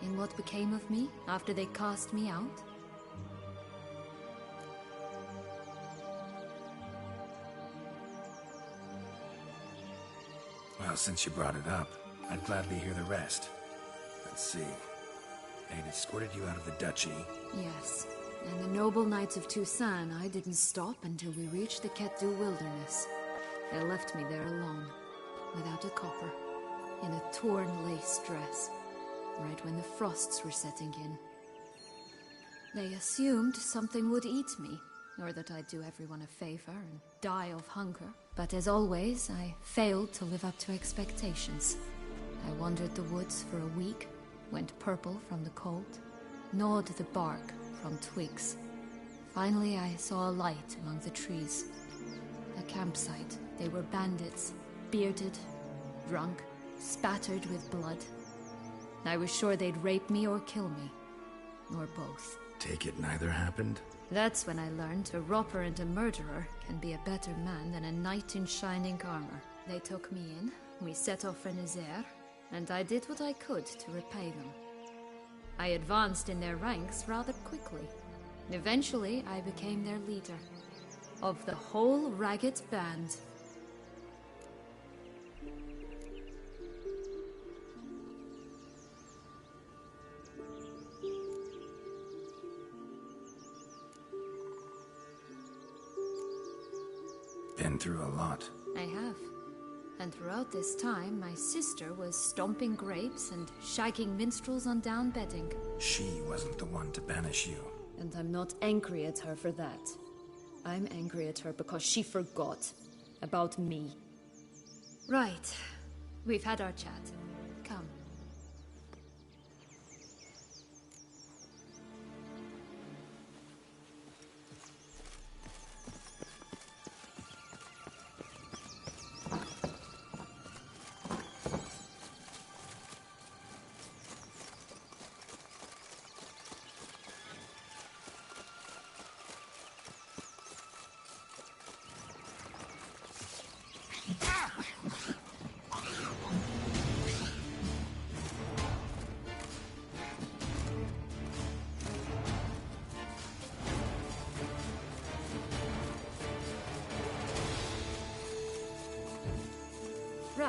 In what became of me after they cast me out? Well, since you brought it up, I'd gladly hear the rest. Let's see. They'd escorted you out of the duchy. Yes. And the noble knights of Toussaint, I didn't stop until we reached the Ketdu wilderness. They left me there alone, without a copper, in a torn lace dress, right when the frosts were setting in. They assumed something would eat me, or that I'd do everyone a favor and die of hunger. But as always, I failed to live up to expectations. I wandered the woods for a week, went purple from the cold, gnawed the bark from twigs. Finally, I saw a light among the trees. A campsite. They were bandits, bearded, drunk, spattered with blood. I was sure they'd rape me or kill me, or both. Take it neither happened? That's when I learned a robber and a murderer can be a better man than a knight in shining armor. They took me in, we set off for Nazaire, and I did what I could to repay them. I advanced in their ranks rather quickly. Eventually, I became their leader. Of the whole ragged band. Been through a lot. I have. And throughout this time, my sister was stomping grapes and shagging minstrels on down bedding. She wasn't the one to banish you. And I'm not angry at her for that. I'm angry at her because she forgot about me. Right. We've had our chat. Come.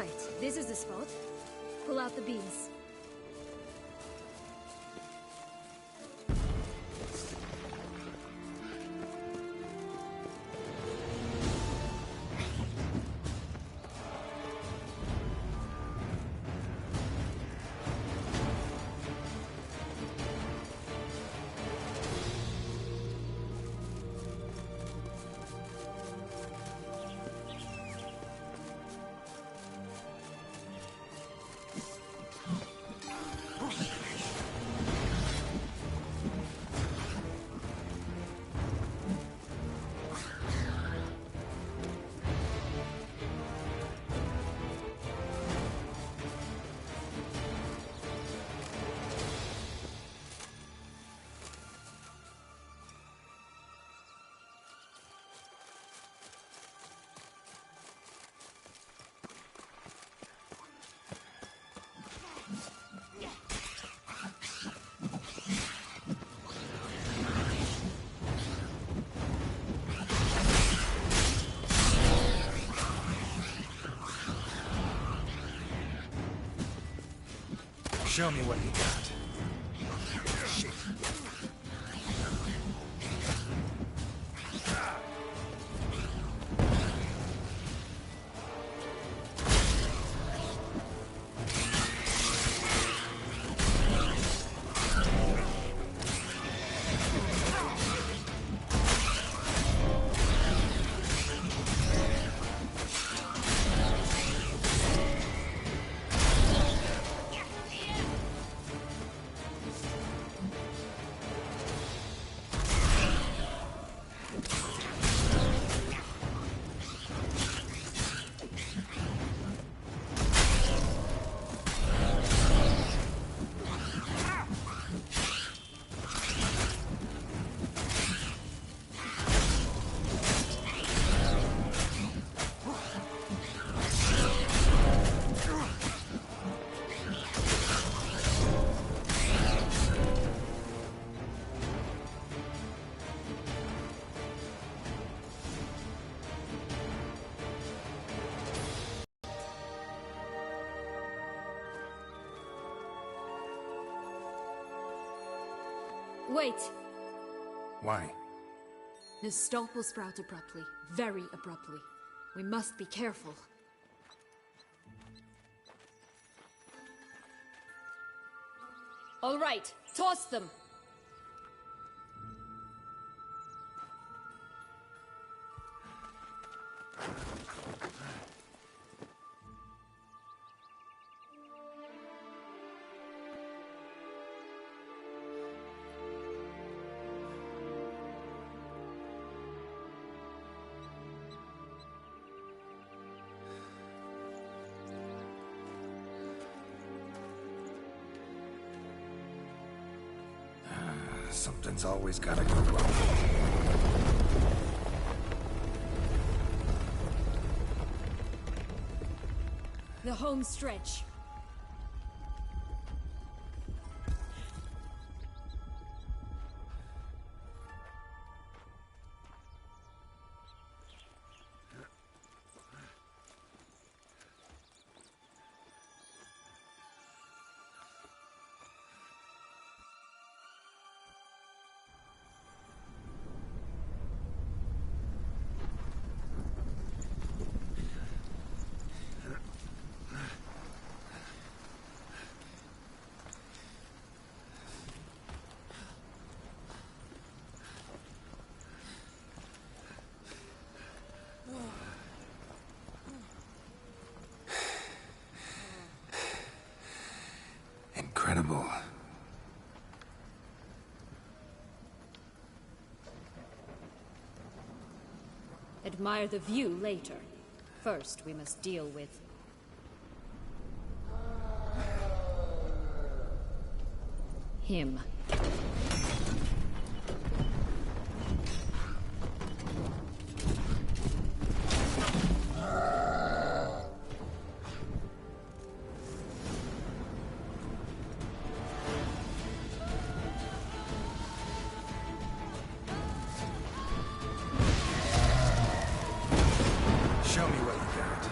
Right, this is the spot. Pull out the beams. Show me what you got. Shit. Wait! Why? The stalk will sprout abruptly. Very abruptly. We must be careful. All right, toss them! Something's always gotta go wrong. The home stretch. Incredible. Admire the view later. First, we must deal with... him. Show me what you got.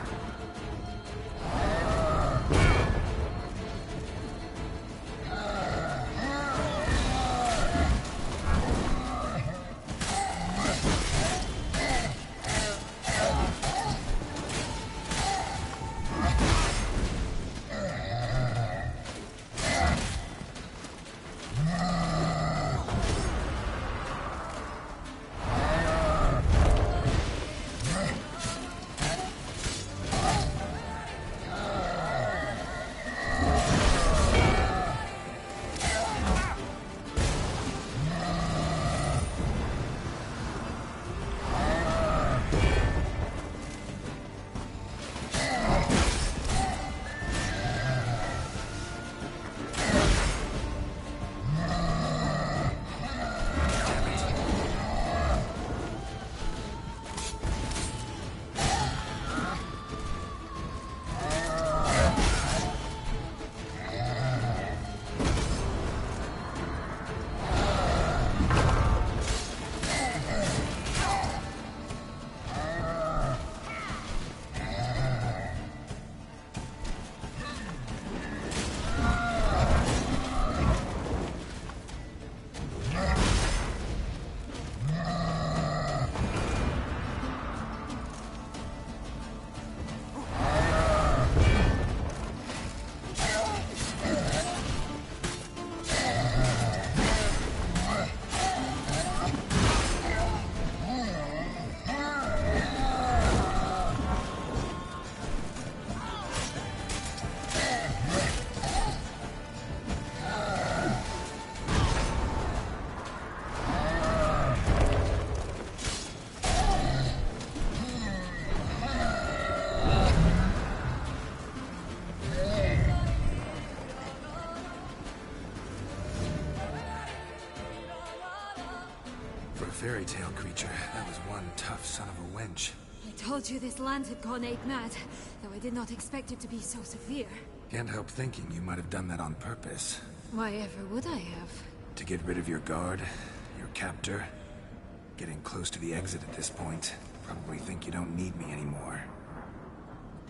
fairy tale creature. That was one tough son of a wench. I told you this land had gone ape mad, though I did not expect it to be so severe. Can't help thinking you might have done that on purpose. Why ever would I have? To get rid of your guard, your captor. Getting close to the exit at this point. Probably think you don't need me anymore.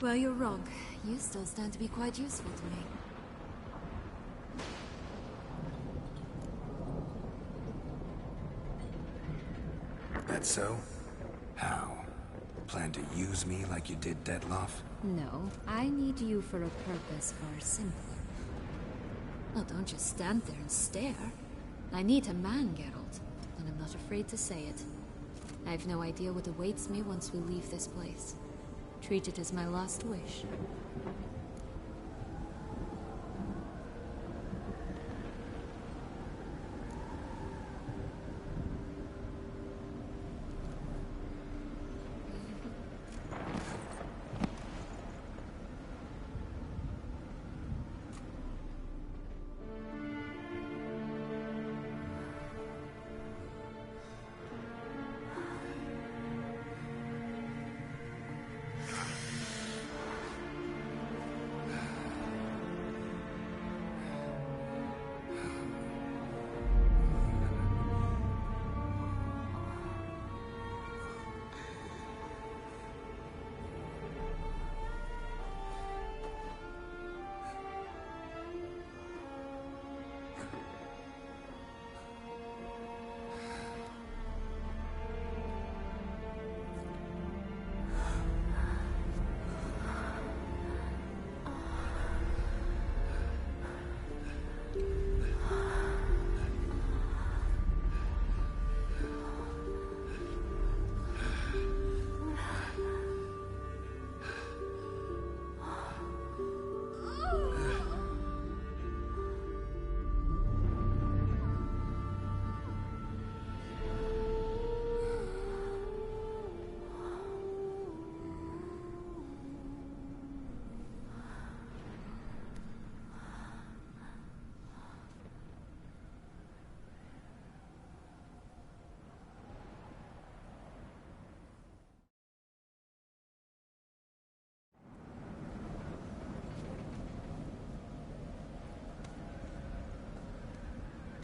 Well, you're wrong. You still stand to be quite useful to me. That so? How? Plan to use me like you did Dettlaff? No, I need you for a purpose far simpler. Well, don't just stand there and stare. I need a man, Geralt, and I'm not afraid to say it. I have no idea what awaits me once we leave this place. Treat it as my last wish.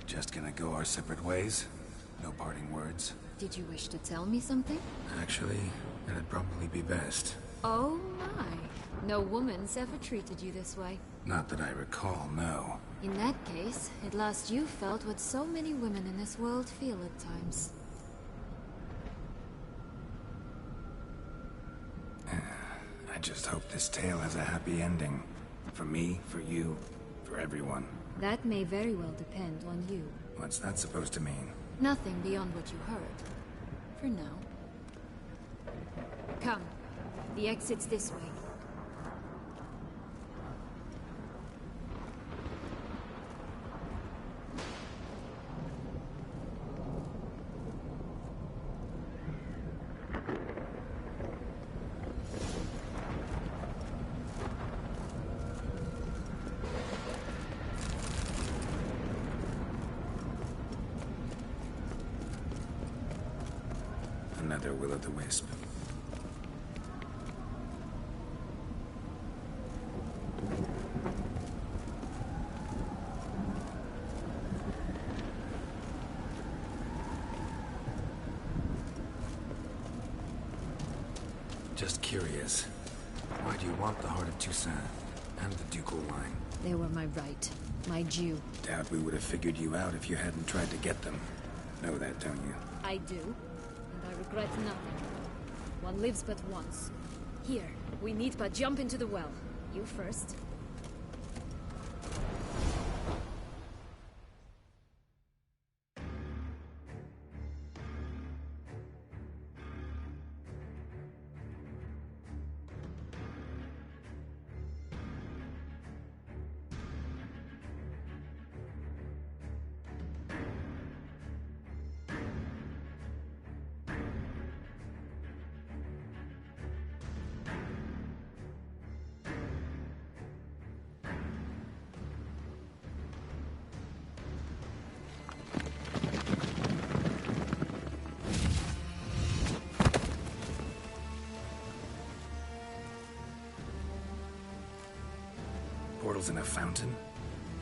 Just gonna go our separate ways? No parting words? Did you wish to tell me something? Actually, that'd probably be best. Oh my. No woman's ever treated you this way. Not that I recall, no. In that case, at last you felt what so many women in this world feel at times. I just hope this tale has a happy ending. For me, for you, for everyone. That may very well depend on you. What's that supposed to mean? Nothing beyond what you heard. For now. Come. The exit's this way. Another will-o'-the-wisp. Just curious. Why do you want the heart of Toussaint and the ducal line? They were my right. My due. Doubt we would have figured you out if you hadn't tried to get them. Know that, don't you? I do. And I regret nothing. One lives but once. Here, we need but jump into the well. You first. portals in a fountain?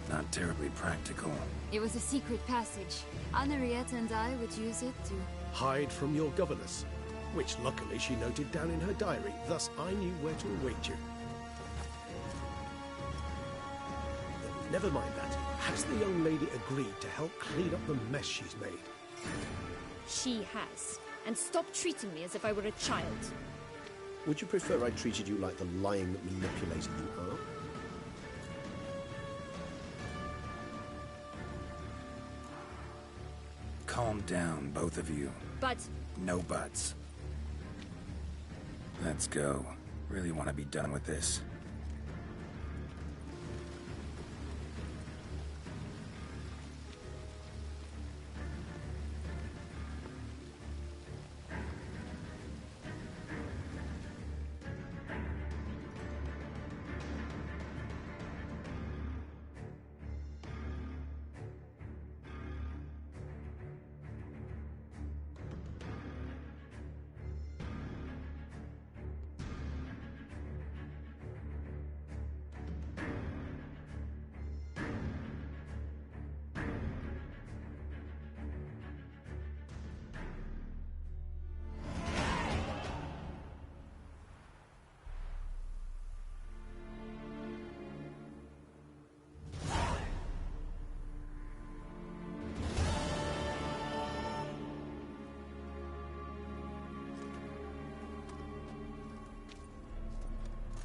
Not terribly practical. It was a secret passage. Henrietta and I would use it to... Hide from your governess, which luckily she noted down in her diary, thus I knew where to await you. Never mind that. Has the young lady agreed to help clean up the mess she's made? She has. And stop treating me as if I were a child. Would you prefer I treated you like the lying manipulator you are? Calm down, both of you. But... No buts. Let's go. Really want to be done with this.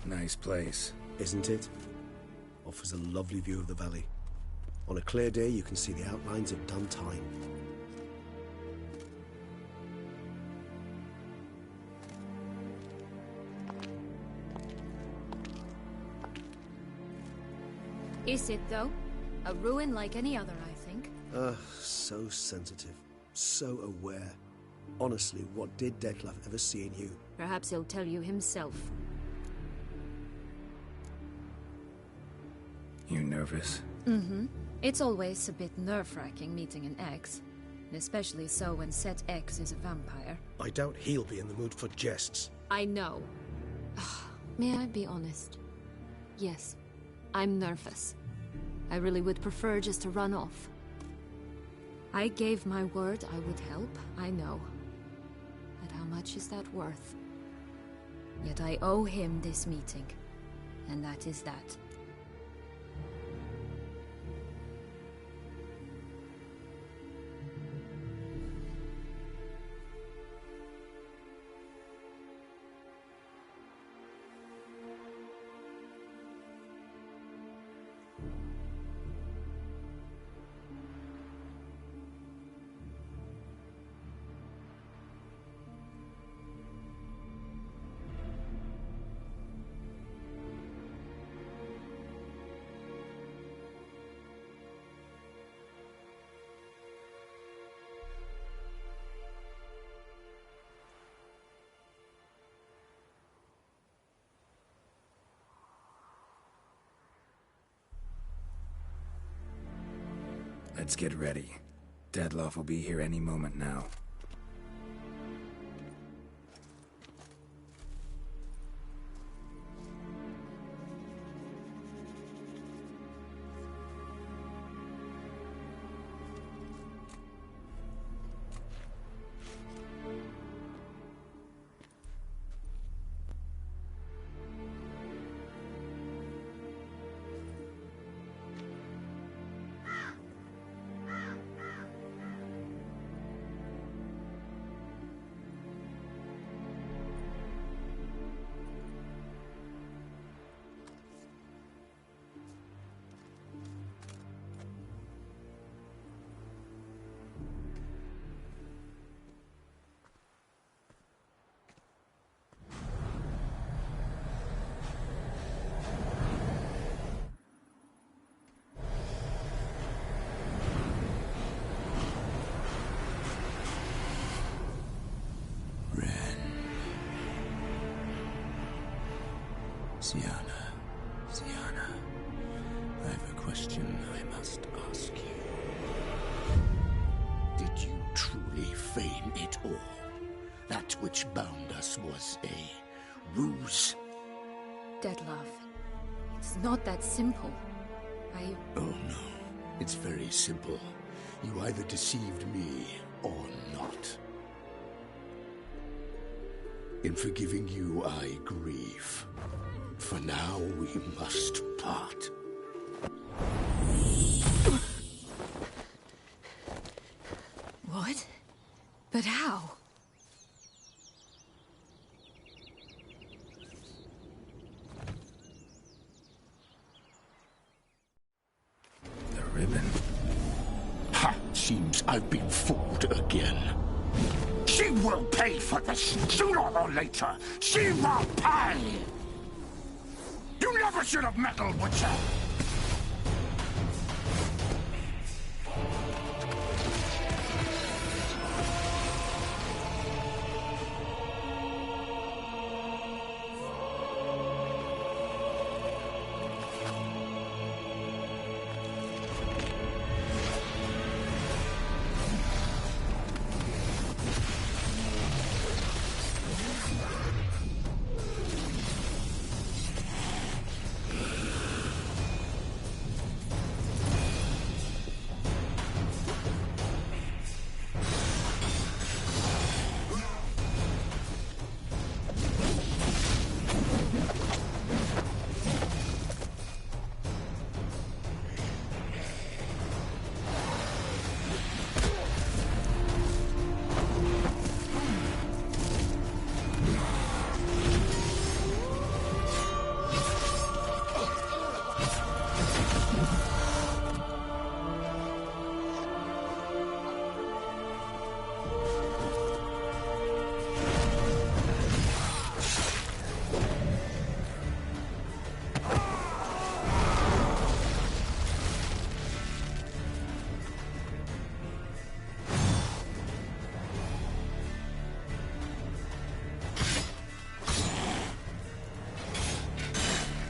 Nice place. Isn't it? Offers a lovely view of the valley. On a clear day, you can see the outlines of Duntine. Is it, though? A ruin like any other, I think. So sensitive. So aware. Honestly, what did Dettlaff ever see in you? Perhaps he'll tell you himself. You nervous? Mm-hmm. It's always a bit nerve-wracking meeting an ex. Especially so when said ex is a vampire. I doubt he'll be in the mood for jests. I know. May I be honest? Yes, I'm nervous. I really would prefer just to run off. I gave my word I would help, I know. But how much is that worth? Yet I owe him this meeting. And that is that. Let's get ready. Dettlaff will be here any moment now. Syanna, I have a question I must ask you. Did you truly feign it all? That which bound us was a ruse? Dettlaff, It's not that simple. Oh no, it's very simple. You either deceived me or not. In forgiving you, I grieve. For now, we must part. What? But how? The ribbon. Ha! Seems I've been fooled again. She will pay for this, sooner or later. She will pay! You never should have meddled with her!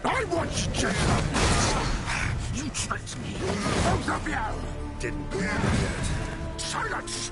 I want you, you tricked me, both of you! Didn't hear yet. Silence!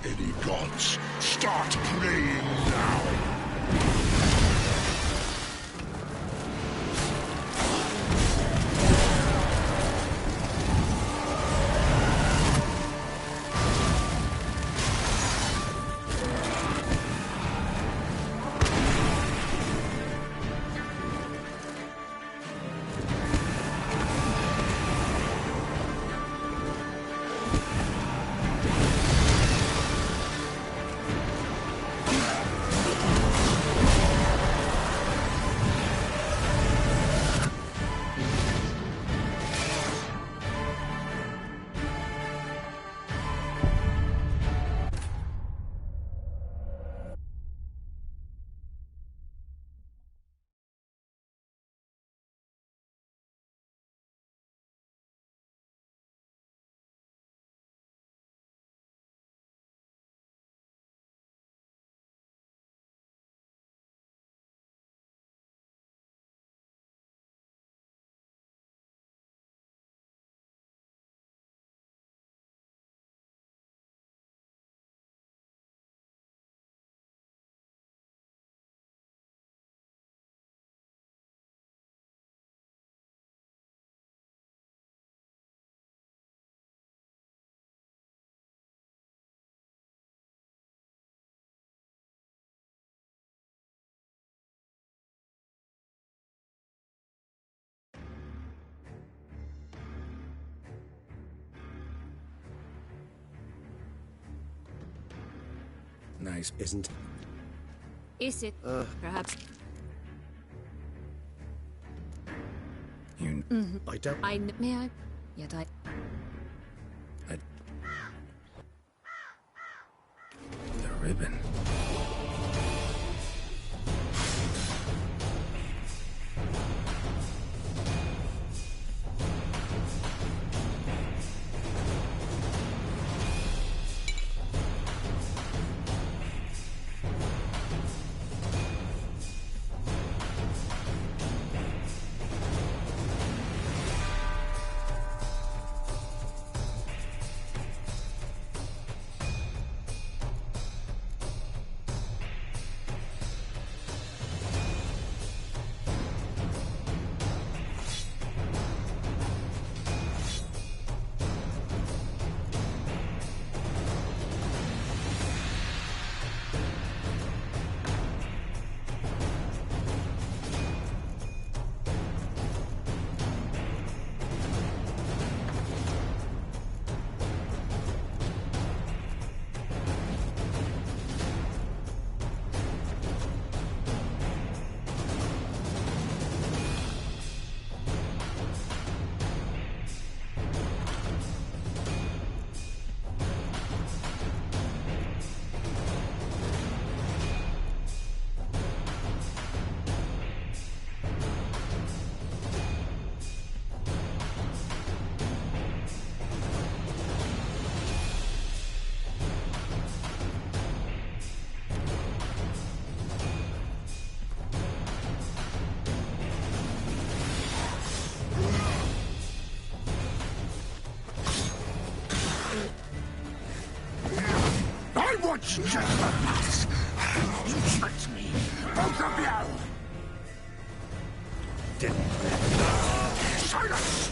Any gods, start praying now! Nice, isn't? Is it? Perhaps. You... I don't... May I? Yet I... The ribbon. Just enough. You tricked me, both of you! Silence!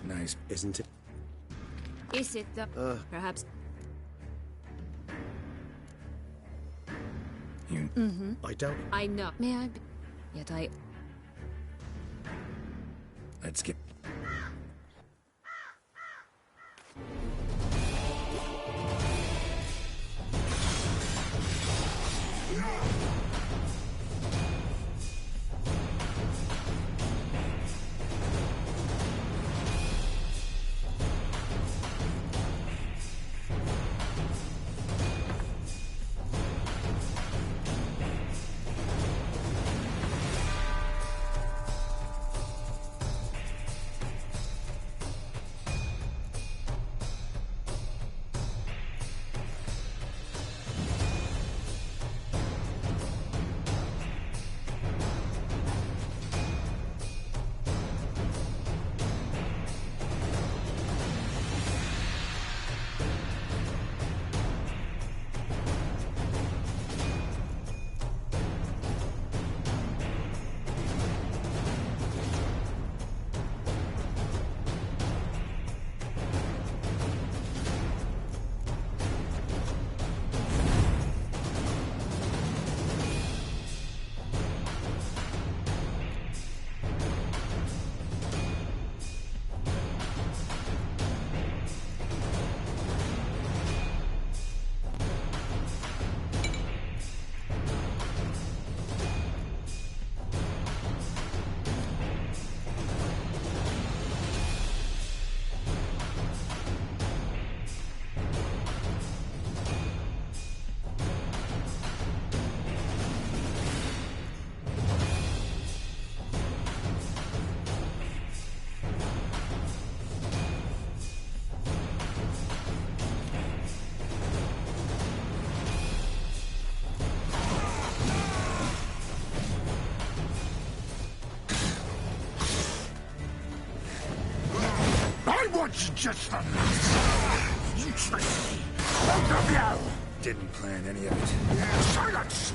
Nice, isn't it? Is it the... perhaps... You... I doubt... I know. May I be... Yet I... Let's get... What's just the last? You tricked me. Both of you! Didn't plan any of it. Silence!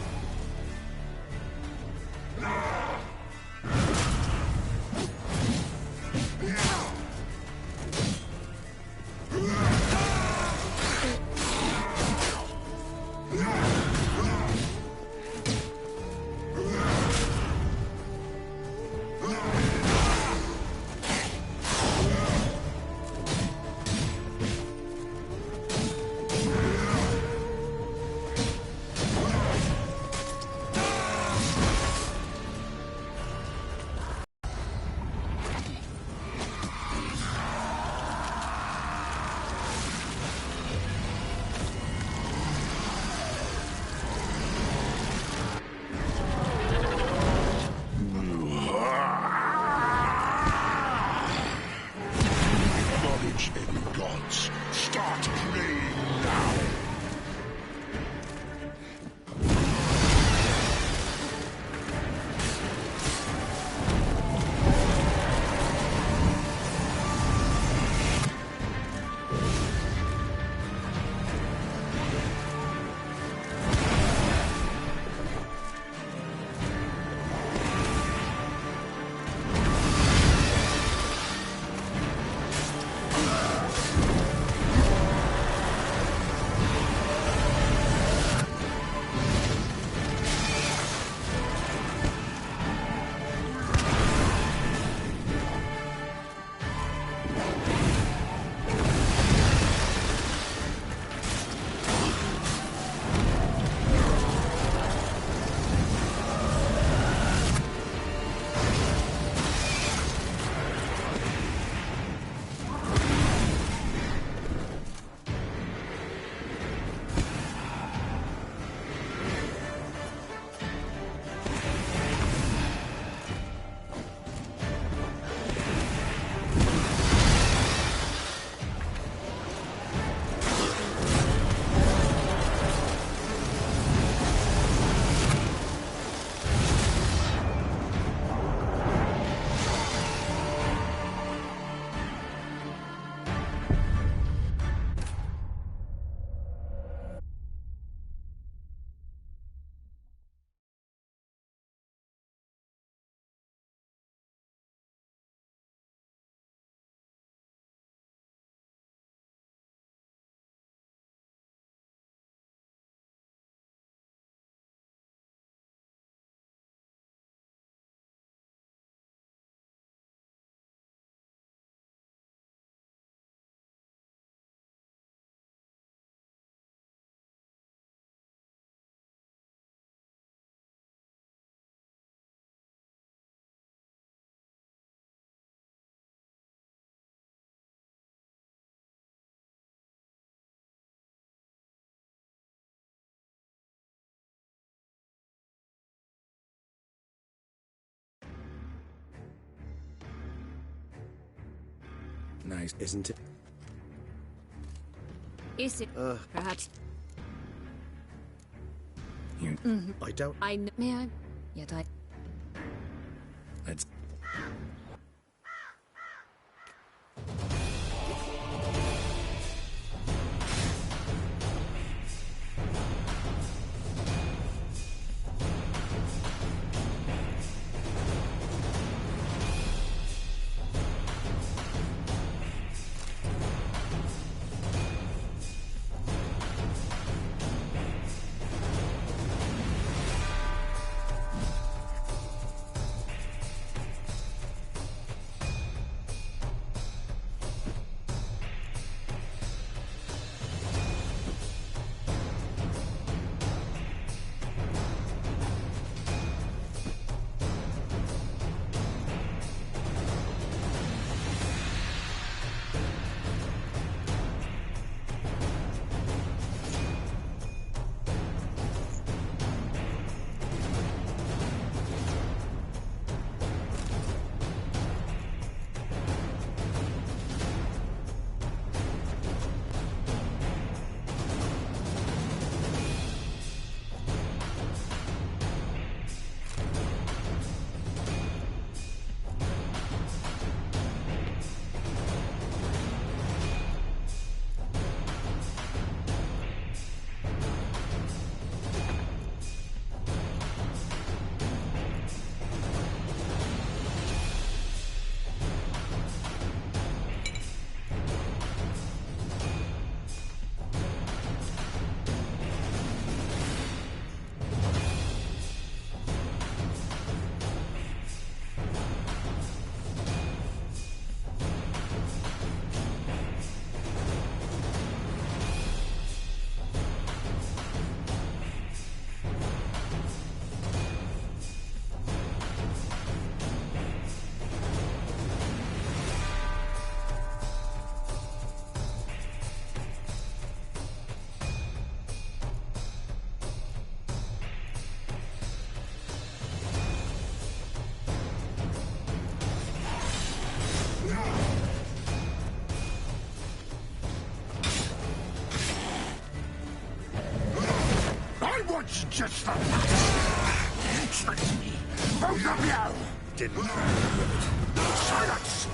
nice, isn't it? Is it perhaps? You. I don't. I know. May I? Yet I. Let's. What's just the match? Tricked me. Both of you! Didn't. Silence!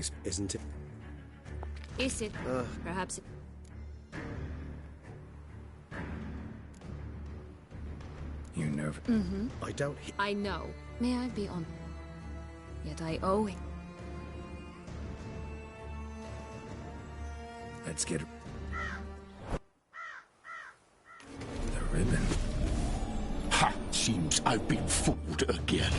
nice, isn't it? Is it? Perhaps it... You nervous? Mm-hmm. I don't... I know. May I be on... Yet I owe it. Let's get... the ribbon. Ha! Seems I've been fooled again.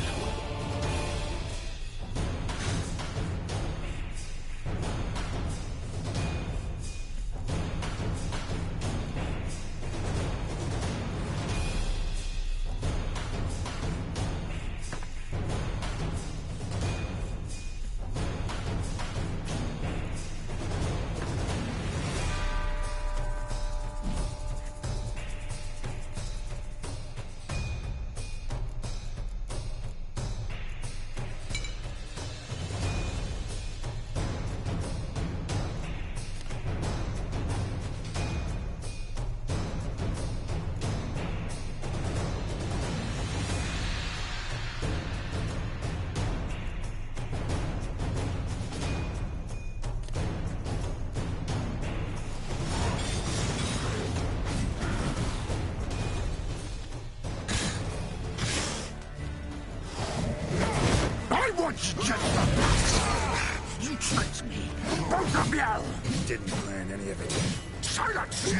You tricked me, both of you! Didn't plan any of it. Silence!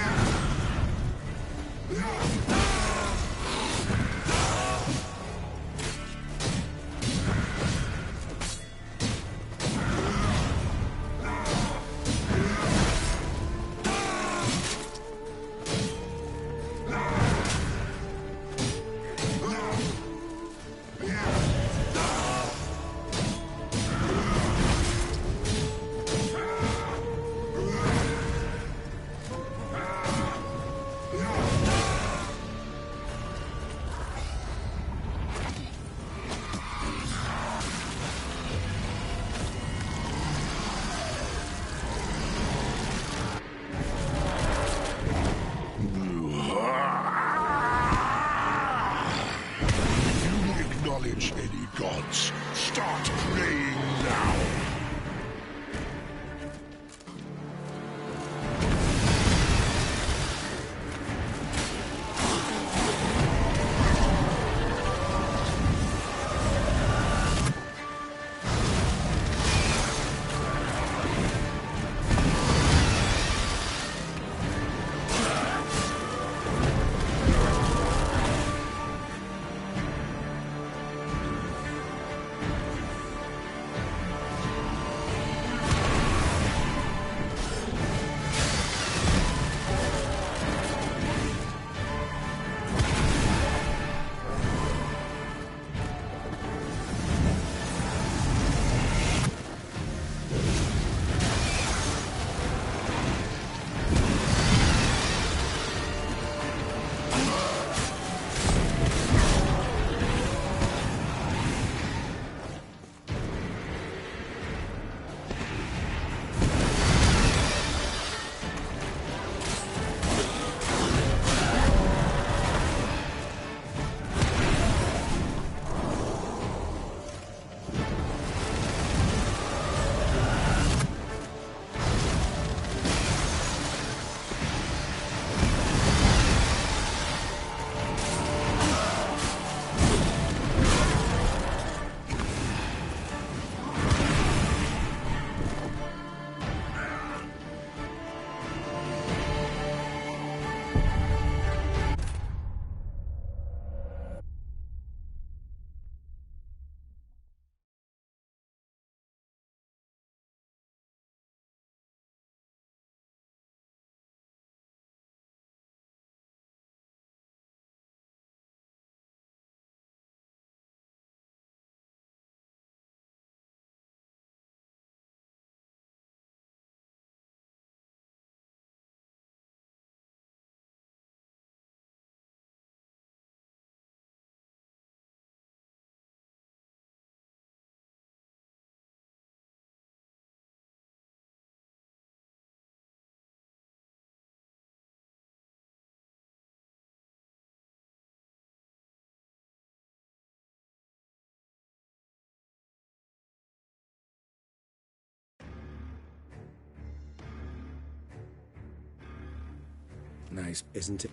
nice, isn't it?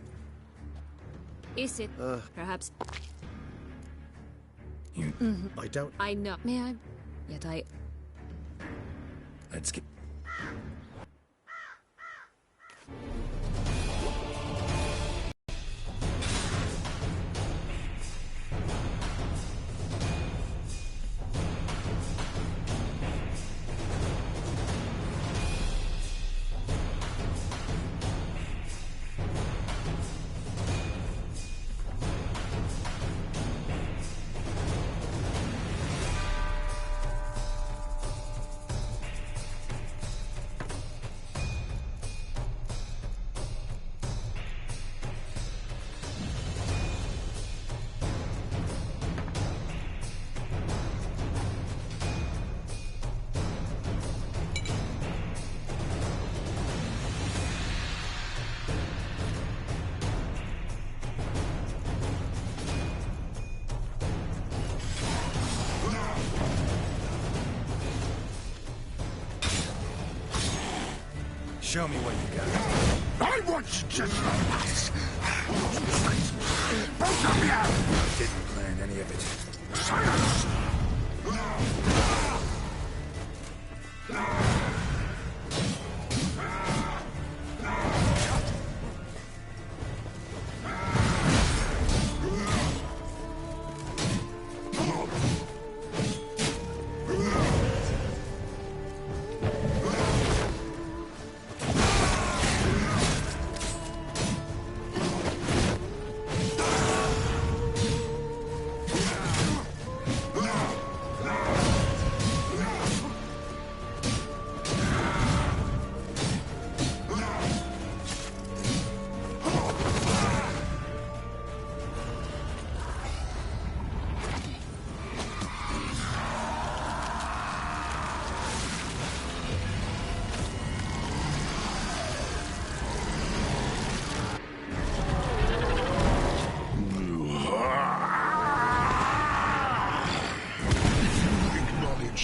Is it? Perhaps. You... I don't... I know. May I? Yet I... Let's get... Show me what you got. I want you just like this. Both of you! Didn't plan any of it. Silence!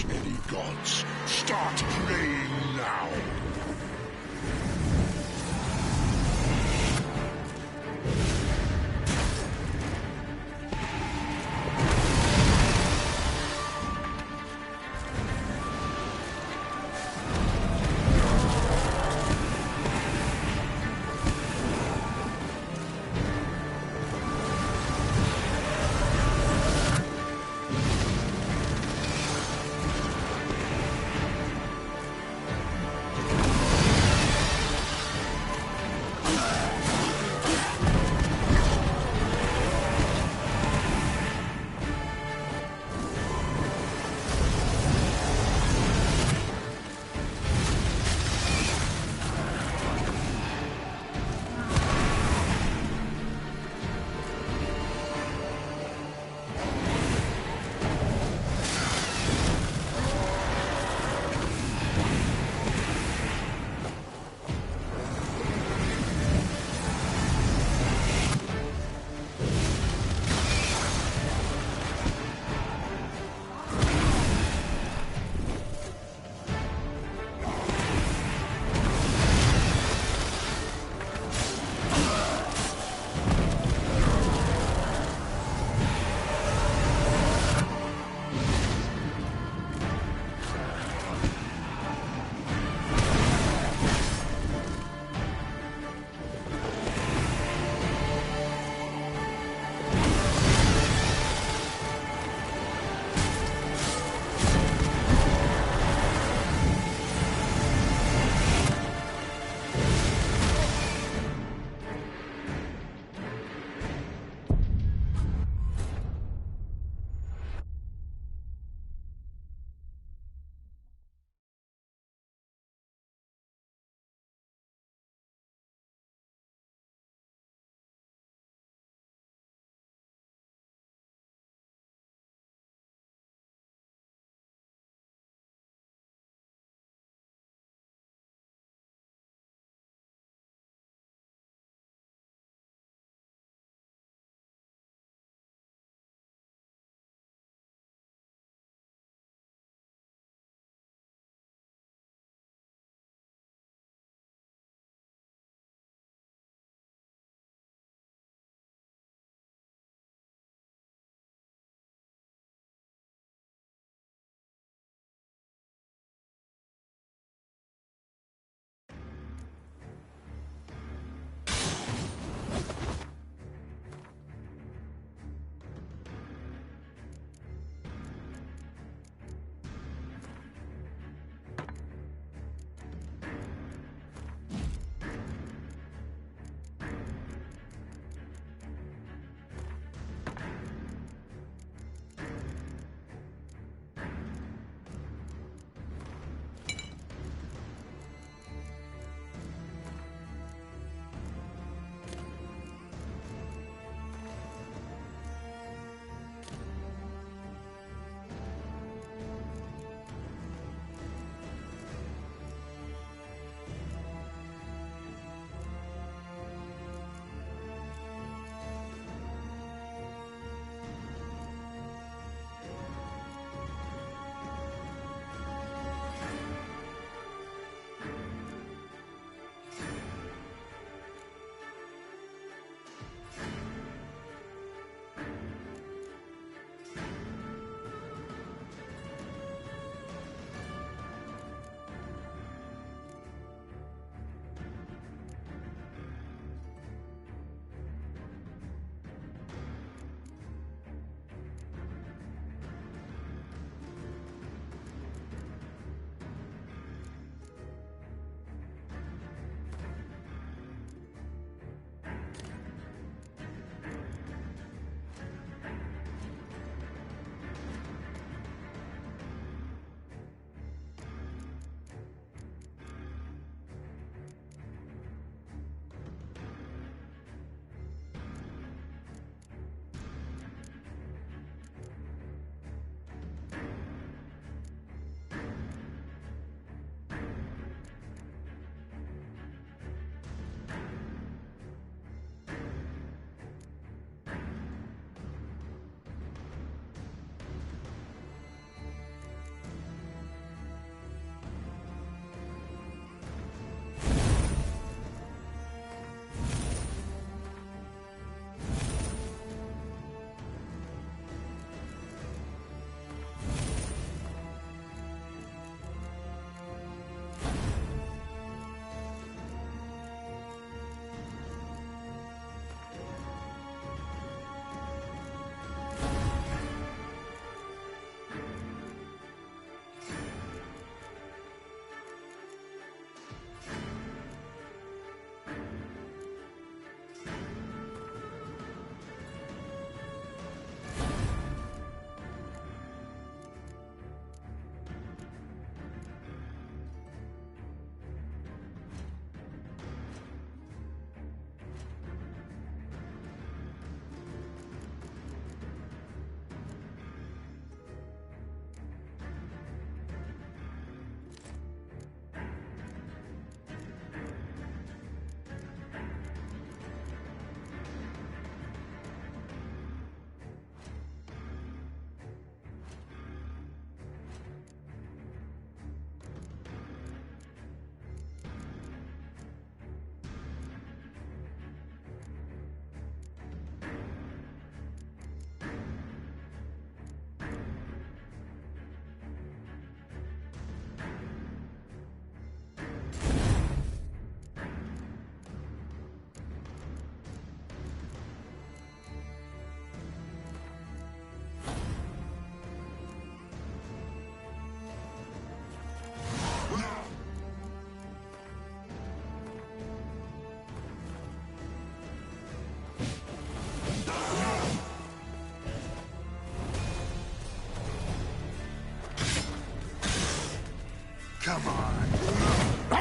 Any gods, start praying now.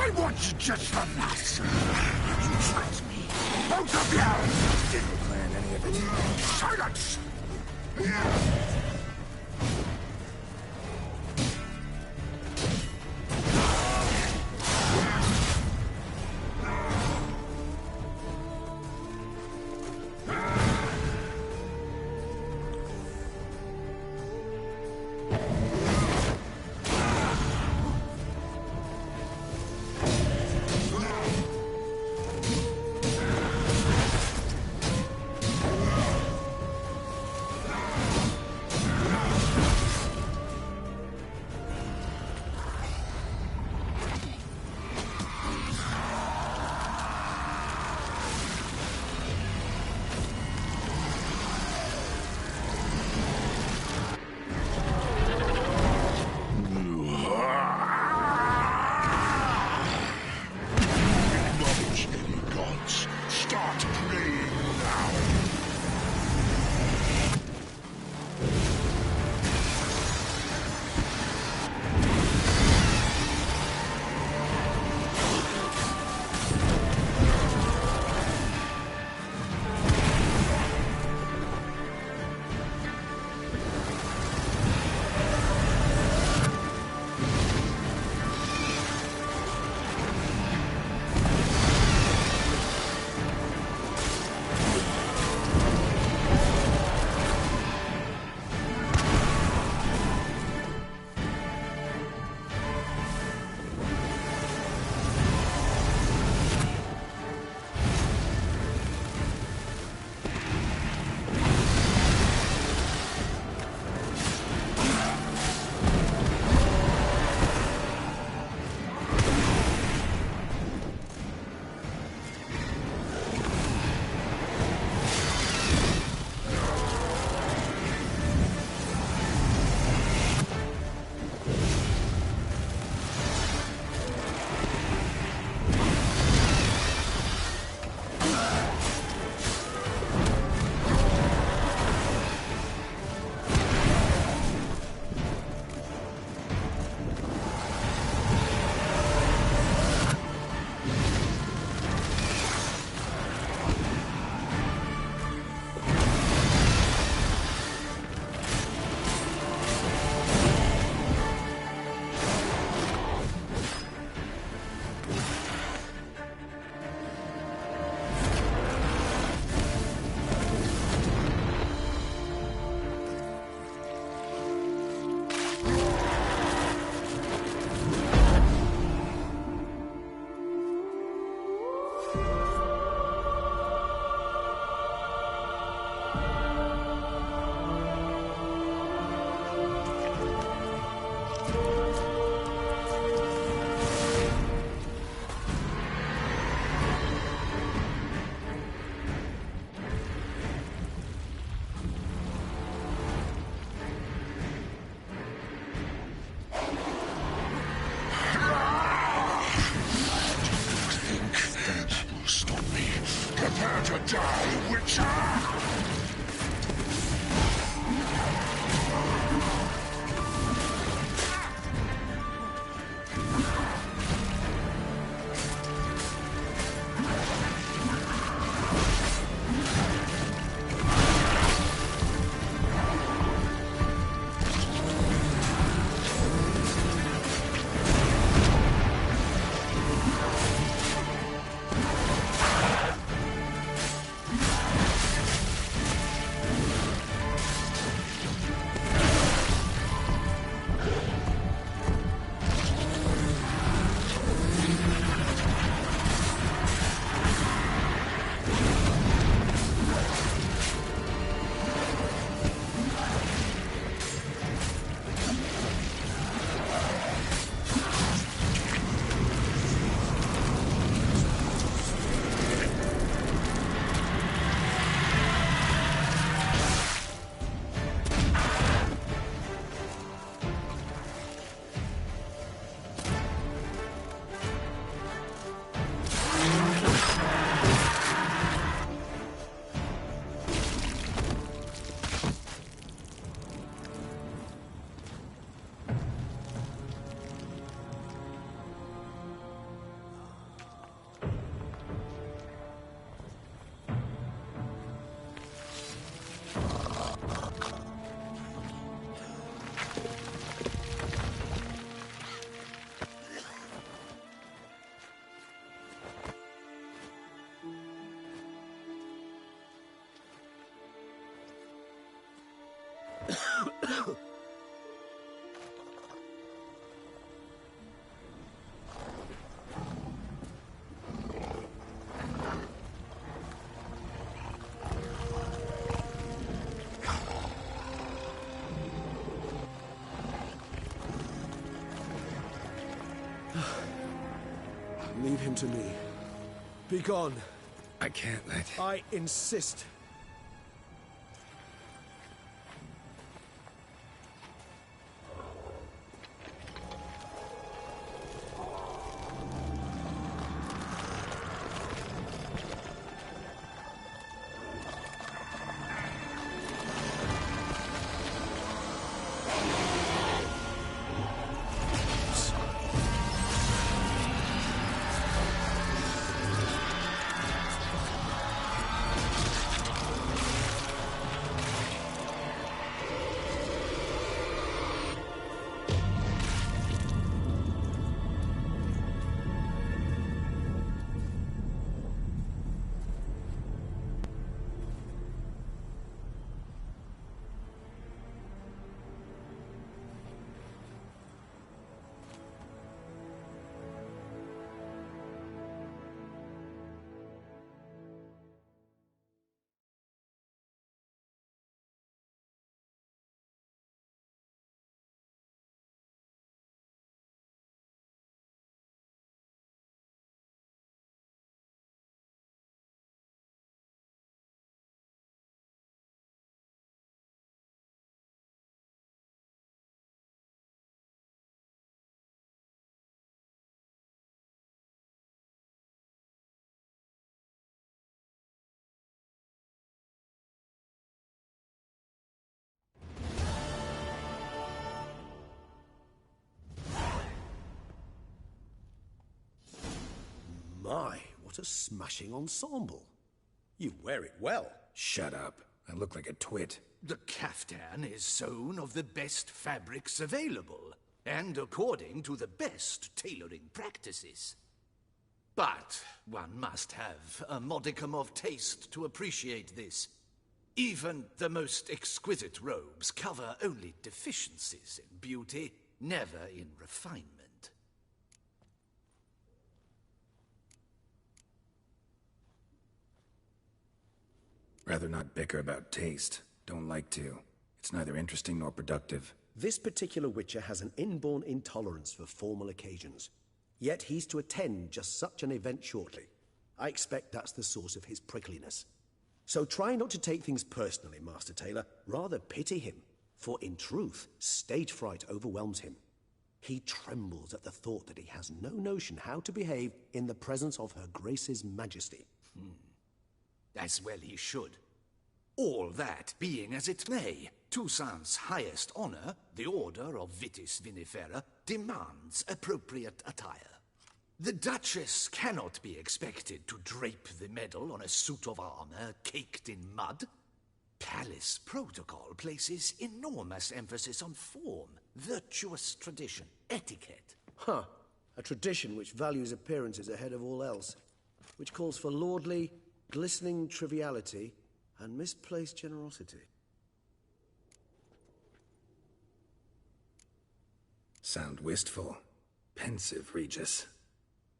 I want you just for that, sir. You tricked me. Both of you! Didn't plan any of it. Silence! Leave him to me. Be gone. I can't let... I insist. My, what a smashing ensemble. You wear it well. Shut up. I look like a twit. The caftan is sewn of the best fabrics available, and according to the best tailoring practices. But one must have a modicum of taste to appreciate this. Even the most exquisite robes cover only deficiencies in beauty, never in refinement. Rather not bicker about taste. Don't like to. It's neither interesting nor productive. This particular Witcher has an inborn intolerance for formal occasions. Yet he's to attend just such an event shortly. I expect that's the source of his prickliness. So try not to take things personally, Master Tailor. Rather pity him. For in truth, stage fright overwhelms him. He trembles at the thought that he has no notion how to behave in the presence of Her Grace's Majesty. As well he should. All that being as it may, Toussaint's highest honor, the Order of Vitis Vinifera, demands appropriate attire. The Duchess cannot be expected to drape the medal on a suit of armor caked in mud. Palace protocol places enormous emphasis on form, virtuous tradition, etiquette. Huh. A tradition which values appearances ahead of all else. Which calls for lordly, glistening triviality and misplaced generosity. Sound wistful. Pensive, Regis.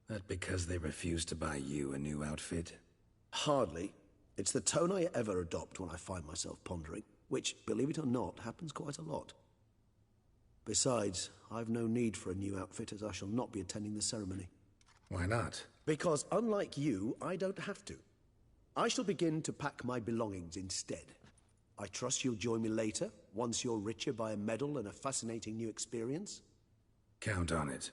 That because they refuse to buy you a new outfit? Hardly. It's the tone I ever adopt when I find myself pondering, which, believe it or not, happens quite a lot. Besides, I've no need for a new outfit as I shall not be attending the ceremony. Why not? Because unlike you, I don't have to. I shall begin to pack my belongings instead. I trust you'll join me later, once you're richer by a medal and a fascinating new experience? Count on it.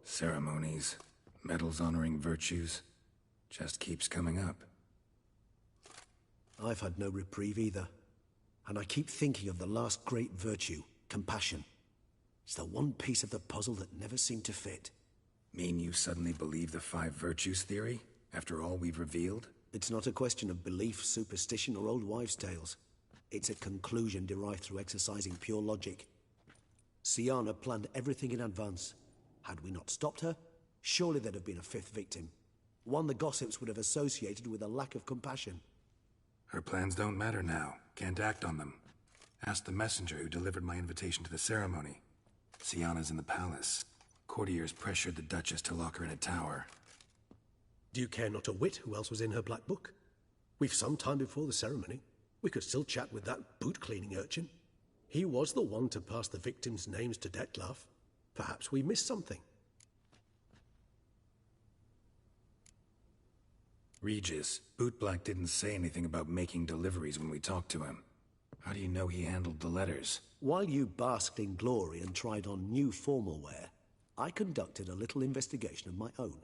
Ceremonies, medals honoring virtues, just keeps coming up. I've had no reprieve either. And I keep thinking of the last great virtue, compassion. It's the one piece of the puzzle that never seemed to fit. Mean you suddenly believe the 5 virtues theory, after all we've revealed? It's not a question of belief, superstition, or old wives' tales. It's a conclusion derived through exercising pure logic. Syanna planned everything in advance. Had we not stopped her, surely there'd have been a 5th victim. One the gossips would have associated with a lack of compassion. Her plans don't matter now. Can't act on them. Ask the messenger who delivered my invitation to the ceremony. Syanna's in the palace. Courtiers pressured the Duchess to lock her in a tower. Do you care not a whit who else was in her black book? We've some time before the ceremony. We could still chat with that boot-cleaning urchin. He was the one to pass the victims' names to Dettlaff. Perhaps we missed something. Regis, Bootblack didn't say anything about making deliveries when we talked to him. How do you know he handled the letters? While you basked in glory and tried on new formal wear, I conducted a little investigation of my own.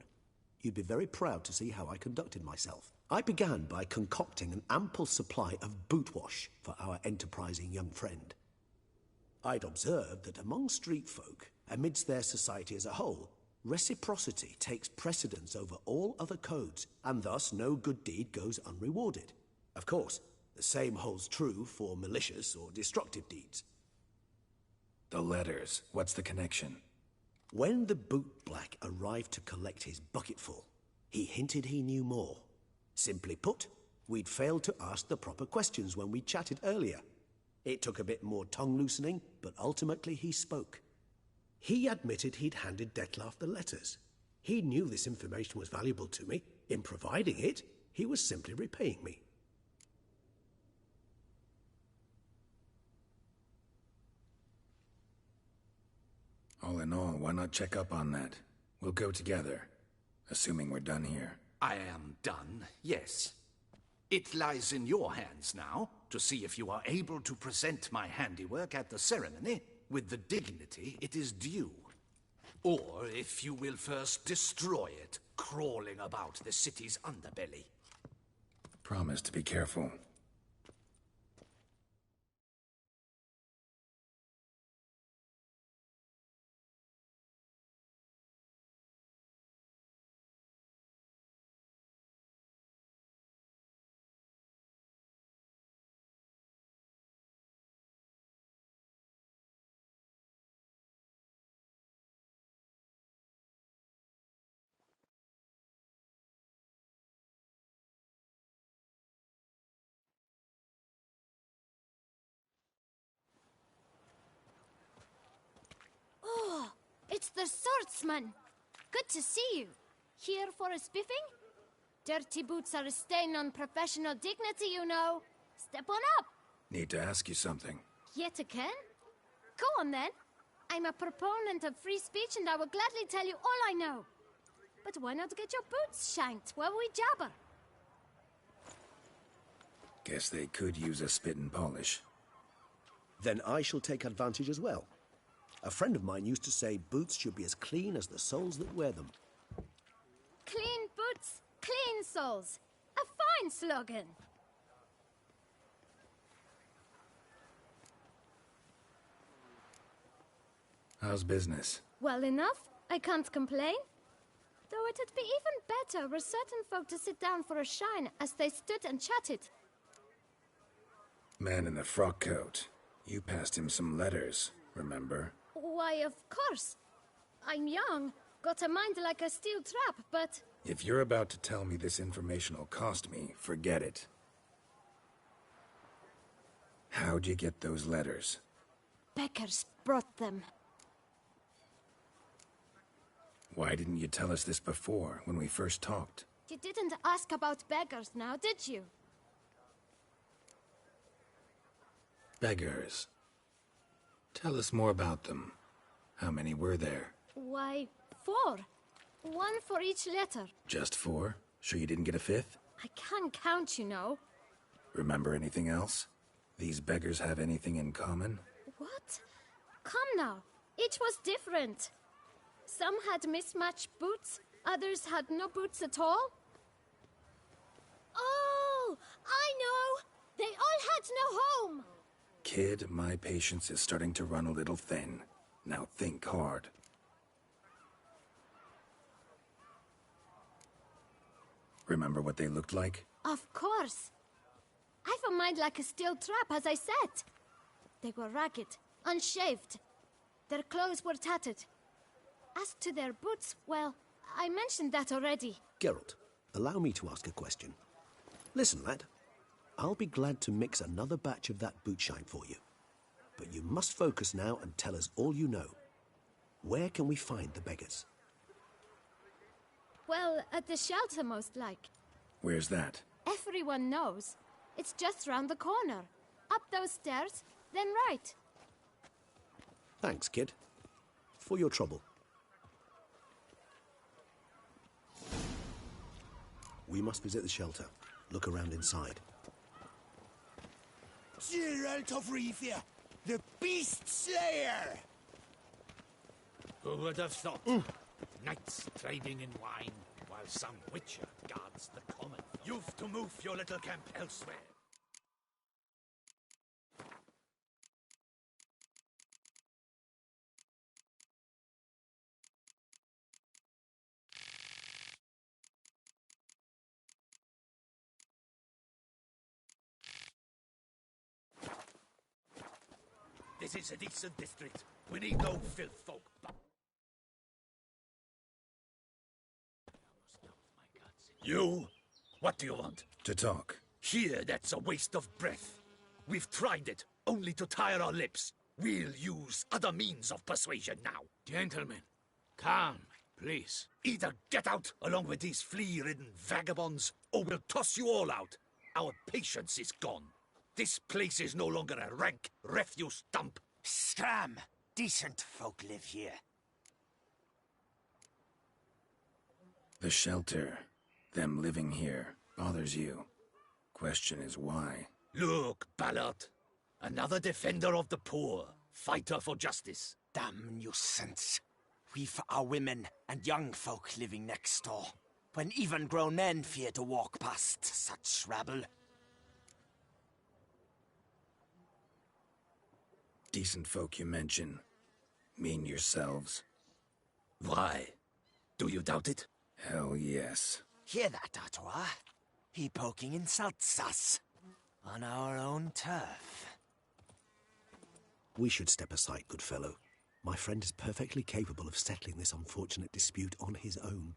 You'd be very proud to see how I conducted myself. I began by concocting an ample supply of boot wash for our enterprising young friend. I'd observed that among street folk, amidst their society as a whole, reciprocity takes precedence over all other codes, and thus no good deed goes unrewarded. Of course, the same holds true for malicious or destructive deeds. The letters, what's the connection? When the bootblack arrived to collect his bucketful, he hinted he knew more. Simply put, we'd failed to ask the proper questions when we chatted earlier. It took a bit more tongue-loosening, but ultimately he spoke. He admitted he'd handed Dettlaff the letters. He knew this information was valuable to me. In providing it, he was simply repaying me. All in all, why not check up on that? We'll go together, assuming we're done here. I am done, yes. It lies in your hands now to see if you are able to present my handiwork at the ceremony with the dignity it is due. Or if you will first destroy it, crawling about the city's underbelly. Promise to be careful. Oh, it's the swordsman. Good to see you. Here for a spiffing? Dirty boots are a stain on professional dignity, you know. Step on up. Need to ask you something. Yet again? Go on then. I'm a proponent of free speech and I will gladly tell you all I know. But why not get your boots shanked while we jabber? Guess they could use a spit and polish. Then I shall take advantage as well. A friend of mine used to say boots should be as clean as the soles that wear them. Clean boots, clean soles. A fine slogan. How's business? Well enough. I can't complain. Though it'd be even better were certain folk to sit down for a shine as they stood and chatted. Man in the frock coat. You passed him some letters, remember? Why, of course. I'm young, got a mind like a steel trap, but... If you're about to tell me this information will cost me, forget it. How'd you get those letters? Beggars brought them. Why didn't you tell us this before, when we first talked? You didn't ask about beggars now, did you? Beggars. Tell us more about them. How many were there? Why, 4. 1 for each letter. Just 4? Sure you didn't get a 5th? I can't count, you know. Remember anything else? These beggars have anything in common? What? Come now. Each was different. Some had mismatched boots, others had no boots at all. Oh, I know! They all had no home! Kid, my patience is starting to run a little thin. Now think hard. Remember what they looked like? Of course. I've a mind like a steel trap, as I said. They were ragged, unshaved. Their clothes were tattered. As to their boots, well, I mentioned that already. Geralt, allow me to ask a question. Listen, lad. I'll be glad to mix another batch of that bootshine for you. But you must focus now and tell us all you know. Where can we find the beggars? Well, at the shelter, most like. Where's that? Everyone knows. It's just round the corner. Up those stairs, then right. Thanks, kid. For your trouble. We must visit the shelter. Look around inside. Geralt of Rivia, the Beast Slayer! Who would have thought? Knights trading in wine, while some witcher guards the common. You've to move your little camp elsewhere. This is a decent district. We need no filth folk. You? What do you want? To talk. Here, that's a waste of breath. We've tried it, only to tire our lips. We'll use other means of persuasion now. Gentlemen, calm, please. Either get out along with these flea-ridden vagabonds, or we'll toss you all out. Our patience is gone. This place is no longer a rank refuse dump. Scram! Decent folk live here. The shelter, them living here, bothers you. Question is why? Look, Ballard. Another defender of the poor. Fighter for justice. Damn nuisance. We've our women and young folk living next door, when even grown men fear to walk past such rabble. Decent folk you mention. Mean yourselves. Why? Do you doubt it? Hell yes. Hear that, Artois? He poking insults us. On our own turf. We should step aside, good fellow. My friend is perfectly capable of settling this unfortunate dispute on his own.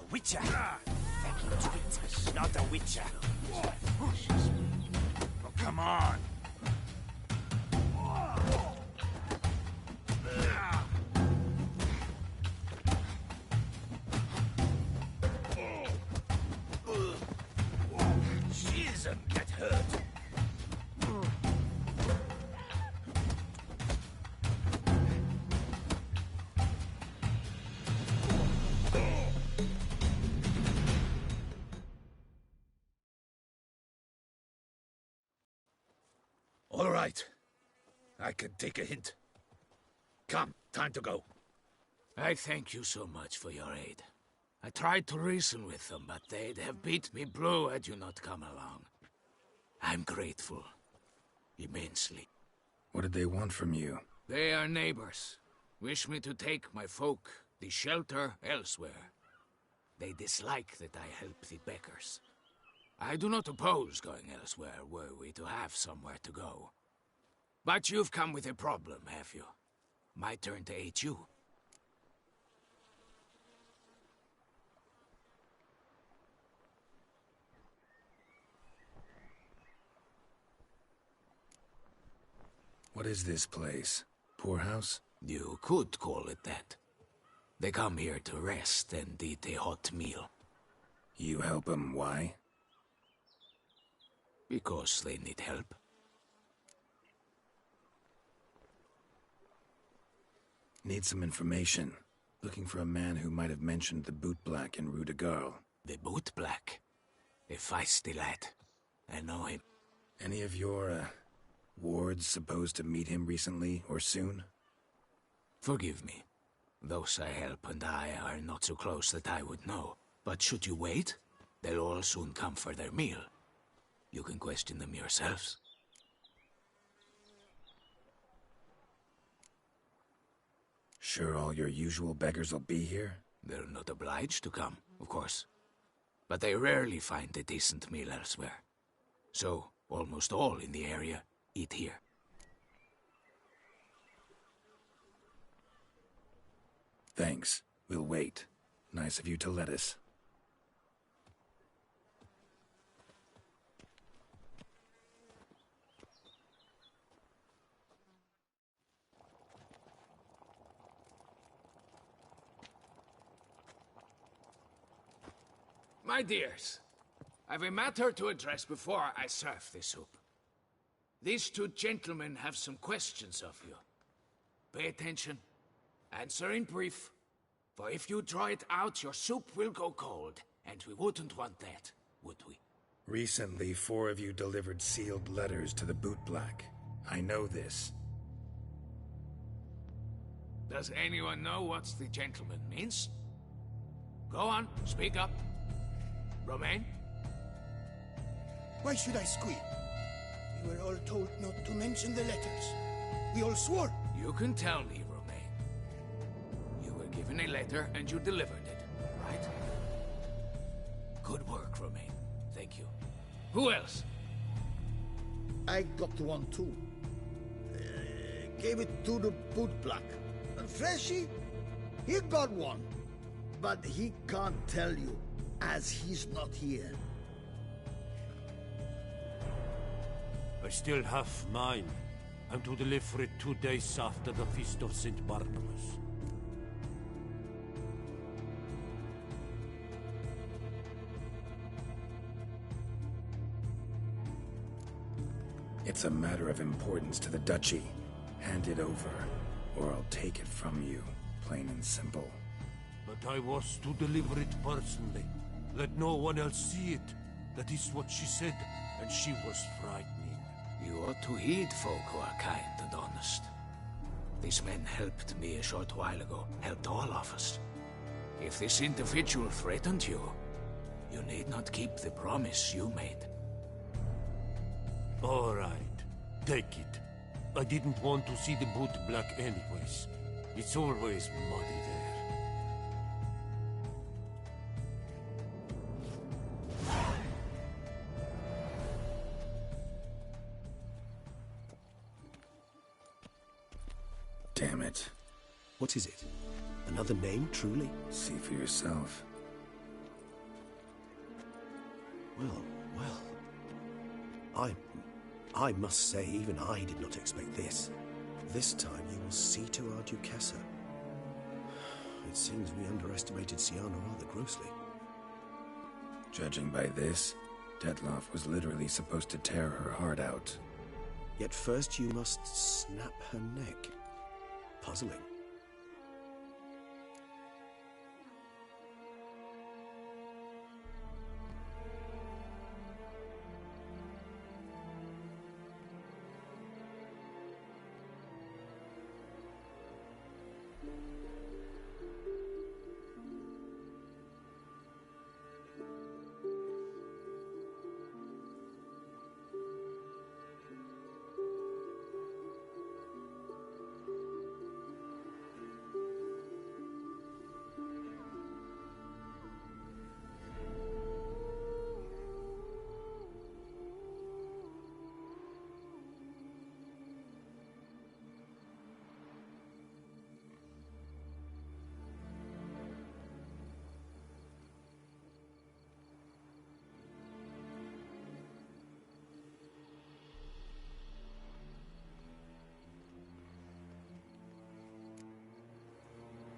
A witcher! Fucking twit, not a witcher. Oh, come on! She isn't get hurt. All right. I can take a hint. Come, time to go. I thank you so much for your aid. I tried to reason with them, but they'd have beat me blue had you not come along. I'm grateful. Immensely. What did they want from you? They are neighbors. Wish me to take my folk, the shelter, elsewhere. They dislike that I help the beggars. I do not oppose going elsewhere, were we to have somewhere to go. But you've come with a problem, have you? My turn to aid you. What is this place? Poorhouse? You could call it that. They come here to rest and eat a hot meal. You help them, why? Because they need help. Need some information. Looking for a man who might have mentioned the boot black in Rue de Garl. The boot black? A feisty lad. I know him. Any of your, wards supposed to meet him recently or soon? Forgive me. Those I help and I are not so close that I would know. But should you wait, they'll all soon come for their meal. You can question them yourselves. Sure all your usual beggars will be here? They're not obliged to come, of course. But they rarely find a decent meal elsewhere. So, almost all in the area eat here. Thanks. We'll wait. Nice of you to let us. My dears, I've a matter to address before I serve the soup. These two gentlemen have some questions of you. Pay attention. Answer in brief. For if you draw it out, your soup will go cold, and we wouldn't want that, would we? Recently, 4 of you delivered sealed letters to the bootblack. I know this. Does anyone know what the gentleman means? Go on, speak up. Romain? Why should I squeal? We were all told not to mention the letters. We all swore. You can tell me, Romain. You were given a letter and you delivered it, right? Good work, Romain. Thank you. Who else? I got one too. Gave it to the bootblack. And Freshy, he got one. But he can't tell you, as he's not here. I still have mine. I'm to deliver it 2 days after the Feast of St. Barnabas. It's a matter of importance to the Duchy. Hand it over, or I'll take it from you, plain and simple. But I was to deliver it personally. Let no one else see it. That is what she said, and she was frightening. You ought to heed folk who are kind and honest. These men helped me a short while ago, helped all of us. If this individual threatened you, you need not keep the promise you made. All right, take it. I didn't want to see the bootblack anyways. It's always muddy there. Damn it. What is it? Another name, truly? See for yourself. Well, I must say, even I did not expect this. This time you will see to our duchessa. It seems we underestimated Syanna rather grossly. Judging by this, Dettlaff was literally supposed to tear her heart out. Yet first you must snap her neck. Puzzling.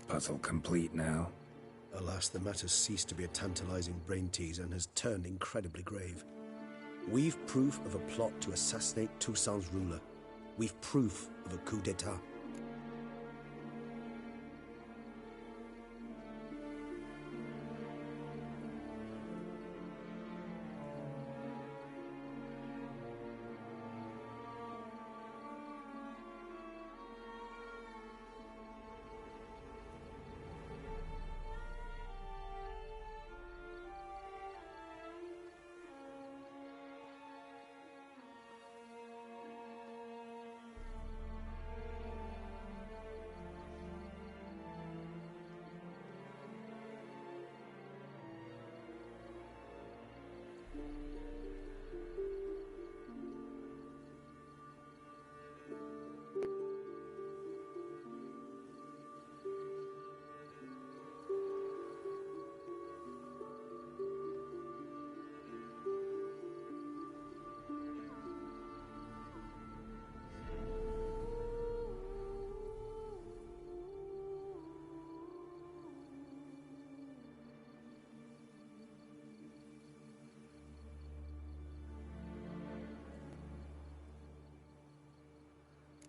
Puzzle complete now. Alas, the matter's ceased to be a tantalizing brain teaser and has turned incredibly grave. We've proof of a plot to assassinate Toussaint's ruler. We've proof of a coup d'etat.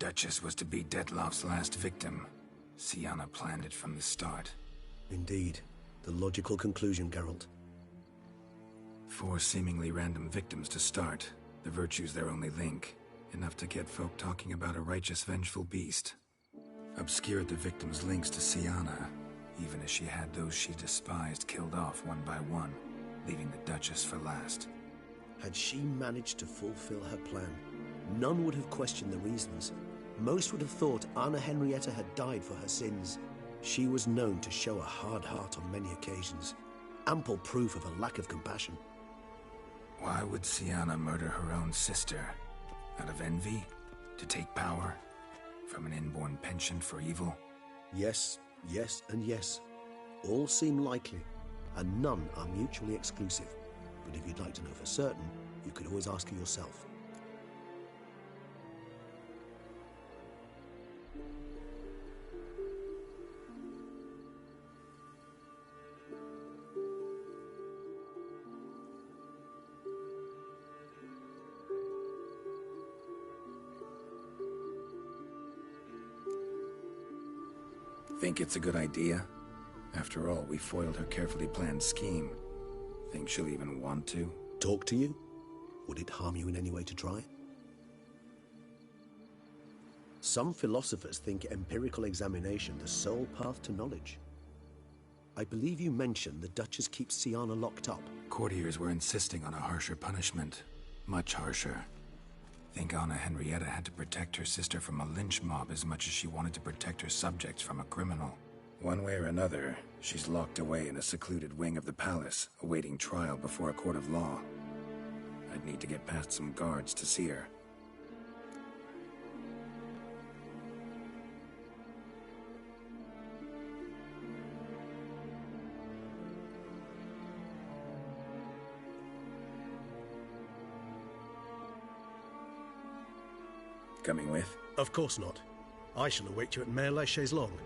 Duchess was to be Dettlaff's last victim. Syanna planned it from the start. Indeed. The logical conclusion, Geralt. 4 seemingly random victims to start. The virtue's their only link. Enough to get folk talking about a righteous, vengeful beast. Obscured the victims' links to Syanna, even as she had those she despised killed off one by one, leaving the Duchess for last. Had she managed to fulfill her plan, none would have questioned the reasons. Most would have thought Anna Henrietta had died for her sins. She was known to show a hard heart on many occasions. Ample proof of a lack of compassion. Why would Syanna murder her own sister? Out of envy? To take power? From an inborn penchant for evil? Yes, yes, and yes. All seem likely, and none are mutually exclusive. But if you'd like to know for certain, you could always ask her yourself. Think it's a good idea? After all, we foiled her carefully planned scheme. Think she'll even want to? Talk to you? Would it harm you in any way to try? Some philosophers think empirical examination the sole path to knowledge. I believe you mentioned the Duchess keeps Syanna locked up. Courtiers were insisting on a harsher punishment. Much harsher. Think Anna Henrietta had to protect her sister from a lynch mob as much as she wanted to protect her subjects from a criminal. One way or another, she's locked away in a secluded wing of the palace, awaiting trial before a court of law. I'd need to get past some guards to see her. Coming with? Of course not. I shall await you at Mare la Chaise-Longue.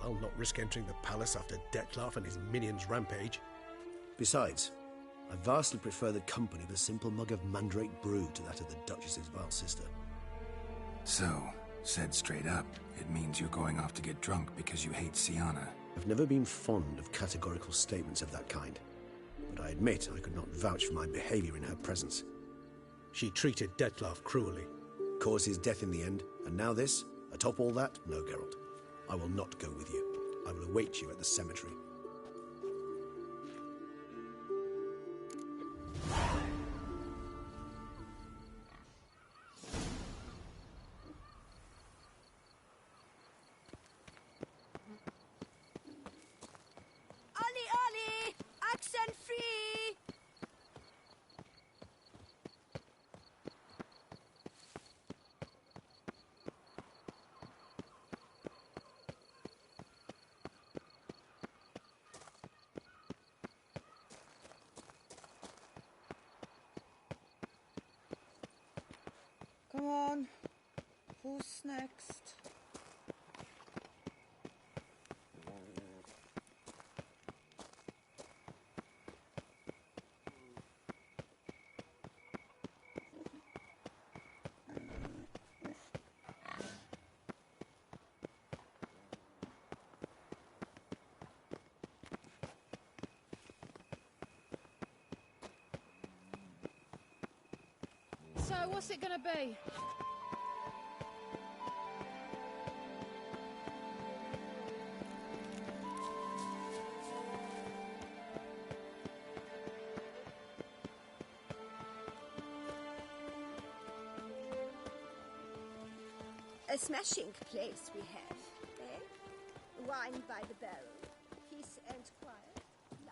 I'll not risk entering the palace after Dettlaff and his minions rampage. Besides, I vastly prefer the company of a simple mug of mandrake brew to that of the Duchess's vile sister. So, said straight up, it means you're going off to get drunk because you hate Syanna. I've never been fond of categorical statements of that kind, but I admit I could not vouch for my behavior in her presence. She treated Dettlaff cruelly, caused his death in the end, and now this? Atop all that? No, Geralt. I will not go with you. I will await you at the cemetery. Ollie! Accent free! Come on. Who's next? So, what's it gonna be? A smashing place we have, eh? Wine by the barrel, peace and quiet.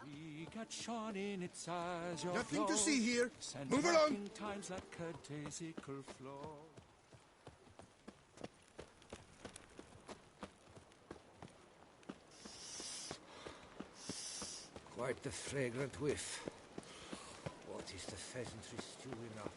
We got shone in its eyes, your Nothing to glow, see here. sent Move along. rocking times like a daisical flow. Quite the fragrant whiff. What is the pheasantry stewing up?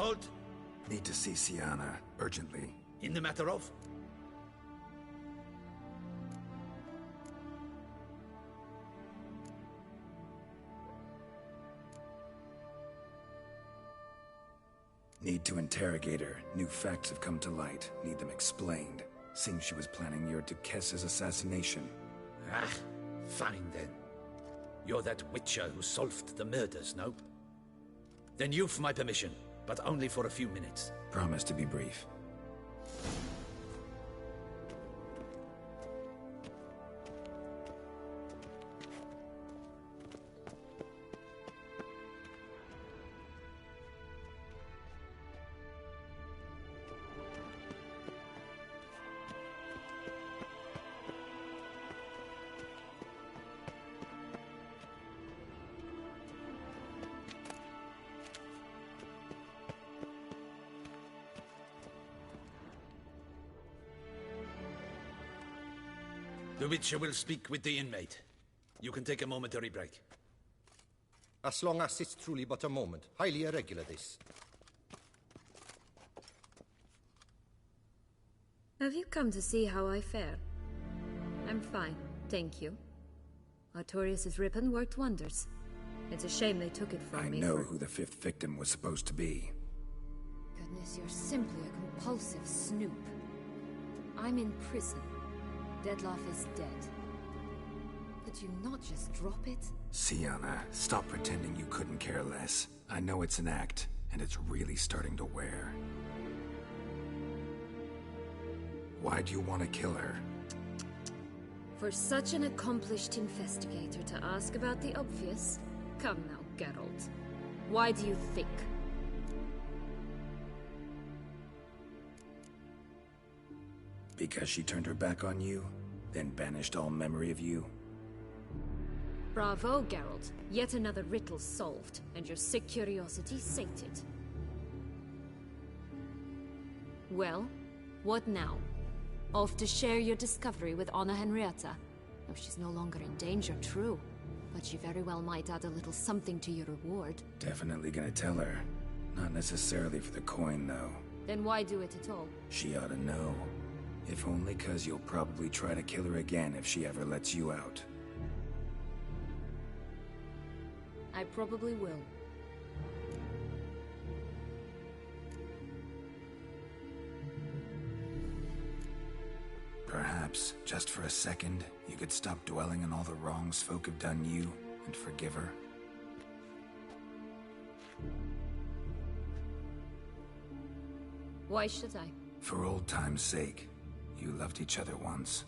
Geralt? Need to see Syanna, urgently. In the matter of? Need to interrogate her. New facts have come to light. Need them explained. Seems she was planning your duchess's assassination. Ah, fine then. You're that witcher who solved the murders, no? Then you've my permission, but only for a few minutes. Promise to be brief. The Witcher will speak with the inmate. You can take a momentary break. As long as it's truly but a moment. Highly irregular, this. Have you come to see how I fare? I'm fine, thank you. Artorius' ribbon worked wonders. It's a shame they took it from me. I know who the 5th victim was supposed to be. Goodness, you're simply a compulsive snoop. I'm in prison. Dettlaff is dead. Could you not just drop it? Syanna, stop pretending you couldn't care less. I know it's an act, and it's really starting to wear. Why do you want to kill her? For such an accomplished investigator to ask about the obvious? Come now, Geralt. Why do you think? Because she turned her back on you, then banished all memory of you? Bravo, Geralt. Yet another riddle solved, and your sick curiosity sated. Well, what now? Off to share your discovery with Anna Henrietta? Oh, she's no longer in danger, true. But she very well might add a little something to your reward. Definitely gonna tell her. Not necessarily for the coin, though. Then why do it at all? She ought to know. If only 'cause you'll probably try to kill her again if she ever lets you out. I probably will. Perhaps, just for a second, you could stop dwelling on all the wrongs folk have done you and forgive her. Why should I? For old time's sake. You loved each other once.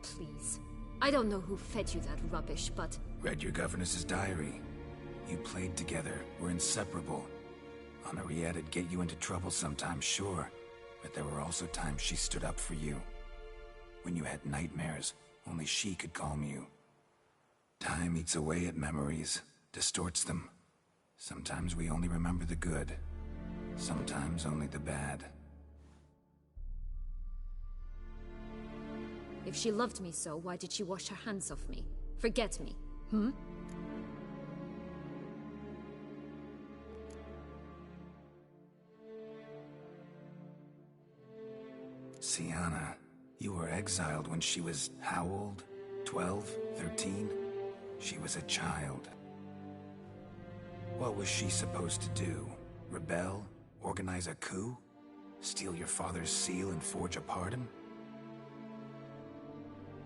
Please. I don't know who fed you that rubbish, but... Read your governess's diary. You played together, were inseparable. Henriette'd get you into trouble sometimes, sure. But there were also times she stood up for you. When you had nightmares, only she could calm you. Time eats away at memories, distorts them. Sometimes we only remember the good. Sometimes only the bad. If she loved me so, why did she wash her hands off me? Forget me, hmm? Syanna, you were exiled when she was how old? 12? 13? She was a child. What was she supposed to do? Rebel? Organize a coup? Steal your father's seal and forge a pardon?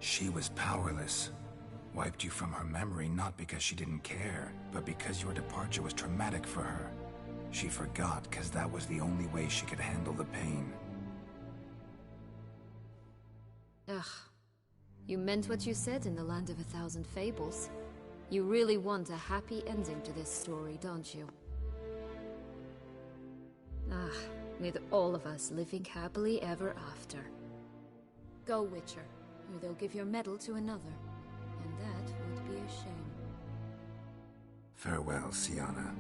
She was powerless. Wiped you from her memory not because she didn't care, but because your departure was traumatic for her. She forgot because that was the only way she could handle the pain. Ugh. You meant what you said in the Land of 1,000 Fables. You really want a happy ending to this story, don't you? Ah, with all of us living happily ever after. Go, Witcher, or they'll give your medal to another. And that would be a shame. Farewell, Syanna.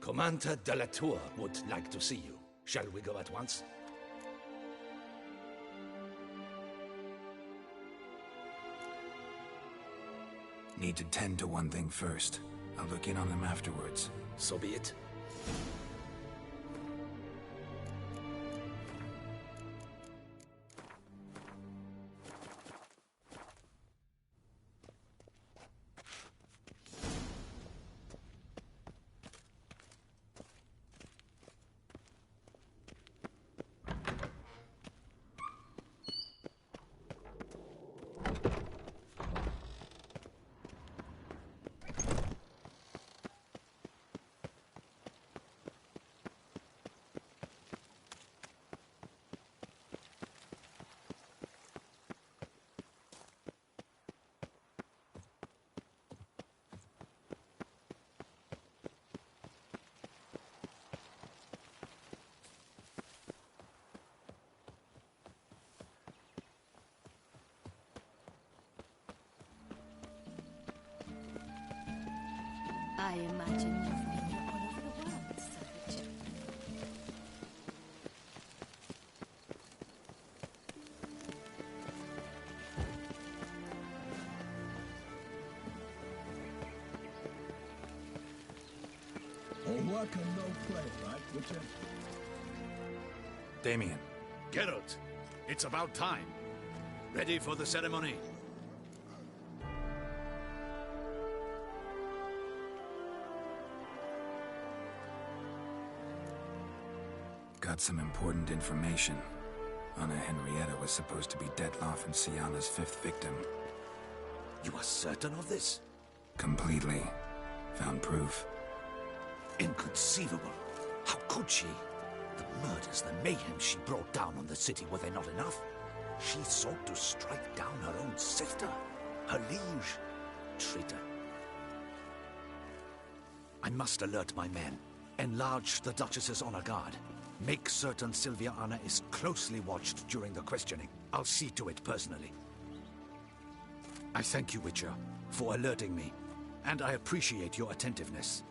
Commander de la Tour would like to see you. Shall we go at once? Need to tend to one thing first. I'll look in on them afterwards. So be it. I imagine you've been all over the world, Sir Richard. All work and no play, right, Richard? Damien. Geralt, it's about time. Ready for the ceremony? Got some important information. Anna Henrietta was supposed to be Dettlaff and Syanna's 5th victim. You are certain of this? Completely. Found proof. Inconceivable. How could she? The murders, the mayhem she brought down on the city, were they not enough? She sought to strike down her own sister, her liege. Traitor. I must alert my men. Enlarge the Duchess's honor guard. Make certain Sylvia Anna is closely watched during the questioning. I'll see to it personally. I thank you, Witcher, for alerting me, and I appreciate your attentiveness.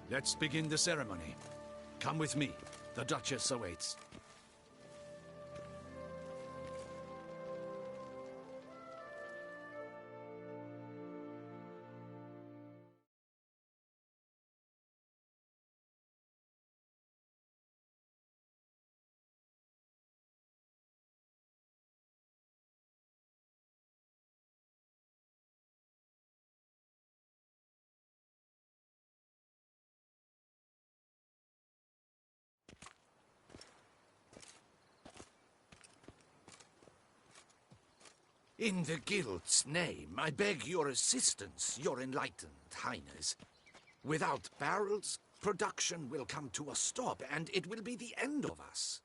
Let's begin the ceremony. Come with me. The Duchess awaits. In the Guild's name, I beg your assistance, your enlightened highness. Without barrels, production will come to a stop, and it will be the end of us.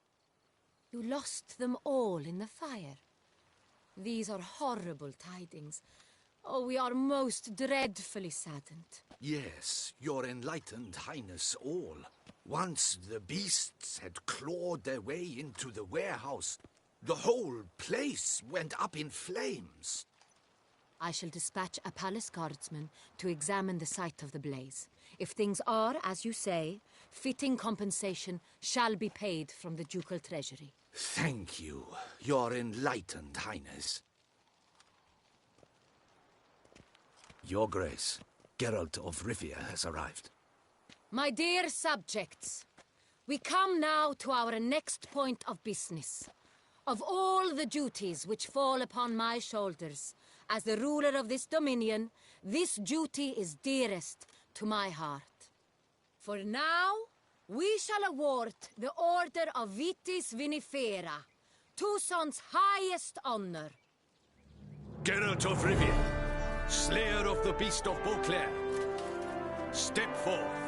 You lost them all in the fire. These are horrible tidings. Oh, we are most dreadfully saddened. Yes, your enlightened highness all. Once the beasts had clawed their way into the warehouse, the whole place went up in flames. I shall dispatch a palace guardsman to examine the site of the blaze. If things are, as you say, fitting compensation shall be paid from the ducal treasury. Thank you, your enlightened highness. Your Grace, Geralt of Rivia has arrived. My dear subjects, we come now to our next point of business. Of all the duties which fall upon my shoulders, as the ruler of this dominion, this duty is dearest to my heart. For now, we shall award the Order of Vitis Vinifera, Toussaint's highest honor. Geralt of Rivia, slayer of the beast of Beauclair, step forth.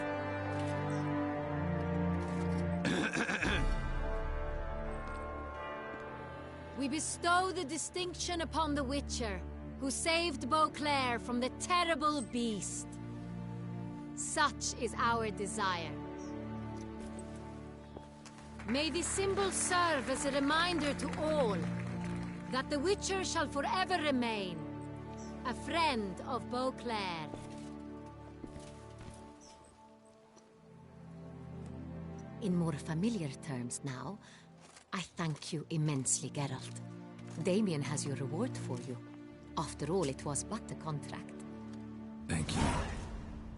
We bestow the distinction upon the Witcher, who saved Beauclair from the terrible beast. Such is our desire. May this symbol serve as a reminder to all that the Witcher shall forever remain a friend of Beauclair. In more familiar terms now, I thank you immensely, Geralt. Damien has your reward for you. After all, it was but a contract. Thank you.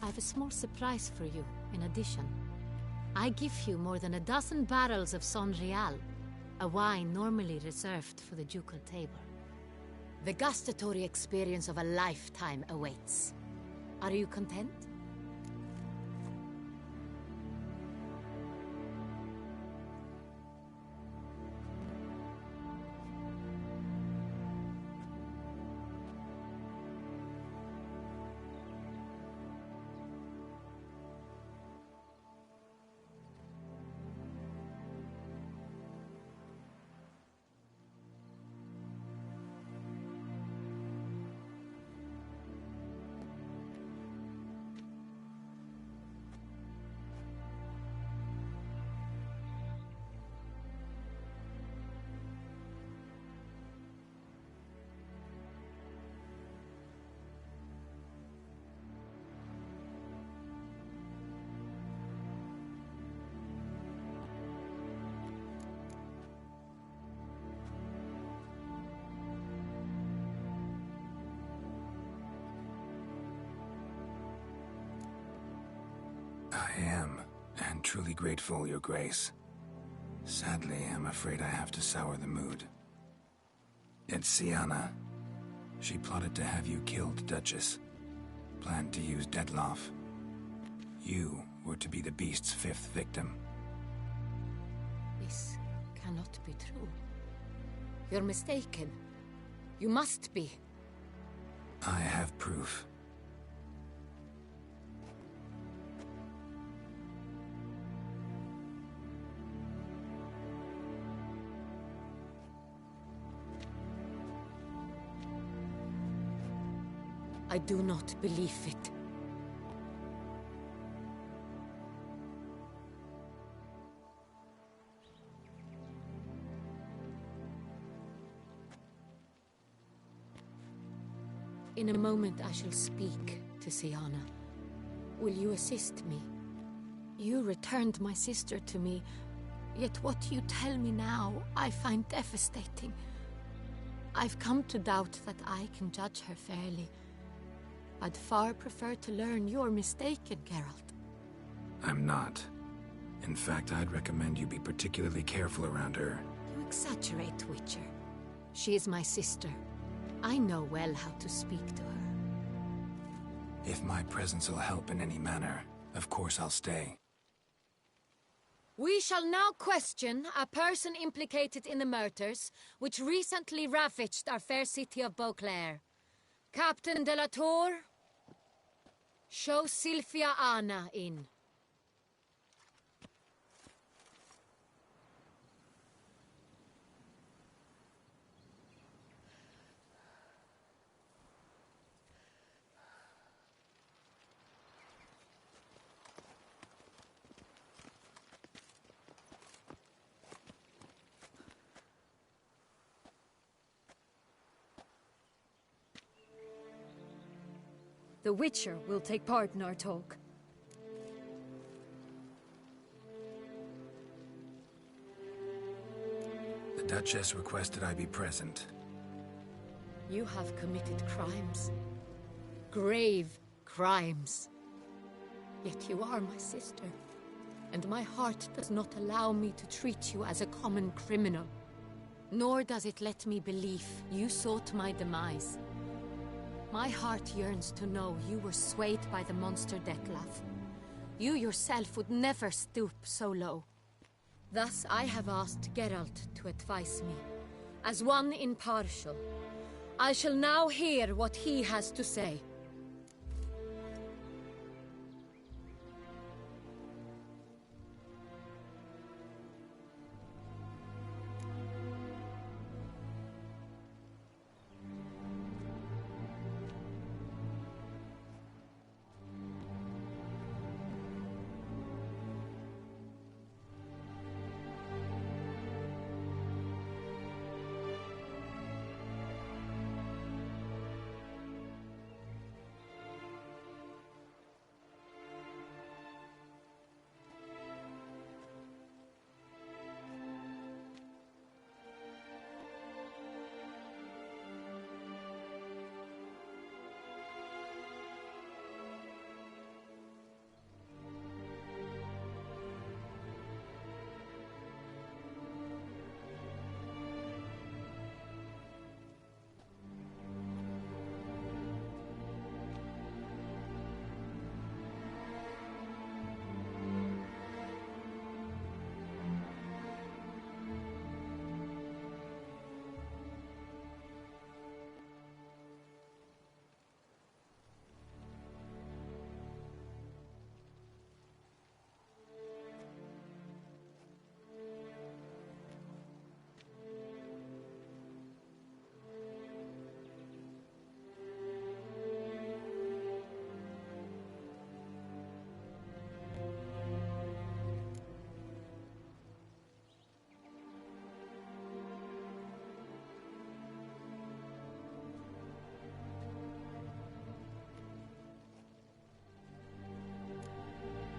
I have a small surprise for you, in addition. I give you more than a dozen barrels of Sonreal, a wine normally reserved for the ducal table. The gustatory experience of a lifetime awaits. Are you content? I am, and truly grateful, Your Grace. Sadly, I'm afraid I have to sour the mood. It's Syanna. She plotted to have you killed, Duchess. Planned to use Dettlaff. You were to be the beast's 5th victim. This cannot be true. You're mistaken. You must be. I have proof. I do not believe it. In a moment I shall speak to Syanna. Will you assist me? You returned my sister to me, yet what you tell me now I find devastating. I've come to doubt that I can judge her fairly. I'd far prefer to learn you're mistaken, Geralt. I'm not. In fact, I'd recommend you be particularly careful around her. You exaggerate, Witcher. She is my sister. I know well how to speak to her. If my presence will help in any manner, of course I'll stay. We shall now question a person implicated in the murders which recently ravaged our fair city of Beauclair. Captain de la Tour, show Sylvia Anna in. The Witcher will take part in our talk. The Duchess requested I be present. You have committed crimes. Grave crimes. Yet you are my sister. And my heart does not allow me to treat you as a common criminal. Nor does it let me believe you sought my demise. My heart yearns to know you were swayed by the monster Dettlaff. You yourself would never stoop so low. Thus I have asked Geralt to advise me, as one impartial. I shall now hear what he has to say.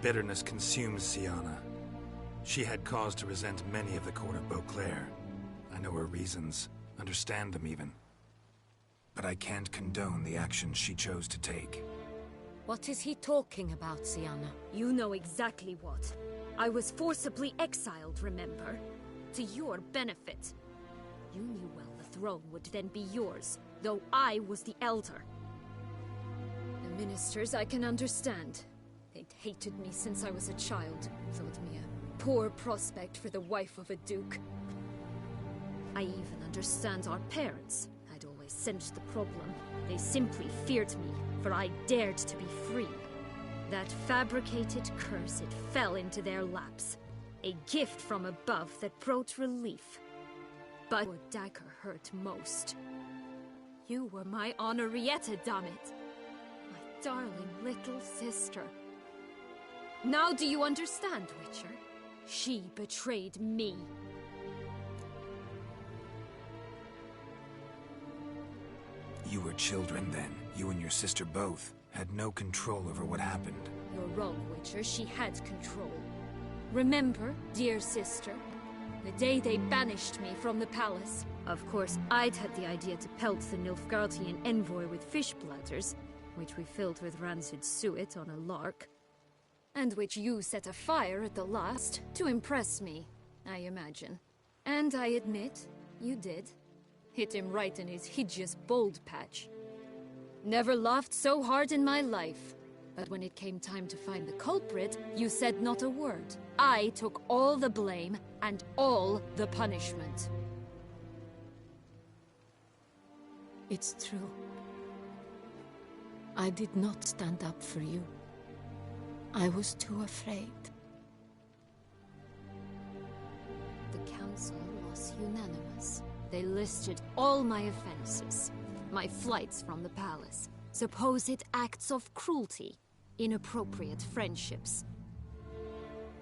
Bitterness consumes Syanna. She had cause to resent many of the court of Beauclair. I know her reasons, understand them even. But I can't condone the actions she chose to take. What is he talking about, Syanna? You know exactly what. I was forcibly exiled, remember? To your benefit. You knew well the throne would then be yours, though I was the elder. The ministers I can understand. They'd hated me since I was a child, thought me a poor prospect for the wife of a duke. I even understand our parents. I'd always sensed the problem. They simply feared me, for I dared to be free. That fabricated curse, it fell into their laps. A gift from above that brought relief. But your dagger hurt most. You were my Henrietta, damn it. My darling little sister. Now do you understand, Witcher? She betrayed me. You were children then. You and your sister both had no control over what happened. You're wrong, Witcher. She had control. Remember, dear sister, the day they banished me from the palace. Of course, I'd had the idea to pelt the Nilfgaardian envoy with fish bladders, which we filled with rancid suet on a lark, and which you set afire at the last to impress me, I imagine. And I admit, you did. Hit him right in his hideous bald patch. Never laughed so hard in my life. But when it came time to find the culprit, you said not a word. I took all the blame and all the punishment. It's true. I did not stand up for you. I was too afraid. The council was unanimous. They listed all my offenses. My flights from the palace. Supposed acts of cruelty. Inappropriate friendships.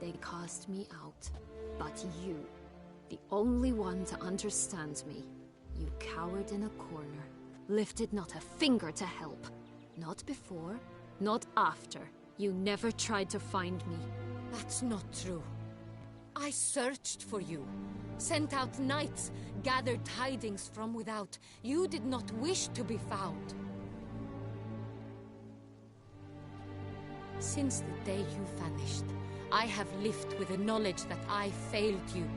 They cast me out. But you, the only one to understand me, you cowered in a corner, lifted not a finger to help. Not before, not after. You never tried to find me. That's not true. I searched for you, sent out knights, gathered tidings from without. You did not wish to be found. Since the day you vanished, I have lived with the knowledge that I failed you.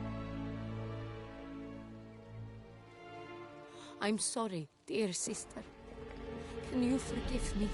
I'm sorry, dear sister. Can you forgive me?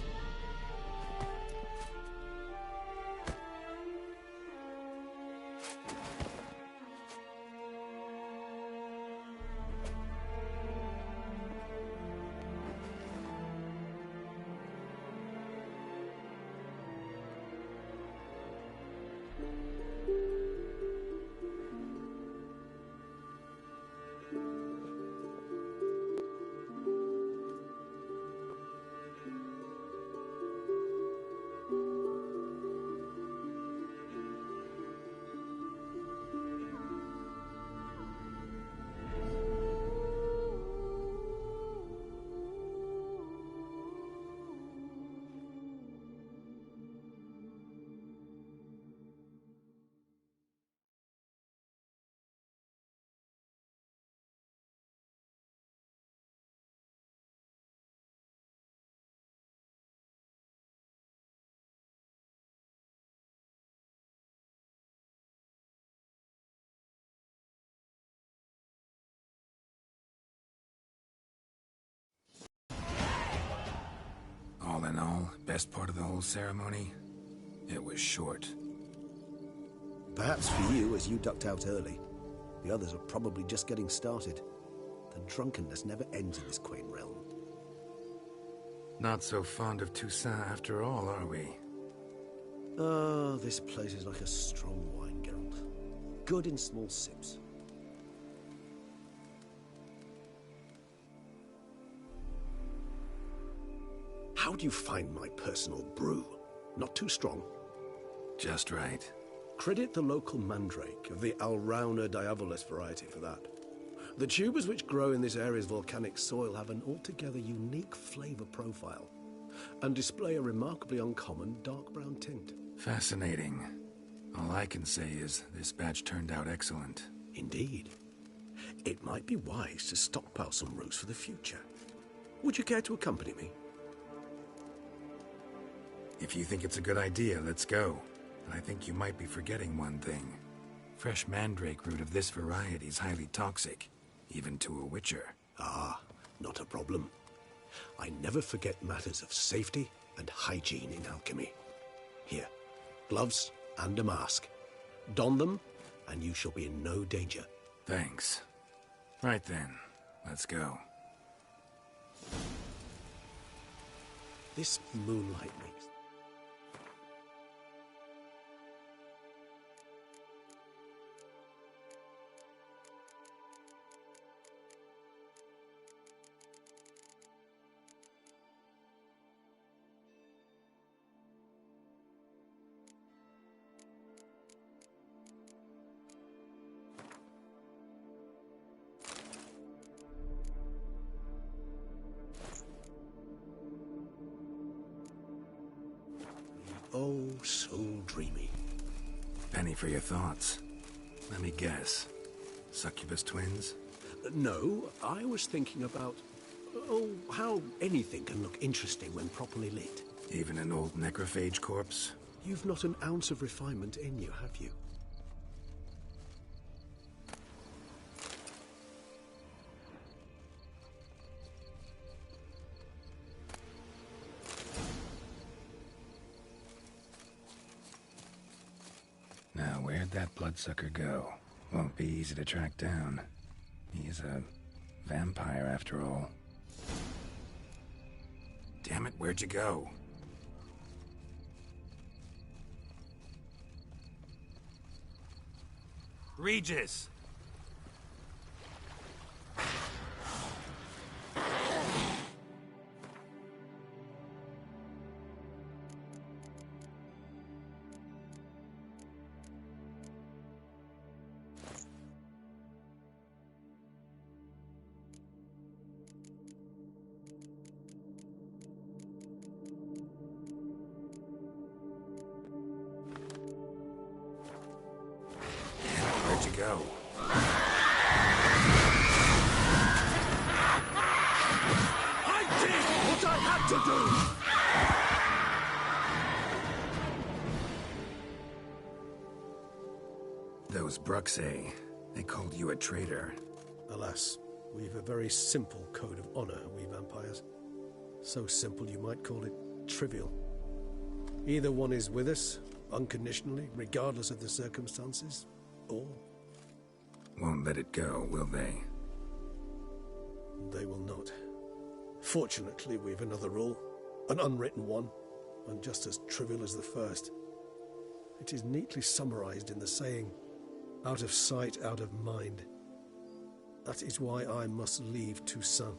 All in all, best part of the whole ceremony, it was short. Perhaps for you, as you ducked out early. The others are probably just getting started. The drunkenness never ends in this quaint realm. Not so fond of Toussaint after all, are we? Oh, this place is like a strong wine, Geralt. Good in small sips. How do you find my personal brew? Not too strong? Just right. Credit the local mandrake of the Alrauna diavolis variety for that. The tubers which grow in this area's volcanic soil have an altogether unique flavour profile and display a remarkably uncommon dark brown tint. Fascinating. All I can say is this batch turned out excellent. Indeed. It might be wise to stockpile some roots for the future. Would you care to accompany me? If you think it's a good idea, let's go. But I think you might be forgetting one thing. Fresh mandrake root of this variety is highly toxic, even to a witcher. Ah, not a problem. I never forget matters of safety and hygiene in alchemy. Here, gloves and a mask. Don them, and you shall be in no danger. Thanks. Right then, let's go. This moonlight makes... Oh, so dreamy. Penny for your thoughts. Let me guess. Succubus twins? No, I was thinking about... oh, how anything can look interesting when properly lit. Even an old necrophage corpse? You've not an ounce of refinement in you, have you? Now, where'd that bloodsucker go? Won't be easy to track down. He's a vampire, after all. Damn it, where'd you go? Regis! Where'd you go? I did what I had to do! Those Bruxay, they called you a traitor. Alas, we've a very simple code of honor, we vampires. So simple you might call it trivial. Either one is with us, unconditionally, regardless of the circumstances, or... Won't let it go, will they? they will not. Fortunately, we've another rule, an unwritten one, and just as trivial as the first. It is neatly summarized in the saying, out of sight, out of mind. That is why I must leave Toussaint.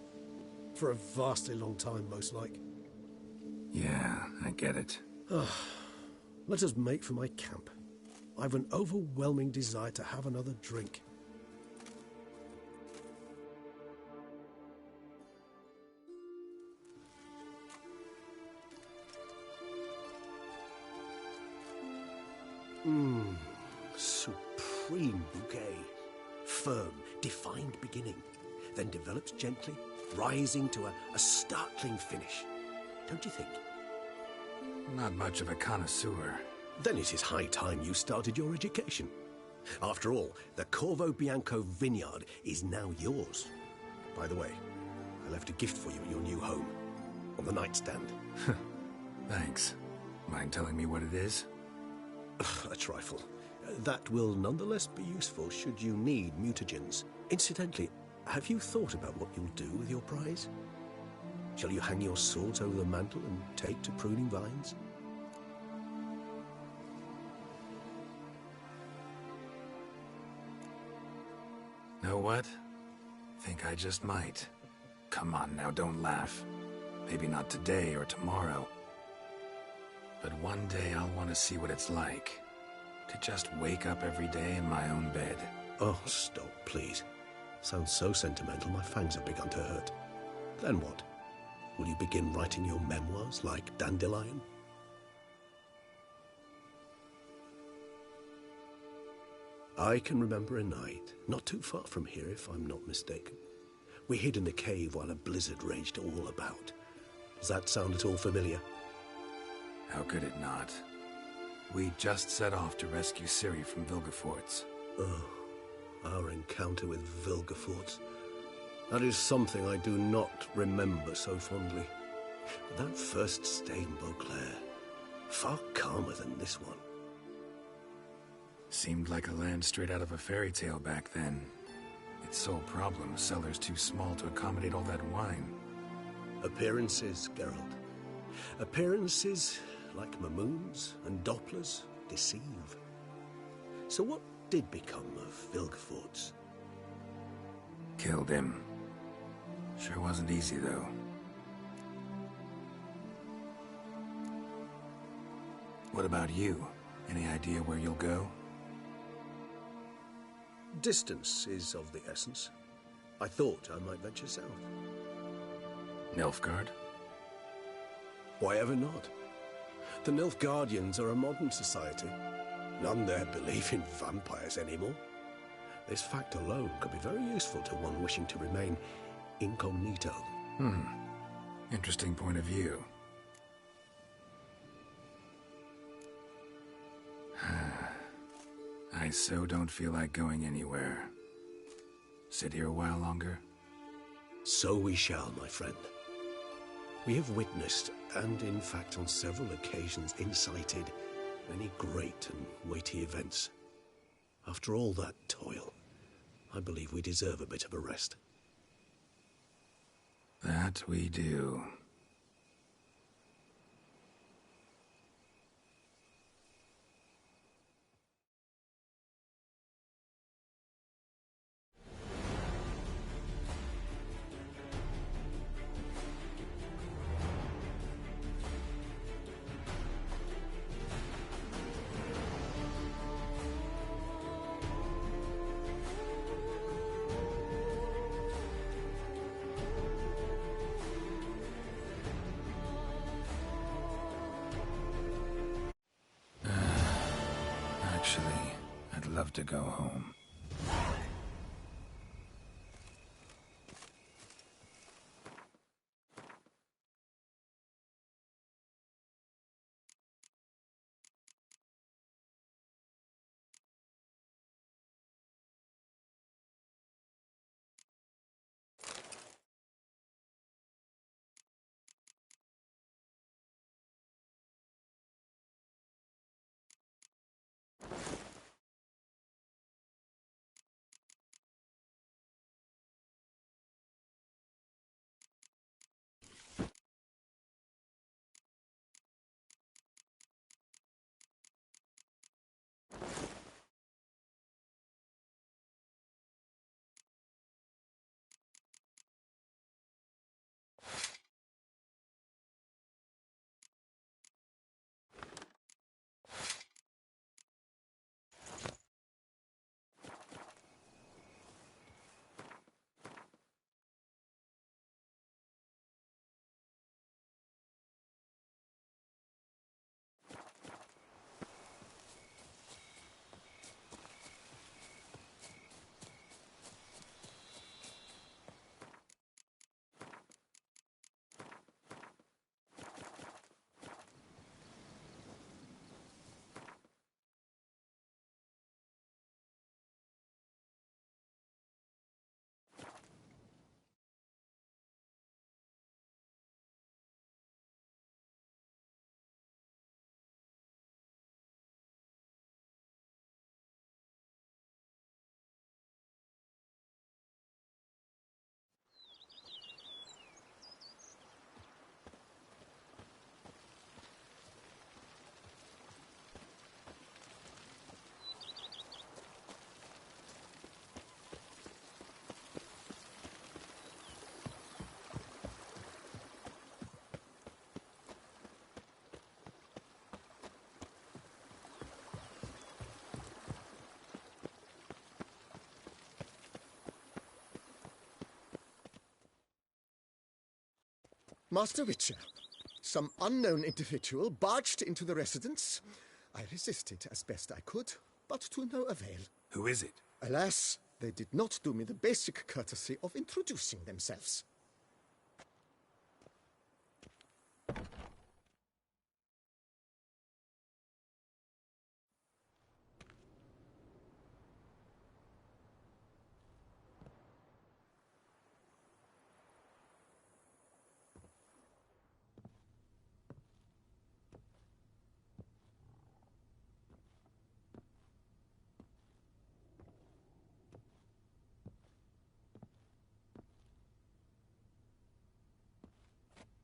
For a vastly long time, most like. Yeah, I get it. Let us make for my camp. I've an overwhelming desire to have another drink. Supreme bouquet. Firm, defined beginning, then develops gently, rising to a startling finish. Don't you think? Not much of a connoisseur. Then it is high time you started your education. After all, the Corvo Bianco vineyard is now yours. By the way, I left a gift for you at your new home, on the nightstand. Thanks. Mind telling me what it is? A trifle. That will nonetheless be useful should you need mutagens. Incidentally, have you thought about what you'll do with your prize? Shall you hang your swords over the mantle and take to pruning vines? Know what? Think I just might. Come on now, don't laugh. Maybe not today or tomorrow. But one day I'll want to see what it's like. To just wake up every day in my own bed. Oh, stop, please. Sounds so sentimental, my fangs have begun to hurt. Then what? Will you begin writing your memoirs like Dandelion? I can remember a night, not too far from here if I'm not mistaken. We hid in a cave while a blizzard raged all about. Does that sound at all familiar? How could it not? We just set off to rescue Ciri from Vilgefortz. Oh, our encounter with Vilgefortz. That is something I do not remember so fondly. But that first stay in Beauclair, far calmer than this one. Seemed like a land straight out of a fairy tale back then. Its sole problem, cellars too small to accommodate all that wine. Appearances, Geralt. Appearances, like Mamoons and Dopplers, deceive. So what did become of Vilgefortz? Killed him. Sure wasn't easy, though. What about you? Any idea where you'll go? Distance is of the essence. I thought I might venture south. Nilfgaard? Why ever not? The Nilfgaardians are a modern society. None there believe in vampires anymore. This fact alone could be very useful to one wishing to remain incognito. Interesting point of view. I so don't feel like going anywhere. Sit here a while longer? So we shall, my friend. We have witnessed, and in fact on several occasions incited, many great and weighty events. After all that toil, I believe we deserve a bit of a rest. That we do. Actually, I'd love to go home. Master Witcher, some unknown individual barged into the residence. I resisted as best I could. but to no avail. Who is it? Alas, they did not do me the basic courtesy of introducing themselves.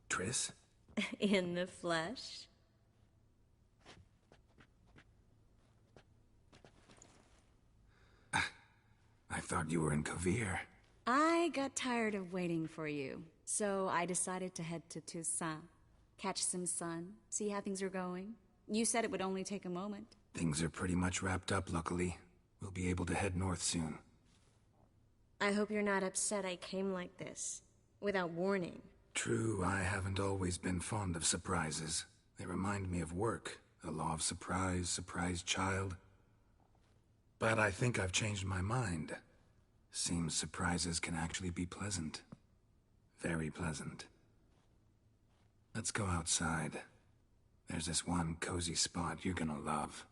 Triss? In the flesh? I thought you were in Kovir. I got tired of waiting for you, so I decided to head to Toussaint. Catch some sun, see how things are going. You said it would only take a moment. Things are pretty much wrapped up, luckily. We'll be able to head north soon. I hope you're not upset I came like this, without warning. True, I haven't always been fond of surprises. They remind me of work, the law of surprise, surprise child. But I think I've changed my mind. Seems surprises can actually be pleasant. Very pleasant. Let's go outside. There's this one cozy spot you're gonna love.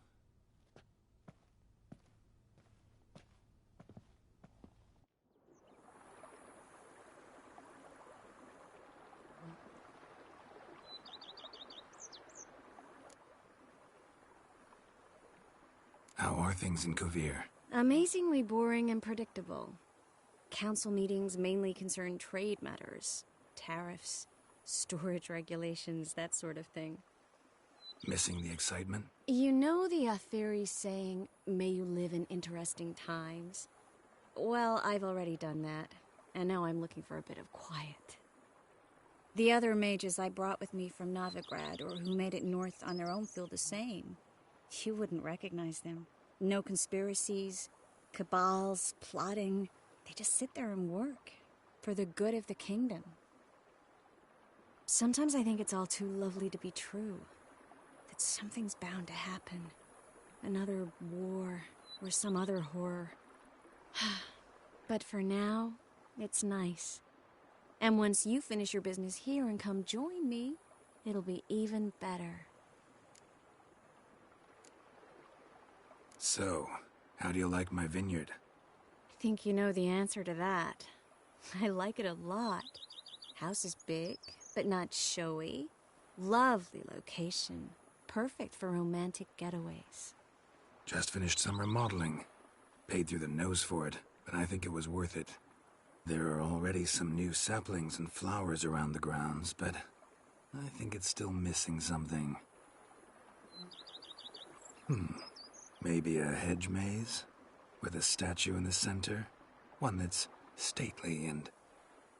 How are things in Kovir? Amazingly boring and predictable. Council meetings mainly concern trade matters, tariffs, storage regulations, that sort of thing. Missing the excitement? You know the Atheri saying, may you live in interesting times? Well, I've already done that, and now I'm looking for a bit of quiet. The other mages I brought with me from Novigrad, or who made it north on their own, feel the same. You wouldn't recognize them. No conspiracies, cabals, plotting. They just sit there and work, for the good of the kingdom. Sometimes I think it's all too lovely to be true. That something's bound to happen. Another war, or some other horror. But for now, it's nice. And once you finish your business here and come join me, it'll be even better. So, how do you like my vineyard? I think you know the answer to that. I like it a lot. House is big, but not showy. Lovely location. Perfect for romantic getaways. Just finished some remodeling. Paid through the nose for it, but I think it was worth it. There are already some new saplings and flowers around the grounds, but I think it's still missing something. Maybe a hedge maze? With a statue in the center? One that's stately and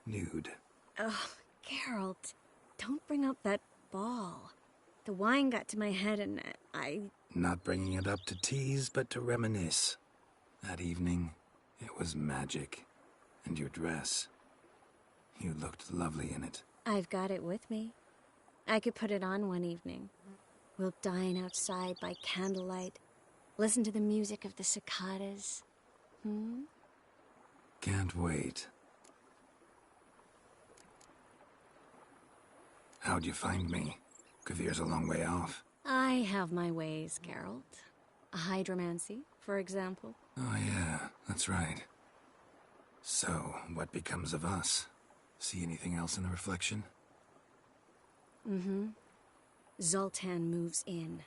nude. Oh, Geralt, don't bring up that ball. The wine got to my head and I... Not bringing it up to tease, but to reminisce. That evening, it was magic. And your dress. You looked lovely in it. I've got it with me. I could put it on one evening. We'll dine outside by candlelight. Listen to the music of the cicadas. Can't wait. How'd you find me? Kovir's a long way off. I have my ways, Geralt. A hydromancy, for example. Oh yeah, that's right. So, what becomes of us? See anything else in the reflection? Zoltan moves in.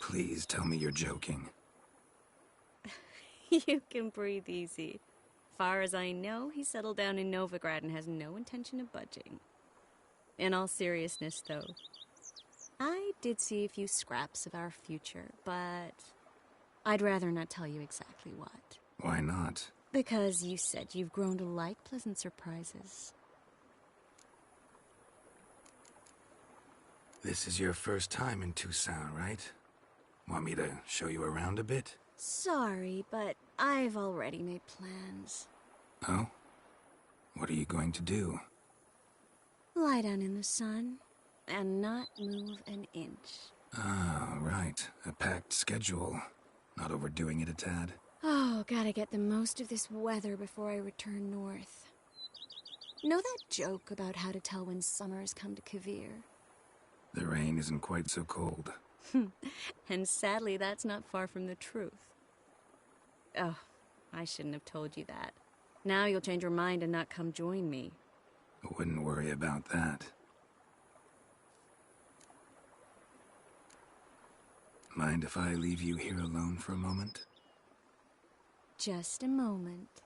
Please tell me you're joking. You can breathe easy. Far as I know, he settled down in Novigrad and has no intention of budging. In all seriousness, though, I did see a few scraps of our future, but I'd rather not tell you exactly what. Why not? Because you said you've grown to like pleasant surprises. This is your first time in Toussaint, right? Want me to show you around a bit? Sorry, but I've already made plans. Oh? What are you going to do? Lie down in the sun and not move an inch. Ah, right. A packed schedule. Not overdoing it a tad. Oh, gotta get the most of this weather before I return north. Know that joke about how to tell when summer has come to Kavir? The rain isn't quite so cold. And sadly, that's not far from the truth. Oh, I shouldn't have told you that. Now you'll change your mind and not come join me. I wouldn't worry about that. Mind if I leave you here alone for a moment? Just a moment.